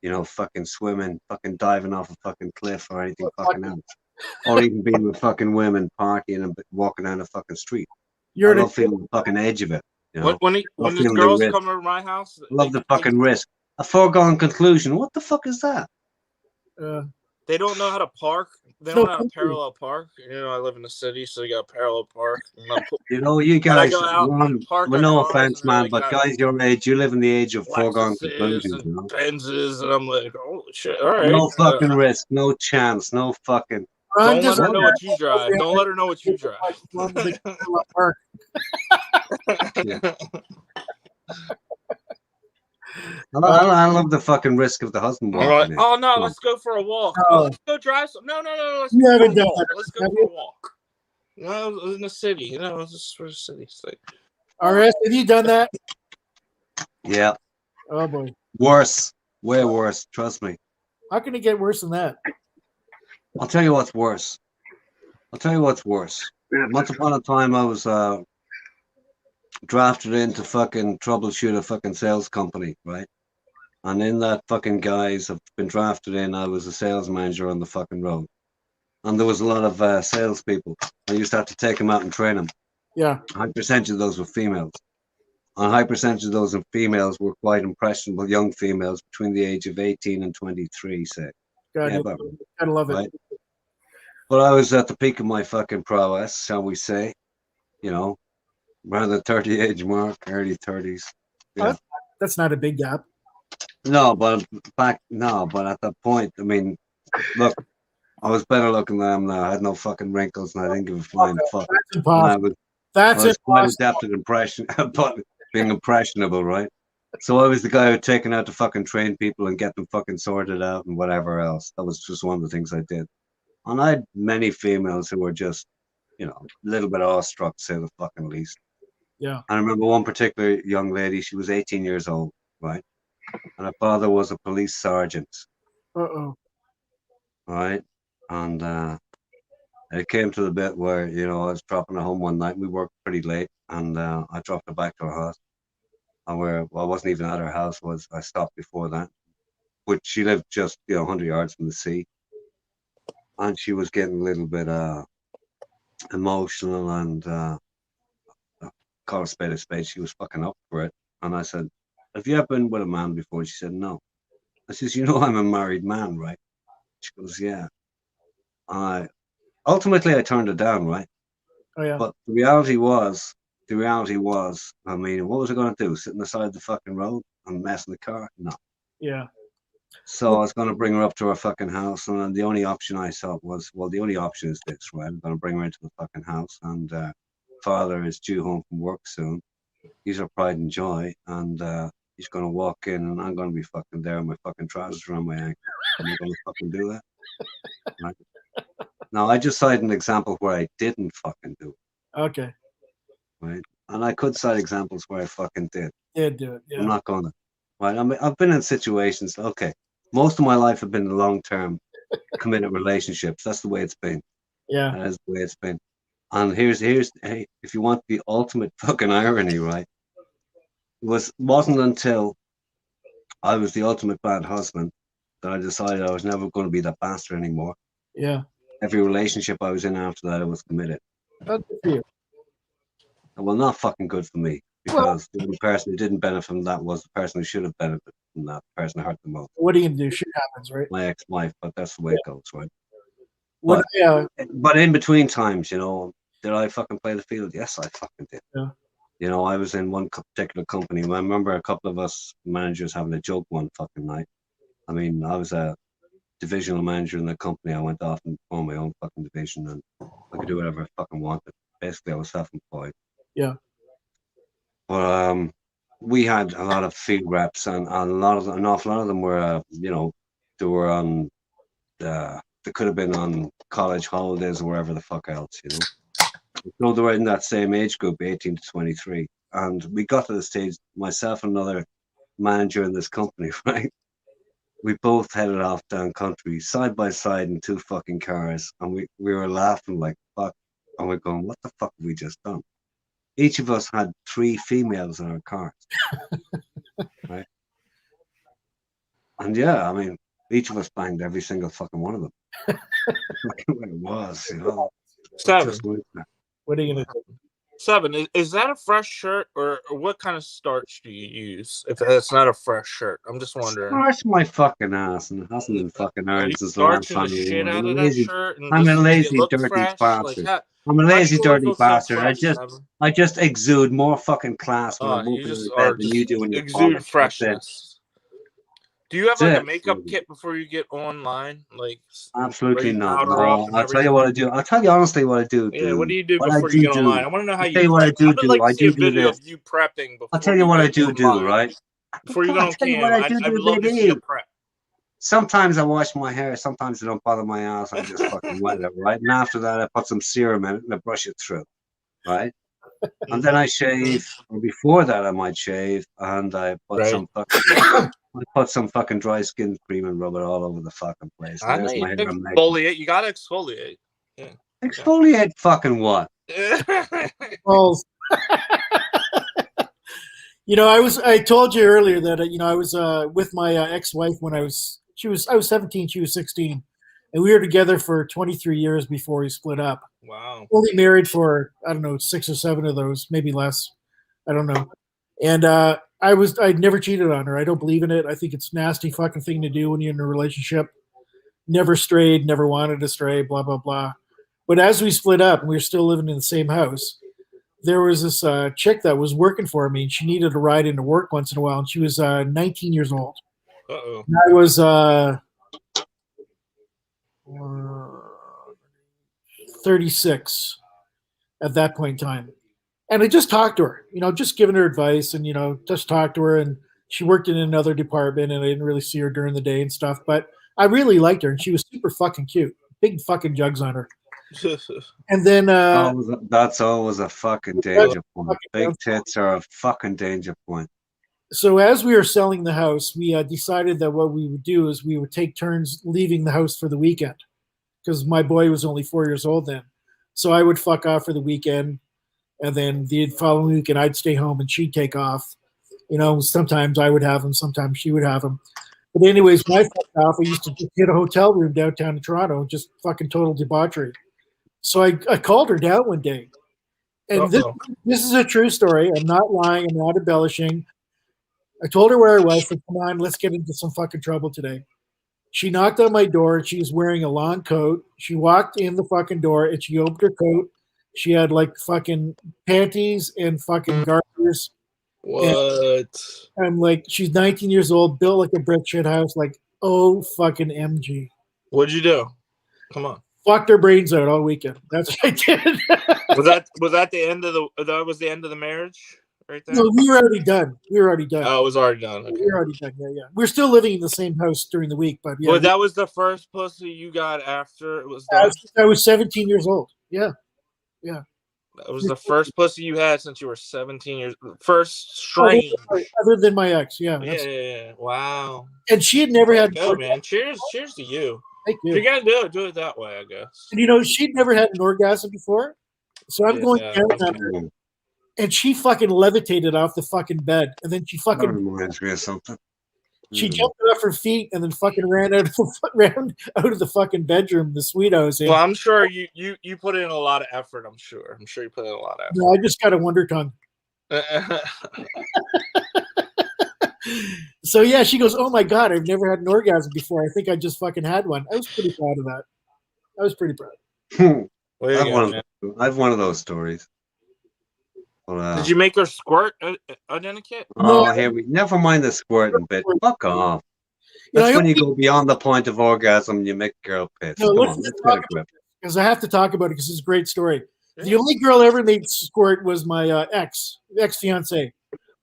fucking swimming, fucking diving off a fucking cliff or anything fucking else. Or even being with fucking women, partying and walking down the fucking street. I love feeling the fucking edge of it. When the girls come over my house, I love the fucking risk. A foregone conclusion. What the fuck is that? They don't know how to park. They don't know how to parallel park. I live in the city, so you got to parallel park. You guys, park with our no cars offense, and they're man, like, but guys your age, you live in the age of foregone Lexuses conclusions. and Benzes, and I'm like, holy shit! All right, No fucking risk, no chance, no fucking. Don't let her know what you drive. Don't let her know what you drive. I love the fucking risk of the husband walking in. Oh no, let's go for a walk. Oh. Let's go drive some. No. Let's You go for haven't a done walk. that, Let's go have for a you? walk. No, in the city. It's just for the city thing. RS, have you done that? Yeah. Oh boy. Worse. Way worse. Trust me. How can it get worse than that? I'll tell you what's worse. Once upon a time, I was drafted in to fucking troubleshoot a fucking sales company, right? And in that fucking guise, I've been drafted in, I was a sales manager on the fucking road. And there was a lot of salespeople. I used to have to take them out and train them. Yeah. A high percentage of those were females. And a high percentage of those females were quite impressionable young females between the age of 18 and 23, say. God, Yeah, gotta love it. Right? But I was at the peak of my fucking prowess, shall we say. Around the 30 age mark, early 30s. Yeah. That's not a big gap. No, but at that point, I mean, look, I was better looking than I am now. I had no fucking wrinkles and I didn't give a flying fuck. That's impossible. I was quite adept at being impressionable, right? So I was the guy who taken out to fucking train people and get them fucking sorted out and whatever else. That was just one of the things I did. And I had many females who were just, a little bit awestruck, to say the fucking least. Yeah. And I remember one particular young lady, she was 18 years old, right? And her father was a police sergeant. Uh-oh. Right? And it came to the bit where, I was dropping her home one night. We worked pretty late, and I dropped her back to her house. And I wasn't even at her house, I stopped before that. But she lived just, 100 yards from the sea. And she was getting a little bit emotional and call a spade a spade. She was fucking up for it. And I said, have you ever been with a man before? She said, no. I says, I'm a married man, right? She goes, yeah. Ultimately I turned it down, right? Oh yeah. But the reality was, I mean, what was I going to do? Sit on the side of the fucking road and mess in the car? No. Yeah. So I was going to bring her up to her fucking house, and then the only option I saw was, the only option is this, right? I'm going to bring her into the fucking house, and father is due home from work soon. He's her pride and joy, and he's going to walk in, and I'm going to be fucking there with my fucking trousers around my ankle. Am I going to fucking do that? Right? Now, I just cited an example where I didn't fucking do Okay. it, right? And I could cite examples where I fucking did. Yeah, do it. I'm Yeah. not gonna. Right? I mean, I've been in situations. Okay, most of my life have been long-term committed relationships. That's the way it's been. Yeah. That is the way it's been. And hey, if you want the ultimate fucking irony, right? Wasn't until I was the ultimate bad husband that I decided I was never going to be that bastard anymore. Yeah. Every relationship I was in after that, I was committed. That's good for you. Well, not fucking good for me, because the only person who didn't benefit from that was the person who should have benefited from that. The person who hurt the most. What are you gonna do? Shit happens, right? My ex-wife, but that's the way it goes, right? What? But in between times, did I fucking play the field? Yes, I fucking did. Yeah. I was in one particular company. I remember a couple of us managers having a joke one fucking night. I mean, I was a divisional manager in the company. I went off and formed my own fucking division, and I could do whatever I fucking wanted. Basically, I was self-employed. Yeah. But we had a lot of field reps, and an awful lot of them were, they were on, they could have been on college holidays or wherever the fuck else, So they were in that same age group, 18 to 23. And we got to the stage, myself and another manager in this company, right? We both headed off down country, side by side in two fucking cars. And we were laughing like fuck. And we're going, what the fuck have we just done? Each of us had 3 females in our cars. Right? And yeah, I mean, each of us banged every single fucking one of them. When it was, 7. What are you gonna do? 7. Is that a fresh shirt, or what kind of starch do you use if it's not a fresh shirt? I'm just wondering. Starch my fucking ass, and it hasn't been fucking Are you earned since the last starching time the you shit wore it. out of that shirt? And I'm a just to make it lazy, look dirty fresh? bastard. Like, I'm a lazy, dirty bastard. Fresh, I just exude more fucking class when I'm you opening just the bed are than just you do when you exude freshness. Do you have That's like it. a makeup kit before you get online? Like Absolutely spray not. powder No, off and I'll tell you what I do. I'll tell you honestly what I do. Yeah, what do you do What I before you do get online? I want to know how I'll you tell you what I prep. do I would like I to see a do video this. of you prepping before I'll tell you what I do online. right? Before you go on cam, I'd love to see a prep. Sometimes I wash my hair. Sometimes I don't bother my ass. I just fucking wet it, right? And after that, I put some serum in it and I brush it through, right? And then I shave. Or before that, I might shave, and I put some fucking dry skin cream and rub it all over the fucking place. I know you exfoliate. You gotta exfoliate. Yeah. Exfoliate fucking what? Balls. I told you earlier that I was with my ex-wife when I was 17, she was 16, and we were together for 23 years before we split up. Wow. Only married for, I don't know, 6 or 7 of those, maybe less. I don't know. And I'd never cheated on her. I don't believe in it. I think it's a nasty fucking thing to do when you're in a relationship. Never strayed, never wanted to stray, blah, blah, blah. But as we split up and we were still living in the same house, there was this chick that was working for me, and she needed a ride into work once in a while, and she was 19 years old. Uh-oh. And I was 36 at that point in time. And I just talked to her, just giving her advice and, just talked to her. And she worked in another department, and I didn't really see her during the day and stuff. But I really liked her, and she was super fucking cute. Big fucking jugs on her. And then that's always a fucking danger point. Big tits are a fucking danger point. So as we were selling the house, we decided that what we would do is we would take turns leaving the house for the weekend, because my boy was only 4 years old then. So I would fuck off for the weekend, and then the following weekend I'd stay home and she'd take off. Sometimes I would have him, sometimes she would have him. But anyways, when I fucked off, I used to just get a hotel room downtown in Toronto, just fucking total debauchery. So I called her down one day. And this is a true story. I'm not lying. I'm not embellishing. I told her where I was. Said, come on, let's get into some fucking trouble today. She knocked on my door. She was wearing a long coat. She walked in the fucking door and she opened her coat. She had like fucking panties and fucking garters. What? And I'm like, she's 19 years old, built like a brick shit house. Like, oh fucking MG. What'd you do? Come on. Fucked her brains out all weekend. That's what I did. was that the end of the marriage? right there? No, we were already done. We were already done. Oh, it was already done. Okay. We were already done. Yeah, yeah. We're still living in the same house during the week, but yeah. Well, that was the first pussy you got after it was I done. was 17 years old. Yeah. That was the first pussy you had since you were 17 years. First strange. Other than my ex, yeah. Yeah. Wow. And she had never had. Go, man. Cheers to you. Thank If you. you're gonna do it that way, I guess. And you know, she'd never had an orgasm before, so I'm going Yeah. down on her, and she fucking levitated off the fucking bed, and then she That fucking reminds me of something. she jumped off her feet and then fucking ran out of the fucking bedroom, the suite I was in. Well, I'm sure you put in a lot of effort. I'm sure you put in a lot of No, I just got a wonder tongue. effort. So yeah, she goes, "Oh my god, I've never had an orgasm before. I think I just fucking had one." I was pretty proud of that. I was pretty proud. Well, there I've, you one go, of, man. I've one of those stories. But, Did you make her squirt identikit? Oh, here we never mind the squirting bit. Fuck off. You know, That's I when you only- go beyond the point of orgasm. You make a girl piss. No, Come let's on, just let's talk get a grip. because I have to talk about it because it's a great story. The only girl I ever made squirt was my ex fiance.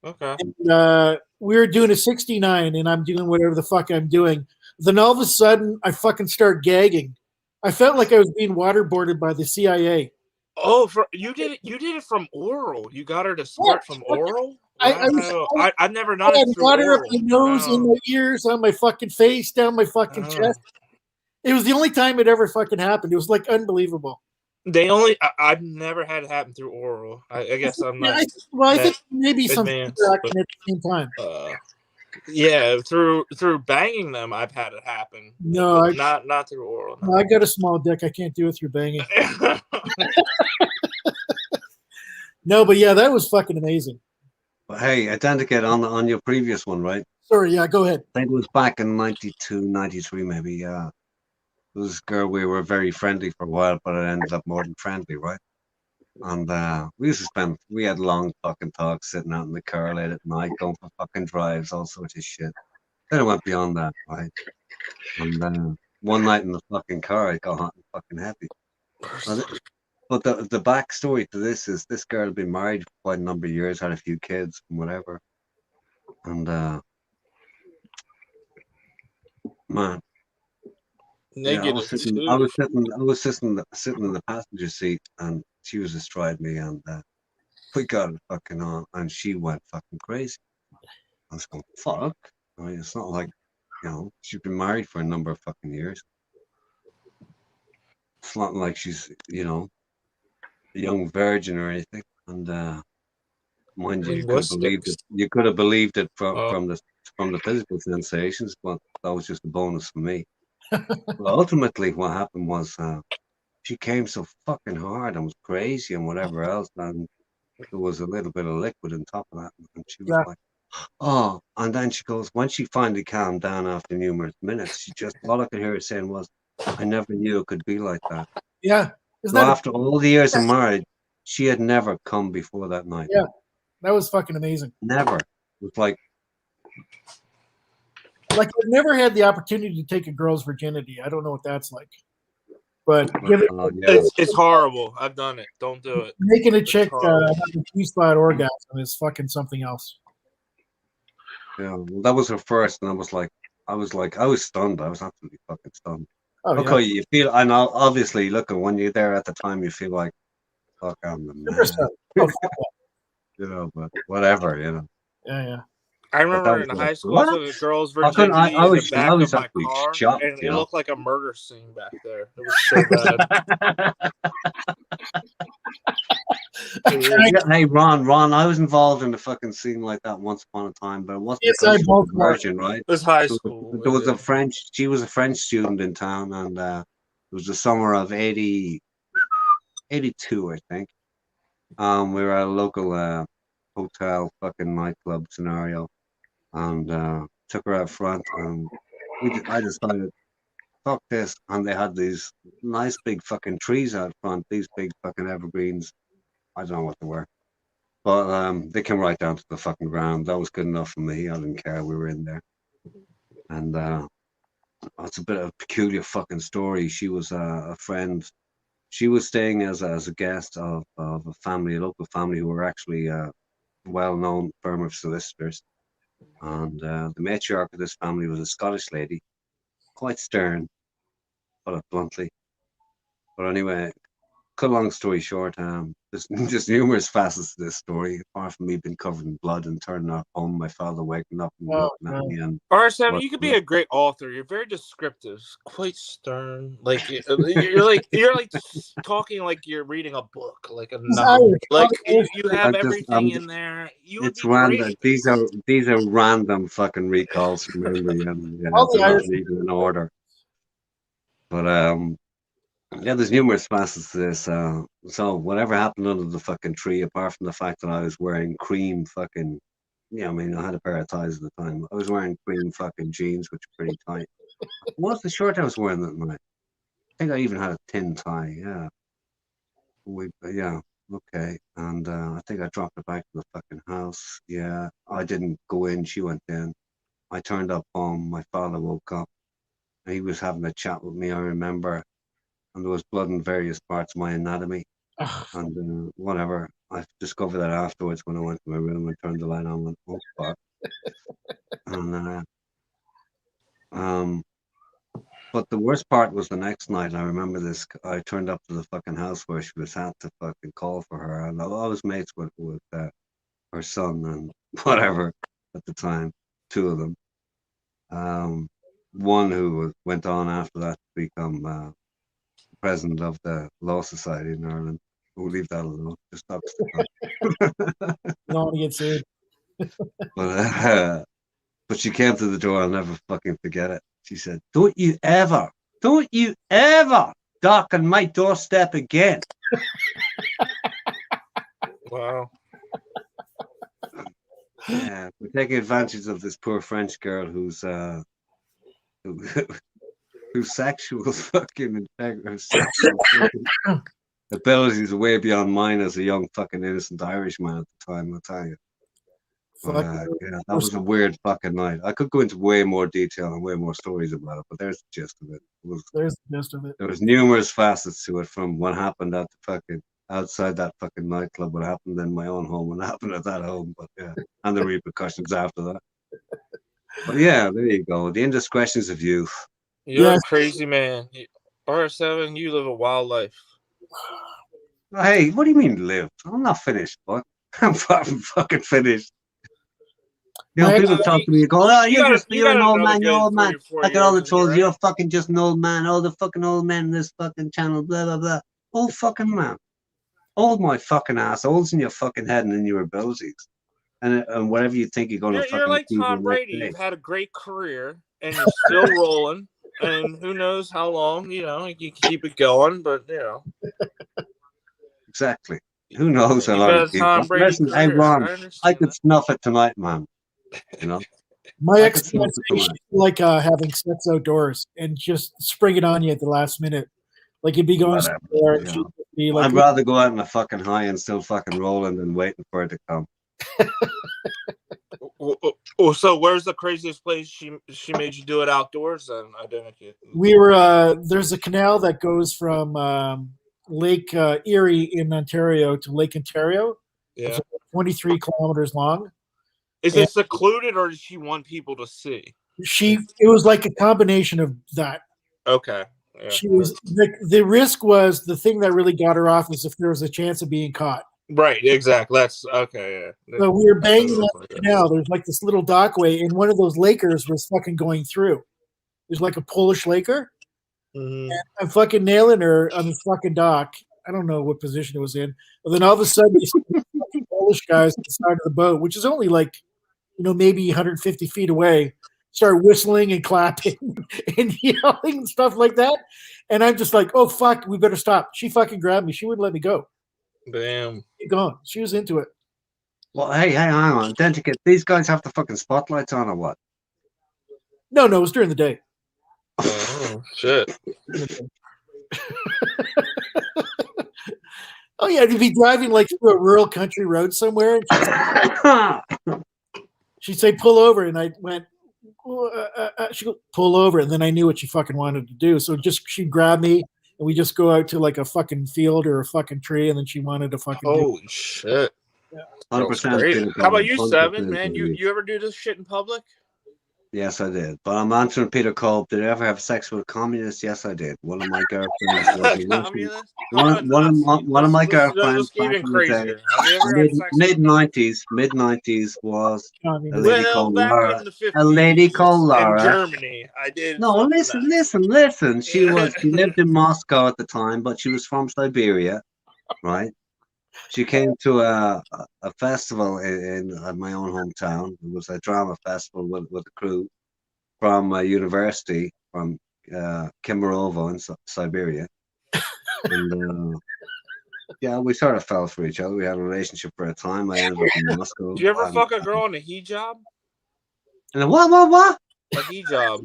Okay. And, we were doing a 69, and I'm doing whatever the fuck I'm doing. Then all of a sudden, I fucking start gagging. I felt like I was being waterboarded by the CIA. Oh, you did it from oral. You got her to squirt from oral. I've never done I had it through water up oral. my nose, in my ears, on my fucking face, down my fucking Oh. chest. It was the only time it ever fucking happened. It was like unbelievable. I've never had it happen through oral. I guess I'm not. I think maybe some advanced, interaction at the same time. Yeah, through banging them, I've had it happen. No, not through oral. No, I got a small dick. I can't do it through banging. No, but yeah, that was fucking amazing. But hey, identicate on your previous one, right? Sorry, yeah, go ahead. I think it was back in 92, 93 maybe. There was this girl, we were very friendly for a while, but it ended up more than friendly, right? And we had long fucking talks sitting out in the car late at night, going for fucking drives, all sorts of shit. Then it went beyond that, right? And then one night in the fucking car, it got hot and fucking heavy. But the backstory to this is this girl had been married for quite a number of years, had a few kids and whatever. And man, yeah, I was sitting in the passenger seat, and she was astride me, and we got it fucking on, and she went fucking crazy. I was going, fuck. I mean, it's not like, she's been married for a number of fucking years. It's not like she's, a young virgin or anything. And mind you, you could have believed it from the physical sensations, but that was just a bonus for me. But ultimately, what happened was she came so fucking hard and was crazy and whatever else, and there was a little bit of liquid on top of that, and she was like, "Oh!" And then she goes, when she finally calmed down after numerous minutes, she just all I could hear her saying was, "I never knew it could be like that." Yeah. So after all the years of marriage, she had never come before that night. Yeah, that was fucking amazing. Never. It was like I've never had the opportunity to take a girl's virginity. I don't know what that's like. But it's horrible. I've done it. Don't do it. Making a chick have a G-spot orgasm is fucking something else. Yeah, well, that was her first, and I was stunned. I was absolutely fucking stunned. Oh, okay, you feel, and obviously, look, when you're there at the time, you feel like, fuck, I'm the man. But whatever, Yeah. I remember in high school, I took a girl's virginity in the back of my car, shocked, and it looked like a murder scene back there. It was so bad. Hey, Ron, I was involved in a fucking scene like that once upon a time, but it wasn't because she was a virgin, right? It was high school. There was she was a French student in town, and it was the summer of 82, I think. We were at a local hotel fucking nightclub scenario, and took her out front, and I decided, fuck this, and they had these nice big fucking trees out front, these big fucking evergreens. I don't know what they were, but they came right down to the fucking ground. That was good enough for me. I didn't care. We were in there, and it's a bit of a peculiar fucking story. She was a friend. She was staying as a guest of a family, a local family, who were actually well-known firm of solicitors. And the matriarch of this family was a Scottish lady, quite stern, put it bluntly. But anyway, cut a long story short, there's just numerous facets to this story, apart from me being covered in blood and turning up home, my father waking up and looking at me. And RSM, what- you could be a great author. You're very descriptive, quite stern. Like you're like talking like you're reading a book, like a novel. Like you have everything in there. You would it's be random. great. These are random fucking recalls from memory, and All the they're not Irish- even in order. But yeah, there's numerous facets to this. So whatever happened under the fucking tree, apart from the fact that I was wearing cream fucking, yeah, I mean, I had a pair of ties at the time. I was wearing cream fucking jeans, which are pretty tight. What's the shirt I was wearing that night? I think I even had a thin tie. Yeah. Yeah. Okay. And I think I dropped it back to the fucking house. Yeah. I didn't go in. She went in. I turned up home. My father woke up. He was having a chat with me, I remember. And there was blood in various parts of my anatomy. And whatever. I discovered that afterwards when I went to my room and turned the light on and went, oh, fuck. And but the worst part was the next night. I remember this. I turned up to the fucking house where she was at to fucking call for her. And I was mates with her son and whatever at the time, two of them. One who went on after that to become president of the Law Society in Ireland. We'll leave that alone. Just stop. You don't want to get sued. But she came to the door. I'll never fucking forget it. She said, don't you ever knock on my doorstep again. Wow. Yeah, we're taking advantage of this poor French girl whose sexual fucking abilities are way beyond mine as a young fucking innocent Irishman at the time, I'll tell you. But, yeah, that was a weird fucking night. I could go into way more detail and way more stories about it, but there's the gist of it. There's the gist of it. There was numerous facets to it, from what happened at the fucking outside that fucking nightclub, what happened in my own home, what happened at that home, but yeah, and the repercussions after that. But yeah, there you go. The indiscretions of youth. You're a crazy man. R7, you live a wild life. Hey, what do you mean live? I'm not finished, but I'm fucking finished. You know, people talk to me and go, oh, you're an old man, you're an old man. Look at all the trolls, you're fucking just an old man. Oh, the fucking old men in this fucking channel, blah, blah, blah. Old fucking man. Old my fucking ass. Old's in your fucking head and in your abilities. And whatever you think you're going to fucking You're like achieve Tom Brady. You've had a great career and you're still rolling. And who knows how long, you know, you can keep it going, but, you know. Exactly. Who knows how long it keeps. Listen, hey, Ron, I could snuff it tonight, man. You know? My ex-fiance, she's like having sex outdoors and just spring it on you at the last minute. Like you'd be going somewhere. Yeah. She'd be like, I'd rather go out in a fucking high and still fucking rolling than waiting for it to come. Oh, so where's the craziest place she made you do it outdoors? Then I don't get. We were there's a canal that goes from Lake Erie in Ontario to Lake Ontario. Yeah, it's 23 kilometers long. Is it secluded, or does she want people to see? It was like a combination of that. Okay. Yeah. She was the risk was the thing that really got her off was if there was a chance of being caught. Right, exactly. That's okay. Yeah. So we were banging on the canal. There's like this little dockway, and one of those Lakers was fucking going through. There's like a Polish Laker. Mm-hmm. And I'm fucking nailing her on the fucking dock. I don't know what position it was in. But then all of a sudden, these fucking Polish guys at the side of the boat, which is only like, maybe 150 feet away, start whistling and clapping and yelling and stuff like that. And I'm just like, oh, fuck, we better stop. She fucking grabbed me. She wouldn't let me go. Damn. Keep going. She was into it. Well, hey, hang on. Don't you get these guys have the fucking spotlights on or what? No, it was during the day. Oh, shit. Oh, yeah, to be driving like through a rural country road somewhere. And she'd say, pull over. And I went, she'd go, pull over. And then I knew what she fucking wanted to do. So she'd grab me and we just go out to like a fucking field or a fucking tree. And then she wanted to fucking Holy shit. 100%. Great. Peter How about Cole, you, 100% Seven? Man, Peter. you ever do this shit in public? Yes, I did. But I'm answering Peter Kolb. Did I ever have sex with a communist? Yes, I did. One of my girlfriends was a Russian. Communist? One of my girlfriends Let's get back even in the day, crazier. Have you ever had sex with mid 90s was a Communist. lady Well, called back Laura. in the 50s, A lady called in Laura. Germany, I did. No, fuck listen. She lived in Moscow at the time, but she was from Siberia, right? She came to a festival in my own hometown. It was a drama festival with a crew from a university from Kemerovo in Siberia. And yeah, we sort of fell for each other. We had a relationship for a time. I ended up in Moscow. Did you ever fuck a girl in a hijab? And what? A hijab,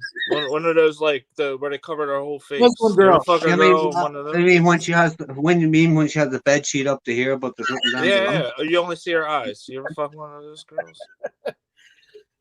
one of those like where they covered her whole face. Muslim You ever girl. fuck a I girl mean, in one of those? I mean when she has the bed sheet up to here, but there's nothing down below? Yeah. You only see her eyes. You ever fuck one of those girls?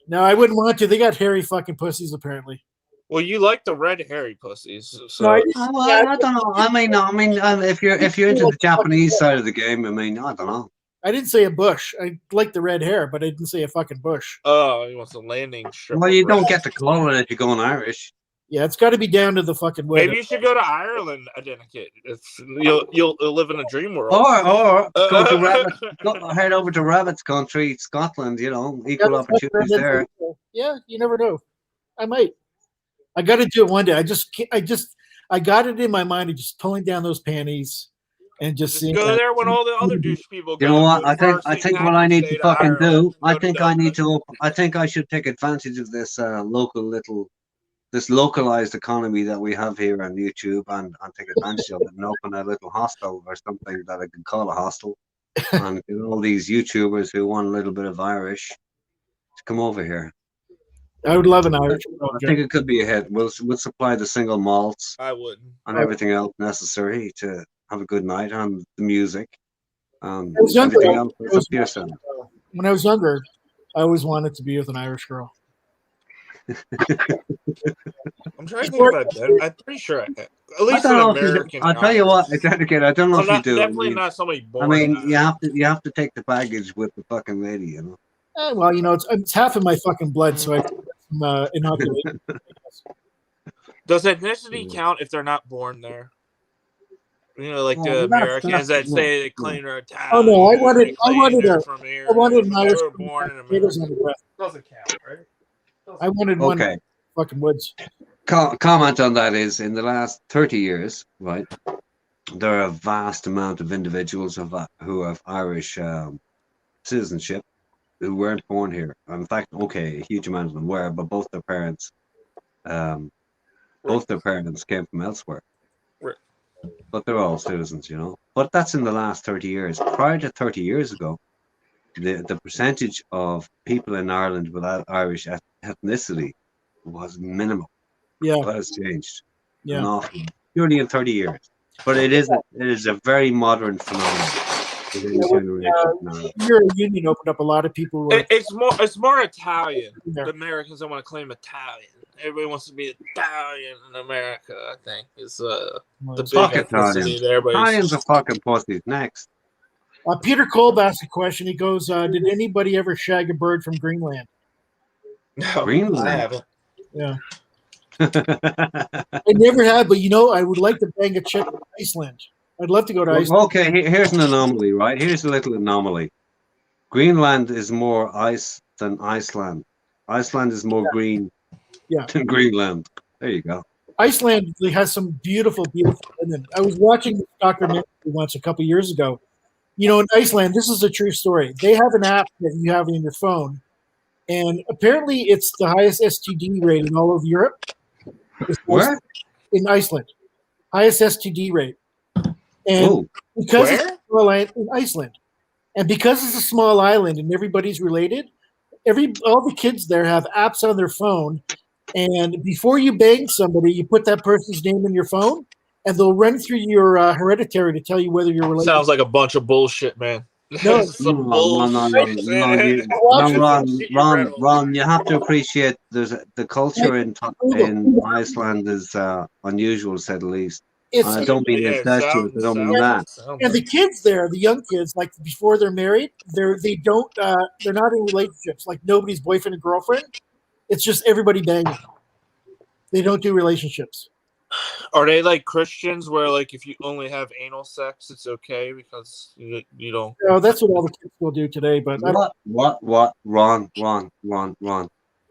No, I wouldn't want to. They got hairy fucking pussies, apparently. Well, you like the red hairy pussies, so No, I don't know. I mean, if you're into the Japanese side of the game, I mean, I don't know. I didn't say a bush. I like the red hair, but I didn't say a fucking bush. oh, you want some landing strip? Well, of you don't breast. get to call it if you're going Irish. Yeah, it's got to be down to the fucking weather. Maybe you should go to Ireland, Identikit. You'll live in a dream world. Or go to Rabbit, head over to Rabbit's country, Scotland. You know, equal opportunities there. Yeah, you never know. I might. I got to do it one day. I got it in my mind of just pulling down those panties and just seeing. Go there when all the other douche people go. You know what? Do I think St. what I need Patrick's to Day fucking Ireland, do. go I to think Dublin. I think I should take advantage of this this localized economy that we have here on YouTube and take advantage of it and open a little hostel or something that I could call a hostel and get all these YouTubers who want a little bit of Irish to come over here. I would love an Irish. I think it could be a hit. We'll supply the single malts I wouldn't. and everything else necessary to have a good night and the music. was younger. Everything else is up to yourself. When I was younger, I always wanted to be with an Irish girl. I'm trying to think about that. I'm pretty sure, at least I an don't know if American. I'll tell you what, again, I don't know if Well, you do. definitely not somebody I born. mean, in you have to take the baggage with the fucking lady, you know. Well, you know, it's half of my fucking blood, so I some inoculation. Does ethnicity count if they're not born there? You know, like Well, the that's- Americans that that's- say they claim they're Italian. Oh, no, I they wanted claim they're a- from here, I wanted an but Irish they were born in potatoes America. on the breath. Doesn't count, right? I wanted one Okay. fucking woods. Comment on that is in the last 30 years, right? There are a vast amount of individuals who have Irish citizenship who weren't born here. In fact, okay, a huge amount of them were, but both their parents came from elsewhere. Right. But they're all citizens, you know. But that's in the last 30 years. Prior to 30 years ago, the percentage of people in Ireland without Irish ethnicity was minimal. Yeah, That has changed. yeah. An awful lot. Purely in 30 years. But it is a very modern phenomenon. Your union opened up a lot of people. Who were, It's more Italian. Yeah. The Americans don't want to claim Italian. Everybody wants to be Italian in America. I think is the Fuck big ethnicity Italians. there. Italians are fucking pussies. Next. Peter Kolb asked a question. He goes, "Did anybody ever shag a bird from Greenland?" No, Greenland? I haven't. Yeah, I never have, but you know, I would like to bang a chick from Iceland. I'd love to go to Iceland. Okay, here's an anomaly, right? Here's a little anomaly. Greenland is more ice than Iceland. Iceland is more green than Greenland. There you go. Iceland has some beautiful, beautiful women. I was watching this documentary once a couple years ago. You know, in Iceland, this is a true story. They have an app that you have in your phone, and apparently it's the highest STD rate in all of Europe. Where? In Iceland. Highest STD rate. And Oh, because it's Where? a small island, in Iceland, and because it's a small island and everybody's related, all the kids there have apps on their phone, and before you bang somebody, you put that person's name in your phone, and they'll run through your hereditary to tell you whether you're related. Sounds like a bunch of bullshit, man. No. Some no, bullshit. Ron, you have to appreciate the culture in Iceland is unusual, to say the least. It's I don't mean incestuous. I don't mean that. and the kids there, the young kids, like before they're married, they're not in relationships. Like nobody's boyfriend and girlfriend. It's just everybody banging. They don't do relationships. Are they like Christians where like if you only have anal sex, it's okay because you don't? No, that's what all the kids will do today. But What? Ron.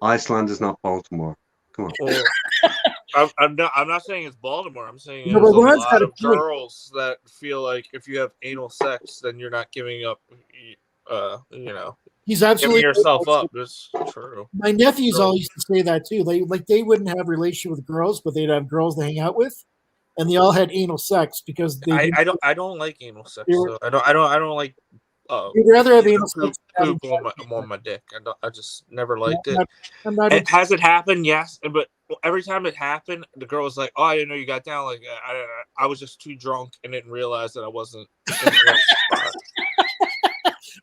Iceland is not Baltimore. Come on. Well, I'm not saying it's Baltimore. I'm saying No, there's but a Ron's lot got a of point. girls that feel like if you have anal sex, then you're not giving up. he's Giving absolutely yourself up. It's true. My nephews So- all used to say that too. They wouldn't have a relationship with girls, but they'd have girls to hang out with, and they all had anal sex because they. I don't like anal sex. They were- So I don't like. You'd rather have anal Poop, sex. than poop on my dick. I just never liked I'm it. not- I'm not And has it happened? Yes, but every time it happened, the girl was like, "Oh, I didn't know you got down." Like I was just too drunk and didn't realize that I wasn't in the right spot.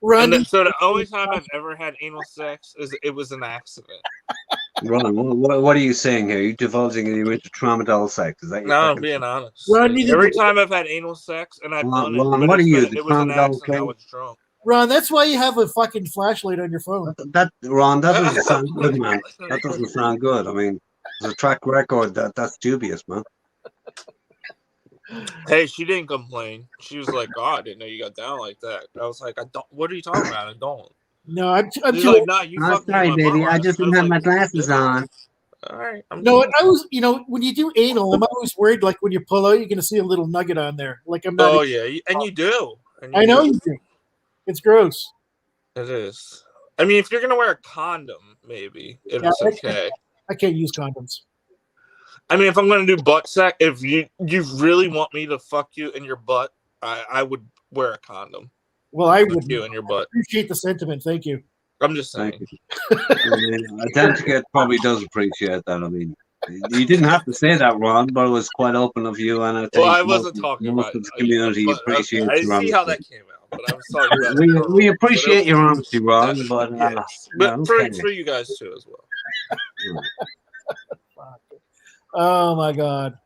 Run. So the only time I've ever had anal sex is it was an accident. Ron, what are you saying here? Are you divulging you into tramadol sex? Is that your No, I'm fucking- being honest. Ron, you Every did- time I've had anal sex and I've Ron, done it, Ron, but what it's are you, been- the it was an tramadol accident. I king? was drunk. Ron, that's why you have a fucking flashlight on your phone. Ron, that doesn't sound good, man. That doesn't sound good. I mean, there's a track record that's dubious, man. Hey, she didn't complain. She was like, "Oh, I didn't know you got down like that." I was like, "I don't. What are you talking about? I don't." No, I'm She's too. like, "Nah, you I'm fucked me sorry, in my baby. bum." I just didn't was have my like, glasses on. All right. No, I was. When you do anal, I'm always worried. Like when you pull out, you're gonna see a little nugget on there. Like I'm not. Oh yeah, and you do. And I know you do. It's gross. It is. I mean, if you're gonna wear a condom, maybe it's Yeah, okay. I can't use condoms. I mean, if I'm gonna do butt sex, if you really want me to fuck you in your butt, I would wear a condom. Well, I Fuck would you in your butt. appreciate the sentiment. Thank you. I'm just Thank saying. you. I mean, Identikit probably does appreciate that. I mean, you didn't have to say that, Ron, but it was quite open of you, and I think Well, I wasn't talking most about of the community but, appreciates I your see how honesty. that came out, but I was talking about We appreciate your honesty, Ron, but yes. yeah, But okay. for you guys too as well. Oh my god.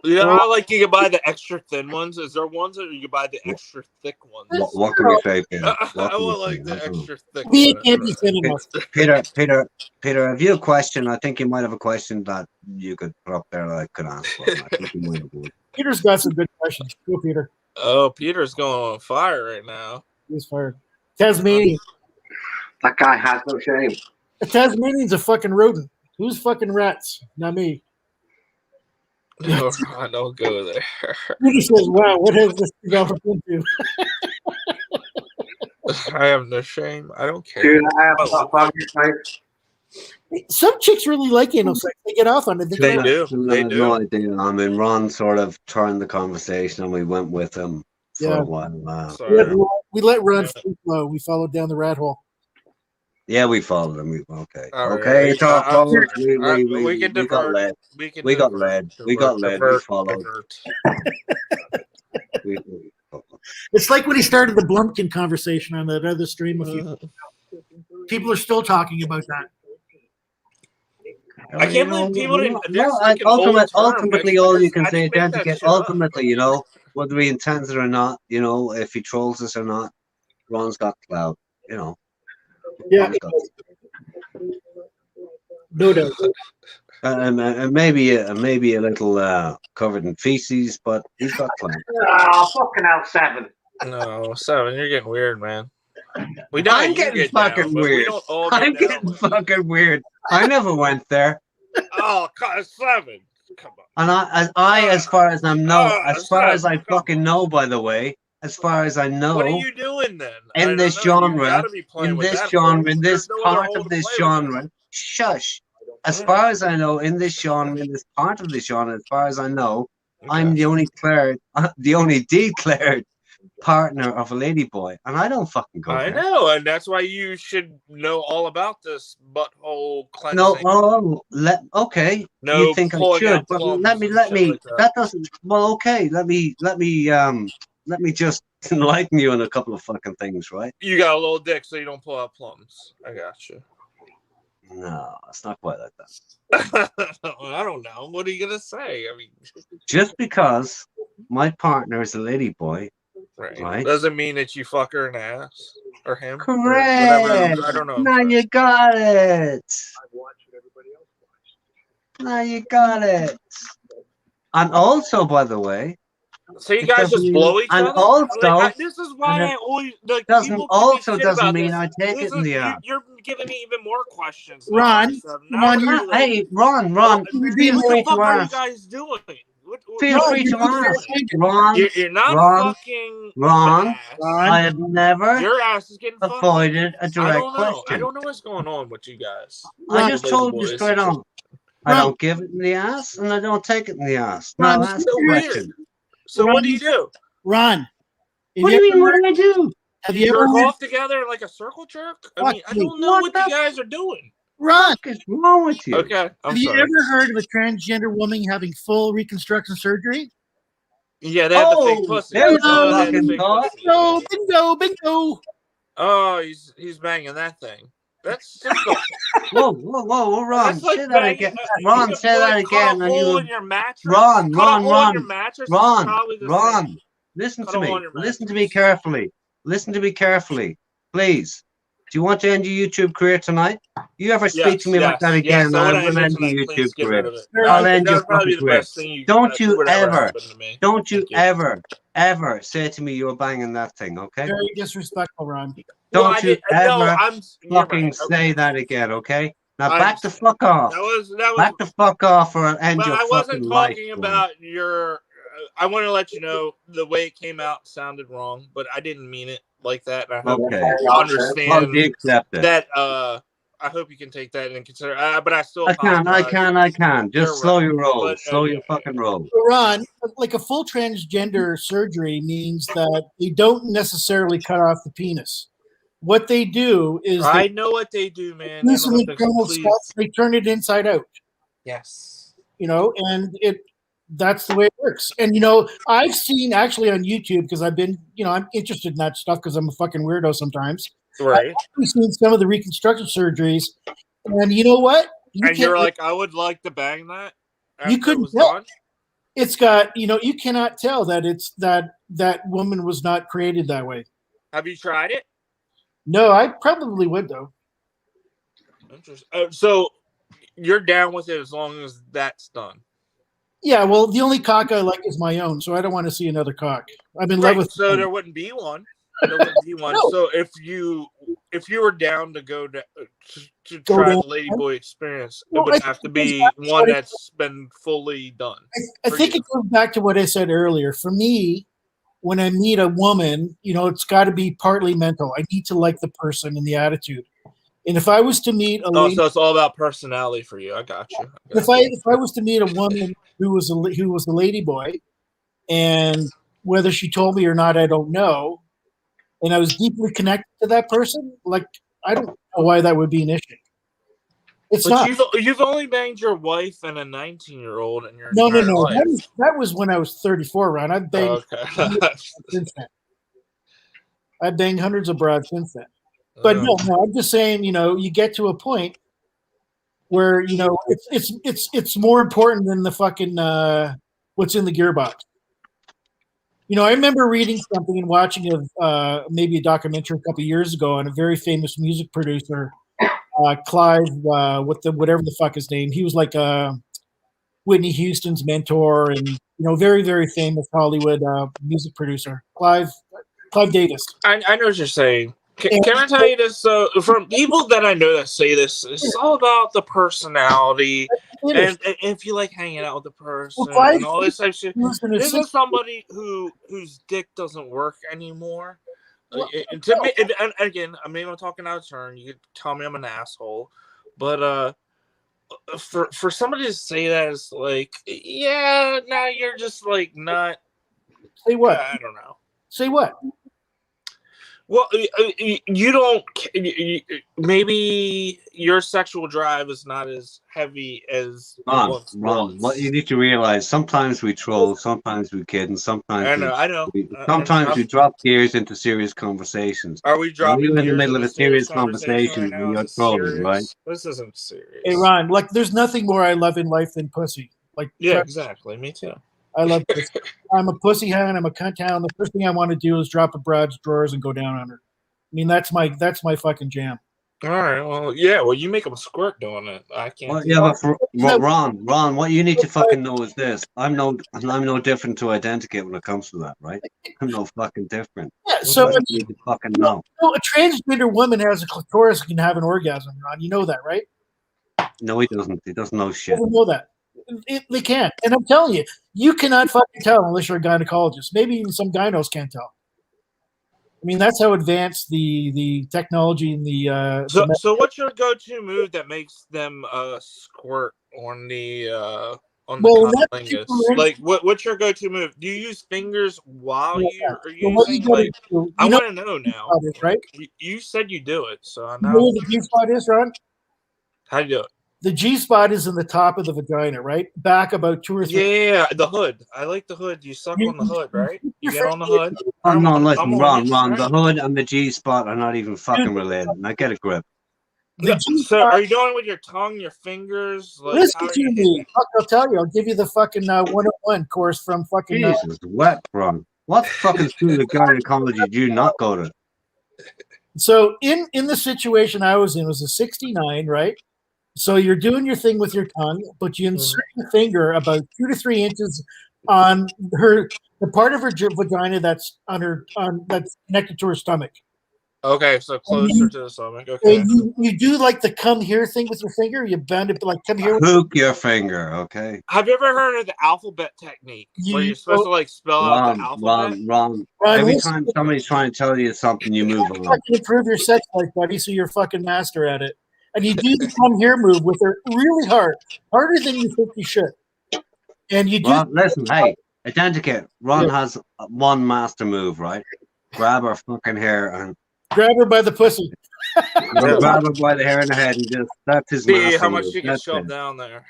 Yeah, I like you can buy the extra thin ones. Is there ones that you can buy the extra thick ones? What can we say, Peter? I What can we want say? like the extra thick. We one. can't be thin enough. Peter, have you a question? I think you might have a question that you could put up there that I could answer. I think you might have one. Peter's got some good questions. Go, Peter. Oh, Peter's going on fire right now. He's fired. Tasmanian. That guy has no shame. A Tasmanian's a fucking rodent. Who's fucking rats? Not me. No, I don't go there. Peter says, "Wow, what has this developed into?" I have no shame. I don't care. Dude, I have got values, mate. Some chicks really like anal sex. They get off on it. They do. I They have do. no idea. I mean, Ron sort of turned the conversation, and we went with him for Yeah. a while. Sorry. We let Ron free flow. We followed down the rat hole. Yeah, we followed him. Okay. All right. Okay, talk I'm forward. sorry. We We can got divert. led. We We got divert, led. We divert, got led. We divert, followed. divert. We- It's like when he started the Blumpkin conversation on that other stream. A few people are still talking about that. I can't believe people didn't. That's No, like an old term. ultimately, all you can I say, just make that Identikit, shit up. ultimately, whether he intends it or not, if he trolls us or not, Ron's got clout, Yeah, Ron's got- no doubt. and maybe a little covered in feces, but he's got clout. Oh, fucking hell, 7. No, 7. You're getting weird, man. We don't. I'm you getting get fucking down, but We weird. don't all get I'm down getting with- fucking weird. I never went there. Oh, 7. Come on. And as far as I know, as far as I come fucking know, by the way, as far as I know, What are you doing then? in I don't this know. You genre, gotta be playing in with this that genre, hole. in this There's no other part hole of to this play with. genre, shush. As far as I know, in this genre, in this part of this genre, as far as I know, I'm the only declared partner of a ladyboy, and I don't fucking go I there. know, and that's why you should know all about this butthole cleansing. No, okay. No You think I pulling should? out But plums let me. and shit like that. That doesn't. Well, okay. Let me just enlighten you on a couple of fucking things, right? You got a little dick, so you don't pull out plums. I got you. No, it's not quite like that. I don't know. What are you gonna say? I mean, Just because my partner is a lady boy, right? Doesn't mean that you fuck her in the ass or him. Or Correct. whatever. I don't know. Now you got it. Now you got it. And also, by the way, So you guys just blow each and other. also, This is why I always like. doesn't people give me also shit doesn't about mean this. I take it in the ass. You're giving me even more questions. now. Ron, So Ron, now you're- really- Hey, Ron, what feel the free fuck to are you ask. guys doing? Feel Ron, free to you're doing ask. it. Ron, You're not Ron, fucking Ron, the ass. Ron. I have never Your ass is getting fucked. avoided a I direct don't know. I question. don't know what's going on with you guys. I just Lady told you boys. straight on. I Ron. don't give it in the ass, and I don't take it in the ass. Ron, Now this ask is the so weird. question. So Ron, what do you do? Ron, What do you mean? What do I do? have You you ever jerk heard, off together like a circle jerk? I Fuck mean, I you. don't know What what the you guys are doing. Ron? What is wrong with you? Okay, I'm Have you sorry. ever heard of a transgender woman having full reconstruction surgery? Yeah, they have the fake Oh, pussy. there's a They have the fucking fake thought. pussy. Bingo, bingo, bingo. Oh, he's banging that thing. That's simple. Whoa, Ron, That's like say that banging. again. You Ron, can, say that like, again. Cut a And hole you, in your mattress. Ron, Cut a hole in Ron, your mattress. Is Ron, probably the Ron. same. Listen Cut to a hole me. in your Listen to mattress. me carefully. Listen to me carefully, please. Do you want to end your YouTube career tonight? You ever speak to me like that again, So I when will end it end your tonight, YouTube please get rid career. of it. I'll That end your would probably be fucking the career. best thing Don't you would ever ever, happen to me. don't you Thank you. ever say to me you're banging that thing, okay? Very disrespectful, Ron. Well, Don't you no, ever you're fucking right. say that again, okay? Now I back the understand. fuck off. That was. Back the fuck off or I'll end But your I fucking wasn't life. talking Ron. about your. I want to let you know the way it came out sounded wrong, but I didn't mean it like that. And I hope Okay. you Well, understand do you accept it? that. I hope you can take that into consideration. But I still I can. apologize. Just You're slow right. your roll. But, Slow your fucking roll. So, Ron, like a full transgender surgery means that they don't necessarily cut off the penis. What they do is I they know what they do, man. do And some I'm internal please. stuff, they turn it inside out, Yes. and that's the way it works. And I've seen actually on YouTube, because I've been, I'm interested in that stuff because I'm a fucking weirdo sometimes. Right. I've seen some of the reconstruction surgeries, and you know what? And you're like, I would like to bang that. You after couldn't it was tell. done? It's got, you cannot tell that it's that woman was not created that way. Have you tried it? No, I probably would though. Interesting. So you're down with it as long as that's done. Yeah, well, the only cock I like is my own, so I don't want to see another cock. I'm in love with. So there wouldn't be one. There wouldn't be one. No. So if you were down to go to Go try down. the Ladyboy experience, Well, it would I have to think be that's one what it- that's been fully done. I for think you. it goes back to what I said earlier. For me, when I meet a woman, it's got to be partly mental. I need to like the person and the attitude. And if I was to meet a Oh, lady, so it's all about personality for you. I got you. if I was to meet a woman who was a lady boy, and whether she told me or not, I don't know, and I was deeply connected to that person, like I don't know why that would be an issue. It's But not. you've only banged your wife and a 19-year-old in your No. entire life. That was when I was 34, Ron. I've banged Okay. since then. I've banged hundreds of broads since then. But no, I'm just saying, you get to a point where it's more important than the fucking what's in the gearbox. I remember reading something and watching maybe a documentary a couple of years ago on a very famous music producer, Clive, whatever the fuck his name. He was like Whitney Houston's mentor, and very, very famous Hollywood music producer, Clive Davis. I know what you're saying. Can I tell you this? So, from people that I know that say this, it's all about the personality, and if you like hanging out with the person and all this type of shit. This is somebody whose dick doesn't work anymore. And to me, and again, maybe I'm talking out of turn. You could tell me I'm an asshole, but for somebody to say that is like, yeah, now you're just like not. Say what? I don't know. Say what? Well, you don't. Maybe your sexual drive is not as heavy as it once Ron, what you was. need to realize, sometimes we troll, sometimes we kid, and sometimes I know. sometimes we drop gears into serious conversations. Are we When dropping you're in the gears middle of into a serious conversation conversation right when now? Is you're this trolling, right? serious? This isn't serious. Hey Ron, like there's nothing more I love in life than pussy. Like Yeah, exactly. Me too. I love pussy. I'm a pussy hound. I'm a cunt hound. The first thing I want to do is drop a broad's drawers and go down on her. I mean, that's my fucking jam. All right. Well, yeah. Well, you make them squirт doing it. I can't. Well, do yeah, that. but No. Ron, what you need to fucking know is this: I'm no different to Identikit when it comes to that, right? I'm no fucking different. Yeah, so That's what you need to fucking know. a transgender woman has a clitoris and can have an orgasm, Ron. You know that, right? No, he doesn't. He doesn't know shit. Doesn't know that. They can't. And I'm telling you, you cannot fucking tell unless you're a gynecologist. Maybe even some gynos can't tell. I mean, that's how advanced the technology and the So what's your go-to move that makes them squirt on the cunnilingus? Like, what's your go-to move? Do you use fingers while you're using? Like, I want to know now. Is, right? You said you do it, so I You know know. where the G spot is, Ron? How do you do it? The G spot is in the top of the vagina, right? Back about 2 or 3. Yeah, the hood. I like the hood. You suck on the hood, right? You get on the hood. Oh, no, listen, Ron, right? the hood and the G spot are not even fucking related. Now get a grip. So are you doing it with your tongue, your fingers? Like, listen to me. I'll tell you. I'll give you the fucking 101 course from fucking. Jesus, wet, Ron. What fucking school of gynecology did you not go to? So in the situation I was in, it was a 69, right? So you're doing your thing with your tongue, but you insert your finger about 2 to 3 inches on the part of her vagina that's that's connected to her stomach. Okay, so closer to the stomach. Okay. And you do like the come here thing with your finger. You bend it like come here. Hook your finger, okay? Have you ever heard of the alphabet technique, where you're supposed to like spell out the alphabet? Ron. Every time somebody's trying to tell you something, you move on. Fucking improve your sex life, buddy, so you're a fucking master at it. And you do the come here move with her really hard, harder than you think you should. And you do. Ron, listen, hey, Identikit. Ron has one master move, right? Grab her fucking hair and grab her by the pussy. grab her by the hair and the head and just that's his master See how much move. you can That's shove it. down there.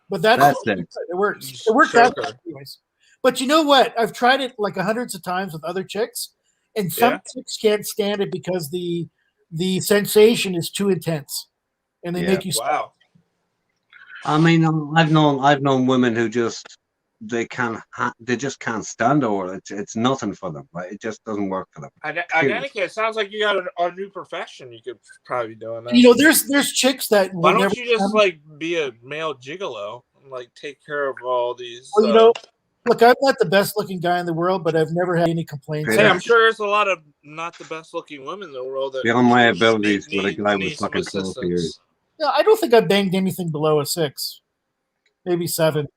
But that's it. It works. It works out anyways. But you know what? I've tried it like hundreds of times with other chicks, and some chicks can't stand it because the sensation is too intense, and they make you. Wow. I mean, I've known women who just they just can't stand over it. It's nothing for them, right? It just doesn't work for them. Identikit, it sounds like you got a new profession. You could probably be doing that. You know, there's chicks that. Why don't you just like be a male gigolo and like take care of all these? Well, you know, look, I'm not the best looking guy in the world, but I've never had any complaints. Hey, I'm sure there's a lot of not the best looking women in the world that beyond my abilities with a guy with fucking 12 years. No, I don't think I banged anything below a 6, maybe 7.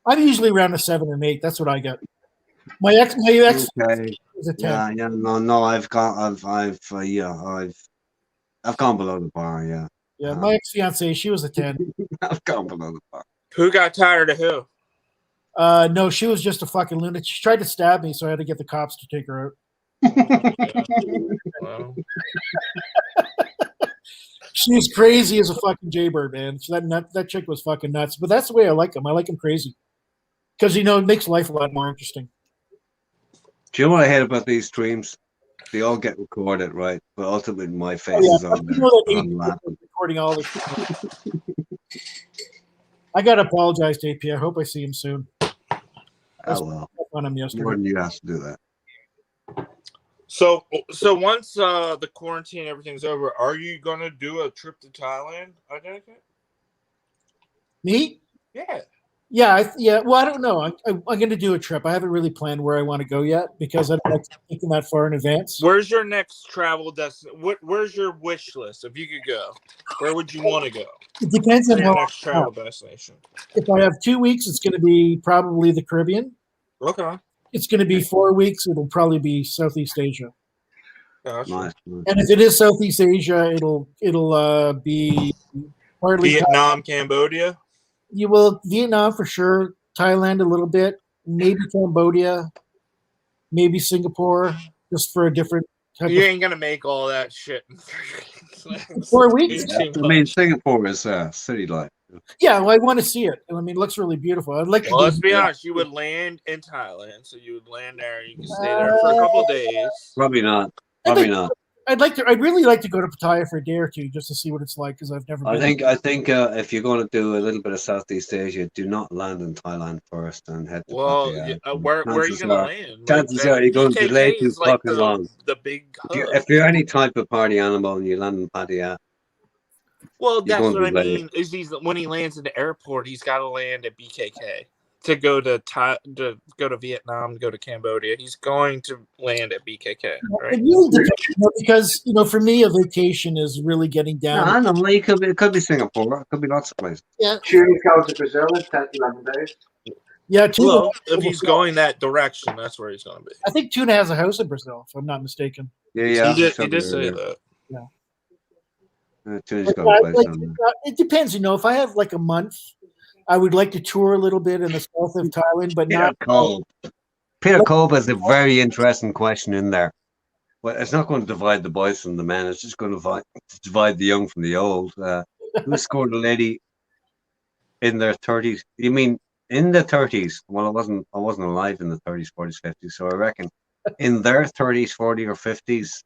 I'm usually around a 7 or 8. That's what I got. My ex okay. was a 10. Yeah, no, I've gone below the bar. Yeah. Yeah, my ex fiance, she was a 10. I've gone below the bar. Who got tired of who? No, she was just a fucking lunatic. She tried to stab me, so I had to get the cops to take her out. Wow. She's crazy as a fucking jaybird, man. So that chick was fucking nuts. But that's the way I like him. I like him crazy. Because, you know, it makes life a lot more interesting. Do you know what I hate about these streams? They all get recorded, right? But ultimately, my face is on there. I'm laughing. Recording all this. I got to apologize to AP. I hope I see him soon. Oh, well. On him yesterday. More than you asked to do that. So once the quarantine and everything's over, are you gonna do a trip to Thailand? Identikit? Me? Yeah. Yeah. Well, I don't know. I'm going to do a trip. I haven't really planned where I want to go yet because I'm not thinking that far in advance. Where's your next travel destination? Where's your wish list? If you could go, where would you want to go? It depends on your how next travel destination. If I have 2 weeks, it's going to be probably the Caribbean. Okay. It's going to be 4 weeks. It'll probably be Southeast Asia. Gotcha. Nice. And if it is Southeast Asia, it'll be partly Vietnam, Cambodia. You will Vietnam for sure, Thailand a little bit, maybe Cambodia, maybe Singapore, just for a different type You of ain't gonna make all that shit in 4 weeks. It's too I mean, much. Singapore is city life. Yeah, well, I want to see it. I mean, it looks really beautiful. I'd like to Well, let's do. be honest. You would land in Thailand, so you would land there. You can stay there for a couple of days. Probably not. I'd Probably like- not. I'd really like to go to Pattaya for a day or two just to see what it's like because I've never been. I think if you're going to do a little bit of Southeast Asia, do not land in Thailand first and head to Well, Pattaya. where are you Chances gonna are- land? chances are you're going to delay BKK too is like fucking long. the big hub. If you're any type of party animal and you land in Pattaya, Well, you're that's going what to I delay. mean. Is when he lands in the airport, he's got to land at BKK to go to Vietnam, to go to Cambodia. He's going to land at BKK, It right? really depends, because for me, a vacation is really getting No, down. I don't know. It could be Singapore. It could be lots of places. Yeah, Tunis goes to Brazil in 10, 11 days. yeah. Tuna, Well, if he's going that direction, that's where he's going to be. I think Tuna has a house in Brazil, if I'm not mistaken. Yeah. He did say that. Tunis But, got a place on there. it depends. If I have like a month, I would like to tour a little bit in the south of Thailand, but Peter not. Cove. Peter Cove has a very interesting question in there. Well, it's not going to divide the boys from the men. It's just going to divide the young from the old. Who scored a lady in their 30s? You mean in the 30s? Well, I wasn't alive in the 30s, 40s, 50s. So I reckon in their 30s, 40 or 50s,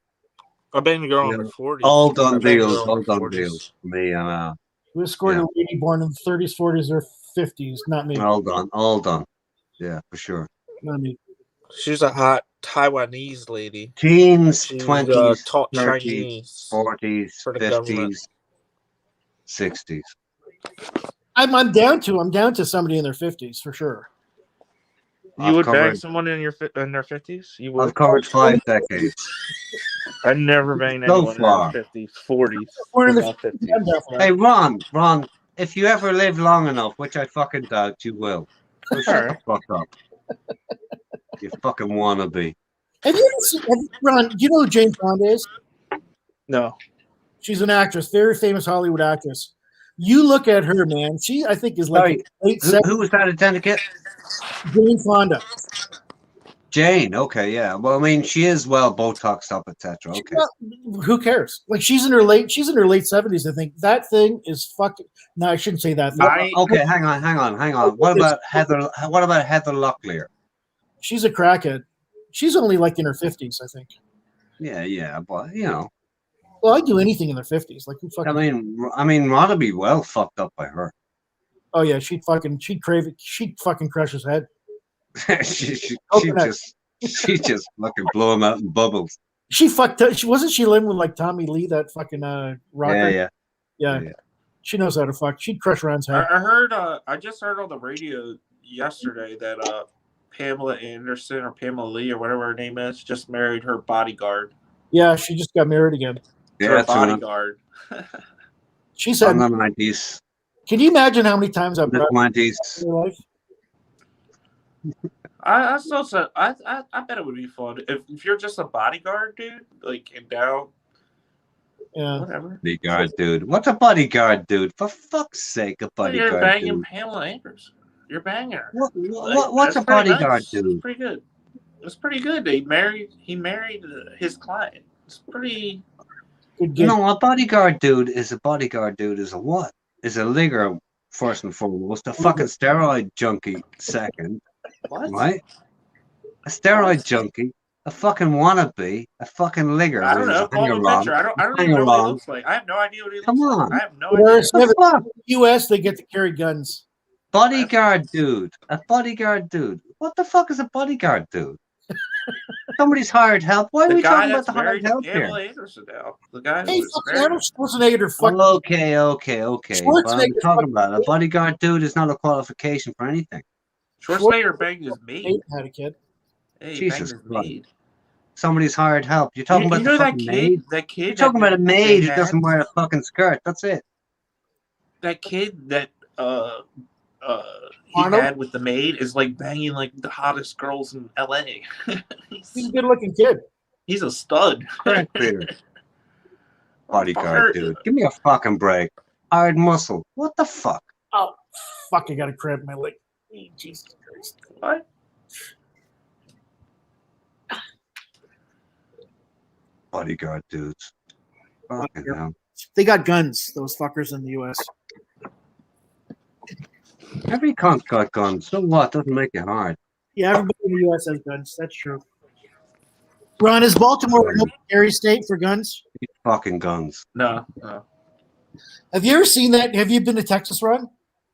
I've been girl in Yeah. the 40s. all done I've been deals. girl in All the done 40s. deals for me. And We scored Yeah. a lady born in the 30s, 40s, or 50s. Not me. all done. Yeah, for sure. Not me. She's a hot Taiwanese lady. Teens, She's 20s, taught 30s, Chinese 40s, for the government. 50s, 60s. I'm down to somebody in their 50s for sure. You would bang covered- someone in their 50s? You I've would? covered 5 decades. I've never banged So anyone far. in their 50s, 40s, We're in the not 50s. I'm down for that. Hey, Ron, if you ever live long enough, which I fucking doubt you will, so shut the fuck up. You fucking wannabe. Have you ever seen, Ron, do you know who Jane Fonda is? No. She's an actress, very famous Hollywood actress. You look at her, man. She, I think, is like Sorry, late Who was that attendant? Jane Fonda. Jane. Okay, yeah. Well, I mean, she is well Botoxed up, etc. Okay. Well, who cares? Like she's in her late 70s, I think. That thing is fucking. No, I shouldn't say that. Okay, hang on. What about Heather Locklear? She's a crackhead. She's only like in her 50s, I think. Yeah, but Well, I'd do anything in their 50s. Like who fucking. I mean, Ron'd be well fucked up by her. Oh yeah, she'd crave it. She'd fucking crush his head. she Coconut. just fucking blow him out in bubbles. She fucked up. Wasn't she living with like Tommy Lee, that fucking rocker? Yeah. She knows how to fuck. She'd crush Ron's head. I heard. I just heard on the radio yesterday that Pamela Anderson or Pamela Lee or whatever her name is just married her bodyguard. Yeah, she just got married again. Her That's right. bodyguard. She said, In the 90s. "Can you imagine how many times I've The brought 20s. in your life?" I still said I bet it would be fun if you're just a bodyguard, dude. Like and down, Yeah. whatever. Bodyguard dude. What's a bodyguard dude? For fuck's sake, a You're bodyguard banging dude. Pamela Anderson. You're banging her. What's a That's pretty bodyguard nice. dude? Pretty good. It's pretty good. He married his client. It's pretty. Good gig. No, a bodyguard dude is a what? Is a ligger first and foremost. A fucking steroid junkie second, What? right? A steroid junkie, a fucking wannabe, a fucking ligger. I don't know. Call him a picture. I don't Hang even know what he around. looks like. I have no idea what he looks Come like. on. I have no Whereas idea. in The fuck? the U.S., they get to carry guns. Bodyguard dude. A bodyguard dude. What the fuck is a bodyguard dude? Somebody's hired help. Why are The we guy talking about that's the hired married to help Pamela here? Anderson now. The guy Hey, who was fucking married. Arnold Schwarzenegger. Fucking Okay. But I'm Schwarzenegger's talking about a bodyguard dude is not a qualification for anything. Schwarzenegger banged his maid. Aiden had a kid. Hey, Jesus banged his Christ. maid. Somebody's hired help. You're talking You about know the that fucking kid? maid. That kid. You're talking about a maid who that doesn't wear a fucking skirt. That's it. That kid that he Arnold? had with the maid is like banging like the hottest girls in L.A. He's a good-looking kid. He's a stud. Correct, Peter. Bodyguard Fucker. dude. Give me a fucking break. Hard muscle. What the fuck? Oh, fuck! I got a cramp in my leg. Jesus Christ. What? bodyguard dudes. Fucking hell. They got guns, those fuckers in the U.S. Every cunt's got guns. So what? Doesn't make it hard. Yeah, everybody in the U.S. has guns. That's true. Ron, is Baltimore a scary state for guns? Fucking guns. No. Have you ever seen that? Have you been to Texas, Ron?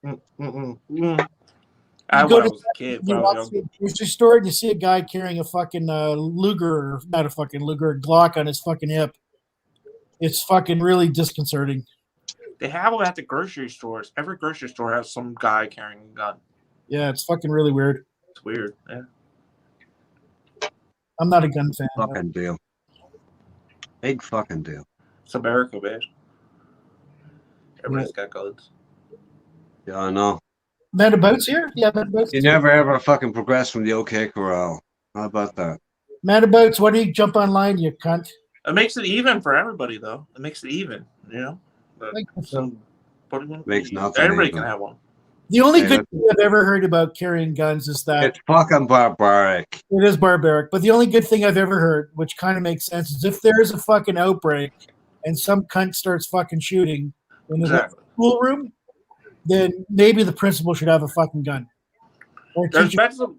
I You when go I to- was a kid. You when I walk was through young. the grocery store and you see a guy carrying a fucking Luger, not a fucking Luger, a Glock on his fucking hip. It's fucking really disconcerting. They have them at the grocery stores. Every grocery store has some guy carrying a gun. Yeah, it's fucking really weird. It's weird. Yeah. I'm not a gun fan. Fucking deal. Big fucking deal. It's America, man. Everybody's got guns. Yeah, I know. Amanda Boats here? Yeah, Amanda Boats. You never ever fucking progress from the OK Corral. How about that? Amanda Boats, why do you jump online, you cunt? It makes it even for everybody, though. It makes it even, you know. But Like, Makes nothing everybody even. can have one. the only Yeah, good thing I've ever heard about carrying guns is that It's fucking barbaric. it is barbaric. But the only good thing I've ever heard, which kind of makes sense, is if there's a fucking outbreak and some cunt starts fucking shooting in the Exactly. schoolroom, then maybe the principal should have a fucking gun. Or There's teacher. been some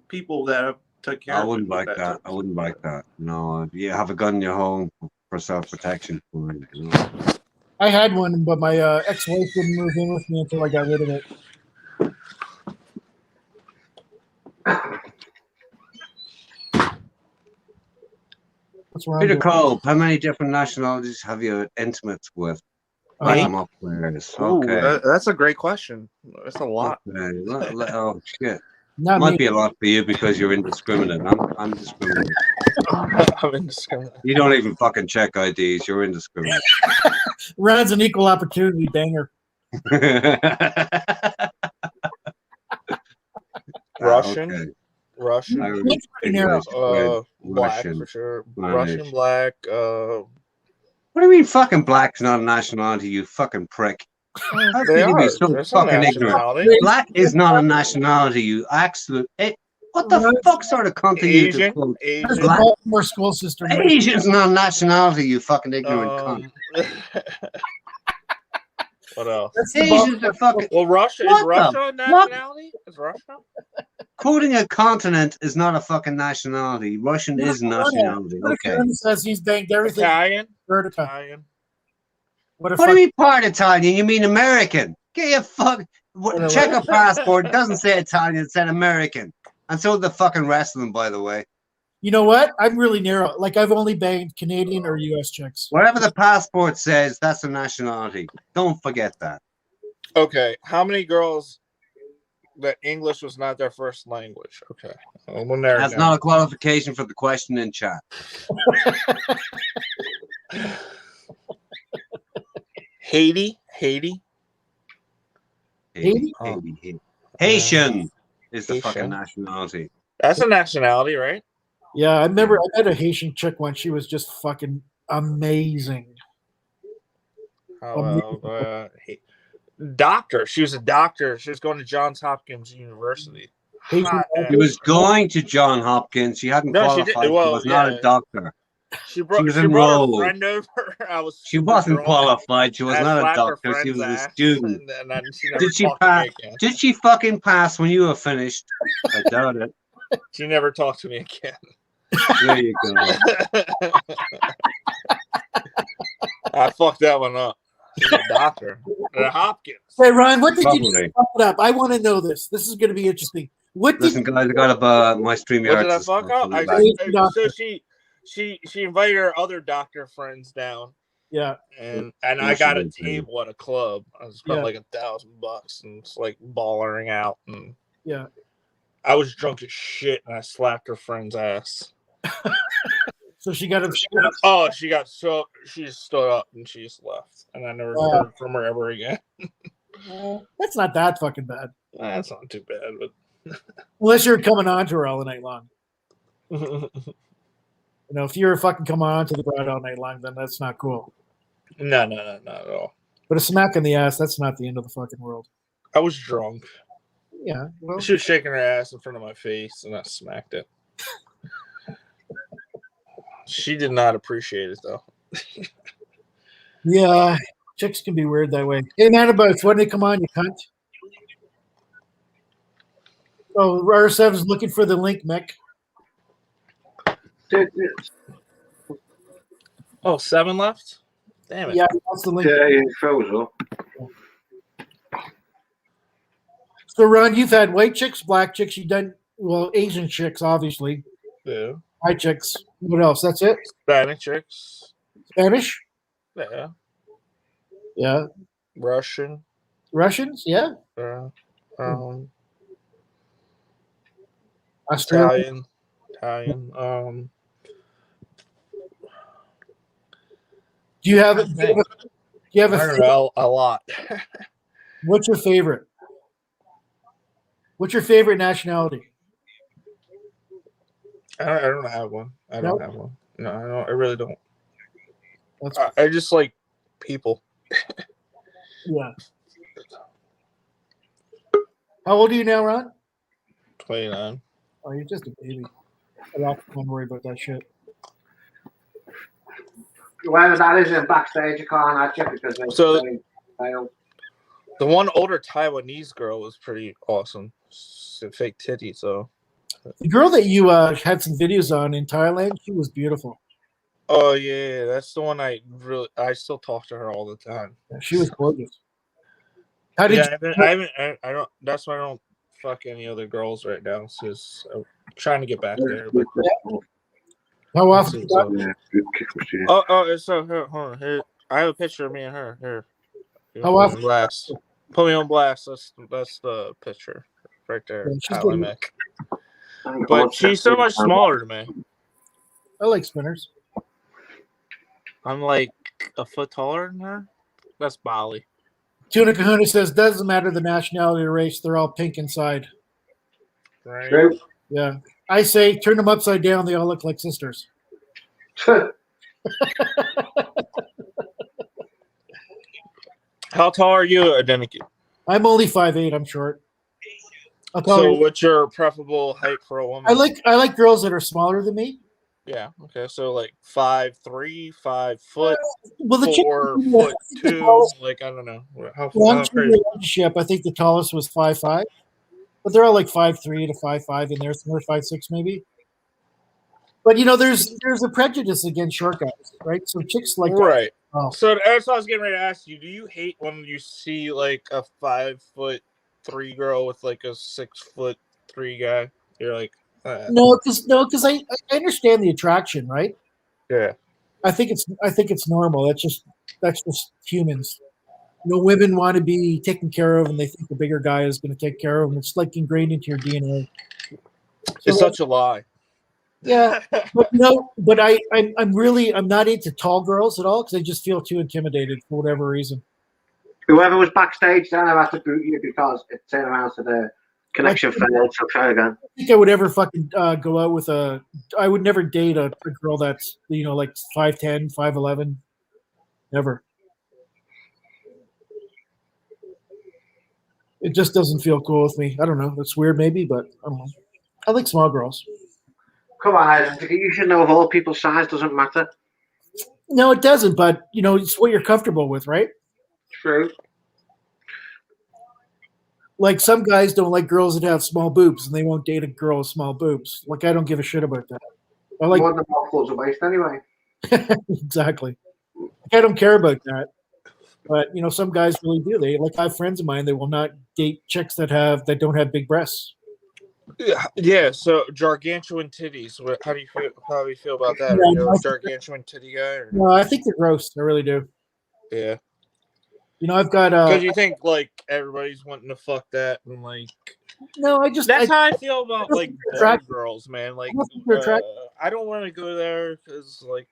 people that have took care I of wouldn't people like that. took- I wouldn't like that. No, you have a gun in your home for self-protection. Fine, you know. I had one, but my ex-wife didn't move in with me until I got rid of it. What's wrong? Peter with- Cole, how many different nationalities have you intimates with? Uh, Come up, players. Ooh, Okay. that's a great question. That's a lot. Okay. Oh shit. Not Might me. be a lot for you because you're indiscriminate. I'm discriminate. I'm indiscriminate. You don't even fucking check IDs. You're indiscriminate. Ron's an equal opportunity banger. Russian, Okay. Russian, I would That's pretty narrow. black Russian. for sure. Spanish. Russian, black. What do you mean fucking black's not a nationality, you fucking prick? How They can you be are. so There's some fucking ignorant? nationality. Black is not a nationality, you absolute. What the fuck sort of cunt are you to Asian, quote? There's Asian. the Black- Baltimore school system. Asian's not a nationality, you fucking ignorant cunt. What else? That's the Asians are fucking. Well, Russia is What the Russia a nationality? Is Russia? Quoting a continent is not a fucking nationality. Russian is a nationality. Okay. Baltimore says he's banged everything. Italian. Vertica. Italian. What a What do fuck. you mean part Italian? You mean American? Get your fuck. Whatever. Check a passport. It doesn't say Italian. It said American. And so the fucking rest of them, by the way. You know what? I'm really narrow. Like I've only banged Canadian or US chicks. Whatever the passport says, that's a nationality. Don't forget that. Okay. How many girls that English was not their first language? Okay. We'll narrow it That's down. not a qualification for the question in chat. Haiti. Haiti? Haitian is the Haitian. fucking nationality. That's a nationality, right? Yeah, I remember I met a Haitian chick once. She was just fucking amazing. Doctor. She was a doctor. She was going to Johns Hopkins University. Haitian Hot She was going to John Hopkins. She hadn't No, she qualified. did- well, she was not yeah. a doctor. She brought was her enrolled. friend over. She wasn't qualified. She was I not a slapped her doctor. She friend's was a ass, student. and then she never Did she talked to pass? me again. Did she fucking pass when you were finished? I doubt it. She never talked to me again. There you go. I fucked that one up. She's a doctor at Hopkins. Hey Ron, what did you do? Probably. Fuck it up. I want to know this. This is going to be interesting. What did Listen, guys, I got my stream What yard. did I fuck up? So she invited her other doctor friends down, yeah? and Yeah, I got a she did. table at a club. I spent Yeah. like $1,000, and it's like ballering out, and Yeah. I was drunk as shit, and I slapped her friend's ass. So she got a. Oh, she just stood up and she just left, and I never heard from her ever again. That's not that fucking bad. That's not too bad, Unless you're coming on to her all night long. but You know, if you're fucking coming on to the bride all night long, then that's not cool. no, not at all. But a smack in the ass, that's not the end of the fucking world. I was drunk. Yeah. Well, She was shaking her ass in front of my face, and I smacked it. She did not appreciate it though. Yeah, chicks can be weird that way. Hey, Manaboats, when they come on, you cunt. Oh, R7's looking for the link, Mick. Oh, 7 left? Damn it. Yeah, that's the link. Yeah, he froze up. So, Ron, you've had white chicks, black chicks. You've done, well, Asian chicks, obviously. Yeah. White chicks. What else? That's it? Hispanic chicks. Spanish? Yeah. Yeah. Russian. Russians? Yeah. Australian? Italian. Do you have I a don't know, a lot. What's your favorite? What's your favorite nationality? I don't have one. I don't Nope. have one. No, I don't. I really don't. That's I just like people. yeah. How old are you now, Ron? 29. Oh, you're just a baby. Don't worry about that shit. Whether that is in backstage, you can't add you because they failed. The one older Taiwanese girl was pretty awesome. Fake titties, so. The girl that you had some videos on in Thailand, she was beautiful. Oh yeah, that's the one I still talk to her all the time. Yeah, she was gorgeous. How did I don't. That's why I don't fuck any other girls right now. Because I'm trying to get back there. But, how often? So here, hold on. Here, I have a picture of me and her. Here. How often? Blast. Put me on blast. That's the picture right there. Yeah, she's Tyler Mick. But she's so much smaller to me. I like spinners. I'm like a foot taller than her. That's Bali. Tuna Kahuna says, doesn't matter the nationality or race, they're all pink inside. Right. True. Yeah. I say turn them upside down, they all look like sisters. How tall are you, Adeniki? I'm only 5'8", I'm short. I'll tell So you. what's your preferable height for a woman? I like girls that are smaller than me. Yeah. Okay. So like 5'3", 5 foot, Well, the 4'2". Like I don't know. How crazy? Relationship, I think the tallest was 5'5", but they're all like 5'3" to 5'5" in there, somewhere 5'6" maybe. But you know, there's a prejudice against short guys, right? So chicks like Right. Oh. So that's what I was getting ready to ask you. Do you hate when you see like a 5'3" girl with like a 6'3" guy? You're like, No, because I understand the attraction, right? yeah. I think it's normal. That's just humans. You know, women want to be taken care of, and they think the bigger guy is going to take care of them. It's like ingrained into your DNA. It's such a lie. Yeah, but I'm not into tall girls at all because I just feel too intimidated for whatever reason. Whoever was backstage, then I have to boot you because it turned around to the connection failed. So try again. I think I would ever fucking go out with I would never date a girl that's like 5'10", 5'11", never. It just doesn't feel cool with me. I don't know. That's weird, maybe, but I don't know. I like small girls. Come on, you should know of all people's size doesn't matter. No, it doesn't. But it's what you're comfortable with, right? True. Like some guys don't like girls that have small boobs, and they won't date a girl with small boobs. Like I don't give a shit about that. I like more than mouthfuls of waste anyway. Exactly. I don't care about that. But some guys really do. I have friends of mine that will not date chicks that don't have big breasts. Yeah. So gargantuan titties. How do you feel? How do you feel about that? Are you a gargantuan titty guy? Or? No, I think they're gross. I really do. Yeah. I've got because you think like everybody's wanting to fuck that and like. No, that's how I feel about like bald girls, man. Like I don't want to go there because like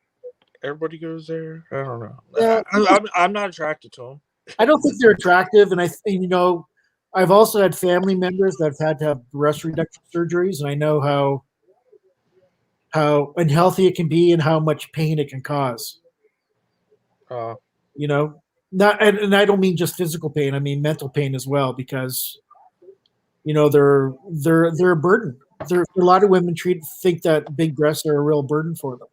everybody goes there. I don't know. Yeah. I'm not attracted to them. I don't think they're attractive, and I've also had family members that have had to have breast reduction surgeries, and I know how unhealthy it can be and how much pain it can cause. And I don't mean just physical pain. I mean mental pain as well, because they're a burden. A lot of women think that big breasts are a real burden for them.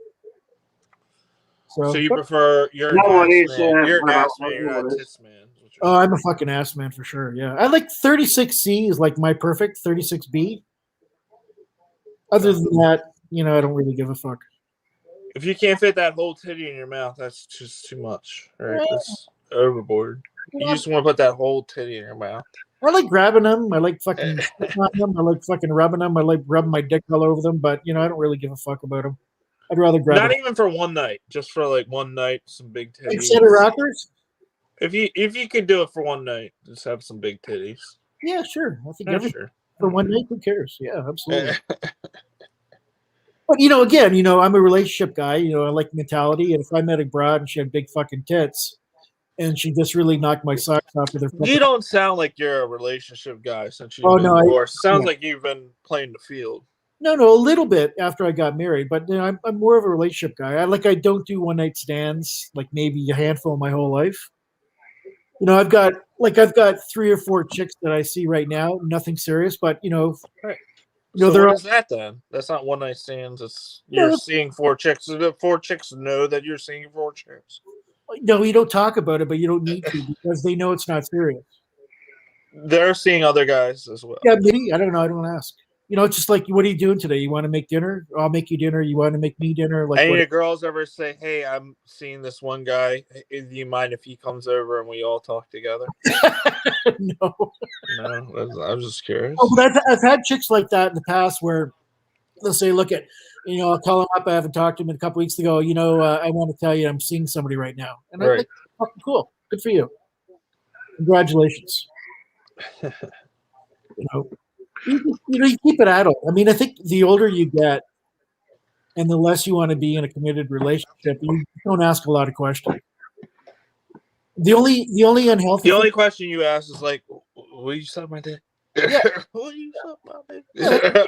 So, So you but- prefer you're No, an it ass is, man. You're an what about- ass man. You're not a what is- tits man. is what you're oh, I'm a fucking ass man for sure. Yeah, I like 36C is like my perfect 36B. Other than that, I don't really give a fuck. If you can't fit that whole titty in your mouth, that's just too much. Right? That's overboard. You just want to put that whole titty in your mouth. I like grabbing them. I like fucking spitting on them. I like fucking rubbing them. I like rubbing my dick all over them. But I don't really give a fuck about them. I'd rather grab Not them. even for one night, just for like one night, some big Like titties. center rockers. If you could do it for one night, just have some big titties. Yeah, sure. I think Yeah, every sure. for one night, who cares? Yeah, absolutely. But again, I'm a relationship guy. I like mentality. And if I met a broad and she had big fucking tits, and she just really knocked my socks off with her. You don't sound like you're a relationship guy since you've Oh, been no, divorced. Sounds yeah. like you've been playing the field. No, a little bit after I got married, but I'm more of a relationship guy. I don't do one night stands, like maybe a handful my whole life. I've got 3 or 4 chicks that I see right now, nothing serious, but Right. So So they're what all- is that then? That's not one night stands. It's you're No. seeing 4 chicks. So the 4 chicks know that you're seeing 4 chicks. no, you don't talk about it, but you don't need to because they know it's not serious. They're seeing other guys as well. Yeah, maybe I don't know. I don't ask. It's just like, what are you doing today? You want to make dinner? I'll make you dinner. You want to make me dinner? Like, Any what? of the girls ever say, "Hey, I'm seeing this one guy. Do you mind if he comes over and we all talk together?" No. No, I was just curious. Oh, but I've had chicks like that in the past where they'll say, "Look at, I'll call them up. I haven't talked to him in a couple weeks ago. I want to tell you I'm seeing somebody right now." And I'm Right. like, "Fucking cool. Good for you. Congratulations." You keep it adult. I mean, I think the older you get, and the less you want to be in a committed relationship, you don't ask a lot of questions. The only unhealthy The only thing, question you ask is like, "Will you suck my dick?" Yeah. Will you suck my dick? Yeah.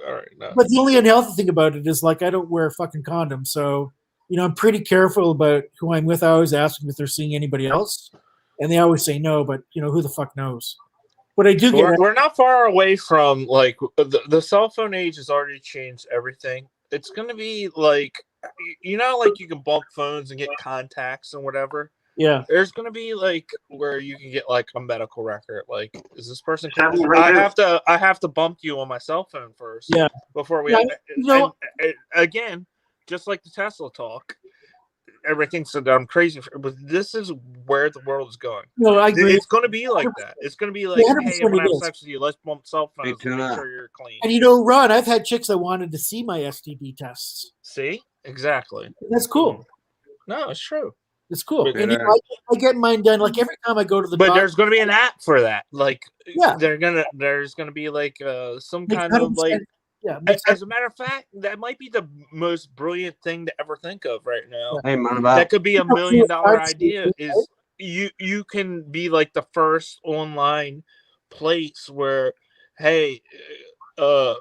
All right, no. but the only unhealthy thing about it is like I don't wear a fucking condom, so I'm pretty careful about who I'm with. I always ask them if they're seeing anybody else, and they always say no. But who the fuck knows? But I do get We're not far away from like the cell phone age has already changed everything. It's gonna be like like you can bump phones and get contacts and whatever. yeah. There's gonna be like where you can get like a medical record. Like, is this person? Seven right I now. have to bump you on my cell phone first. Yeah. Before we. Yeah, and again, just like the Tesla talk, everything's I'm crazy. But this is where the world is going. No, I agree. It's going to be like that. It's going to be like, 100% hey, when I it have is. sex with you, let's bump cell phones too, and make nah. sure you're clean. And Ron, I've had chicks that wanted to see my STD tests. See, exactly. That's cool. No, it's true. It's cool. But- And I get mine done. Like every time I go to the But doctor, there's going to be an app for that. Like, Yeah. there's going to be like some makes kind of 100% like. yeah, makes As a matter of fact, that might be the most brilliant thing to ever think of right now. Hey, man, That could be $1 million privacy, idea. right? Is you can be like the first online place where, hey,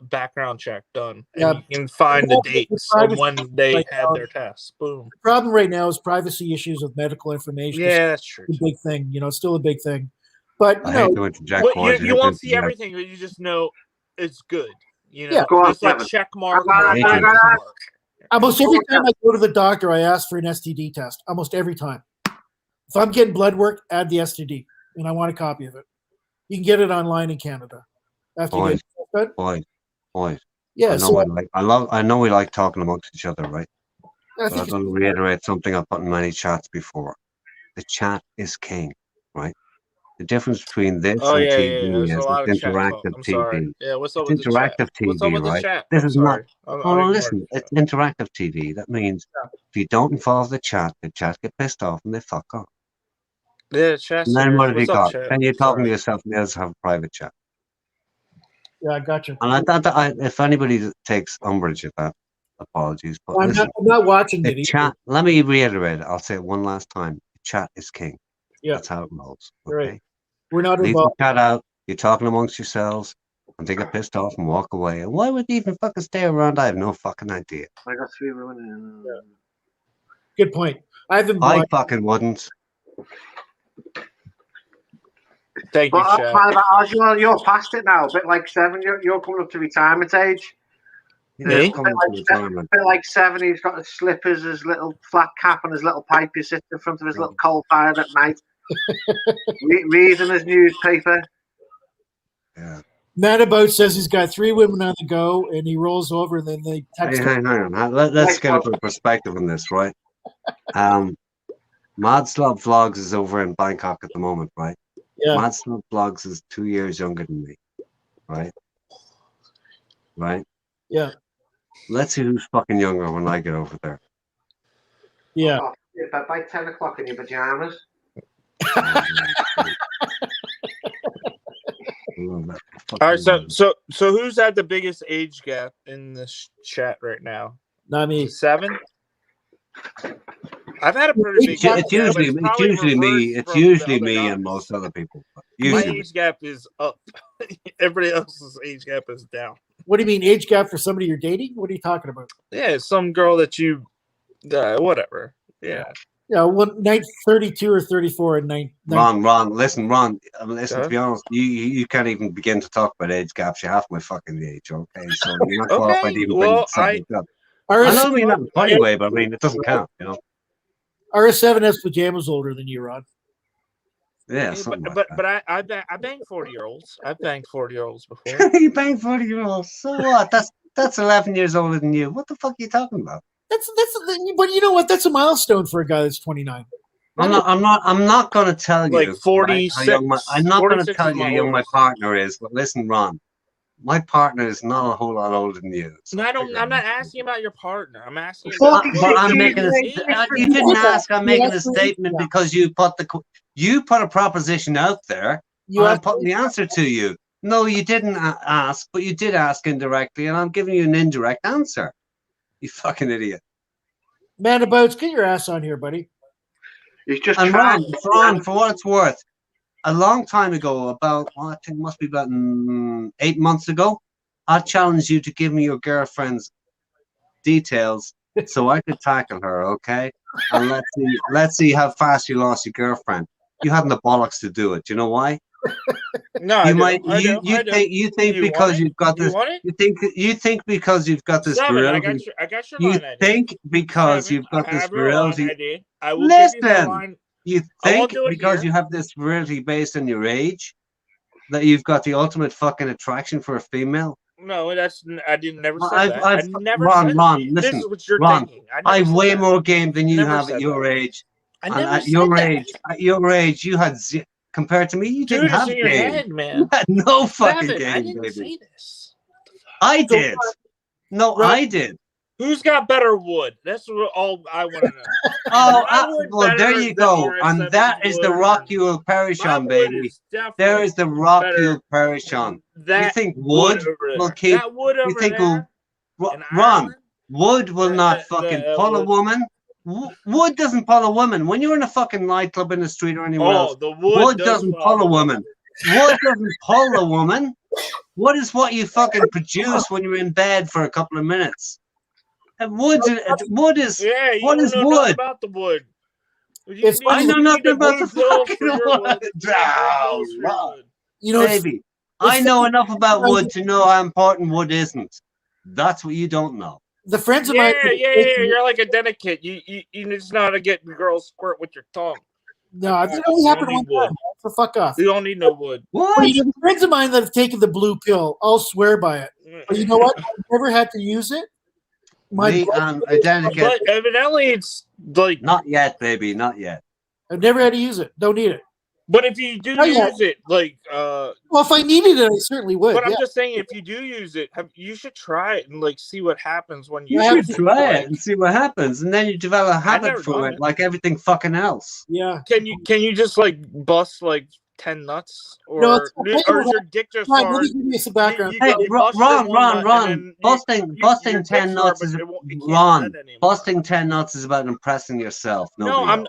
background check done, and Yeah. you can find the The dates of privacy when they right had now- their tests. Boom. the problem right now is privacy issues with medical information. Yeah, that's true. It's a big thing. It's still a big thing. But I hate to interject. But boys, I you hate won't to see interject. everything, but you just know it's good. Yeah. Go on, just like Kevin. check mark. Thank mark, you. mark. almost every time I go to the doctor, I ask for an STD test. Almost every time. If I'm getting blood work, add the STD, and I want a copy of it. You can get it online in Canada. After you get it done. Boys. Yeah, so I know we like talking amongst each other, right? I But I'm think going to reiterate something I've put in many chats before. The chat is king, right? The difference between this Oh and yeah, TV yeah. There's a is lot of it's chat talk. interactive I'm TV. sorry. Yeah, what's up It's with the chat? interactive What's up TV, with the right? chat? This I'm is not- sorry. Oh, no, listen, it's interactive TV. That means if you don't involve the chat get pissed off and they fuck off. Yeah, chat. And then what have you What's up, got? chat? Then you're talking Sorry. to yourself and others have a private chat. yeah, I got you. And I thought that if anybody takes umbrage at that, apologies. But I'm listen, not watching the it. either. chat, let me reiterate it. I'll say it one last time. The chat is king. Yeah. That's how it rolls. Right. Okay. We're not Leave involved. the chat out. You're talking amongst yourselves and they get pissed off and walk away. And why would they even fucking stay around? I have no fucking idea. I got 3 women. Good point. I've been I watching. fucking wouldn't. Thank you, But chat. that's fine, but as you're past it now, a bit like 7, you're coming up to retirement age. He's A coming to retirement. bit like Seven, he's got his slippers, his little flat cap, and his little pipe. He sits in front of his little coal fire at night, reading his newspaper. Yeah. Madabout says he's got 3 women on the go, and he rolls over, and then they text him. Hang on. Let's get a bit of perspective on this, right? Mad Slob Vlogs is over in Bangkok at the moment, right? Yeah. Mad Slob Vlogs is 2 years younger than me, right? Right? Yeah. Let's see who's fucking younger when I get over there. Yeah. Oh, but by 10 o'clock in your pajamas. All right, so who's had the biggest age gap in this chat right now? Not me. 7. I've had a pretty big. It's usually me. It's usually me and most other people. My age gap is up. Everybody else's age gap is down. What do you mean, age gap for somebody you're dating? What are you talking about? Yeah, some girl that you, whatever. Yeah. Yeah, 32 or 34 and Ron, listen. To be honest, you can't even begin to talk about age gaps. You're half my fucking age, okay? So you're not qualified to even bring the subject up. I don't mean that in a funny way, but I mean it doesn't count, you know. RS7 has pajamas older than you, Ron. Yeah, but I banged 40-year-olds. I've banged 40-year-olds before. You banged 40-year-olds. So what? That's 11 years older than you. What the fuck are you talking about? But you know what? That's a milestone for a guy that's 29. I'm not going to tell you. Like 46. I'm not going to tell you how young my partner is. But listen, Ron, my partner is not a whole lot older than you. So no, I'm not asking about your partner. I'm asking. But I'm making you didn't ask. I'm making a statement because you put a proposition out there. I'm putting the answer to you. No, you didn't ask, but you did ask indirectly, and I'm giving you an indirect answer. You fucking idiot. Manabouts, get your ass on here, buddy. He's just and Ron, for what it's worth, a long time ago, I think it must be about 8 months ago, I challenged you to give me your girlfriend's details so I could tackle her, okay? And let's see how fast you lost your girlfriend. You hadn't the bollocks to do it. Do you know why? No, you think because you've got this virility. I got your line ID. Think because you've got this virility. Listen, you think because you have this virility based on your age that you've got the ultimate fucking attraction for a female? No, I didn't never say that. I never said Ron, listen, this is what you're Ron, thinking. I have way more game than you have at your age. At your age, you had compared to me, you didn't have game. Head, man. You had no fucking game, I didn't baby. say this. I did. No, I did. Who's got better wood? That's all I want to know. Well, there you go. And that is the rock you will perish on, baby. There is the rock you'll perish on. You think wood will keep? You think Ron? Wood will not fucking pull a woman. Wood doesn't pull a woman. When you're in a fucking nightclub in the street or anywhere else, wood doesn't pull a woman. Wood doesn't pull a woman. Wood is what you fucking produce when you're in bed for a couple of minutes. And wood is yeah, what is wood? About the wood. I know nothing about the fucking wood. You know, baby, I know enough about wood to know how important wood isn't. That's what you don't know. The friends of mine. Yeah. You're like a dedicate. You just know how to get girls squirt with your tongue. No, it only happened one time. So fuck off. You don't need no wood. What? The friends of mine that have taken the blue pill, I'll swear by it. But you know what? I've never had to use it. But evidently, it's like not yet, baby, not yet. I've never had to use it. Don't need it. But if you do use it, like, well, if I needed it, I certainly would. But I'm just saying, if you do use it, you should try it and like see what happens when you should try it and see what happens, and then you develop a habit for it, like everything fucking else. Yeah. Can you just like bust like 10 nuts, or is your dick just hard? Let me give you some background. Hey, Ron, busting 10 nuts is busting 10 nuts is about impressing yourself. I'm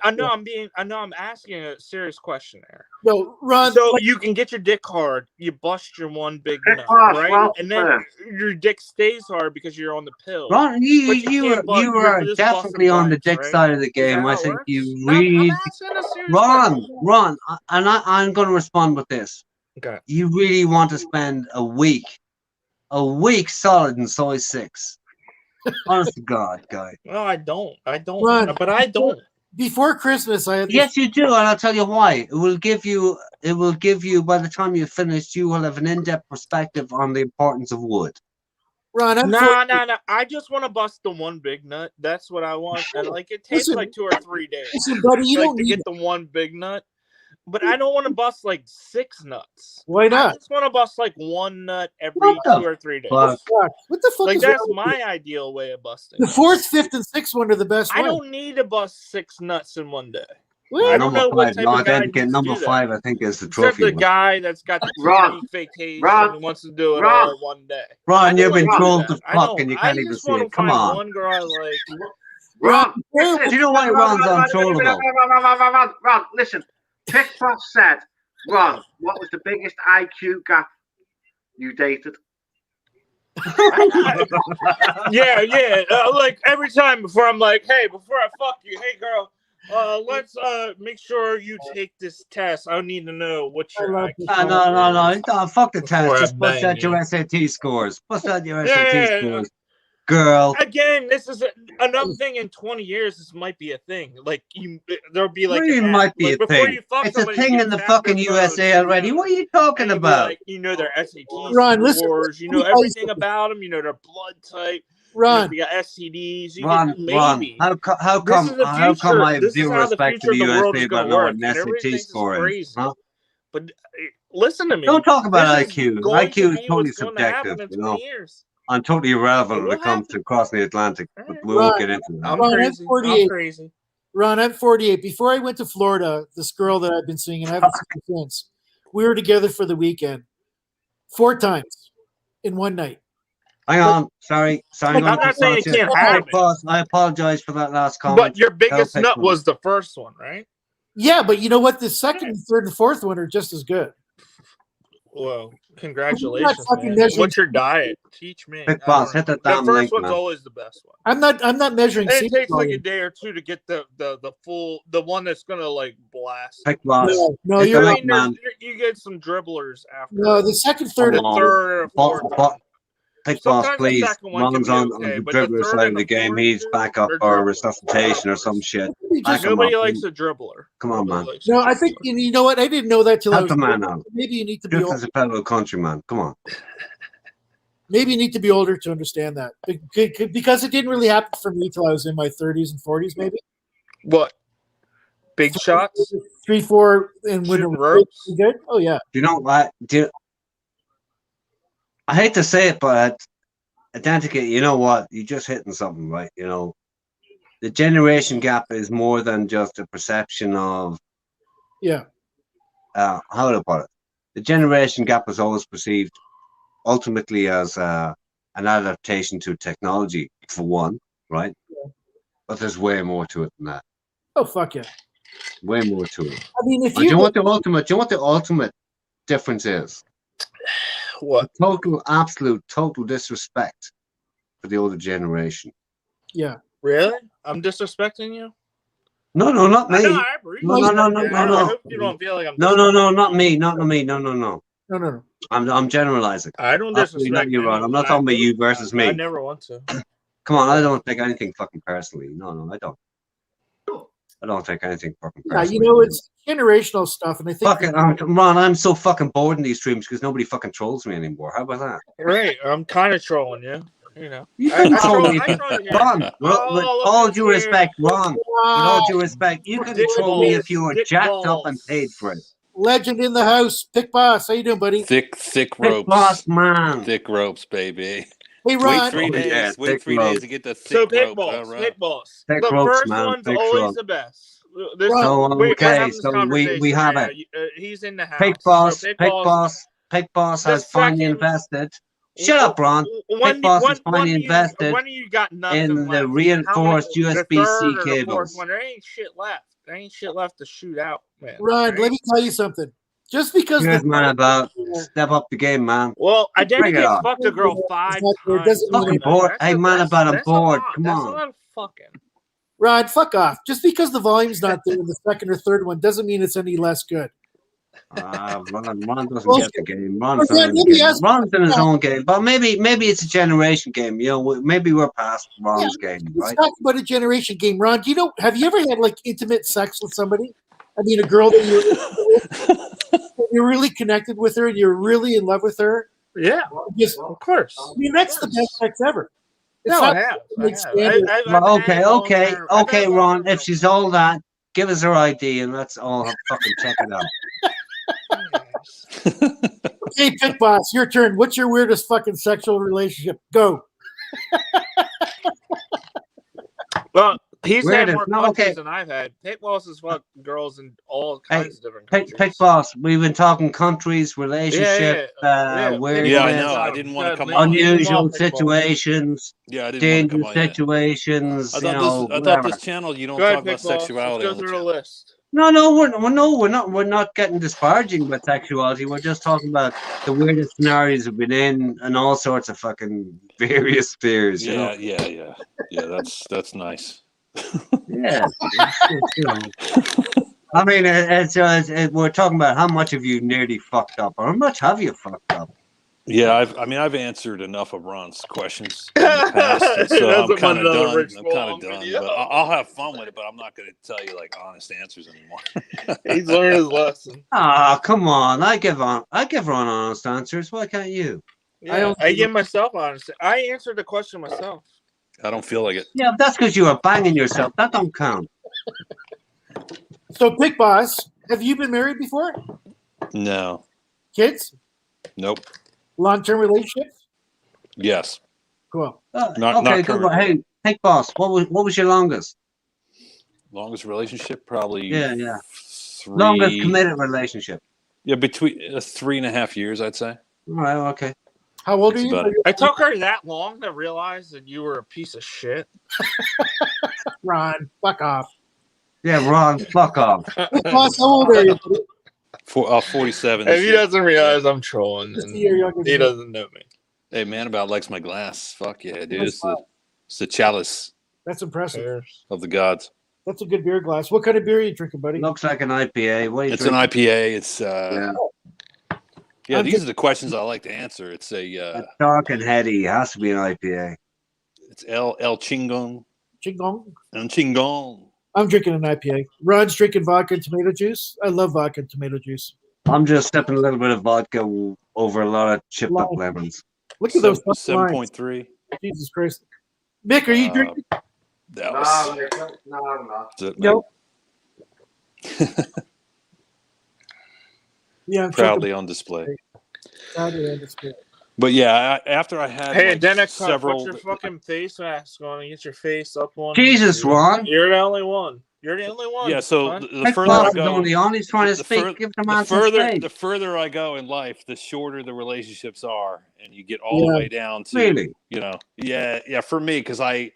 asking a serious question there. No, Ron. So you can get your dick hard, you bust your one big nut, right? And then your dick stays hard because you're on the pill. Ron, you are definitely on the dick side of the game. I think you really, Ron, and I'm going to respond with this. Okay. You really want to spend a week solid in Soy 6 Honest to God, guy. No, I don't. I don't. Run. But I don't. Before Christmas, I had this, Yes, you do, and I'll tell you why. It will give you. By the time you've finished, you will have an in-depth perspective on the importance of wood. Ron. I'm No. I just want to bust the one big nut. That's what I want. And like it takes Listen. like 2 or 3 days. Listen, buddy, you like don't to need get the one big nut. But I don't want to bust like 6 nuts. Why I not? just want to bust like 1 nut every What the 2 or 3 days. fuck? Fuck. What the fuck Like is that's wrong with my you? ideal way of busting. The 4th, 5th, and 6th one are the best I ones. don't need to bust 6 nuts in one day. What? I don't know what type of guy I think needs to number do that. 5, I think, is the Except trophy. the one. guy that's got the Ron. vacation Ron. and wants to do it Ron. all in one day. Ron, you've I been don't trolled do to that. I fuck, don't. and you I can't even just see want it. to Come find on. one girl I like. Ron, Ron, listen. Do you know why Ron's untrollable? Ron, listen. Pick Boss said, Ron, what was the biggest IQ gap you dated? Yeah. Like every time before I'm like, hey, before I fuck you, hey girl, let's make sure you take this test. I need to know what your I love IQ this. No. Fuck the Before test. I Just bust bang out your you. SAT scores. Bust out your Yeah, SAT yeah. scores. Girl. Again, this is another thing. In 20 years, this might be a thing. Like there'll be like What do you an app. might be Like, a before thing? you fuck It's a somebody, thing you in the tap their fucking phone, USA already. What are you talking and it'll be about? like, you know their SAT Ron, listen, scores, you know let me tell you everything about them, you know their blood type, Ron, if they got STDs, you Ron, can, Ron, maybe. how This come is the how come future. I have This is zero how the respect future for of the the world USA is going about to work. knowing And SAT everybody thinks it's score is? crazy. Huh? But listen to me. Don't talk about This is IQ. going IQ to is be totally what's going to happen subjective, in you know. 20 years. I'm totally irrelevant It when it will comes to crossing the Atlantic, but we won't get into that. I'm Ron, I'm crazy. 48. I'm crazy. Ron, I'm 48. Before I went to Florida, this girl that I've been seeing, and I haven't seen her since, we were together for the weekend 4 times in one night. Hang on, sorry. I'm not saying it can't happen. I apologize for that last comment. But your biggest I'll nut take was the first one, right? Yeah, but you know what? The second, third, and fourth one are just as good. Well, congratulations, fucking man. measuring- What's your diet? Teach me. Big I boss, don't hit that know. damn The first link, one's man. always the best one. I'm not measuring. And it seed takes like a volume. day or two to get the full, the one that's gonna like blast. Big boss. No, Hit you're the right. link, man. You get some dribblers after. No, the second, third, the and on. third or fourth one. Big boss, Sometimes the please. second one can Ron's be on okay, the but the dribbler third side and of the the game. fourth, He's dude, back up they're or dribblers. resuscitation or some shit. Back him Nobody up. likes a dribbler. Come on, Nobody man. likes a No, I think dribbler. you know what? I didn't know that till I Help was. the man out. Maybe you need to be. Just Older. as a fellow countryman. Come on. Maybe you need to be older to understand that, because it didn't really happen for me till I was in my 30s and 40s, maybe. What? Big shots? 3, 4, and Shooting when ropes? good. Oh yeah. Do you know what? I hate to say it, but Identica, you know what? You're just hitting something, right? You know, the generation gap is more than just a perception of Yeah. how to put it. The generation gap is always perceived ultimately as an adaptation to technology, for one, right? Yeah. But there's way more to it than that. Oh fuck yeah. Way more to it. I mean, if And do you you know what the ultimate? Do you know what the ultimate difference is? What? Absolute total disrespect for the older generation. yeah. Really? I'm disrespecting you? No, not me. No, I appreciate No, it. no. I hope you don't feel like I'm No, not me. Not me. No. No. I'm generalizing. I don't Absolutely disrespect not you, Ron. I'm anyone. not talking about I- you versus me. I never want to. Come on, I don't take anything fucking personally. No, I don't. I don't take anything fucking Yeah, personally. you know, it's generational stuff, and I think Fucking, Ron, I'm so fucking bored in these streams because nobody fucking trolls me anymore. How about that? Right. I'm kind of trolling you. You know. You I can troll troll- me. I troll you. Ron, with Oh, all look due here. respect, Ron, with all due respect, you can Dick troll me balls, if you were dick jacked up balls. and paid for it. legend in the house, Pick Boss. How you doing, buddy? Thick Big ropes. boss, man. Thick ropes, baby. Hey, Wait Ron. 3 Oh, days. yeah, Wait thick 3 ropes. days to get the So thick pick ropes. balls. All right. Pick balls. Thick The ropes, first man, one's thick always ropes. the best. This So, we're okay, having this so we conversation have right it. now. He's in the house. Pick boss, So Pick boss The has finally second- invested. Shut up, Ron. Pick boss has finally invested when you got nothing in left? the reinforced How many- the USB-C third or the fourth cables. one, there ain't shit left. There ain't shit left to shoot out, man. Ron, Right? let me tell you something. Just because Here's the man about step up the game, man. Well, Bring it Identity on. fucked a girl 5 It's not- it times. doesn't in mean one it- night. Bored. Hey, man, about I'm that's bored. A lot. Come That's on. a lot of fucking. Ron, fuck off. Just because the volume's not there in the second or third one doesn't mean it's any less good. Ron doesn't Well, get the game. well, yeah, let me ask- Ron's in his own game, but maybe it's a generation game. You know, maybe we're past Ron's game, Let's right? talk about a generation game, Ron. Do you know? Have you ever had like intimate sex with somebody? I mean, a girl that you're really connected with her and you're really in love with her. Yeah, Just, of course. I mean, that's the best sex ever. It's No, not I have. like I have. standard. Well, I've had long-term- I've okay, had Ron. long-term If she's all that, give us her ID and let's all fucking check it out. Okay, Pit Boss, your turn. What's your weirdest fucking sexual relationship? Go. Well, he's had Weirdest- more no, countries okay. than I've had. Pit Boss has fucked girls in all kinds of different Pick countries. boss. We've been talking countries, relationship, Yeah, weirdness, Yeah, I know. I didn't want to come on. on. unusual situations, Yeah, I didn't want to dangerous come on yet. situations. I You know, thought whatever. this channel you don't Go ahead, talk about Pit Boss. Let's sexuality. go on the through the channel. list. No, we're not getting disparaging with sexuality. We're just talking about the weirdest scenarios we've been in and all sorts of fucking various spheres. You know? Yeah. That's nice. Yeah. You know. I mean, we're talking about how much have you nearly fucked up, or how much have you fucked up? Yeah, I've answered enough of Ron's questions in the past, so I'm Doesn't kind of want another done. Rich I'm kind Long of done, video. but I'll have fun with it. But I'm not going to tell you like honest answers anymore. He's learned his lesson. Ah, come on! I give Ron honest answers. Why can't you? Yeah, I give myself honest. I answered the question myself. I don't feel like it. Yeah, that's because you were banging yourself. That don't count. So, Pit Boss, have you been married before? No. Kids? Nope. Long-term relationships? Yes. Cool. Not Okay, good. currently. Hey, Pick Boss, what was your longest? Longest relationship, probably. Yeah. Three, Longest committed relationship. Yeah, between 3.5 years, I'd say. All right, okay. How old are That's you? about it. I took her that long to realize that you were a piece of shit. Ron, fuck off. Yeah, Ron, fuck off. Pit Boss, how old are you? 47. If this he year. doesn't realize I'm trolling, Just then a year younger than he me. doesn't know me. Hey, man, about likes my glass. Fuck yeah, dude. That's It's the chalice That's impressive. of the gods. That's a good beer glass. What kind of beer are you drinking, buddy? Looks like an IPA. What are you It's an drinking? IPA. It's Yeah. I'm these just- are the questions I like to answer. It's a It's dark and heady. It has to be an IPA. it's El Chingon Chingong. El Chingon. I'm drinking an IPA. Ron's drinking vodka and tomato juice. I love vodka and tomato juice. I'm just sipping a little bit of vodka over a lot of chipped up Lime. lemons. Look at those fucking 7.3. lines. Jesus Christ. Mick, are you drinking? That No, was no, I'm not. it, No. Yeah, I'm proudly on display. proudly on display. But yeah, after I had Hey, like Dennis, several. put your fucking face mask on and get your face up on. Jesus, Ron. You're the only one. You're the only one. Yeah, so son. the Pick further I Boss is go, only on. He's trying to the speak. fur- Give the the man some further space. the further I go in life, the shorter the relationships are, and you get all Yeah. the way down to Really? yeah. For me, because I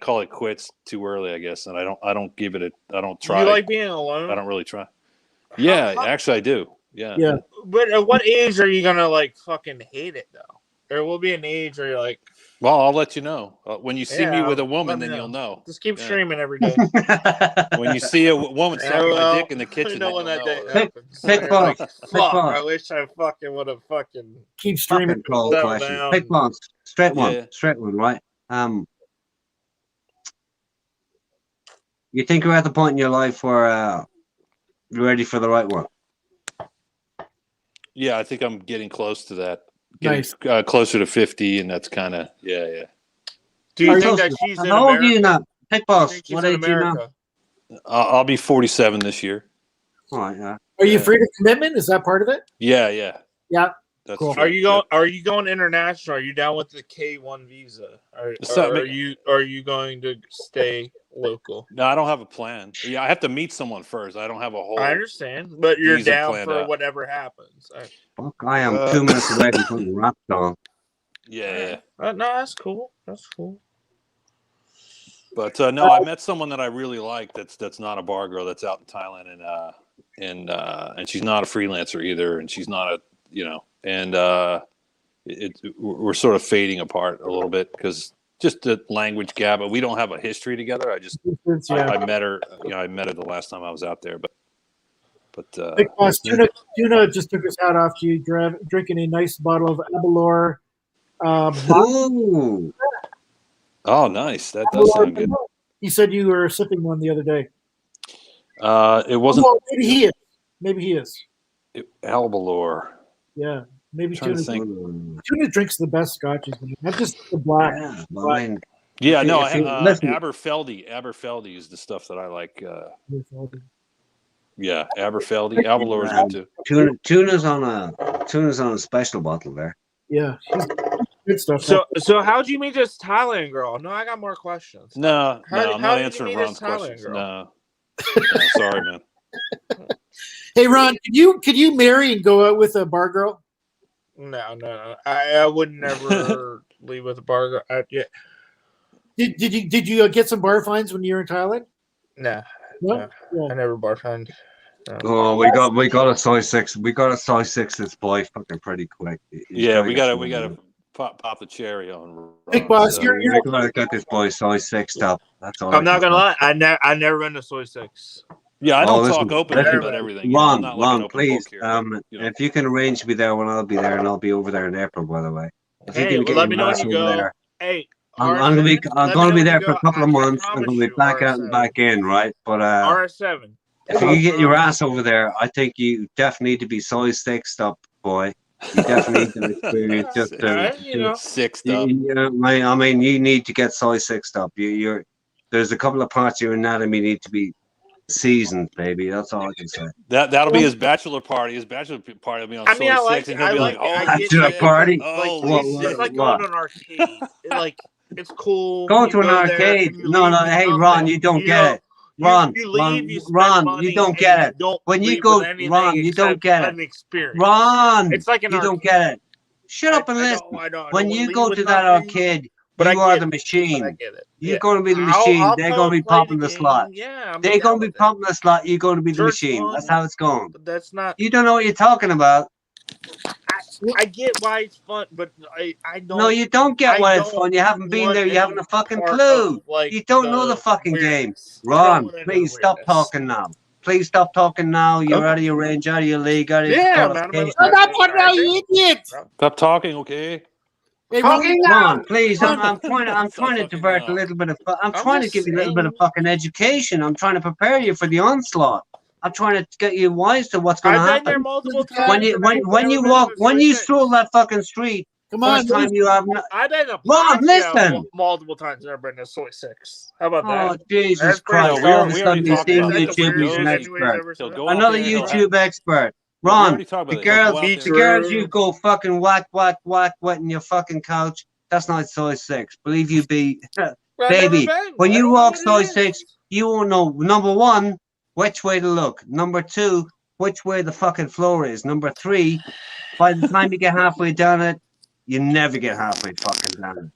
call it quits too early, I guess, and I don't give it I don't try. You like being alone? I don't really try. Yeah, actually, I do. Yeah. Yeah. But at what age are you gonna like fucking hate it though? There will be an age where you're like, Well, I'll let you know when you see me Yeah, with a let woman. me Then know. you'll know. just keep Yeah. streaming every day. When you see a woman Yeah, sucking well, my dick in the kitchen, you know then when you'll that day know. happens. Pick You're Boss. like, Pick fuck, Boss. I wish I fucking would have fucking. Keep streaming. Fucking cold Settle question. down. Pick Boss. Straight Yeah. one, right? You think you're at the point in your life where you're ready for the right one? Yeah, I think I'm getting close to that. Nice. Closer to 50, and that's kind of yeah. Do you Are think you- that she's in How old are you America? now? Pick I Boss. think she's What in age are you now? America. I'll be 47 this year. All right, yeah. Are you Yeah. afraid of commitment? Is that part of it? Yeah. Yeah. That's Cool. true. Are you going? Are you going international? Are you down with the K1 visa? It's not- Are you going to stay local? No, I don't have a plan. Yeah, I have to meet someone first. I don't have a whole. I understand, but you're Visa down planned for out. whatever happens. Fuck, I am 2 minutes away from putting the rap on. Yeah. No, that's cool. That's cool. But no, I met someone that I really like. That's not a bar girl. That's out in Thailand, and she's not a freelancer either, and she's not we're sort of fading apart a little bit because just the language gap. But we don't have a history together. Yeah. I met her. I met her the last time I was out there, but But Big Boss, Tuna just took his hat off to you, drinking a nice bottle of Abalor. Ooh. oh, nice. That does sound good. He said you were sipping one the other day. It wasn't Well, maybe he is. Maybe he is. Albalor. Yeah, maybe Trying to Tuna. think. Tuna drinks the best scotches, man. Not just the black. Yeah, well, I mean, Yeah, If you- no, if you- listen. Aberfeldy is the stuff that I like. Yeah, Aberfeldy. Albalor is good too. Tuna's on a special bottle there. Yeah, good stuff. So how'd you meet this Thailand girl? No, I got more questions. No, How I'm how not did you answering meet Ron's this Thailand questions. girl? No. Sorry, man. Hey, Ron, could you marry and go out with a bar girl? No. I would never leave with a bar girl. Yeah. Did you get some bar fines when you were in Thailand? No. No? I never bartended. Oh, we got a size 6. We got a size 6 this boy fucking pretty quick. Yeah, we gotta pop the cherry on. Big Boss, you're We gotta get this boy size 6 up. That's all. I'm not gonna lie. I never been to Soy 6. Yeah, I don't listen, talk openly listen, about everything. You know, I'm not like an Ron, open please. book here. You know. If you can arrange to be there when I'll be there, and I'll be over there in April, by the way. If Hey, you can get let your me know when ass you over go. there. Hey, I'm gonna be there for a couple of months. I'm gonna be back out and back in, right? But RS7. if you get your ass over there, I think you definitely need to be size 6 up, boy. You definitely need to experience just Sixth up. I mean, you need to get size 6 up. There's a couple of parts of your anatomy need to be seasoned, baby. That's all I can say. That'll be his bachelor party. His bachelor party will be on Soy 6, and he'll be like, "Oh, bachelor party. Oh, It's like going to an arcade. It's cool. Go You to an go there arcade. and you No, leave no. with Hey, nothing. Ron, you don't get it. Ron, you leave, you spend Ron, money, you don't and get it. don't When you leave go, with anything Ron, you don't except get it. an experience. Ron, It's like an you don't get it. Shut up and listen. I don't When wanna you leave go with to that nothing, arcade, but you I are get the it. machine. But I get it. You're going to be the machine. They're going to be popping the slot. Yeah, They're going to be popping the slot. You're going to be the Sure, it's machine. fun. That's how it's going. But that's not. You don't know what you're talking about. I get why it's fun, but I don't. No, you don't get I why it's don't fun. You haven't been want there. You any haven't a fucking part clue. of, like, You don't know the fucking game. weirdness. I don't Ron, wanna know please stop weirdness. talking now. Please stop talking now. You're Okay. out of your range, out of your league, out of your Yeah, man. qualification. Shut up now, you idiot! Stop talking, okay? Hey, Ron, Ron, please. I'm Stop trying to fucking divert a now. little bit of. I'm I'm trying to just give you a little bit of saying. fucking education. I'm trying to prepare you for the onslaught. I'm trying to get you wise to what's going to I've been there happen. multiple times. When you and I've when you never walk been to when you Soy stroll 6. that fucking street, come on. first time you have. I've been to Ron, Plaza listen. multiple times. I've been to Soy 6. How about Oh that? Jesus That's Christ! pretty All of a we sudden already you talked see about That's that. the YouTube. He's an weirdest anybody's expert. ever He'll said. go out Another there, he'll YouTube expert. We Ron, already talked the about it. He'll girls, go out Beach there. the girls True. you go fucking whack, wetting your fucking couch. That's not size 6. Believe you be, I've baby. never been. When I you don't know walk what it size is. 6, you won't know. Number 1, which way to look. Number 2, which way the fucking floor is. Number 3, by the time you get halfway down it, you never get halfway fucking down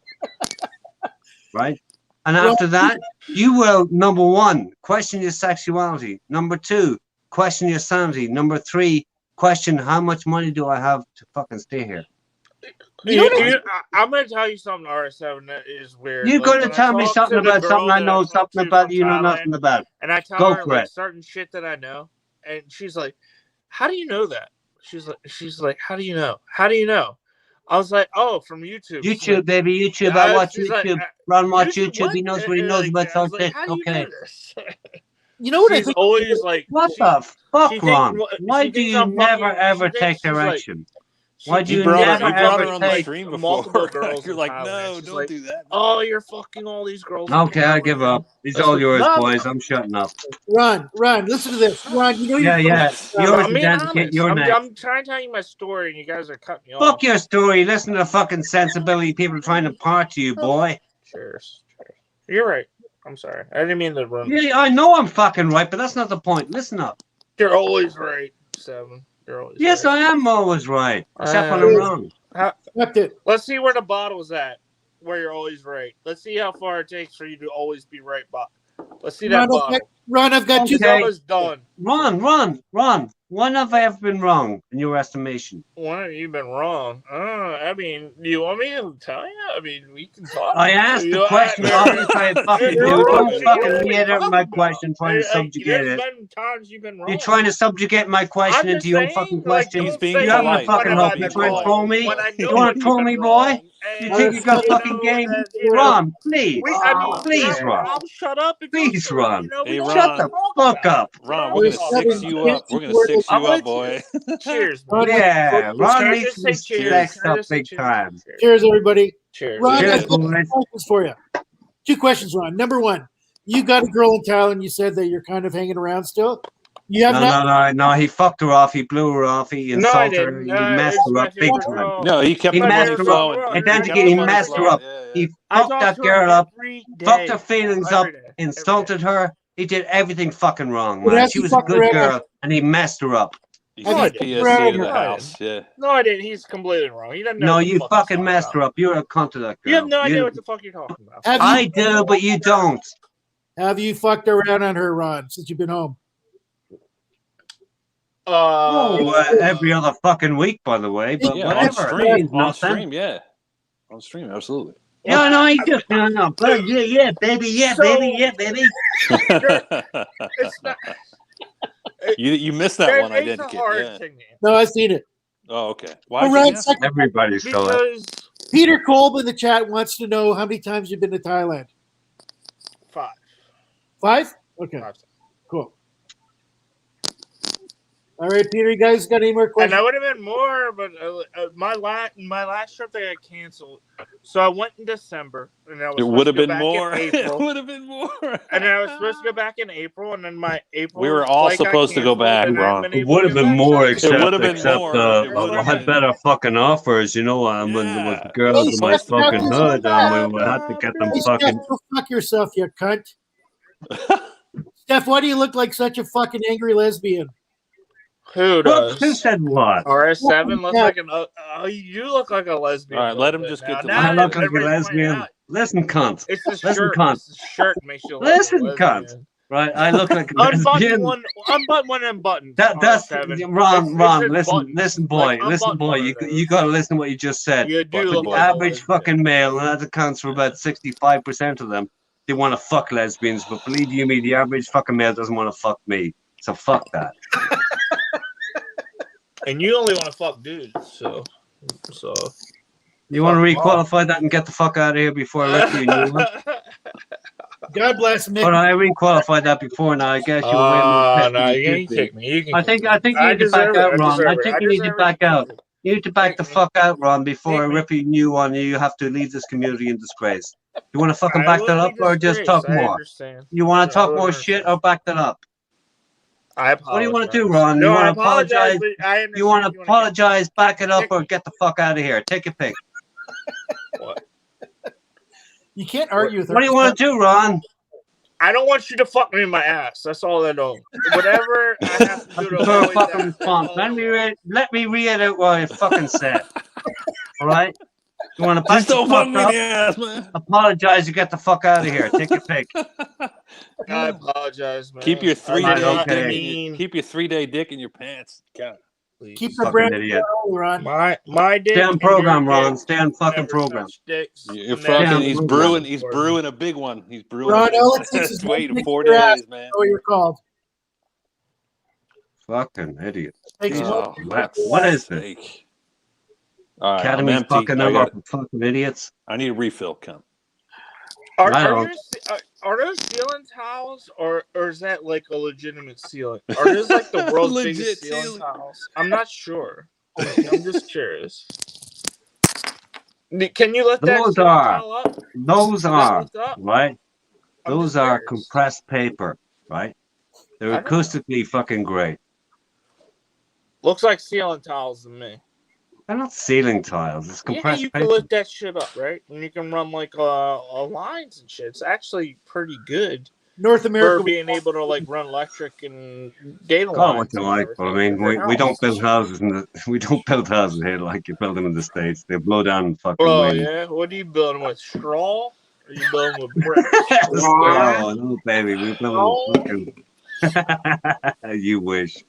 it. Right? And after that, you will, number 1, question your sexuality. Number 2, question your sanity. Number 3, question how much money do I have to fucking stay here. I'm going to tell you something, RS7, that is weird. You're Like, going to when I tell me talk something to the about girl something I that know, talk something to about from you know Thailand, nothing about. and I tell Go her for like it. certain shit that I know, and she's like, "How do you know that?" She's like, "How do you know? How do you know?" I was like, "Oh, from YouTube." She's YouTube, like, baby, YouTube. I watch she's like, YouTube. Ron watch YouTube, YouTube. what? He knows what he And, knows like, about I was something. like, how do you Okay. know this? You know what I She's think? always like, What she- the fuck, she Ron? thinks- Why she do thinks you I'm never fucking- ever she take thinks she's like- direction? Why do she you thinks never I'm brought ever her on the take? stream multiple before. girls You're in like, Thailand. no, She's don't like, do that. "Oh, you're fucking all these girls." in Okay, I give Thailand." up. It's That's all what- yours, No, boys. I'm shutting up. Ron, listen to this. Ron, you know Yeah, you're yeah. Uh, Yours I'm is being then honest. you're next. I'm trying to tell you my story, and you guys are cutting me off. Fuck your story. Listen to the fucking sensibility people trying to part to you, boy. Cheers. You're right. I'm sorry. I didn't mean to run. Yeah, I know I'm fucking right, but that's not the point. Listen up. You're always right, 7. You're always Yes, right. I am always right, except when I'm wrong. Accept it. Let's see where the bottle's at, where you're always right. Let's see how far it takes for you to always be right, Bob. Let's see that bottle. Ron, I've got This two. Okay. almost done. Ron. When have I ever been wrong in your estimation? When have you been wrong? I mean, do you want me to tell you? I mean, we can talk. I asked You the know, question. Obviously, I fucking do. Don't fucking reiterate my question, trying to subjugate it. There's been times you've been wrong. You're trying to subjugate my question I'm into just your saying, fucking like, question. He's don't being say You haven't polite. a fucking when hope. I've You been trying to wrong. troll me? When I You know want that to troll you've me, been boy? wrong, You and think you got you fucking know game? that, you know, Ron, please. Please, Ron. I'll shut up if Please, you Ron. you know, we Hey, don't Shut Ron. the talk fuck about up. it. Ron, We we're don't gonna talk six about you it. up. We're gonna six I'm you up, with boy. Cheers, Ron, man. Yeah, Ron Can I needs just to be say cheers? sexed Can I up just say big cheers? time. Cheers, everybody. Cheers. Ron, Cheers, I've got boys. two questions for you. Two questions, Ron. Number one, you got a girl in town. You said that you're kind of hanging around still. You have No. He fucked her off. He blew her off. He No, I insulted her. didn't. He messed It's her my up big favorite time. girl. No, he kept He the My money messed favorite her up. flowing. girl. He Identity, kept I he the talk to money messed her flowing. up. Yeah, yeah. He I fucked talk that to her girl up. every Fucked day. her feelings up. Every day. Insulted her. He did everything fucking wrong, But man. has She he was a fucked good around? girl, and he messed her up. He No, I sent didn't. PSC to No, the I house. Yeah. No, I didn't. He's completely wrong. He doesn't know No, what the you fuck he's fucking talking messed about. her up. You're a cunt to that girl. You have no idea what the fuck you're talking about. I do, but you don't. Have you fucked around on her, Ron, since you've been home? Every other fucking week, by the way. But Yeah, on whatever. That stream. means On nothing. stream, yeah. On stream, absolutely. No, he just no. But yeah, baby, yeah, baby. It's not. You missed that one, It's a identity. hard Yeah. thing, man. No, I've seen it. Oh, okay. Why? Well, Ron, did you second, Everybody saw it. Because Peter Kolb in the chat wants to know how many times you've been to Thailand. 5. 5? Okay, 5. cool. All right, Peter, you guys got any more And questions? I would have been more, but my last trip they got canceled. So I went in December, and I was It supposed would have to go been back more. in It April. would have been more. And then I was supposed to go back in April, and then my April. We were all flight got supposed to go canceled, back, and I haven't Ron. been It able would to have get been back more, since. It would have been except more. It would I have had been. better fucking offers, you know. When there was Yeah. girls Hey, in my Steph, fucking now hood, this- we had to get them Hey, Steph, fucking. go fuck yourself, you cunt. Steph, why do you look like such a fucking angry lesbian? Who Whoops, who does? said what? RS7 looks Yeah. like an. You look like a lesbian. All right, a let little him just bit get now. to I Now look like a everybody's pointing lesbian. out, Listen, cunt. it's the Listen, shirt. cunt. It's the shirt makes you look Listen, like a cunt. lesbian. Right? I look like a Unbutton lesbian. one. Unbutton one and buttons. That's RS7. Ron. It's Listen, buttons. listen, boy. Like, Listen, unbutton boy. one You of you those. got to listen to what you just said. You do Button look boy. like a Average lesbian. fucking male, and that accounts for about 65% of them. They want to fuck lesbians, but believe you me, the average fucking male doesn't want to fuck me. So fuck that. And you only want to fuck dudes, so. You want to requalify that and get the fuck out of here before I rip you a new one? God bless Mick. But I requalified that before, now I guess you're No, waiting. you can kick me. You can I think you need to back out, Ron. I think you need to back out. You need to back the fuck out, Ron, before I rip you a new one. You have to leave this community in disgrace. You want to fucking back that up or just talk more? You want to talk more shit or back that up? I apologize. What do you want to do, Ron? You want to apologize? You want to apologize, back it up, or get the fuck out of here? Take your pick. What? You can't argue with her. What do you want to do, Ron? I don't want you to fuck me in my ass. That's all I know. Whatever I have to do to For a avoid fucking that. response. Let me reiterate what I fucking said. All right? You want to Just don't fuck me in up? the ass, man. Apologize and get the fuck out of here. Take your pick. I apologize, man. Keep your I did not 3-day mean- keep your 3-day dick in your pants. God, please. Keep the Fucking brand idiot. Ron. My dick. Stay on and program, your Ron. dick Stay on fucking never program. touch dicks. You're Never fucking. Damn, He's Ron. brewing. He's brewing a big one. He's brewing. Ron, a big all one. it takes is Wait one 4 kick to your ass. days, man. Oh, you're called. Fucking idiot. Takes Oh, one- What is this? sake. All right, I'm Academy's empty. fucking I, up for fucking idiots. I need a refill. Come. Are don't. those ceiling tiles, or is that like a legitimate ceiling? Are those like the world's Legit biggest ceiling ceiling. tiles? I'm not sure. I'm just curious. Can you lift that Those ceiling are. tile up? Those Can are, lift up? right? I'm Those just are curious. compressed paper, right? They're I don't know. acoustically fucking great. Looks like ceiling tiles to me. They're not ceiling tiles. It's Yeah, compressed you paper. can lift that shit up, right? And you can run like lines and shit. It's actually pretty good North for America. being able to like run electric and data Call it lines. what you and like, but I everything mean, in your we don't house. build houses we don't build houses here like you build them in the States. They blow down and fucking Oh win. yeah, what are you building with? Straw? Or are you building with bricks? Oh, no, baby, we build fucking. You wish.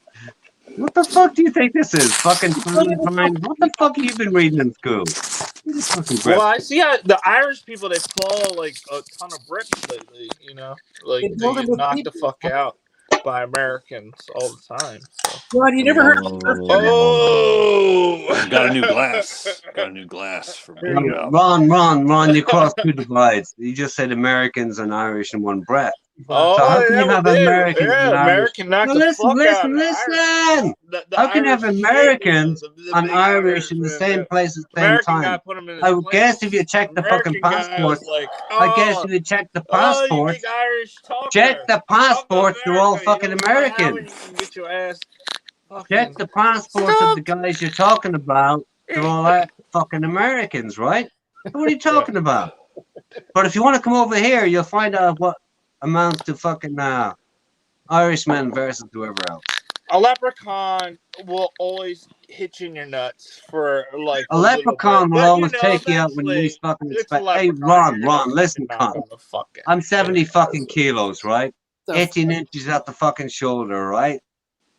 What the fuck do you think this is? Fucking Valentine's? What the fuck have you been reading in school? This fucking Well, crap. I see how the Irish people, they fall like a ton of bricks lately, you know? Like, They they build get them with knocked the people. fuck out by Americans all the time. So. Ron, you never heard of Oh! Got a new glass. Got a new glass for There you me. go. Ron, you crossed two divides. You just said Americans and Irish in one breath. Oh, So how can you yeah, have we did. Americans Yeah, and Irish? American knocked No, the listen, fuck out listen, of the Irish. listen. The How can you have Irish shit, Americans the and big Irish in the Irishman, same place at the same American guy time? put him in his I would place. guess if you check the fucking American guy passports, was like, I guess if you check the oh, you passports, big Irish talker. check the Talk passports, they're all America. You fucking don't know how Americans. you can get your ass fucking... Check the passports of the guys you're talking about, they're all fucking Americans, right? What are you talking about? But if you want to come over here, you'll find out what amounts to fucking Irishmen versus whoever else. A leprechaun will always hit you in your nuts for like A leprechaun will always take you out when you eventually, least fucking it's a expect. Hey, leprechaun, you're Ron, gonna listen, fucking knock cunt. him the fuck out. I'm 70 Yeah. fucking kilos, right? the 18 inches at the fucking shoulder, right?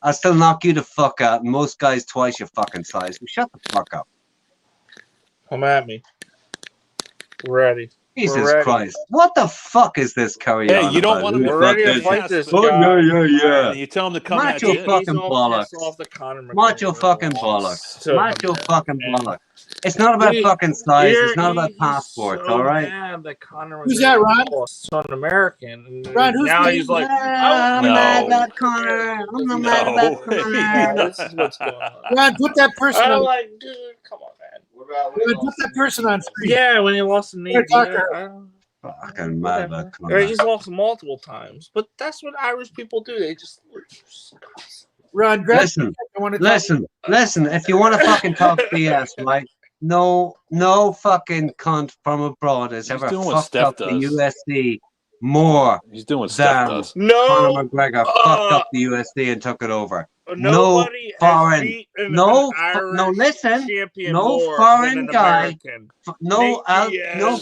I'll still knock you the fuck out, and most guys twice your fucking size. So shut the fuck up. Come at me. Ready. Jesus ready. Christ. What the fuck is this carry Hey, on you don't about? want Who him the to We're fuck ready to is fight it? this Oh, guy. yeah. And you tell him to come Macho at you. fucking He's bollocks. pissed off the Conor McGregor Macho fucking loss bollocks. to Macho him. fucking And bollocks. It's not about he- fucking size. Here, It's not about he's passports, so all right? mad that Conor Who's that, Ron? lost to an American. And Ron, who's now the- he's like, I'm No. mad about Connor. I'm not mad No. about Connor. yeah, this is what's going on. Ron, put that person I'm on. like, dude, come on, man. Ron, put that person on screen. Yeah, when he lost the knee. We're talking- Fucking mad about Or Connor. he's lost multiple times, but that's what Irish people do. They just Ron, grab Listen, I want to talk. listen. If you want to fucking talk BS, right? No fucking cunt from abroad has He's ever doing what fucked Steph up the does. USD more. He's doing what Steph Damn. does. no. Conor McGregor fucked up the USD and took it over. Nobody has foreign- beaten no an Irish no, listen. champion No more foreign than an guy American. No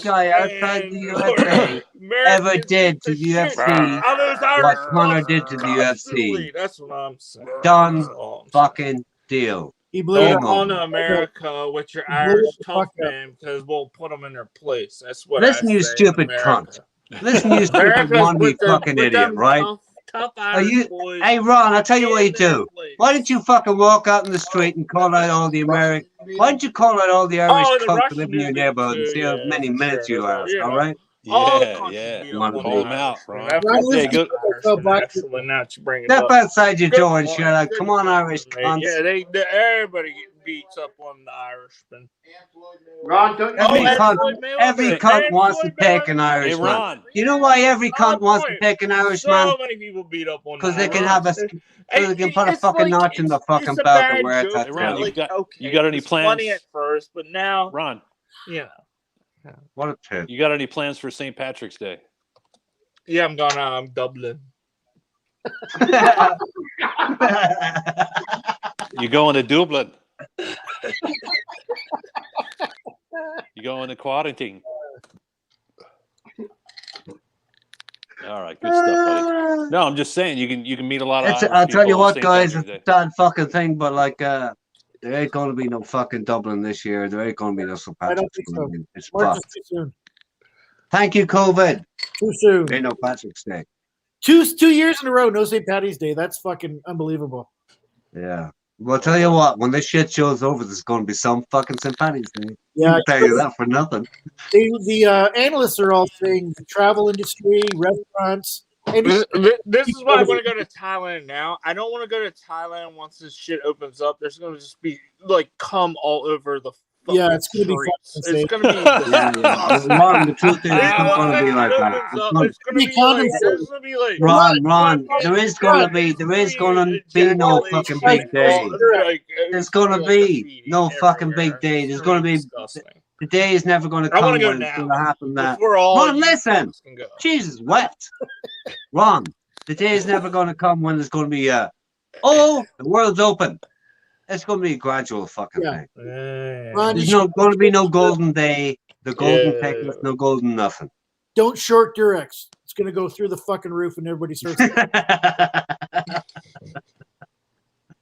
guy outside the USA ever did to the UFC what Conor did to the UFC. That's what I'm saying. Done. That's all I'm saying. Fucking deal. He blew it Don't Game up. go on. to America with your Blew Irish the tough fuck up. man because we'll put them in their place. That's what Listen, I you say in stupid America. cunt. Listen, you stupid America's wannabe with them- fucking with idiot, them right? Tough Are Irish you? boys Hey, Ron, I'll tell you what you in their do. place. Why don't you fucking walk out in the street and call out all the American? Why don't you call out all the Irish Oh, the cunts that Russian live in your dude neighborhood and too, see how yeah, many for minutes sure. you last? Yeah. All right. All the Yeah, countries yeah. beat up on Call him the out, Irish, Ron. man. Ron, That's Yeah, listen go. to yourself, Buck. excellent. Now that you bring it Step up. outside your Good door and point, shout out, good "Come on, point, Irish mate. cunts!" Yeah, everybody beats up on the Irishman. Ron, don't you Every and cunt, Floyd Mayweather. every And cunt wants to Floyd take an Mayweather. Hey, Irishman. Ron. You know why every cunt Solid wants to point. take an Irishman? So many people beat up on Because the they can Irish. have a, so they can put a It's fucking like- notch in the it's fucking a belt bad and wear a joke, Hey, Ron, tattoo. you got- okay, you got any it was funny plans? at first, but now, Ron, you know. What a pit. you got any plans for St. Patrick's Day? Yeah, I'm going to Dublin. You going to Dublin? You going to quarantine? All right, good stuff, buddy. No, I'm just saying you can meet a lot of. Irish I'll tell you people on what, St. guys, Patrick's it's Day. a sad fucking thing, but like, there ain't gonna be no fucking Dublin this year. There ain't gonna be no St. I don't Patrick's think so. Day. It's March is fucked. too soon. Thank you, COVID. Too soon. Ain't no Patrick's Day. Two years in a row, no St. Patty's Day. That's fucking unbelievable. Yeah. Well, I'll tell you what, when this shit show's over, there's gonna be some fucking St. Patty's Day. Yeah, I'll tell you that for nothing. the analysts are all saying the travel industry, restaurants, and This is why I want to go to Thailand now. I don't want to go to Thailand once this shit opens up. There's going to just be like cum all over the fucking Yeah, it's gonna be streets. fucking It's going to be Yeah, yeah. Ron, the truth is, it's not gonna be like that. It's not- It's going to be like there's going to be like Ron, there is gonna be no fucking big day. There's gonna be no fucking big day. There's gonna be the day is never gonna I come wanna go when it's now. gonna happen that. Before all Ron, you listen. fucks can go. Jesus, what? Ron, the day is never gonna come when it's gonna be the world's open. It's gonna be a gradual fucking Yeah. thing. Ron, There's no gonna be no golden day, the golden Yeah. technique, no golden nothing. don't short Durex. It's gonna go through the fucking roof, and everybody starts.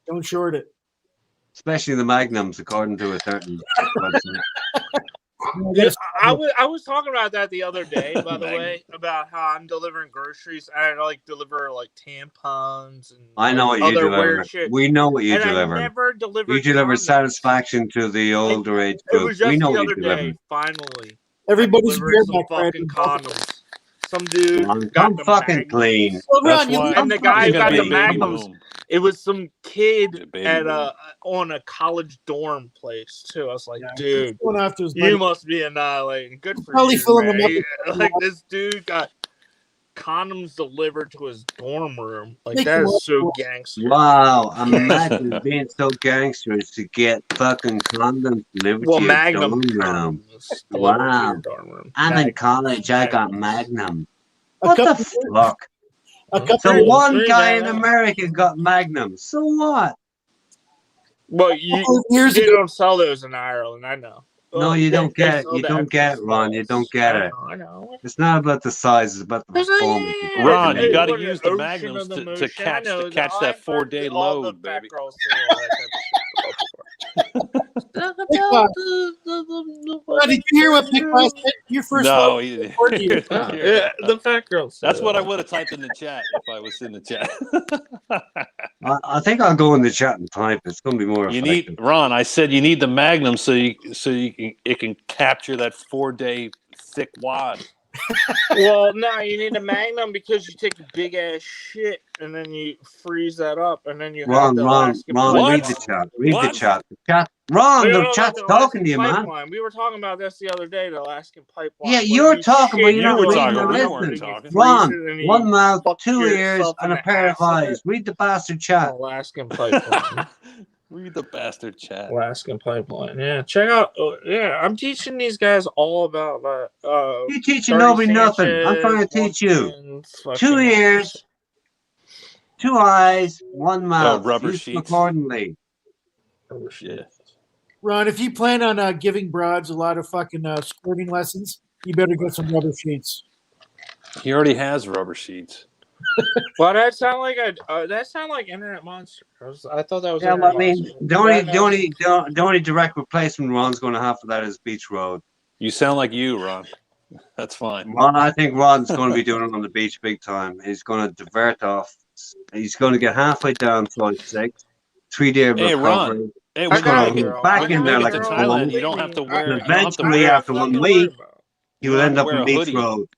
Don't Don't short it. Especially the Magnums, according to a certain website. Yeah, I was talking about that the other day, by the way, about how I'm delivering groceries. I like deliver like tampons and I know what you other deliver. weird shit. We know what you And deliver. I never delivered. You deliver condoms. satisfaction to the older age It group. was just We know the what other you deliver. day. Finally, Everybody's I delivered weird some back there. fucking condoms. Some dude Ron, got come the fucking Magnum. clean. Well, That's Ron, you why And the guy who it's got gonna the be a baby Magnums, boom. it was some kid Baby at boom. on a college dorm place too. I was like, Yeah, dude, going after his buddy. you must be annihilating. Good for Probably you, filling man. them up Like this dude got condoms delivered to his dorm room. Like Make that them is so up. gangster. Wow, imagine being so gangsters to get fucking condoms delivered Well, to your Magnum dorm room. condoms delivered to Wow. your dorm room. I'm in Magnum. college, I got Magnums. Magnum. A What the couple, fuck? a couple So years- one guy man. in America got Magnum. So what? Well, couple of years they ago, don't sell those in Ireland. I know. No, you don't get it. You don't get it, Ron. You don't get it. I know. It's not about the size, it's about the There's like, performance. Ron, you hey, got to what, use an the ocean Magnums of the to motion. I catch know, that I've 4-day heard all load, the fat baby. girls say all that type of shit. Ron, did you hear what Pick Boss said? Your first No, one. he, Yeah, the fat girls. that's what I would have typed in the chat if I was in the chat. I think I'll go in the chat and type. It's going to be more You effective. need Ron. I said you need the Magnum so you can it can capture that 4-day thick wad. Well, no, you need a Magnum because you take a big ass shit and then you freeze that up and then you have Ron, the Ron, Alaskan Ron, What? read pipeline. the chat. Read What? the chat. The chat. Ron, No, the no, chat's the talking Alaskan to you, man. pipeline. We were talking about this the other day, the Alaskan pipeline. Yeah, where you're you talking, but shit you're You not were your reading talking. or mouth We and weren't then listening. you talking. freeze Ron, it and you one mouth, fuck 2 ears, yourself and in a the pair of ass with eyes. it. Read the bastard chat. Alaskan pipeline. Read the bastard chat. Alaskan pipeline. Yeah, check out. Yeah, I'm teaching these guys all about that. You teaching 30 nobody nothing. I'm trying to Sanchez, teach you. Watkins, 2 ears, 2 eyes, 1 mouth. rubber Use them sheets. accordingly. Yeah. Ron, if you plan on giving broads a lot of fucking squirting lessons, you better get some rubber sheets. He already has rubber sheets. Well, that sound like Internet Monster. I thought that was. Yeah, Internet well, I mean, Monster. the only direct replacement Ron's going to have for that is Beach Road. You sound like you, Ron. That's fine. Ron, I think Ron's going to be doing it on the beach big time. He's going to divert off. He's going to get halfway down flight 6, 3-day Hey, recovery. Ron. Hey, I when got you a make girl. it, back when in you there make it like to a Thailand, bomb. you don't have to wear. And You don't have to eventually, wear. after 1 week, he will don't have end to up wear in a Beach hoodie. Road.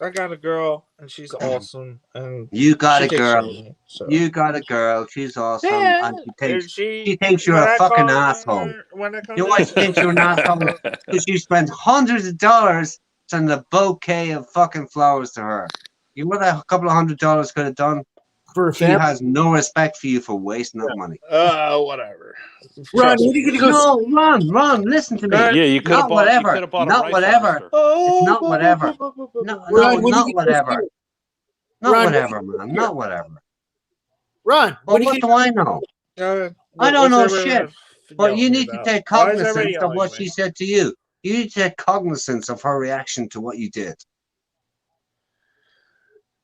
I got a girl, and she's awesome, and You got she a takes care of girl. me, so. You got a girl. She's awesome. Yeah, And and she thinks you're when a I fucking come asshole. there- when I come You know why there- she thinks you're an asshole? Because you spent hundreds of dollars sending a bouquet of fucking flowers to her. You know what a couple of $100 could have done? For a She family. has no respect for you for wasting that money. Whatever. Ron, Trust when are you me. going to go? No, Ron, listen to me. Go ahead. Yeah, you could have Not bought. You whatever. could have bought a Not rice whatever. harvester. Oh, not whatever. No, Ron, when are not you gonna whatever. go? Not Ron, whatever, man. Not whatever. Ron, Well, when are what you do I know? I What's don't know everybody shit. But yelling you at me need to about? take Why is everybody cognizance of yelling what at she me? said to you. You need to take cognizance of her reaction to what you did.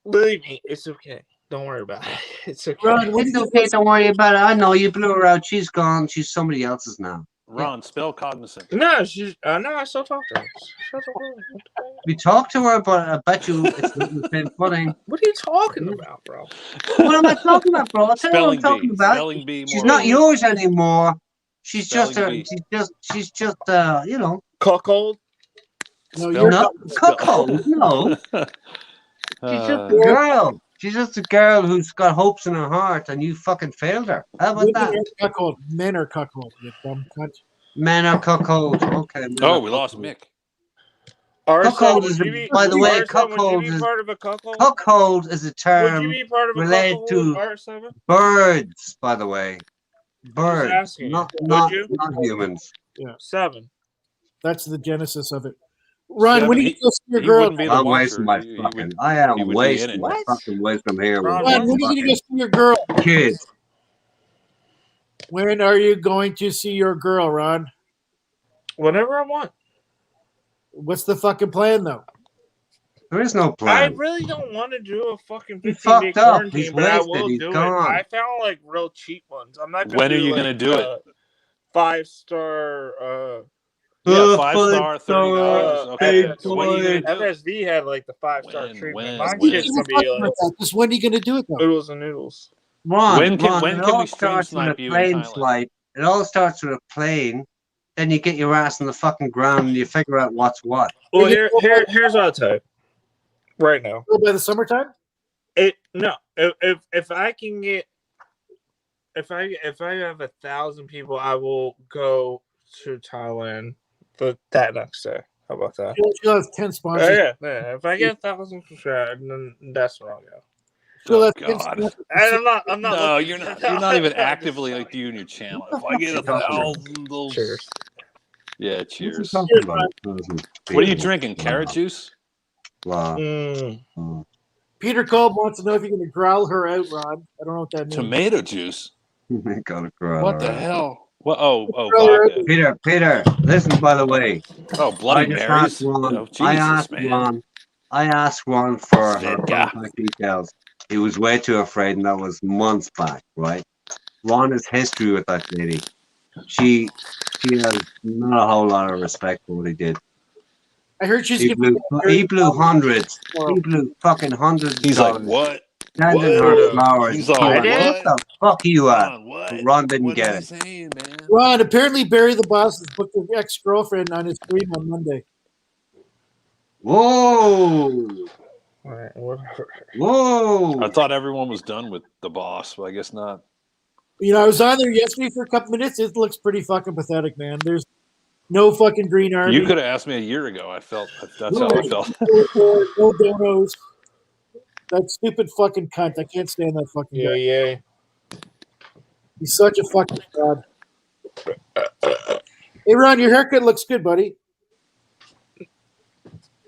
Believe me, it's okay. Don't worry about it. It's okay. Ron, when It's are you okay, don't worry about it. I know you blew her out. She's gone. She's somebody else's now. Ron, spell cognizant. No, she's no. I still talk to her. Shut the We talked to her, but I bet you it's not the same footing. What are you talking about, bro? What am I talking about, bro? I'll tell you what I'm Spelling talking bee. about. Spelling bee. She's more- not yours anymore. She's just Spelling she's just you know. Cuckold? No, Spell- you're No, cuckold. No. She's just a girl. She's just a girl who's got hopes in her heart, and you fucking failed her. How about women that? are cuckold. Men are cuckold. You dumb cunt. Men are cuckold. Okay. men Oh, are we lost cuckold. Mick. Cuckold Arson, is, would you be, by the way, Arson, would you cuckold be is part of a cuckold? cuckold is a Would term you be part of a related cuckold, to R7? birds. By the way, birds, asking you. not Would not you? not humans. 7. That's the genesis of it. Ron, when are you Seven, going to see your he girl? wouldn't be the I'm watcher. wasting my He fucking. would- I he am would be in wasting it. my What? fucking wisdom here Ron, with Ron, when are you going to go fucking see your girl? kids. When are you going to see your girl, Ron? Whenever I want. What's the fucking plan, though? There is no I plan. really don't want to do a fucking He 15-day fucked up. quarantine, He's but I wasted. will He's do gone. it. I found like real cheap ones. I'm not gonna When are do, you like, gonna do it? 5-star. Yeah, 5-star, $30. Okay. FSV. So when are you gonna do it? FSV had like the 5-star When, treatment. when, My when? shit's gonna be like Just when are you gonna do it though? oodles and noodles. Ron, When can it we all stream starts with a snipe you in plane Thailand? flight. It all starts with a plane. Then you get your ass on the fucking ground and you figure out what's what. Well, here's what I'll tell you. Right now, By the summertime? if I can get, if I have 1,000 people, I will go to Thailand that next day. How about that? She'll have 10 sponsors. Yeah. If I get 1,000 subscribers, then that's where I'll go. She'll Oh, have 10 God. sponsors. And I'm not. No, looking you're for not. that. You're not even I'm just actively saying. like doing your channel. If I get 1,000, those. Cheers. Yeah, What's he cheers. talking about? What are you drinking? Carrot juice? Wow. Mm. Peter Kolb wants to know if you're gonna growl her out, Rod. I don't know what that means. Tomato juice? Gotta grow What all the right. hell? What? Oh, Growl vodka. Peter, listen, by the way. Oh, Bloody I just Marys. asked Ron, Oh, Jesus, man. I asked Ron for her Vodka. contact details. He was way too afraid, and that was months back, right? Ron has history with that lady. She has not a whole lot of respect for what he did. I heard she's He blew hundreds. He blew fucking hundreds of He's like, dollars. what? Sending What? her flowers. He's all, He went, what? what the fuck are you at? Ron, what? Ron didn't What get is it. he saying, man? Ron, apparently Barry the Boss has booked an ex-girlfriend on his stream on Monday. Whoa! Whoa! I thought everyone was done with the boss, but I guess not. You know, I was on there yesterday for a couple minutes. It looks pretty fucking pathetic, man. There's no fucking Green Army. You could have asked me a year ago. I felt that's how I felt. No donos. That stupid fucking cunt. I can't stand that fucking guy. Yeah. He's such a fucking fraud. Hey, Ron, your haircut looks good, buddy.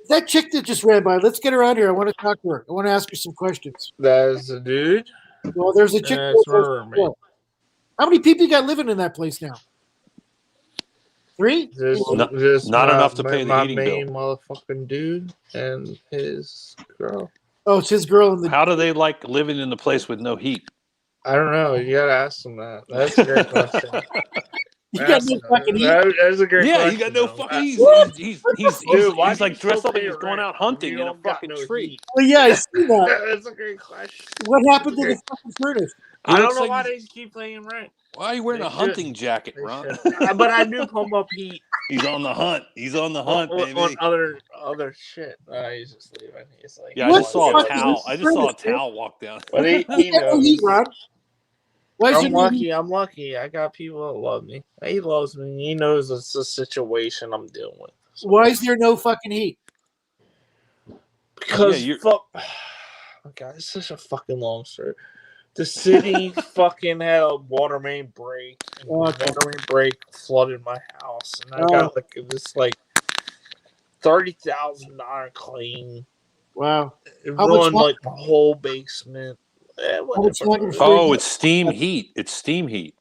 That chick that just ran by, let's get her out here. I want to talk to her. I want to ask her some questions. That's a dude. Well, there's a chick. That's my roommate. How many people you got living in that place now? 3? Not enough to pay the my heating main bill. motherfucking dude and his girl. Oh, it's his girl in the. How do they like living in the place with no heat? I don't know. You gotta ask him that. That's a great question. You got no fucking heat. That's a great Yeah, question. you got no though. fucking. He's Dude, why he's do you like dressed still up like pay he's going rent out if hunting you in a don't got fucking no tree. heat? Well, yeah, I see that. That's a great question. What happened to the fucking furnace? I don't looks know like why he's- they keep paying rent. Why are you wearing They a hunting shouldn't. jacket, They Ron? should. But I do pump up heat He's on the hunt. He's on the hunt, on baby. other shit. He's just leaving. He's like, Yeah, I What just saw the a fuck is towel. this I just saw a furnace, dude? towel walk down. But he No knows. heat, Ron. Why is I'm there no heat? lucky. I'm lucky. I got people that love me. He loves me. He knows it's a situation I'm dealing with. Why is there no fucking heat? Because Yeah, fuck. Oh God, it's such a fucking long story. The city fucking had a water main break. And the water main break flooded my house, and I got like this $30,000 claim. Wow. It How much ruined wa- like the whole basement. much Whatever. longer- Oh, it's steam heat. It's steam heat.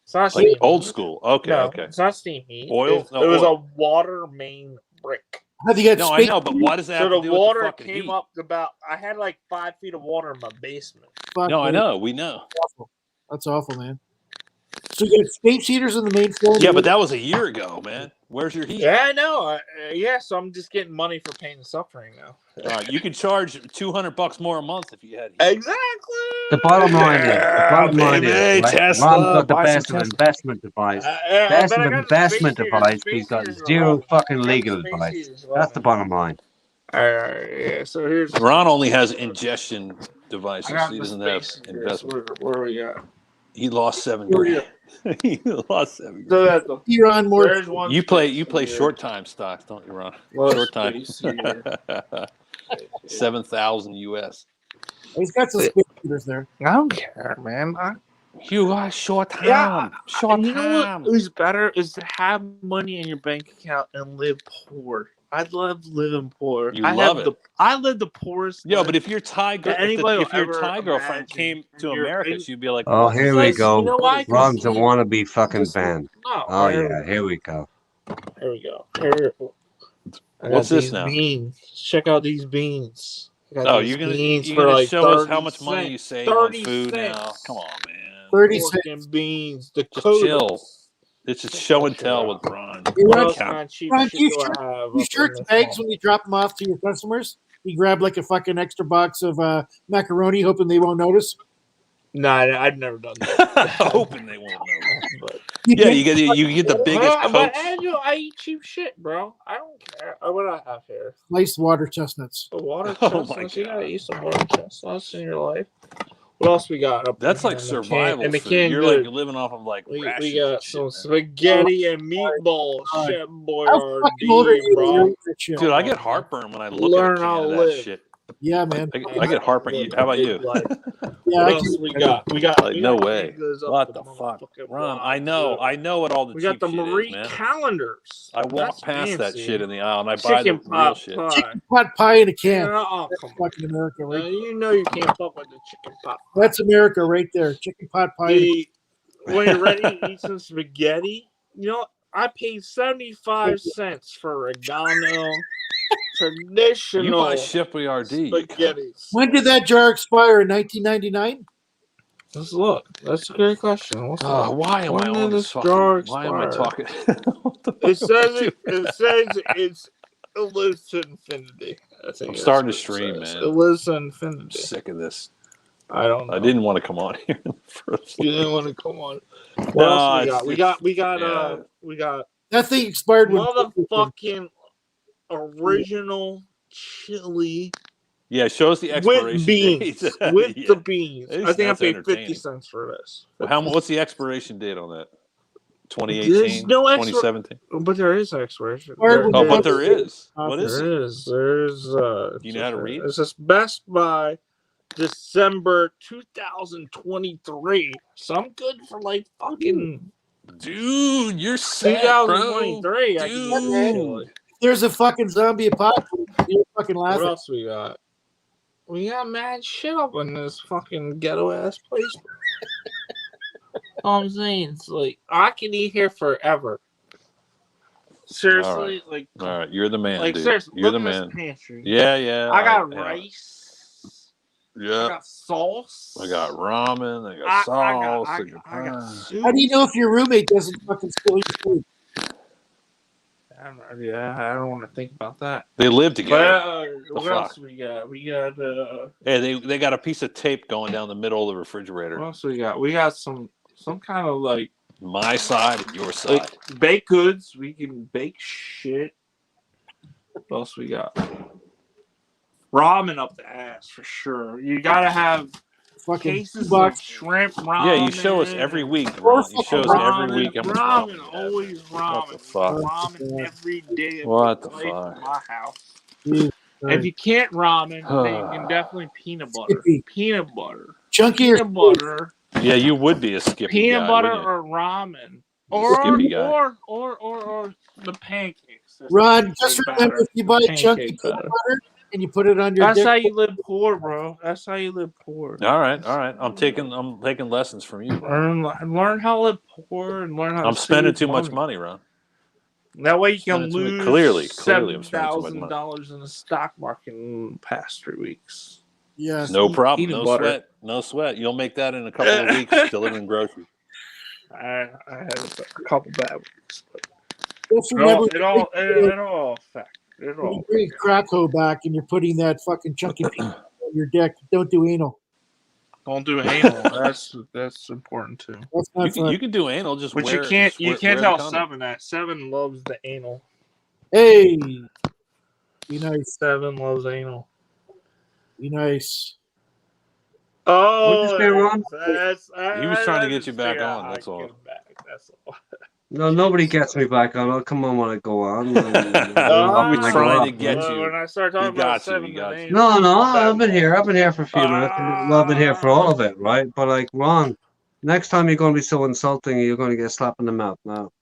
It's not Like steam old heat. school. Okay, No, okay. it's not steam heat. Oil? It No, was oil. a water main break. Have you got No, I space? know, but why does that So have to the do with water the fucking came heat? up about. I had like 5 feet of water in my basement. Fuck, No, I man. know. We know. That's awful, man. So you got space heaters in the main floor? Yeah, but that was a year ago, man. Where's your heat? Yeah, I know. Yeah, so I'm just getting money for pain and suffering now. You could charge $200 more a month if you had heat. Exactly. The bottom line is, baby, right, Tesla, Ron's got the buy best some of Tesla. investment advice. But Best I of got the investment space advice, heaters. but he's got Space heaters zero are lovely. fucking I got legal the space advice. heaters That's lovely. the bottom line. All right, yeah. So here's. Ron only has ingestion devices. I got He the doesn't have space heaters. investment. Where we got? He lost $7 Where grand. He lost $7 grand. So that's the. Iran more. There's one. You play space heater. short time stocks, don't you, Ron? Well, Short time. space heater. 7,000 US. He's got some space heaters there. I don't care, man. You are short time. Yeah, Short you know time. what is better is to have money in your bank account and live poor. I love living poor. You love it. I live the poorest. Yeah, life. but if your Thai girl, That anybody if your will Thai ever girlfriend imagine. came to You're America, in- she'd be like, Oh, "What here is we Because this? go. you know why? 'Cause Ron's a you- wannabe fucking Just- fan. No. Oh, yeah, here we go. Here we go. Here. I What's got this these now? Beans. Check out these beans. I got Oh, these you're beans gonna for like show us how 30 much money you cents. save on 30 food now? cents. Come on, man. 30 Fucking cents. beans. Just Dakota. chill. It's just Check show that and shit tell out. with Ron. Hey, What Ron, else Count. kind of cheap Ron, shit do you do I shirt, have? you up shirt in the this bags home? when you drop them off to your customers? You grab like a fucking extra box of macaroni, hoping they won't notice. Nah, I've never done that. Hoping they won't know. But, Yeah, you get the biggest but Cokes. Angel, I eat cheap shit, bro. I don't care. What do I have here? Sliced water chestnuts. The water Oh my chestnuts. You gotta God. eat some water chestnuts in your life. What else we got up That's in like here? survival in the food. canned You're like goods? living off of like We rations. got and shit, some man. spaghetti and meatballs, God. Chef How fucking old are Boyardee, you? bro. You're that shit. Dude, I get heartburn when I look Learn at a how can to of that live. shit. Yeah, man. I get heartburn. How about you? Life. Yeah, What I else can. we got? We got Like, we no got way. canned goods up What the the fuck? motherfucking Ron, block, I know what all the We cheap got the shit Marie is, man. calendars. I walk That's past that fancy. shit in the aisle and I buy Chicken the real pot shit. pie. Chicken pot pie in a can. Yeah, oh, That's come on. fucking America, right? You know you can't fuck with the chicken pot pie. That's America right there. Chicken pot pie. In a When you're ready to eat some spaghetti, you know, I paid 75 cents for Regano traditional You buy Chef Boyardee, you cunt. spaghetti. When did that jar expire? In 1999? Let's look. That's a great question. Let's Oh, look. why am I When on did this this jar fucking? Why am I expire? talking? What the fuck It am I says doing? it says it lives to infinity. I think I'm that's starting to what it stream, says. man. It lives to I'm infinity. sick of this. I don't know. I didn't want to come on here in the first You place. didn't want to come on. What No, else it's- we got? yeah. We got That thing expired when. motherfucking original chili Yeah, shows the with expiration beans. date. With Yeah. the beans. At I least think I that's paid 50 entertaining. cents for this. Well, what's the expiration date on that? There's 2018, no 2017. But there is expiration. Expired Oh, when but there is. What is it? There is. Do you know how to read? It says Best Buy December 2023. So I'm good for like fucking Dude, you're set, bro. 2023. I can Dude. get chili. There's a fucking zombie apocalypse. You're fucking What laughing. else we got? We got mad shit up in this fucking ghetto ass place. All I'm saying, it's like I can eat here forever. Seriously, All right, you're the man, like dude. seriously, You're look the at this man. pantry. Yeah. I got rice. I Yeah. got sauce. I got ramen. I got sauce. I got soup. How do you know if your roommate doesn't fucking steal your food? I don't want to think about that. They live together. But what else we got? We got Hey, they got a piece of tape going down the middle of the refrigerator. what else we got? We got some kind of like My side and your side. baked goods. We can bake shit. What else we got? Ramen up the ass for sure. You gotta have Fucking cases box. of shrimp ramen. Yeah, you show us every week, Ron. You show us every week how much ramen. ramen you have. Always ramen. What the fuck? Ramen every day of What the your life fuck? in my house. Jeez, If you can't ramen, then you can definitely peanut butter. Skippy. Peanut butter. Chunky or Peanut butter. Yeah, you would be a Skippy Peanut guy, butter wouldn't you? or ramen. Skippy guy. Or the pancakes. That's Ron, the just pancake remember batter. if you buy Pancake chunky peanut batter. butter and you put it on your That's dick. how you live poor, bro. That's how you live poor. All right. I'm taking lessons from you. Learn how to live poor and learn how to I'm spending save too much money, Ron. That way you can Spending too much- lose clearly I'm spending too much money. $7,000 in the stock market in the past 3 weeks. Yes. No problem. Peanut No butter. sweat. No sweat. You'll make that in a couple of weeks delivering groceries. I had a couple bad weeks, but Just remember it all affects. It when you all. bring crack hoe back and you're putting that fucking chunky peanut butter on your dick, don't do anal. Don't do anal. That's important too. That's not fun. You can do anal. Just But wear, you can't wear the tell condom. Seven that. Seven loves the anal. Hey, be nice. Seven loves anal. Be nice. Oh, What'd you say, Ron? He was trying to get you back on, that's all. That's all. No, nobody gets me back on. I'll come on when I go on. We're trying to get you. When I start talking We got about you, Seven, we got the you. anal, No, I've been here. I've been here for a few minutes. Well, I've been here for all of it, right? But like, Ron, next time you're going to be so insulting, you're going to get slapped in the mouth. Now,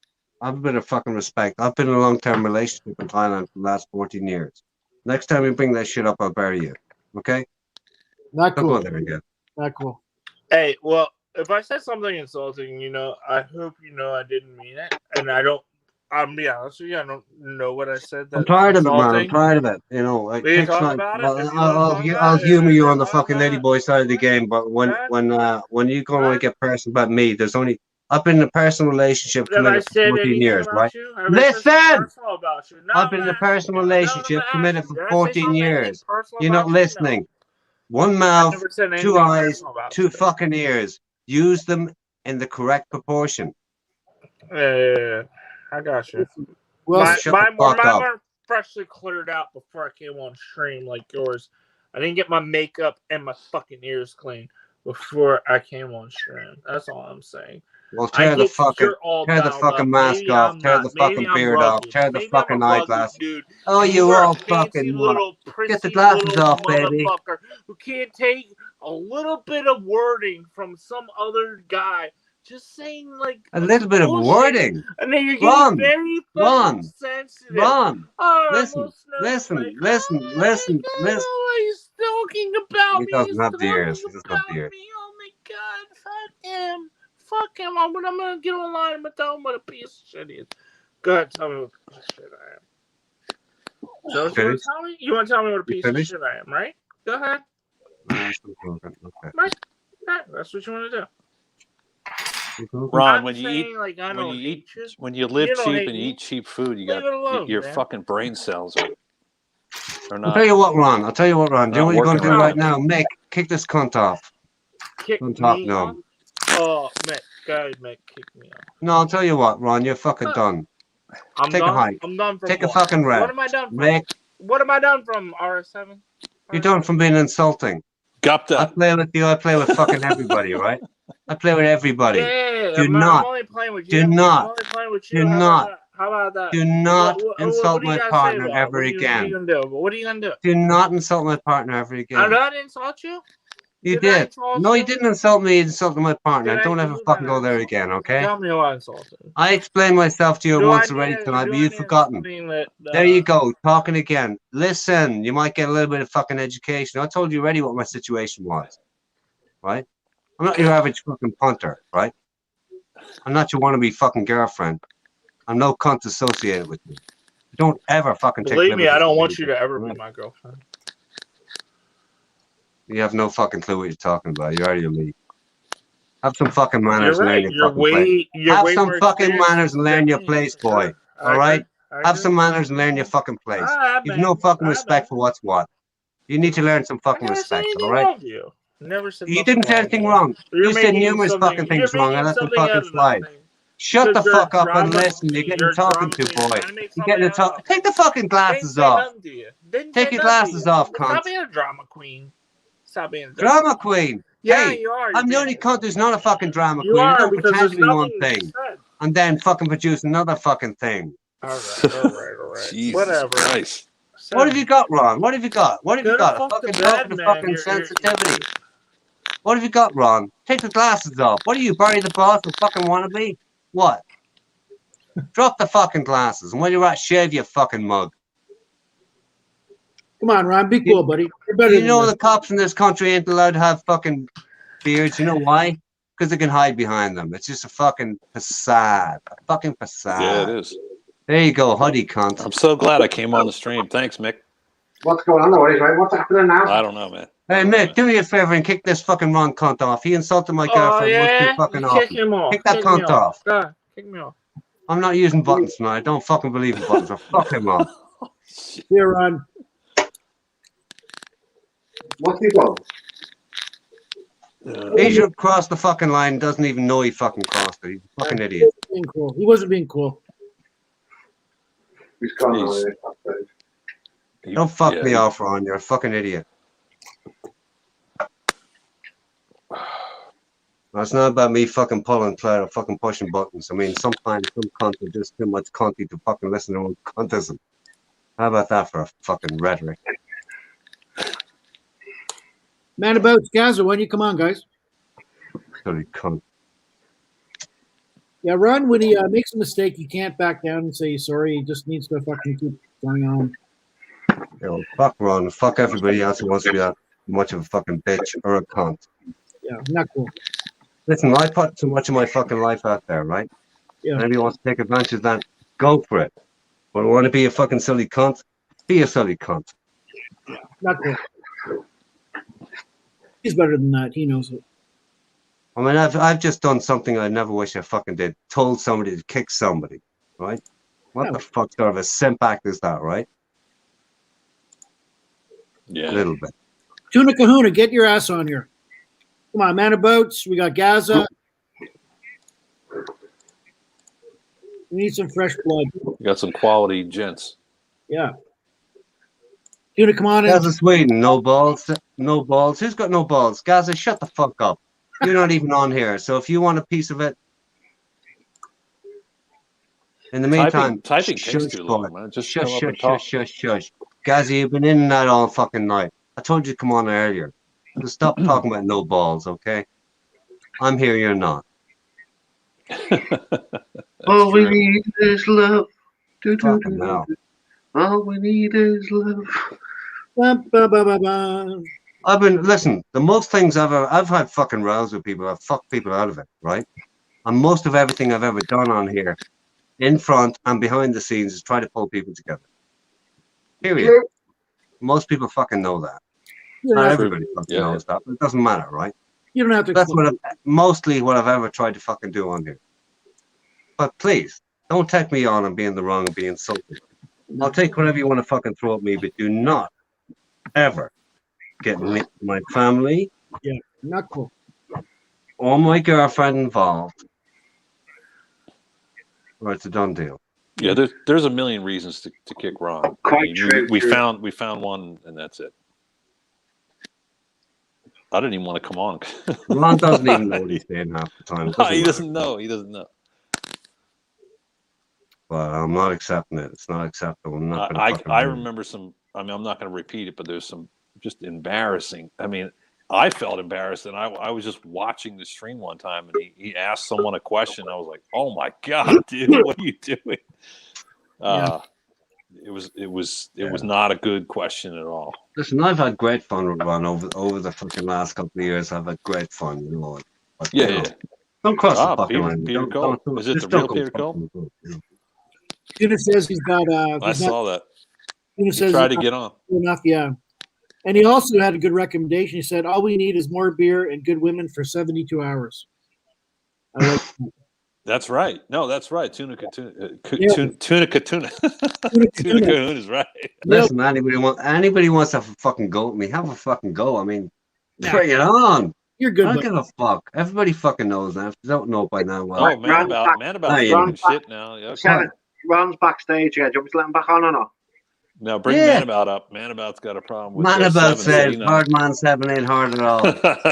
I have a bit of fucking respect. I've been in a long-term relationship in Thailand for the last 14 years. Next time you bring that shit up, I'll bury you. Okay? Not Don't cool. go there again. Not cool. Hey, well, if I said something insulting, I hope you know I didn't mean it, and I don't be honest with you, I don't know what I said. I'm That's tired of it, man. I'm insulting. tired of it. You know, like Will you takes talk like, about it? well, If you wanna talk about I'll it, humor you on the talk fucking about lady it. boy side of the game, but when you go and get personal about me, there's only I've been in a personal relationship Have I committed for said 14 anything years, about right? you? Have I said Listen! something personal about you? No, I've been in a I'm asking personal you. relationship I'm committed asking for you. Did I say 14 something years. personal You're not about you? No. listening. One I mouth, never said anything two eyes, personal about two you. fucking ears. Use them in the correct proportion. Yeah, I got you. Well, Shut the Mine fuck up. were freshly cleared out before I came on stream like yours. I didn't get my makeup and my fucking ears clean before I came on stream. That's all I'm saying. Well, tear the fucking mask Maybe off, I'm tear not. the Maybe fucking I'm beard off, rugged. tear the Maybe I'm a fucking rugged eyeglass. dude. Oh, And you you're a all fancy fucking what? little Get the prissy glasses little off, baby. motherfucker who can't take a little bit of wording from some other guy. Just saying like A little bit of bullshit. wording. And then you're getting Ron, very fucking Ron, sensitive. Ron, Oh, listen, I'm a listen, snowflake. listen, Oh listen, my listen. God, he's talking about He me. doesn't He's have the talking ears. He doesn't have about the ears. me. Oh my God, fuck him. Fuck him. I'm gonna get online and tell him what a piece of shit he is. Go ahead, tell me what a piece of shit I am. So you want to tell me what a piece of shit I am, right? Go ahead. Okay. Right? That's what you want to do. Ron, I'm when you saying, eat, like, I when don't you hate eat, you. when you live You don't cheap hate and you me. eat cheap food, you Leave got it alone, your man. fucking brain cells are I'll not. tell you what, Ron. Do you know what you're going to do working right right. now? Mick, kick this cunt off. Kick Don't talk me no. off? Oh, Mick, go ahead, Mick, kick me off. No, I'll tell you what, Ron. You're fucking done. Take a hike. I'm done from Take what? a fucking rest. What am I done from? Mick, What am I done from, RS7? you're done from being insulting. Got I that. play with you. I play with fucking everybody, right? I play with everybody. Yeah, Do I'm not. only playing with you. Do not. I'm only playing with you. Do How not. about that? Do not What insult do you my gotta say partner about it? ever What are you again. gonna do? What are you gonna do? Do not insult my partner ever I again. did insult you? You Did I did. insult No, you? you didn't insult me. You insulted my partner. Did I- Don't ever who fucking did I go there insult? again, okay? Tell me who I insulted. I explained myself to you Do once I already need- tonight, do but I you've need forgotten. something that, There you go, talking again. Listen, you might get a little bit of fucking education. I told you already what my situation was, right? I'm not your average fucking punter, right? I'm not your wannabe fucking girlfriend. I'm no cunt associated with you. Don't ever fucking take Believe me, I liberties don't with want me. you to ever be Right. my girlfriend. You have no fucking clue what you're talking about. You're out of your league. Have some fucking You're manners and learn right. your You're fucking place. way. You're Have way some more fucking experienced manners and learn than your me, place, for boy. sure. I All right? agree. Have some manners and learn your fucking place. You've no fucking respect for what's what. You need to learn some fucking respect, all right? You never said You nothing didn't say wrong anything with wrong. You're You said making numerous something- fucking things you're wrong. I making let them something out fucking of slide. nothing. Shut the Because you're fuck up and drama listen. You're queen. getting You're a talking drama to, queen. boy. Trying to make You're getting something to talk. Take the fucking glasses off. Take your glasses off, cunt. Stop being a drama queen. Stop being a Drama queen. Yeah, Hey, you are. I'm the only cunt who's not a fucking drama You queen. are, You don't because pretend to there's be one nothing you thing said. and then fucking produce another fucking thing. All right. Jesus Whatever. Christ. What have you got, Ron? What have you got? What have you Go to got? A fuck fucking to token bed, of man. fucking You're- sensitivity. What have you got, Ron? Take the glasses off. What are you, Barry the Boss or fucking wannabe? What? Drop the fucking glasses, and when you're at, shave your fucking mug. Come on, Ron, be cool, buddy. You're better You than know this. the cops in this country ain't allowed to have fucking beards. You know why? Because they can hide behind them. It's just a fucking facade. A fucking facade. Yeah, it is. There you go, hoodie cunt. I'm so glad I came on the stream. Thanks, Mick. What's going on? No worries, right? What's happening now? I don't know, man. Hey, Mick, do me a favor and kick this fucking Ron cunt off. He insulted my girlfriend once too fucking Kick often. him off. Kick that cunt off. God, kick me off. I'm not using buttons tonight. I don't fucking believe in buttons. So fuck him off. Here, Ron. What's he done? He should cross the fucking line. Doesn't even know he fucking crossed it. He's a fucking idiot. Being cool. He wasn't being cool. He's gone Jeez. away. Don't fuck Yeah, me off, Ron. You're a fucking idiot. No, it's not about me fucking pulling clout or fucking pushing buttons. I mean, sometimes some cunt are just too much cunty to fucking listen to own cuntism. How about that for a fucking rhetoric? Man about Gaza, when you come on, guys. Silly cunt. Yeah, Ron, when he makes a mistake, he can't back down and say sorry. He just needs to fucking keep going on. You know, fuck Ron. Fuck everybody else who wants to be that much of a fucking bitch or a cunt. Yeah, not cool. Listen, I put too much of my fucking life out there, right? Yeah. Maybe he wants to take advantage of that. Go for it. But I want to be a fucking silly cunt. Be a silly cunt. Not cool. He's better than that. He knows it. I mean, I've just done something I never wish I fucking did. Told somebody to kick somebody, right? What the fuck sort of a simp act is that, right? Yeah. A little bit. Tuna Kahuna, get your ass on here. Come on, man of boats. We got Gaza. We need some fresh blood. You got some quality gents. Yeah. Tuna, come on in. Gaza, Sweden, no balls. No balls. Who's got no balls? Gaza, shut the fuck up. You're not even on here. So if you want a piece of it, in the meantime, typing takes too long, man. Just come up and talk. shush. Gaza, you've been in and out all fucking night. I told you to come on earlier. So stop talking about no balls, okay? I'm here, you're not. All we need is love. Fucking hell. All we need is love. Ba, ba, ba, ba, ba. Listen, the most things I've had fucking rows with people. I've fucked people out of it, right? And most of everything I've ever done on here, in front and behind the scenes, is try to pull people together. Period. Yeah. Most people fucking know that. You don't Not have to- everybody fucking knows that, but it doesn't matter, right? you don't have to. That's mostly what I've ever tried to fucking do on here. But please, don't take me on and be in the wrong and be insulted. I'll take whatever you want to fucking throw at me, but do not ever get my family Not cool. or my girlfriend involved, or it's a done deal. Yeah, there's a million reasons to kick Ron. Quite true, We true. found one, and that's it. I didn't even want to come on. Ron doesn't even know what he's saying half the time. It He matter. doesn't know. He doesn't know. But I'm not accepting it. It's not acceptable. I'm not gonna fucking I do it. remember some. I mean, I'm not going to repeat it, but there's some just embarrassing. I mean, I felt embarrassed, and I was just watching the stream one time, and he asked someone a question. I was like, "Oh my god, dude, what are you doing?" It was not a good question at all. Listen, I've had great fun with Ron over the fucking last couple of years. I've had great fun, you know. But, Yeah, you know, yeah. don't cross the fucking Peter- line. Peter Don't- Cole? don't- Is it just the real don't go Peter Cole? fucking with it, you know. Tuna says he's got. I saw that. Tuna He says tried he's to get on. got enough. Yeah. And he also had a good recommendation. He said, "All we need is more beer and good women for 72 hours." I like that. That's right. No, that's right. Tuna Katuna. Yeah. Tuna Katuna. Tuna Tuna Kahuna. Kahuna is right. Listen, anybody wants to have a fucking go at me, have a fucking go. I mean, Nah. bring it on. You're I good. don't But give a fuck. Everybody fucking knows that. If you don't know by now, well, Oh, man about Hey, talking Ron- shit now. Yeah, Seven. Ron's backstage. Yeah, do you want me to let him back on or not? now bring Yeah. Manabout up. Manabout's got a problem with man about 7, says you know. hard man 7 ain't hard at all.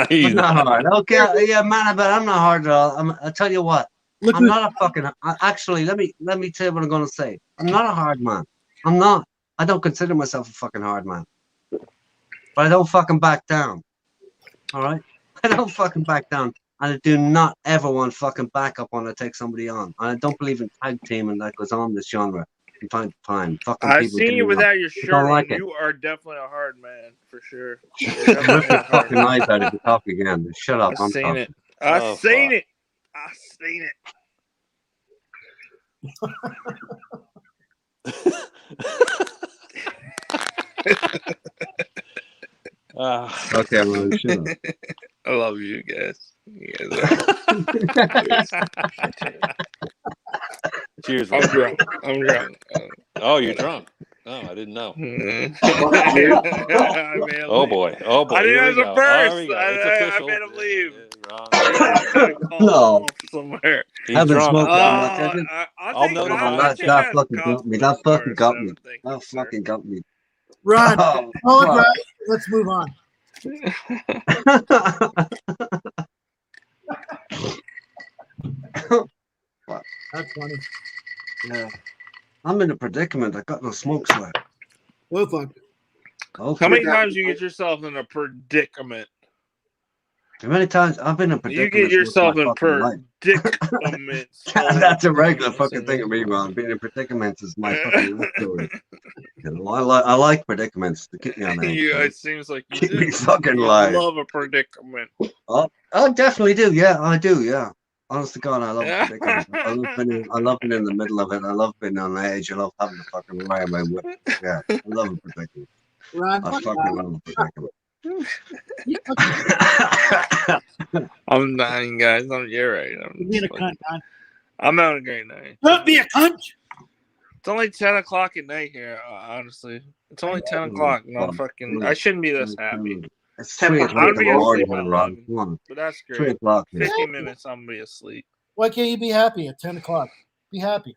He's I'm not hard. Okay, yeah, man about I'm not hard at all. I'll tell you what. look, I'm not a fucking. Actually, let me tell you what I'm going to say. I'm not a hard man. I'm not. I don't consider myself a fucking hard man. But I don't fucking back down. All right. I don't fucking back down, and I do not ever want fucking backup when I take somebody on. And I don't believe in tag teaming that goes on this genre from time to time. Fucking I've people seen do you not. without your shirt don't on. like it. You are definitely a hard man for sure. Rip your fucking eyes out if you talk again. Shut up. I've I'm seen talking. it. I've Oh, seen fuck. it. I've seen it. Okay, well, shut up. I love you guys. You guys Cheers, I'm man. drunk. I'm drunk. Oh, you're drunk. Oh, I didn't know. Oh Oh boy. Oh boy. I didn't Here have we the go. first. Oh, here we go. I It's official. made him leave. Yeah, No. Somewhere. He's I've been drunk. smoking. I'll notify That, you. that fucking got me. That fucking got me. That fucking got me. Ron, Oh, call it fuck. right. Let's move on. That's funny. Yeah. I'm in a predicament. I got no smoke sweat. Well, fuck. Okay. How many times you get yourself in a predicament? How many times I've been in You predicament? get yourself in most of my fucking life. predicaments. That's a regular fucking thing of me, Ron. Being in predicaments is my fucking life story. You know, I like predicaments to keep me on edge. Yeah, it seems like you Keep do. me fucking You alive. love a predicament. I definitely do. Yeah, I do. Yeah. Honest to God, I love predicament. I love being in the middle of it. I love being on edge. I love having to fucking ride my whip. Yeah, I love a predicament. Ron, I fuck fucking love a predicament. I'm dying, guys. You're right. You're being a cunt, Ron. I'm having a great night. Don't be a cunt. It's only 10 o'clock at night here, honestly. It's only 10 o'clock. And I shouldn't be this happy. It's 3 o'clock I'll in be the morning, asleep at Ron. 11. Come on. But that's 3 great. o'clock. 50 minutes, I'm going to be asleep. Why can't you be happy at 10 o'clock? Be happy.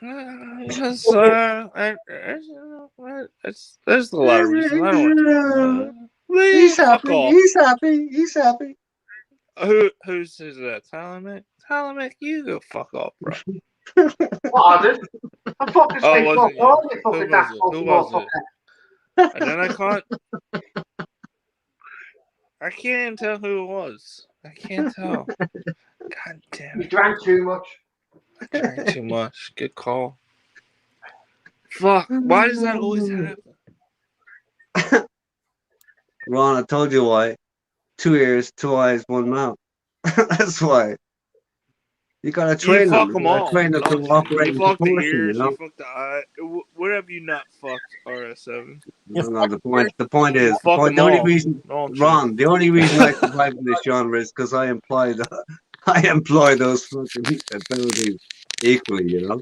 Because, there's a lot of reasons. I don't want to. He's Fuck happy. off. He's happy. He's happy. Who's that? Talamic? Talamic, you go fuck off, bro. Pardon? I'm fucking Oh, straight was off. it Oh, you? you fucking Who daft was it? Who fucking was motherfucker. And then I caught. I can't tell who it was. I can't tell. God damn You it. drank too much. I drank too much. Good call. Fuck. Why does that always happen? Ron, I told you why. 2 ears, 2 eyes, 1 mouth. That's why. You gotta train You them. fuck them You gotta all. train them don't to you? operate You in fuck the proportion, ears, you know? you fuck the eye. What have you not fucked, RS7? No, the point is, Fuck them the only all. reason, Don't you? Ron, the only reason I survive in this genre is because I employ those fucking abilities equally, you know?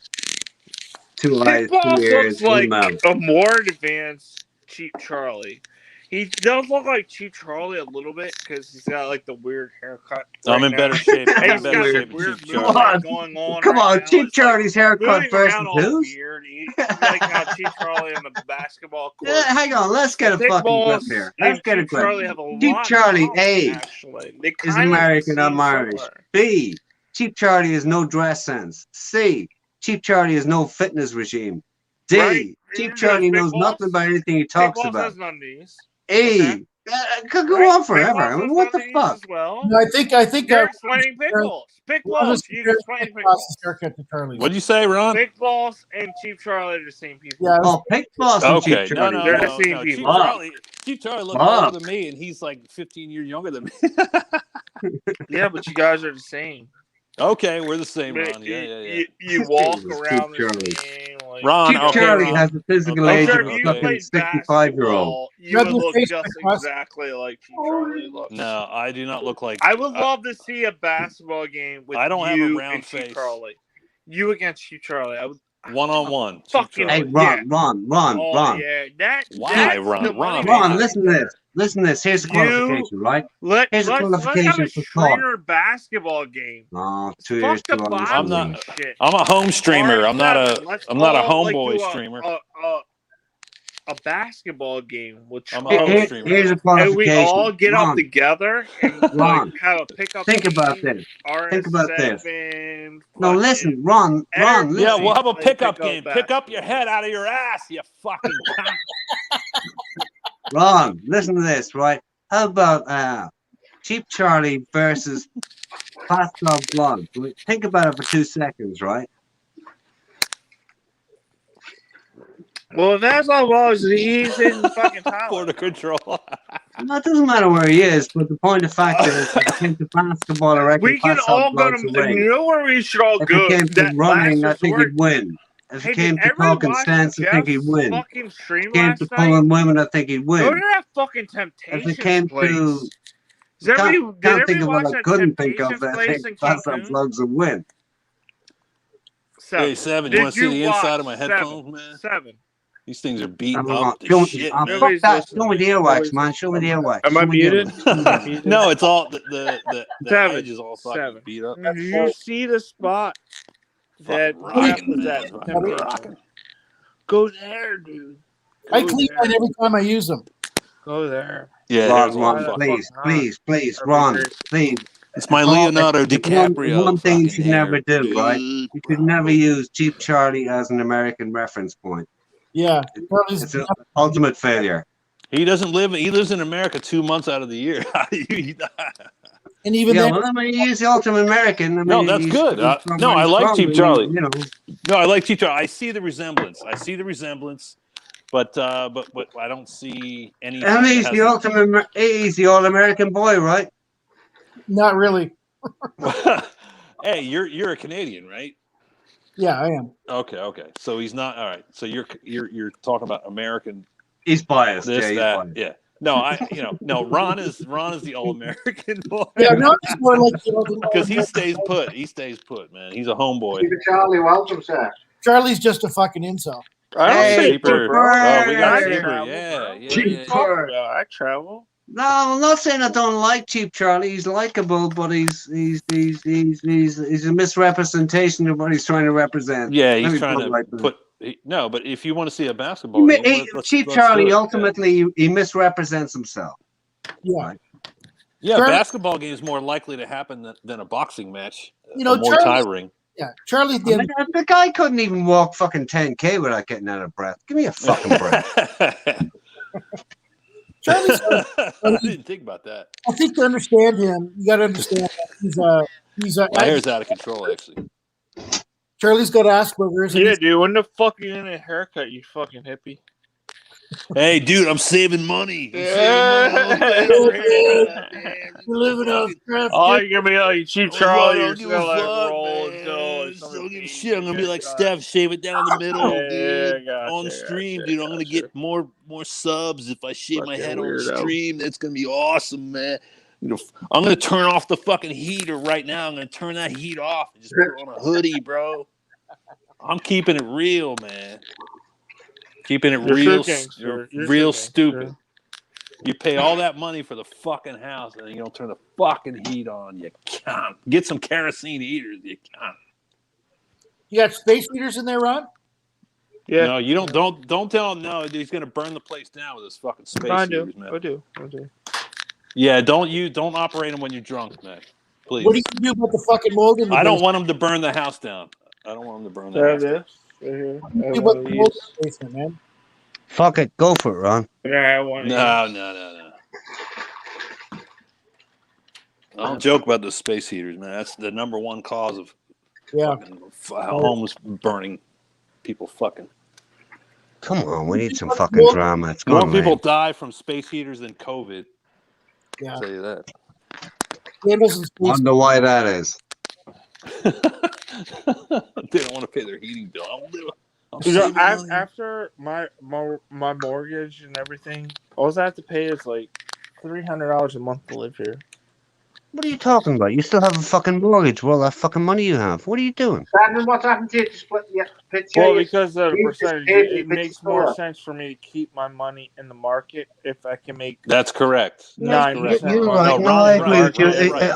2 eyes, 2 Pitboss ears, looks 1 like mouth. a more advanced Cheap Charlie. He does look like Cheap Charlie a little bit because he's got like the weird haircut. I'm in better shape. I'm in He's better got shape. the weird Cheap movement Charlie. going on. Come right on, now. Cheap It's Charlie's haircut moving versus around all whose? weird. He's like how Cheap Charlie on the basketball court. Yeah, hang on, let's get a fucking clip Pitbulls here. and Let's get a Cheap clip. Charlie have a Cheap lot Charlie, in common, A, actually. They is kind of American, seem I'm Irish. similar. B, Cheap Charlie has no dress sense. C, Cheap Charlie has no fitness regime. D, Right? Cheap Does Charlie Big knows Balls? nothing about anything he Big talks Balls about. has none of these. E, Okay. could go Right? on Big forever. Balls I mean, has what the none of these fuck? as well. No, I think You're explaining Pickles. Pickles. You explain Pickles. haircut to Charlie. What'd you say, Ron? Big Balls and Cheap Charlie are the same people. Yeah, Oh, Pick Boss and Okay, Cheap no, Charlie. no, They're no, the same no. Cheap people. Charlie, Cheap Charlie looks Fuck. older than me, and he's like 15 years younger than me. Yeah, but you guys are the same. Okay, we're the same, But Ron. Yeah. You walk Cheap around the Charlie. same. Like, Ron, Cheap okay, Charlie Ron. has the physical Okay, I'm age sure of if a you fucking played 65-year-old. basketball, you would look face just across- exactly like Cheap Charlie looks. No, I do not look like. I would love to see a basketball game with I don't have a you round and Cheap face. Charlie. You against Cheap Charlie. I would one-on-one. Fucking Hey, Yeah. Ron, Oh yeah, that's Why, the Ron? money Ron, maker. listen to this. Listen to this. Here's the You- qualification, right? Let's Here's a have qualification a for Todd. streamer basketball game. Oh, 2 years, Fuck 2 the eyes. I'm Bible not- shit. I'm a home streamer. I'm not a. Let's I'm not a all, like, homeboy do streamer. A basketball game with I'm a Charlie. home streamer. Here's a And qualification. we all get up Ron, together and Ron, like have a pickup. think game, about this. Think about this. RS7, No, fucking- listen, Ron, Energy. listen. Yeah, we'll have a Play pickup pickup game. Pick up your head out of your ass, you fucking cunt. Ron, listen to this, right? How about Cheap Charlie versus Pascal Blood? Think about it for 2 seconds, right? Well, if that's all was, he's in fucking Border Thailand. control. No, it doesn't matter where he is, but the point of fact is, if it came to basketball, I reckon We can Pascal all go Blood's to. the ring. You know where we should all If go? it came to That running, I last think resort. he'd win. If Hey, it came did to everyone talking watch stance, I think Jeff's he'd win. fucking stream If it came last to night? pulling women, I think he'd Go to win. that fucking If Temptations it came place. to Did can't think everybody of watch what I that couldn't think of Temptations that I place in think Pascal Cancun? Blood's would win. Hey, Seven, you Did want to see the watch inside of my Seven? headphones, man? Seven. These things are beaten Come on, up to show me, shit, fuck man. Nobody's that. listening. Show me the earwax, Nobody's man. Show me the earwax. Am I Show me the muted? earwax. No, it's all the Seven. edge is all fucking Seven. beat up. Did you see the spot that Fucking Jeff rocking, was man. at? Fucking Temptations? rocking. Go there, dude. I Go clean there. mine every time I use them. Go there. Yeah, Ron, there's all Ron, fucking. please, Ron, please. It's my Oh, Leonardo it's DiCaprio. one thing you fucking should never hair, do, right? dude. You should never use Cheap Charlie as an American reference point. Yeah. It's an ultimate failure. He doesn't live. He lives in America 2 months out of the year. And even Yeah, then, well, I mean, he's the ultimate American. I mean, No, that's he's- good. he's from No, where I he's like from, Cheap and, Charlie. You know, No, I like Cheap Charlie. I see the resemblance. But I don't see any. I mean, he's the ultimate. He's the all-American boy, right? not really. Hey, you're a Canadian, right? Yeah, I am. Okay. So he's not all right. So you're talking about American. He's biased. This he's that biased. yeah. No, no. Ron is the all American boy. Yeah, no, it's more like the Because he stays put. He stays put, man. He's a homeboy. Keep it Charlie, welcome, sir. Charlie's just a fucking incel. I don't Hey, say Cheaper. bro. Oh, we got I cheaper. travel, Yeah. bro. Yeah. What are you yeah. talking about? I travel. No, I'm not saying I don't like Cheap Charlie. He's likable, but he's a misrepresentation of what he's trying to represent. Yeah, Let he's me trying put it to like that. put. No, but if you want to see a basketball game, Cheap let's Charlie do it. ultimately he misrepresents himself. Yeah. Yeah, Charlie- basketball game is more likely to happen than a boxing match. You know, a Muay Thai ring. Yeah, Charlie's I the mean, the guy couldn't even walk fucking 10K without getting out of breath. Give me a fucking breath. Charlie's. I didn't think about that. I think to understand him, you got to understand that he's My hair's out of control, actually. Charlie's got Asperger's. And Yeah, dude. When the fuck are you getting a haircut, you fucking hippie? Hey, dude, I'm saving money. You're living off crap. Oh, you're gonna be like cheap Charlie. You're still like roll Don't give a shit. I'm gonna be like Steph, shave it down the middle, dude. On stream, dude. I'm gonna get more subs if I shave my head on stream. That's gonna be awesome, man. You know, I'm gonna turn off the fucking heater right now. I'm gonna turn that heat off and just put on a hoodie, bro. I'm keeping it real, man. Keeping it real stupid. You pay all that money for the fucking house and you don't turn the fucking heat on. You can't. Get some kerosene heaters. You can't. You got space heaters in there, Ron? Yeah. No, you don't tell him no, dude, he's gonna burn the place down with his fucking space heaters, man. I do. Yeah, don't operate them when you're drunk, man. Please. What do you do about the fucking mold in the I don't basement? want him to burn the house down. I don't want him to burn the There house it down. is. Right here. What do you do about the mold in the basement, man? Fuck it, go for it, Ron. Yeah, I want No. I don't joke about the space heaters, man. That's the number one cause of Yeah. homes burning. People fucking. Come on, we need some fucking drama. It's More gone people lame. die from space heaters than COVID. Yeah. I'll tell you that. Candles and space. Wonder why that is. They don't want to pay their heating bill. I'm You know, saving money. after my mortgage and everything, all I have to pay is like $300 a month to live here. What are you talking about? You still have a fucking mortgage. Well, that fucking money you have. What are you doing? Simon, what's happened to you to split your picture? Well, because of the you just percentage, paid it me makes more $54. sense for me to keep my money in the market if I can make That's correct. Nine That's correct. percent. You're No, right. No, Ron I is agree right. with you. Ron is right.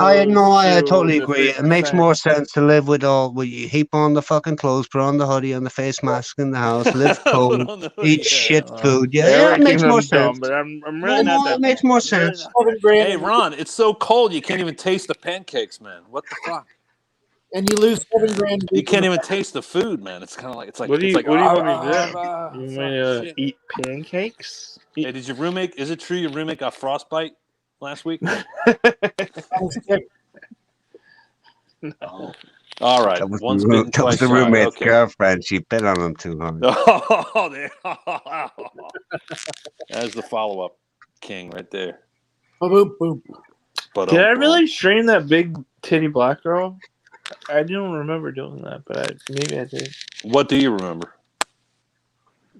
I To totally the agree. It makes 50%. more sense to live with you heap on the fucking clothes, put on the hoodie and the face mask in the house, live cold, Put on the- eat yeah. shit food. Yeah, it Everything makes more I'm dumb, sense. but I'm really No, not that it makes dumb. more I'm really sense. not. $7 grand. Hey, Ron, it's so cold you can't even taste the pancakes, man. What the fuck? And you lose $7 grand. You can't even taste the food, man. It's kind of like What do you want me to do? ah, You want me fuck, to shit. eat pancakes? Hey, did your roommate? Is it true your roommate got frostbite last week? Oh. All right. That was Once the, bitten, that was twice the shy. roommate's Okay. girlfriend. She bit on him too hard. Oh, there's the follow-up king right there. Boom, boom. But Did I really stream that big titty black girl? I don't remember doing that, but maybe I did. What do you remember?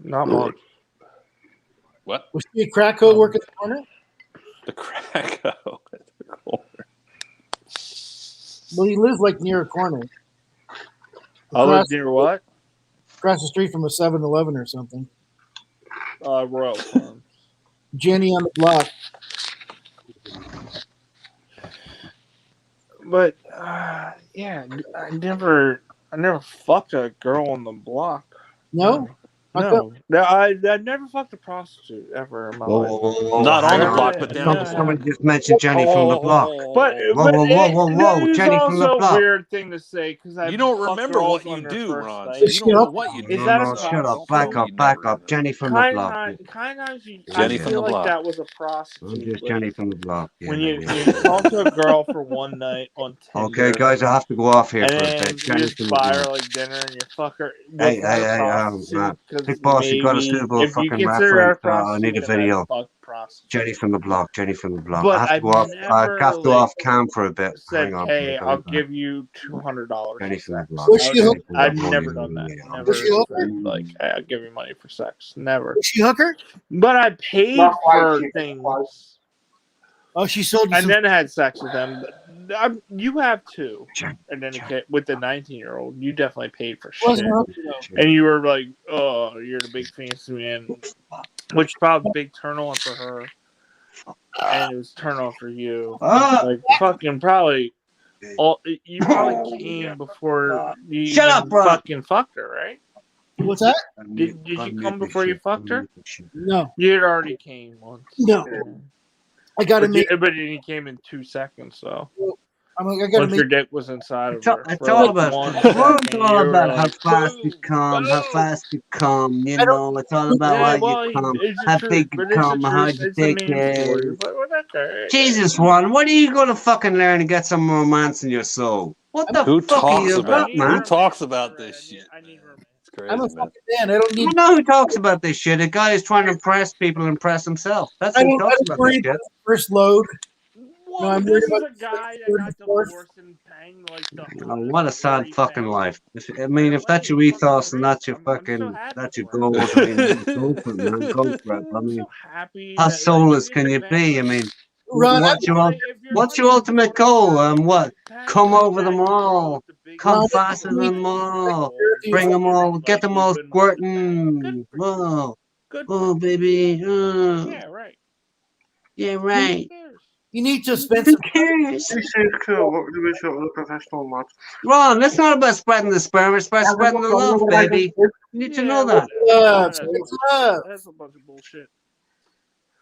Not much. What? Was she a crack code working the corner? The crack at the corner. Well, you live like near a corner. I live near what? Across the street from a 7-Eleven or something. Royal Farms. Jenny on the block. But yeah, I never fucked a girl on the block. No? No, I never fucked a prostitute ever in my life. Not on the Yeah, block, but down yeah. the Somebody just mentioned Jenny from the block. But Whoa, Jenny from the also block. a weird thing to say because You don't remember what you do, Ron. So you don't know what you do. Is that a shut up. prostitute? Back up. Jenny from the block. Kind of. Jenny I from feel the like block. that was a I'm prostitute. just like, Jenny from the block. Yeah, when you yeah. talk to a girl for one night on Tinder. Okay, guys, I have to go off here And for a then bit. you Jenny just from the buy her block. like dinner and you fuck her. Hey, Matt. Because was Big boss, you gotta maybe Google a if you fucking consider reference. our I need a prostitution, video. I'd fuck prostitute. Jenny from the block. Jenny from the block. But I have to I've go off. I never, have to go like, off cam for a bit. said, Hang on. "Hey, I'll I'll be back. give you $200 Jenny for from the sex." block. Was she Jenny hook- from the I've block. never done that. Yeah. Never Was she hooker? said, like, "Hey, I'll give you money for sex." Never. Was she hooker? But I paid Not quite, for she- things Oh, she sold you and some. then had sex with them. You have too. Sure. And then with the 19-year-old, you definitely paid for shit. Wasn't a hooker, though. And you were like, "Oh, you're the big fancy man," which probably a big turn on for her, and it was turn on for you. Like fucking probably, you probably came before you Shut up, even bro. fucking fucked her, right? What's that? Did you come before you fucked her? No, You had already came once. no. I gotta make. But then you came in 2 seconds, so I'm like, I gotta once make. your dick was inside of It's all, her. it's for all like about, 1 it's second, all you were about how like, fast you boom, come, how boom. fast you come, you I don't- know, it's all about Yeah, how well, you come, it's the how truth, big you but it's the come, how truth. your It's a dick man's story, is. but whatever. Jesus, Ron, what are you going to fucking learn and get some romance in your soul? What the Who fuck are talks you about? about, man? Who talks about this shit? I need romance. It's crazy, I'm a man. fucking man. I don't I need. know who talks about this shit. A guy who's trying to impress people and impress himself. That's I who don't. I talks don't about worry this about shit. the first load. Well, No, I'm this worried is a about guy the that got 34th. divorced and paying like the Oh, what a sad 40 fucking pounds. life. If that's your ethos and that's your I'm so fucking, happy that's your for him. goals, I mean, go for it, man. Go for it. I I'm mean, so happy. how that, soulless like, can you be? I mean, Ron, what's your like, if you're what's fucking your ultimate goal? What? paying Come like over them that girl all. with the big Come Ron, faster I than need them all. therapy. Bring them all. like, Get them all you've been with the bag. squirting. Good for you. Oh, Good for oh, you. baby. Oh, Yeah, right. yeah, Who right. cares? you need to spend Who some. cares? This is cool. What do we sort of professional match? Ron, it's not about spreading the sperm. It's about spreading the love, baby. You need to know that. Love, That's it's love. That's a bunch of bullshit.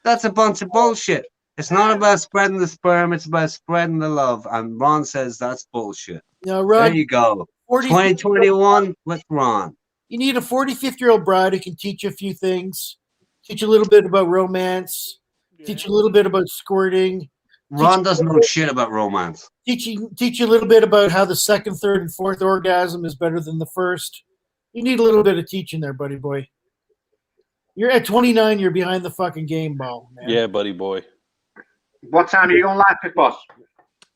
That's a bunch of bullshit. It's not about spreading the sperm. It's about spreading the love. And Ron says that's bullshit. You know, There Ron, you go. 40, 2021 with Ron. you need a 45-year-old bride who can teach you a few things, teach you a little bit about romance, teach you a little bit about squirting, Ron doesn't know shit about romance. teach you a little bit about how the second, third, and fourth orgasm is better than the first. You need a little bit of teaching there, buddy boy. You're at 29. You're behind the fucking game ball, man. Yeah, buddy boy. What time are you going live, Pit Boss?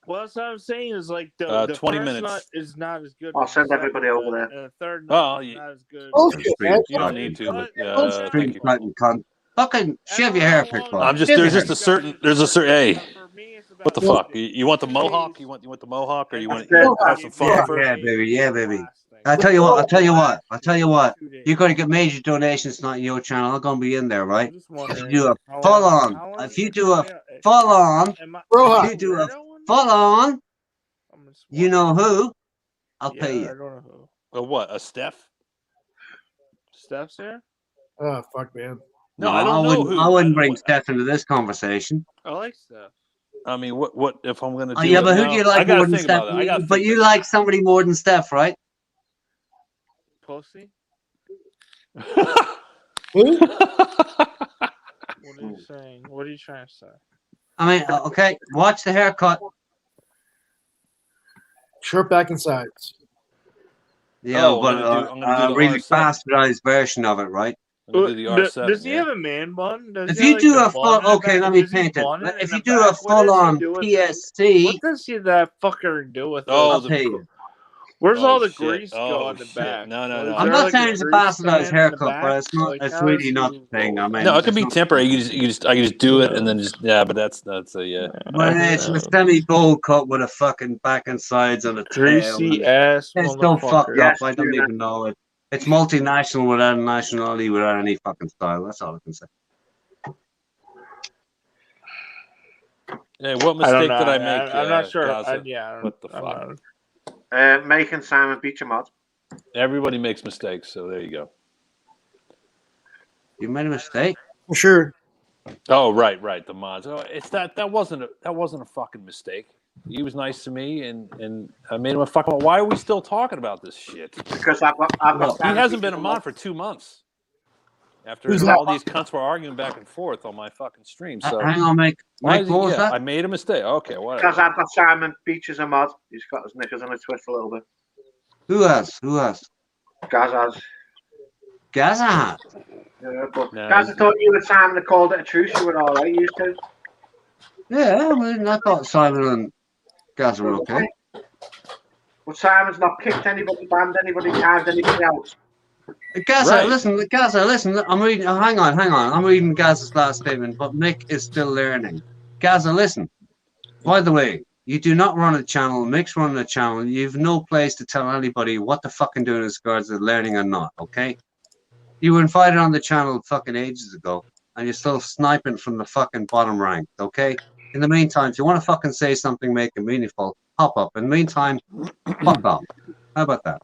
Well, that's what I'm saying is like the 20 first minutes. nut is not as good. I'll as send the everybody second over nut, there. and the third Oh, nut is you- not as good. Bullshit, man. You don't need to, but Bullshit. thank you. Cunt. Fucking shave your hair, Pick Boss. I'm just Shave your there's hair. just a certain hey, For me, it's about what the Well- fuck? You want the mohawk? You want the mohawk, or you want Yeah, to have some fun yeah, first? yeah, baby, yeah, baby. I'll tell you what. You're going to get major donations tonight on your channel. I'm going to be in there, right? If you do a full on, if you do a full on, Roja. if you do a full on, you know who? I'll Yeah, pay I you. don't know who. A what? A Steph? Steph's there? Oh fuck, man. No, I don't know wouldn't. who. I wouldn't I- bring Steph into this conversation. I like Steph. I mean, what if I'm gonna do? Oh yeah, it but who now? do you I like gotta more than think Steph? about it. I gotta But think you about like somebody more than Steph, right? Pussy? Who? What are you saying? What are you trying to say? I mean, okay. Watch the haircut. Short back and sides. Yeah, Oh, but I'm gonna do the really R7. bastardized version of it, right? I'm gonna do the R7. Does he yeah. have a man bun? Does If he you have, do like, a the full, bun in the okay, back? let me Does he paint it. bun in If the you do a back? What does he full-on do with PSC, What does he that fucker do with Oh, it? I'll pay you. Where's Oh, all the shit. grease Oh, go in the shit. back? No, no, Is no. there, I'm not like, saying a it's a grease bastardized stand in the haircut, back? but it's not. Like, It's how really does not he the thing. I roll? mean, No, it could it's be not- temporary. I can just do it and then just but that's a yeah. But it's a semi-bowl cut with a fucking back and sides and a tail. Greasy and ass It's so fucked motherfucker. up. I don't even know it. It's multinational without a nationality, without any fucking style. That's all I can say. Hey, what I don't mistake know. did I make? I'm not sure. Gaza? Yeah. What the I'm fuck? not- Making Simon beat your mod. Everybody makes mistakes, so there you go. You made a mistake. For sure. Oh, right, the mods. Oh, it's that wasn't a fucking mistake. He was nice to me, and I made him a fucking. Why are we still talking about this shit? Because I've got He Simon hasn't beat been a your mod for 2 months. After Who's all that? these cunts were arguing back and forth on my fucking stream, so Hang on, Mike. why Mike, is he, what was yeah, that? I made a mistake. Okay, Because whatever. I've got Simon beat as a mod. He's got his knickers on a twist a little bit. Who has? Gaz has. Gaza had. Yeah, but No, guys, I thought you and Simon had called it a truce. You were all right, you two. Yeah, I mean, I thought Simon and Gaza were okay. But Simon's not kicked anybody, banned anybody, carved anybody out. Gaza, Right. listen. I'm reading. Oh, hang on. I'm reading Gaza's last statement, but Mick is still learning. Gaza, listen. By the way, you do not run a channel. Mick's running a channel. You've no place to tell anybody what the fucking doing as regards to learning or not. Okay? You were invited on the channel fucking ages ago, and you're still sniping from the fucking bottom rank. Okay? In the meantime, if you want to fucking say something, make it meaningful, hop up. In the meantime, fuck off. How about that?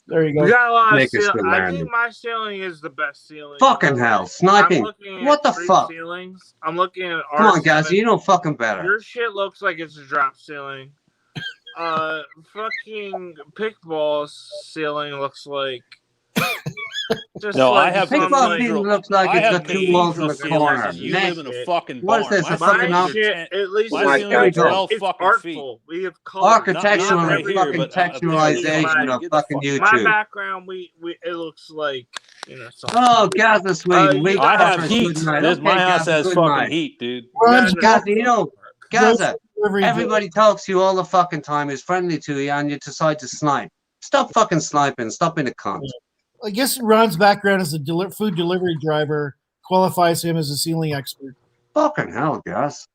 There you We go. got a lot of Make it ceil- still I learning. think my ceiling is the best ceiling. Fucking hell, sniping. I'm looking What at the three fuck? ceilings. I'm looking at Come on, R7. Gaza, you know fucking better. Your shit looks like it's a drop ceiling. Fucking Pickball's ceiling looks like. Just No, like I have Big some, Boss like, Ceiling looks like I it's have got two walls in the cathedral corner. ceilings. You Next, live in a fucking What is barn. this, My a fucking ceilings my are shit, 10 at least my it's ceilings there are you go. 12 it's fucking feet. artful. We have color. architectural Not and right here, fucking but up there. textualization of Get the fucking fuck- My YouTube. background, we it looks like something. Oh, Gaza, Sweden. We you I got have fuckers, heat. good night. This, Okay, my house Gaza, has good fucking night. heat, dude. Ron's Gaza, you know, Gaza, delivery everybody talks to you all the fucking time, is friendly to you, and you decide to snipe. Stop fucking sniping. Stop being a cunt. I guess Ron's background as a food delivery driver qualifies him as a ceiling expert. Fucking hell, Gaz.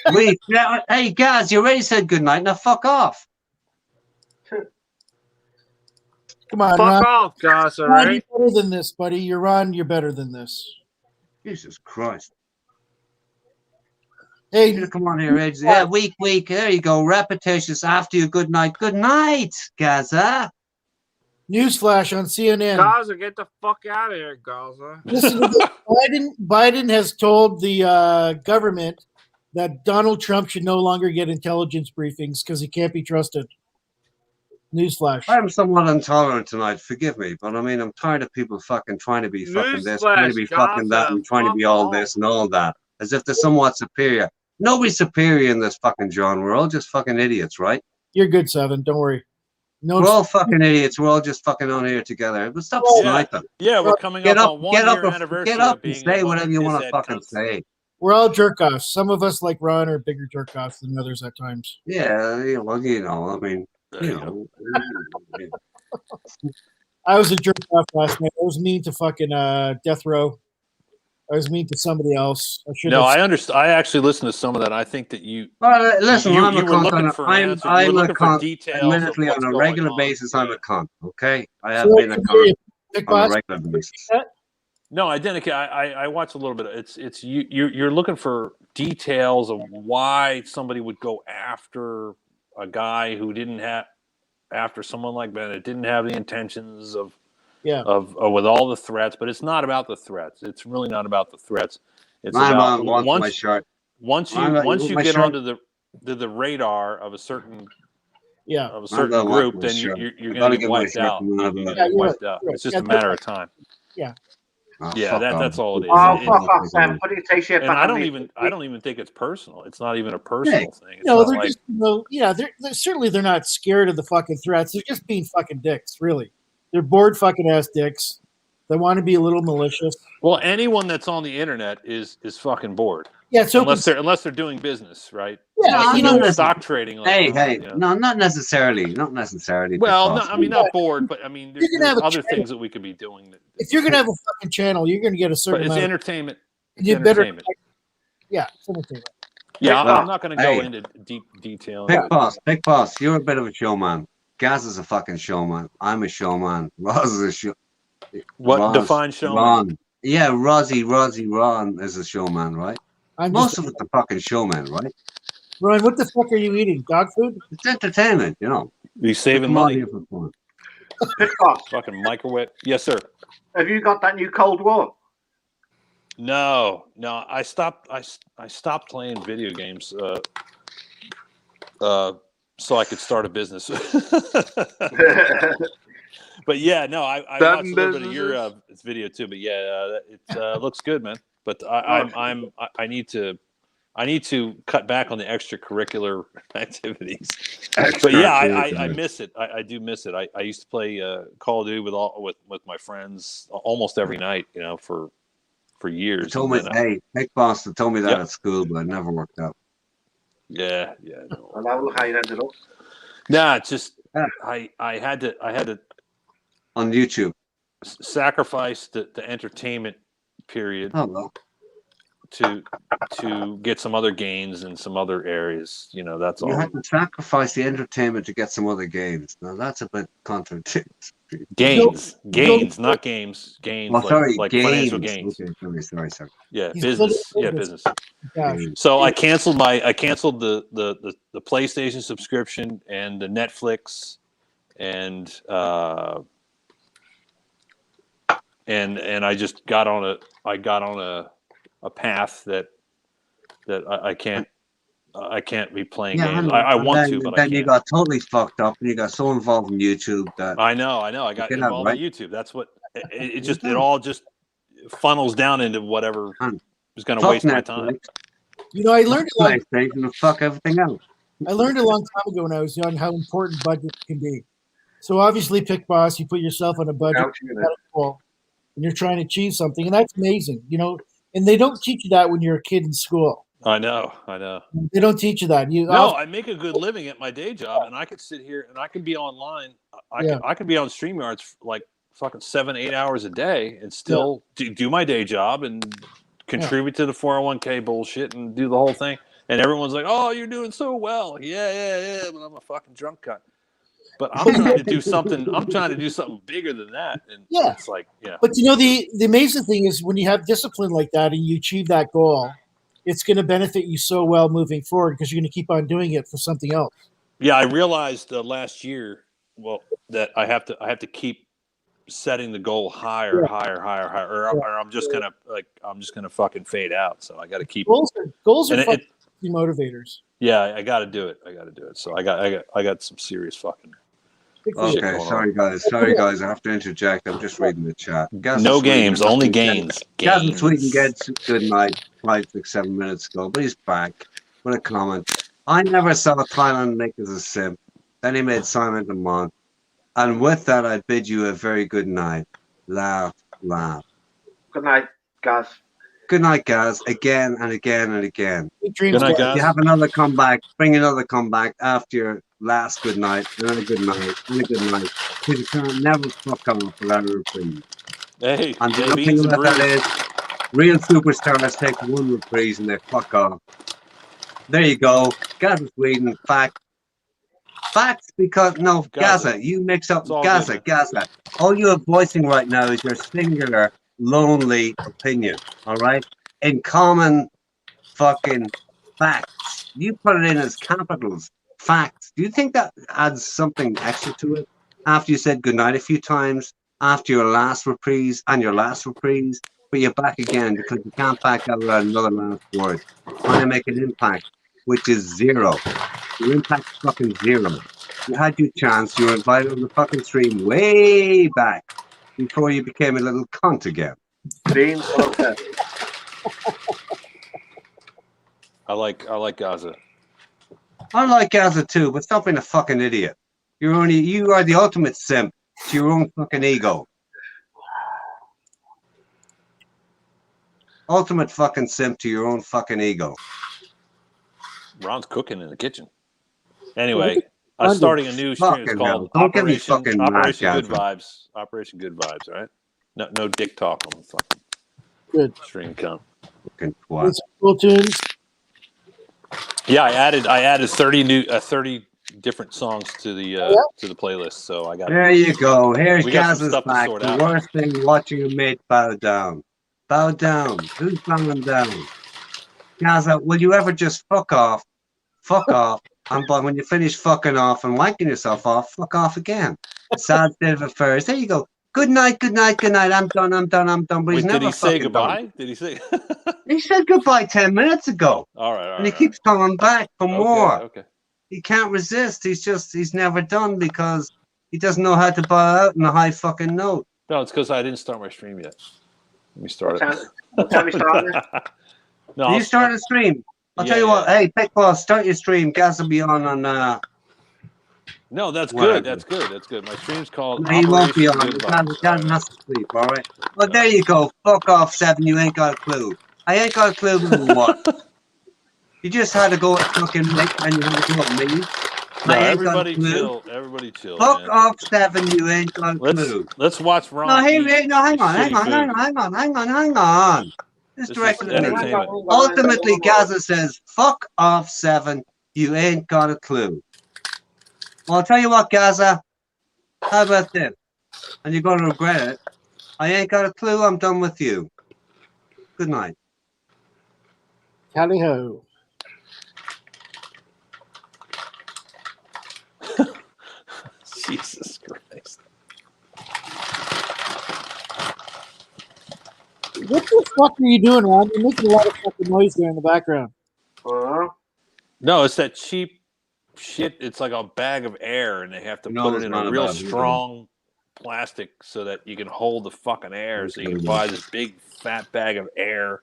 Hey, Gaz, you already said good night. Now fuck off. Come on, Fuck Ron. off, guys. All Ron, right. you're better than this, buddy. You're Ron. You're better than this. Jesus Christ. Hey, You come on here, Edge. Yeah, weak. There you go. Repetitious after you. Good night. Good night, Gaza. newsflash on CNN. Gaza, get the fuck out of here, Gaza. Listen to this. Biden has told the government that Donald Trump should no longer get intelligence briefings because he can't be trusted. Newsflash. I'm somewhat intolerant tonight. Forgive me, but I mean, I'm tired of people fucking trying to be fucking this, trying to be Newsflash, fucking that, Gaza, and trying to be all fuck this and all that, as if they're somewhat superior. Nobody's superior in this fucking genre. We're all just fucking idiots, right? You're good, Seven. Don't worry. No, We're all fucking idiots. We're all just fucking on here together. But stop Yeah. sniping. Yeah, we're coming Get up up, on 1 get year up, anniversary get up of and being say a whatever you bunch of want to pisshead fucking cunts. say. we're all jerk offs. Some of us, like Ron, are bigger jerk offs than others at times. Yeah, well, I mean, There you you go. know. I was a jerk off last night. I was mean to fucking Death Row. I was mean to somebody else. I should No, have. I understand. I actually listened to some of that. I think that you Well, listen, you, I'm a you were cunt. looking for I'm answers. You a were looking for cunt. details of Admittedly, what's on a going regular on. basis, I'm a cunt. Okay, I have So been a cunt Big on a Boss, regular basis. No, I didn't. I watched a little bit. It's you're looking for details of why somebody would go after a guy who didn't have after someone like Bennett didn't have the intentions of Yeah. of with all the threats. But it's not about the threats. It's really not about the threats. It's My about mom wants my once shirt. once I'm not- you my get shirt- onto the radar of a certain Yeah. certain gonna watch group, my then shirt. you're I going gotta to get get my wiped shirt out. from one of the- You're Yeah, gonna get you're wiped out. right. It's just Yeah, a matter of time. Oh, Yeah, fuck off. that's all it is. Oh, It- fuck it- off, Sam. Put your take shit and back I on don't me. even think it's personal. It's not even a personal thing. It's No, not they're like just they're certainly they're not scared of the fucking threats. They're just being fucking dicks, really. They're bored fucking ass dicks. They want to be a little malicious. well, anyone that's on the internet is fucking bored Yeah, so unless they're doing business, right? yeah, Unless you they're know, doing stock trading. Like, Hey, you know. no, not necessarily. Not necessarily. Well, no, because- I mean not bored, but I mean You can there's have a other channel. things that we could be doing. if you're gonna have a fucking channel, you're gonna get a But certain it's amount. entertainment. It's You better, entertainment. yeah, it's entertainment. Yeah, Well, I'm not going to go hey. into deep detail. Big boss, you're a bit of a showman. Gaz is a fucking showman. I'm a showman. Roz is a show. What Roz, defines showman? Ron. Yeah, Ron is a showman, right? I'm Most just of it's a fucking showman, right? Ron. What the fuck are you eating? Dog food? It's entertainment, you know. You saving Come on money? here for fun. Pick off. Fucking microwave? Yes, sir. Have you got that new Cold War? No. I stopped. I stopped playing video games. So I could start a business. But yeah, no, I watched a little bit of your video too. But yeah, it looks good, man. But I I need to cut back on the extracurricular activities. But yeah, I miss it. I do miss it. I used to play Call of Duty with my friends almost every night, for years. They told me, hey, Nick Boston told me that at school, but it never worked out. Yeah. No. And look how you ended up. Nah, it's just I had to on YouTube sacrifice the entertainment period. Oh well. To get some other gains in some other areas, that's all. You had to sacrifice the entertainment to get some other gains. Now that's a bit contradictory. Gains, not games. Gains, like gains. Financial gains. Okay, sorry. Yeah, business. Yeah, business. So I canceled the PlayStation subscription and the Netflix and I just got on a path that I can't be playing games. I want to, but then I can't. You got totally fucked up, and you got so involved in YouTube that I know. I got involved in YouTube. That's what it all just funnels down into whatever is going to waste my time. I learned a long and fuck everything else. I learned a long time ago when I was young how important budget can be. So obviously, Pick Boss, you put yourself on a budget, and you're trying to achieve something, and that's amazing. And they don't teach you that when you're a kid in school. I know. They don't teach you that. I make a good living at my day job, and I could sit here and I could be online. I could be on StreamYards like fucking 7-8 hours a day and still do my day job and contribute to the 401k bullshit and do the whole thing. And everyone's like, "Oh, you're doing so well." Yeah. But I'm a fucking drunk cunt. But I'm trying to do something. I'm trying to do something bigger than that. And it's like, But the amazing thing is when you have discipline like that and you achieve that goal, it's going to benefit you so well moving forward because you're going to keep on doing it for something else. Yeah, I realized last year, that I have to keep setting the goal higher, or I'm just gonna fucking fade out. So I got to keep goals are fucking motivators. Yeah, I got to do it. So I got some serious fucking. Okay, sorry guys. I have to interject. I'm just reading the chat. No games, only gains. Gaz in Sweden gets good night 5, 6, 7 minutes ago, but he's back with a comment. I never saw Thailand make us a simp. Then he made Simon Dumont. And with that, I bid you a very good night. Laugh. Good night, Gaz. Good night, Gaz. Again and again and again. Good night, Gaz. You have another comeback. Bring another comeback after your last good night. Another good night. And a good night. Because you can never fuck up without a reprise. Hey, and the other thing about that is, real superstars take one reprise and they fuck off. There you go. Gaz in Sweden. Facts because no, Gaza. You mix up Gaza. All you are voicing right now is your singular, lonely opinion. All right, in common fucking facts. You put it in as capitals. Facts. Do you think that adds something extra to it? After you said goodnight a few times, after your last reprise and your last reprise, but you're back again because you can't back out without another last word. Trying to make an impact, which is zero. Your impact's fucking zero. You had your chance. You were invited on the fucking stream way back before you became a little cunt again. I like Gaza. I like Gaza too, but stop being a fucking idiot. You are the ultimate simp to your own fucking ego. Ultimate fucking simp to your own fucking ego. Ron's cooking in the kitchen. Anyway, I'm starting a new stream. It's called Operation Good Vibes. Operation Good Vibes, all right? No dick talk on the fucking stream count. Cool tunes. Yeah, I added 30 different songs to the playlist. So I got. There you go. Here's Gaz's back. The worst thing watching your mate bow down. Bow down. Who's bowing down? Gaza, will you ever just fuck off? Fuck off. And but when you finish fucking off and wanking yourself off, fuck off again. Sad state of affairs. There you go. Good night. I'm done. But wait, he's never did he say goodbye? Done. Did he say? He said goodbye 10 minutes ago. All right. And he keeps coming back for more. Okay. He can't resist. He's never done because he doesn't know how to bow out in a high fucking note. No, it's because I didn't start my stream yet. Let me start it. What time you started? No, you start a stream. I'll tell you what. Hey, Pickball, start your stream. Gas will be on. No, that's Whatever. good. That's good. That's good. My stream's called He won't be Operation on. Good Gas Vibes. has to sleep. All right. Well, there you go. Fuck off, Seven. You ain't got a clue. I ain't got a clue about what. You just had to go at fucking Nick and you had to go at me. No, I ain't everybody got a clue. chill. Everybody chill. Fuck Man. off, Seven. You ain't got a clue. Let's watch Ron. No, hang eat on. shitty food. This This directed is at me. entertainment. Ultimately, Gaza says, fuck off, Seven. You ain't got a clue. Well, I'll tell you what, Gaza. How about this? And you're going to regret it. I ain't got a clue. I'm done with you. Good night. Tally ho. Jesus Christ. What the fuck are you doing, Ron? You're making a lot of fucking noise there in the background. No, it's that cheap shit. It's like a bag of air, and they have to put it in a real strong plastic so that you can hold the fucking air. So you can buy this big fat bag of air,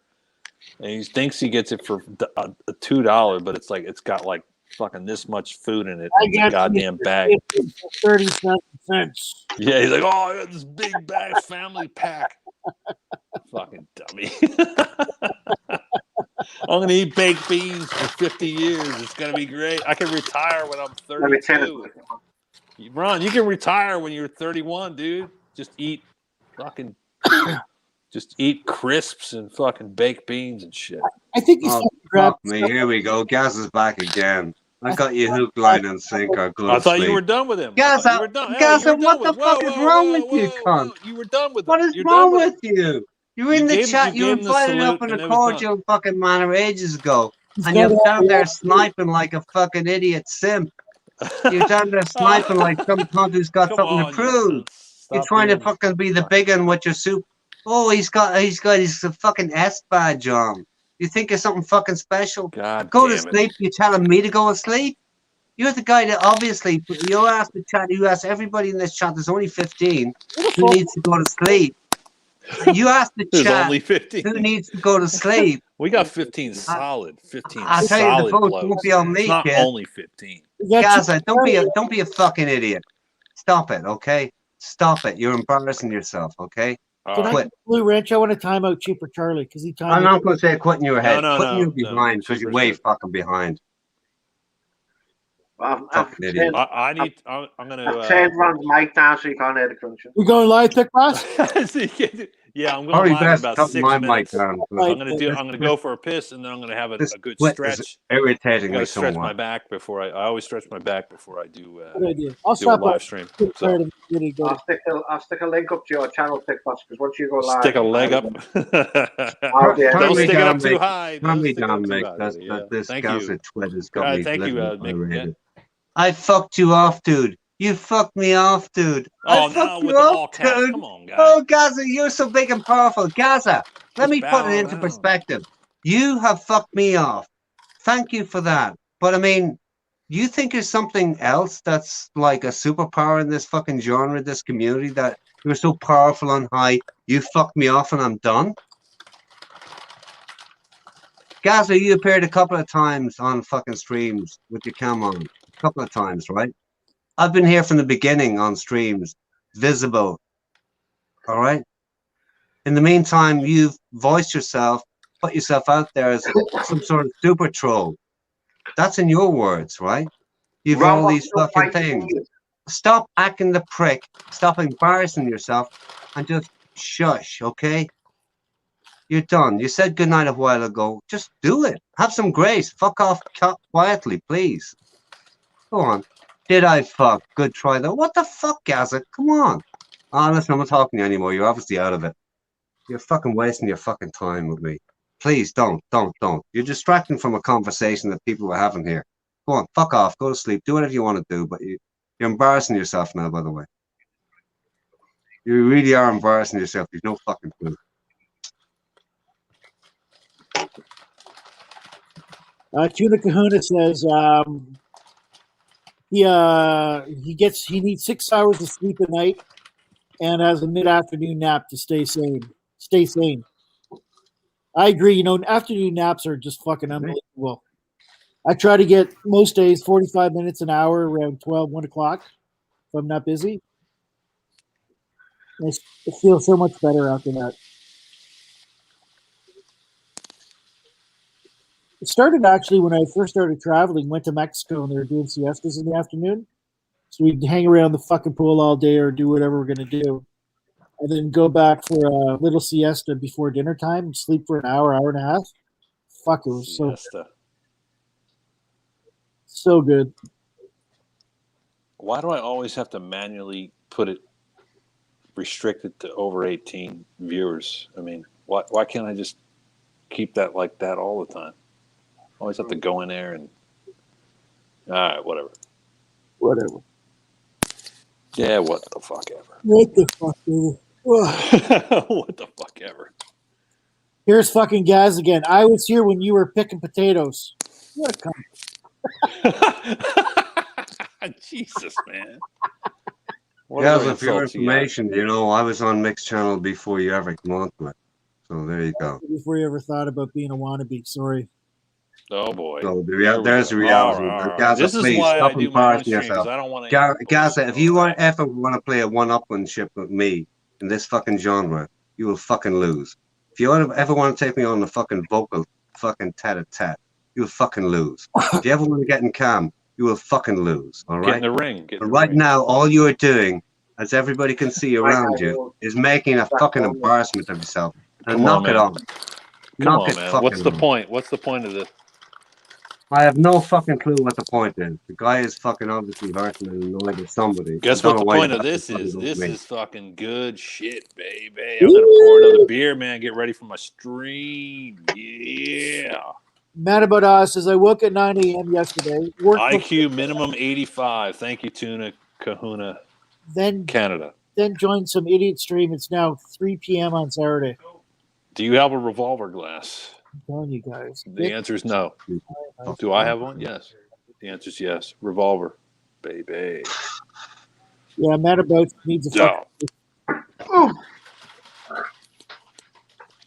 and he thinks he gets it for a $2, but it's like it's got like fucking this much food in it. I It's a got goddamn bag. 37 cents. Yeah, he's like, oh, I got this big bag family pack. Fucking dummy. I'm gonna eat baked beans for 50 years. It's gonna be great. I can retire when I'm 32. Ron, you can retire when you're 31, dude. Just eat crisps and fucking baked beans and shit. I think he's fuck me. Here we go. Gaz is back again. I got you hook, line, and sinker. I thought you were done with him. Gaza, what the fuck is wrong with you, cunt? You were done with him. What is wrong with you? You were in the chat. You invited up in a cordial fucking manner ages ago. And you're down there sniping like a fucking idiot simp. You're down there sniping like some cunt who's got something to prove. You're trying to fucking be the big one with your soup. Oh, he's got his fucking S badge on. You think it's something fucking special? God go to sleep. You're telling me to go to sleep? You're the guy that obviously, you asked the chat, you asked everybody in this chat, there's only 15, who needs to go to sleep. You asked the chat, only 15. who needs to go to sleep. We got 15 solid. 15 I'll solid tell you the vote blows. won't be on me, it's not kid. only 15. Gaza, don't be a fucking idiot. Stop it, okay? Stop it. You're embarrassing yourself, okay? Quit. Blue Ranch, I want to time out Cheaper Charlie because he timed I'm not going to say quit in your head. No, quit in your behind because you're way fucking behind. Fucking idiot. I'm gonna. I've turned Ron's mic down so you can't hear the crunching. We going live, Tech Boss? Yeah, I'm going live in about 6 minutes. Down. I'm gonna go for a piss and then I'm gonna have a good stretch. Irritating I me stretch so my much. back before I always stretch my back before I do. Good idea. I'll do a stop live stream. So. I'll stick a link up to your channel, Tick Boss, because once you go live, Stick a leg up. Don't stick it up too high. Turn me down, Mick. This Gaza Twitter's got me. Thank you, Mick. I fucked you off, dude. You fucked me off, dude. Oh, no, with the all caps. Come on, guys. Oh, Gaza, you're so big and powerful. Gaza, let me put it into perspective. You have fucked me off. Thank you for that. But, I mean, you think there's something else that's like a superpower in this fucking genre, this community, that you're so powerful on high, you fucked me off and I'm done? Gaza, you appeared a couple of times on fucking streams with your cam on. A couple of times, right? I've been here from the beginning on streams, visible. All right. In the meantime, you've voiced yourself, put yourself out there as some sort of super troll. That's in your words, right? You've all these fucking things. Stop acting the prick. Stop embarrassing yourself and just shush, okay? You're done. You said goodnight a while ago. Just do it. Have some grace. Fuck off quietly, please. Go on. Did I fuck? Good try though. What the fuck, Gaza? Come on. Oh, listen, I'm not talking to you anymore. You're obviously out of it. You're fucking wasting your fucking time with me. Please don't. You're distracting from a conversation that people were having here. Go on, fuck off. Go to sleep. Do whatever you want to do, but you're embarrassing yourself now, by the way. You really are embarrassing yourself. There's no fucking clue. Tuna Kahuna says he needs 6 hours of sleep a night and has a mid-afternoon nap to stay sane. I agree. Afternoon naps are just fucking unbelievable. I try to get most days 45 minutes, an hour, around 12, 1 o'clock if I'm not busy. I feel so much better after that. It started actually when I first started traveling, went to Mexico, and they were doing siestas in the afternoon. So we'd hang around the fucking pool all day or do whatever we're going to do. And then go back for a little siesta before dinner time and sleep for an hour, hour and a half. Fuck, it was Siesta. so good. Why do I always have to manually put it restricted to over 18 viewers? I mean, why can't I just keep that like that all the time? I always have to go in there and all right, whatever. Whatever. Yeah, what the fuck ever. What the fuck, dude? What the fuck ever. Here's fucking Gaz again. I was here when you were picking potatoes. What a cunt. Jesus, man. Yeah, so for your information, I was on Mixed Channel before you ever came onto it. So there you go. Before you ever thought about being a wannabe, sorry. Oh boy. So there's the reality. Right. Gaza, This is please why stop I do my own embarrassing stream, because yourself. I don't want to. Gaza, if you ever want to play a one-upmanship with me in this fucking genre, you will fucking lose. If you ever want to take me on the fucking vocal fucking tat-a-tat, you will fucking lose. If you ever want to get in cam, you will fucking lose. All right. Get in the ring. But right now, all you are doing, as everybody can see around you, is making a fucking embarrassment of yourself. And knock it off. Come on, man. What's the point? What's the point of this? I have no fucking clue what the point is. The guy is fucking obviously hurting and annoyed at somebody. Guess what the point of this is? This is fucking good shit, baby. I'm gonna pour another beer, man. Get ready for my stream. Yeah. Mad About Us says I woke at 9 a.m. yesterday. IQ minimum 85. Thank you, Tuna Kahuna. Then Canada. Then joined some idiot stream. It's now 3 p.m. on Saturday. Do you have a revolver glass? I'm telling you guys. The answer is no. Do I have one? Yes. The answer is yes. Revolver, baby. Yeah, Mad About needs a fuck.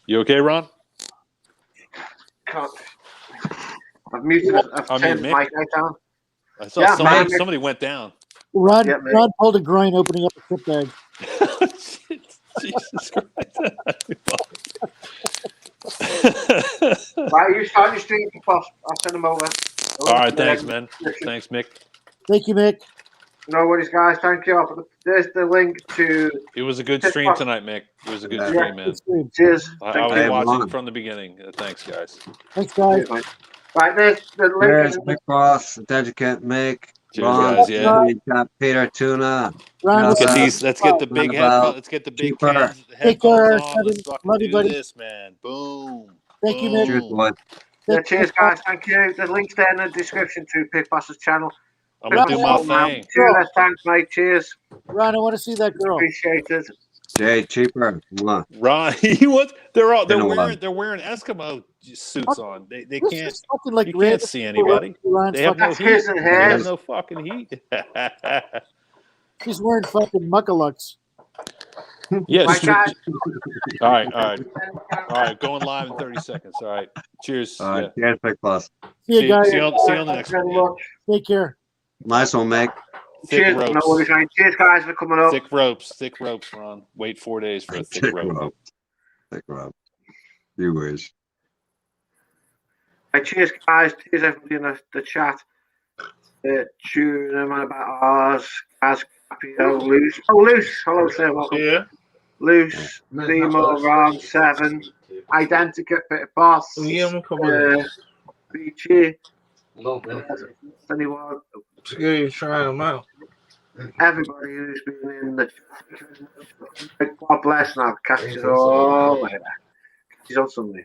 You okay, Ron? Can't. I've muted it. I've turned the mic right down. I saw somebody went down. Ron pulled a groin opening up a trip bag. Jesus Christ. Right, you start your stream, I'll send them over. All right, thanks, man. Thanks, Mick. Thank you, Mick. No worries, guys. Thank you. There's the link to. It was a good stream tonight, Mick. It was a good stream, man. Cheers. I was watching from the beginning. Thanks, guys. Thanks, guys. Right, there's the link. There's Mick Ross, Dedicate Mick. Cheers, guys. Yeah. Peter Tuna. Let's get these. Let's get the big headphones. Let's get the big headphones on. Let's fucking do this, man. Boom. Thank you, Mick. Cheers, Yeah, cheers, guys. Thank you. The link's there in the description to Pickboss's channel. I'm gonna do my thing. Cheers, thanks, mate. Cheers. Ron, I want to see that girl. Appreciate it. Jay, cheaper. Ron, what? They're wearing Eskimo suits on. They can't. Like you can't see anybody. They have no heat. They have no fucking heat. She's wearing fucking muckalucks. Yes. All right. Going live in 30 seconds. All right. Cheers. All right. Cheers, Big Boss. See you guys. See you on the next one. Take care. Nice one, Mick. Cheers. No worries, mate. Cheers, guys, for coming up. Thick ropes, Ron. Wait 4 days for a thick rope. Thick rope. You wish. Right, cheers, guys. Cheers, everybody in the chat. Tuna, Man About Ours, Gaz, Capio, Loose. Oh, Loose. Hello, sir. Welcome. Yeah. Loose, Nemo, Ron, 7, Identica, Bit of Boss, Beachy, anyone. You trying them out. Everybody who's been in the God bless, and I'll catch you all later. Catch you on Sunday.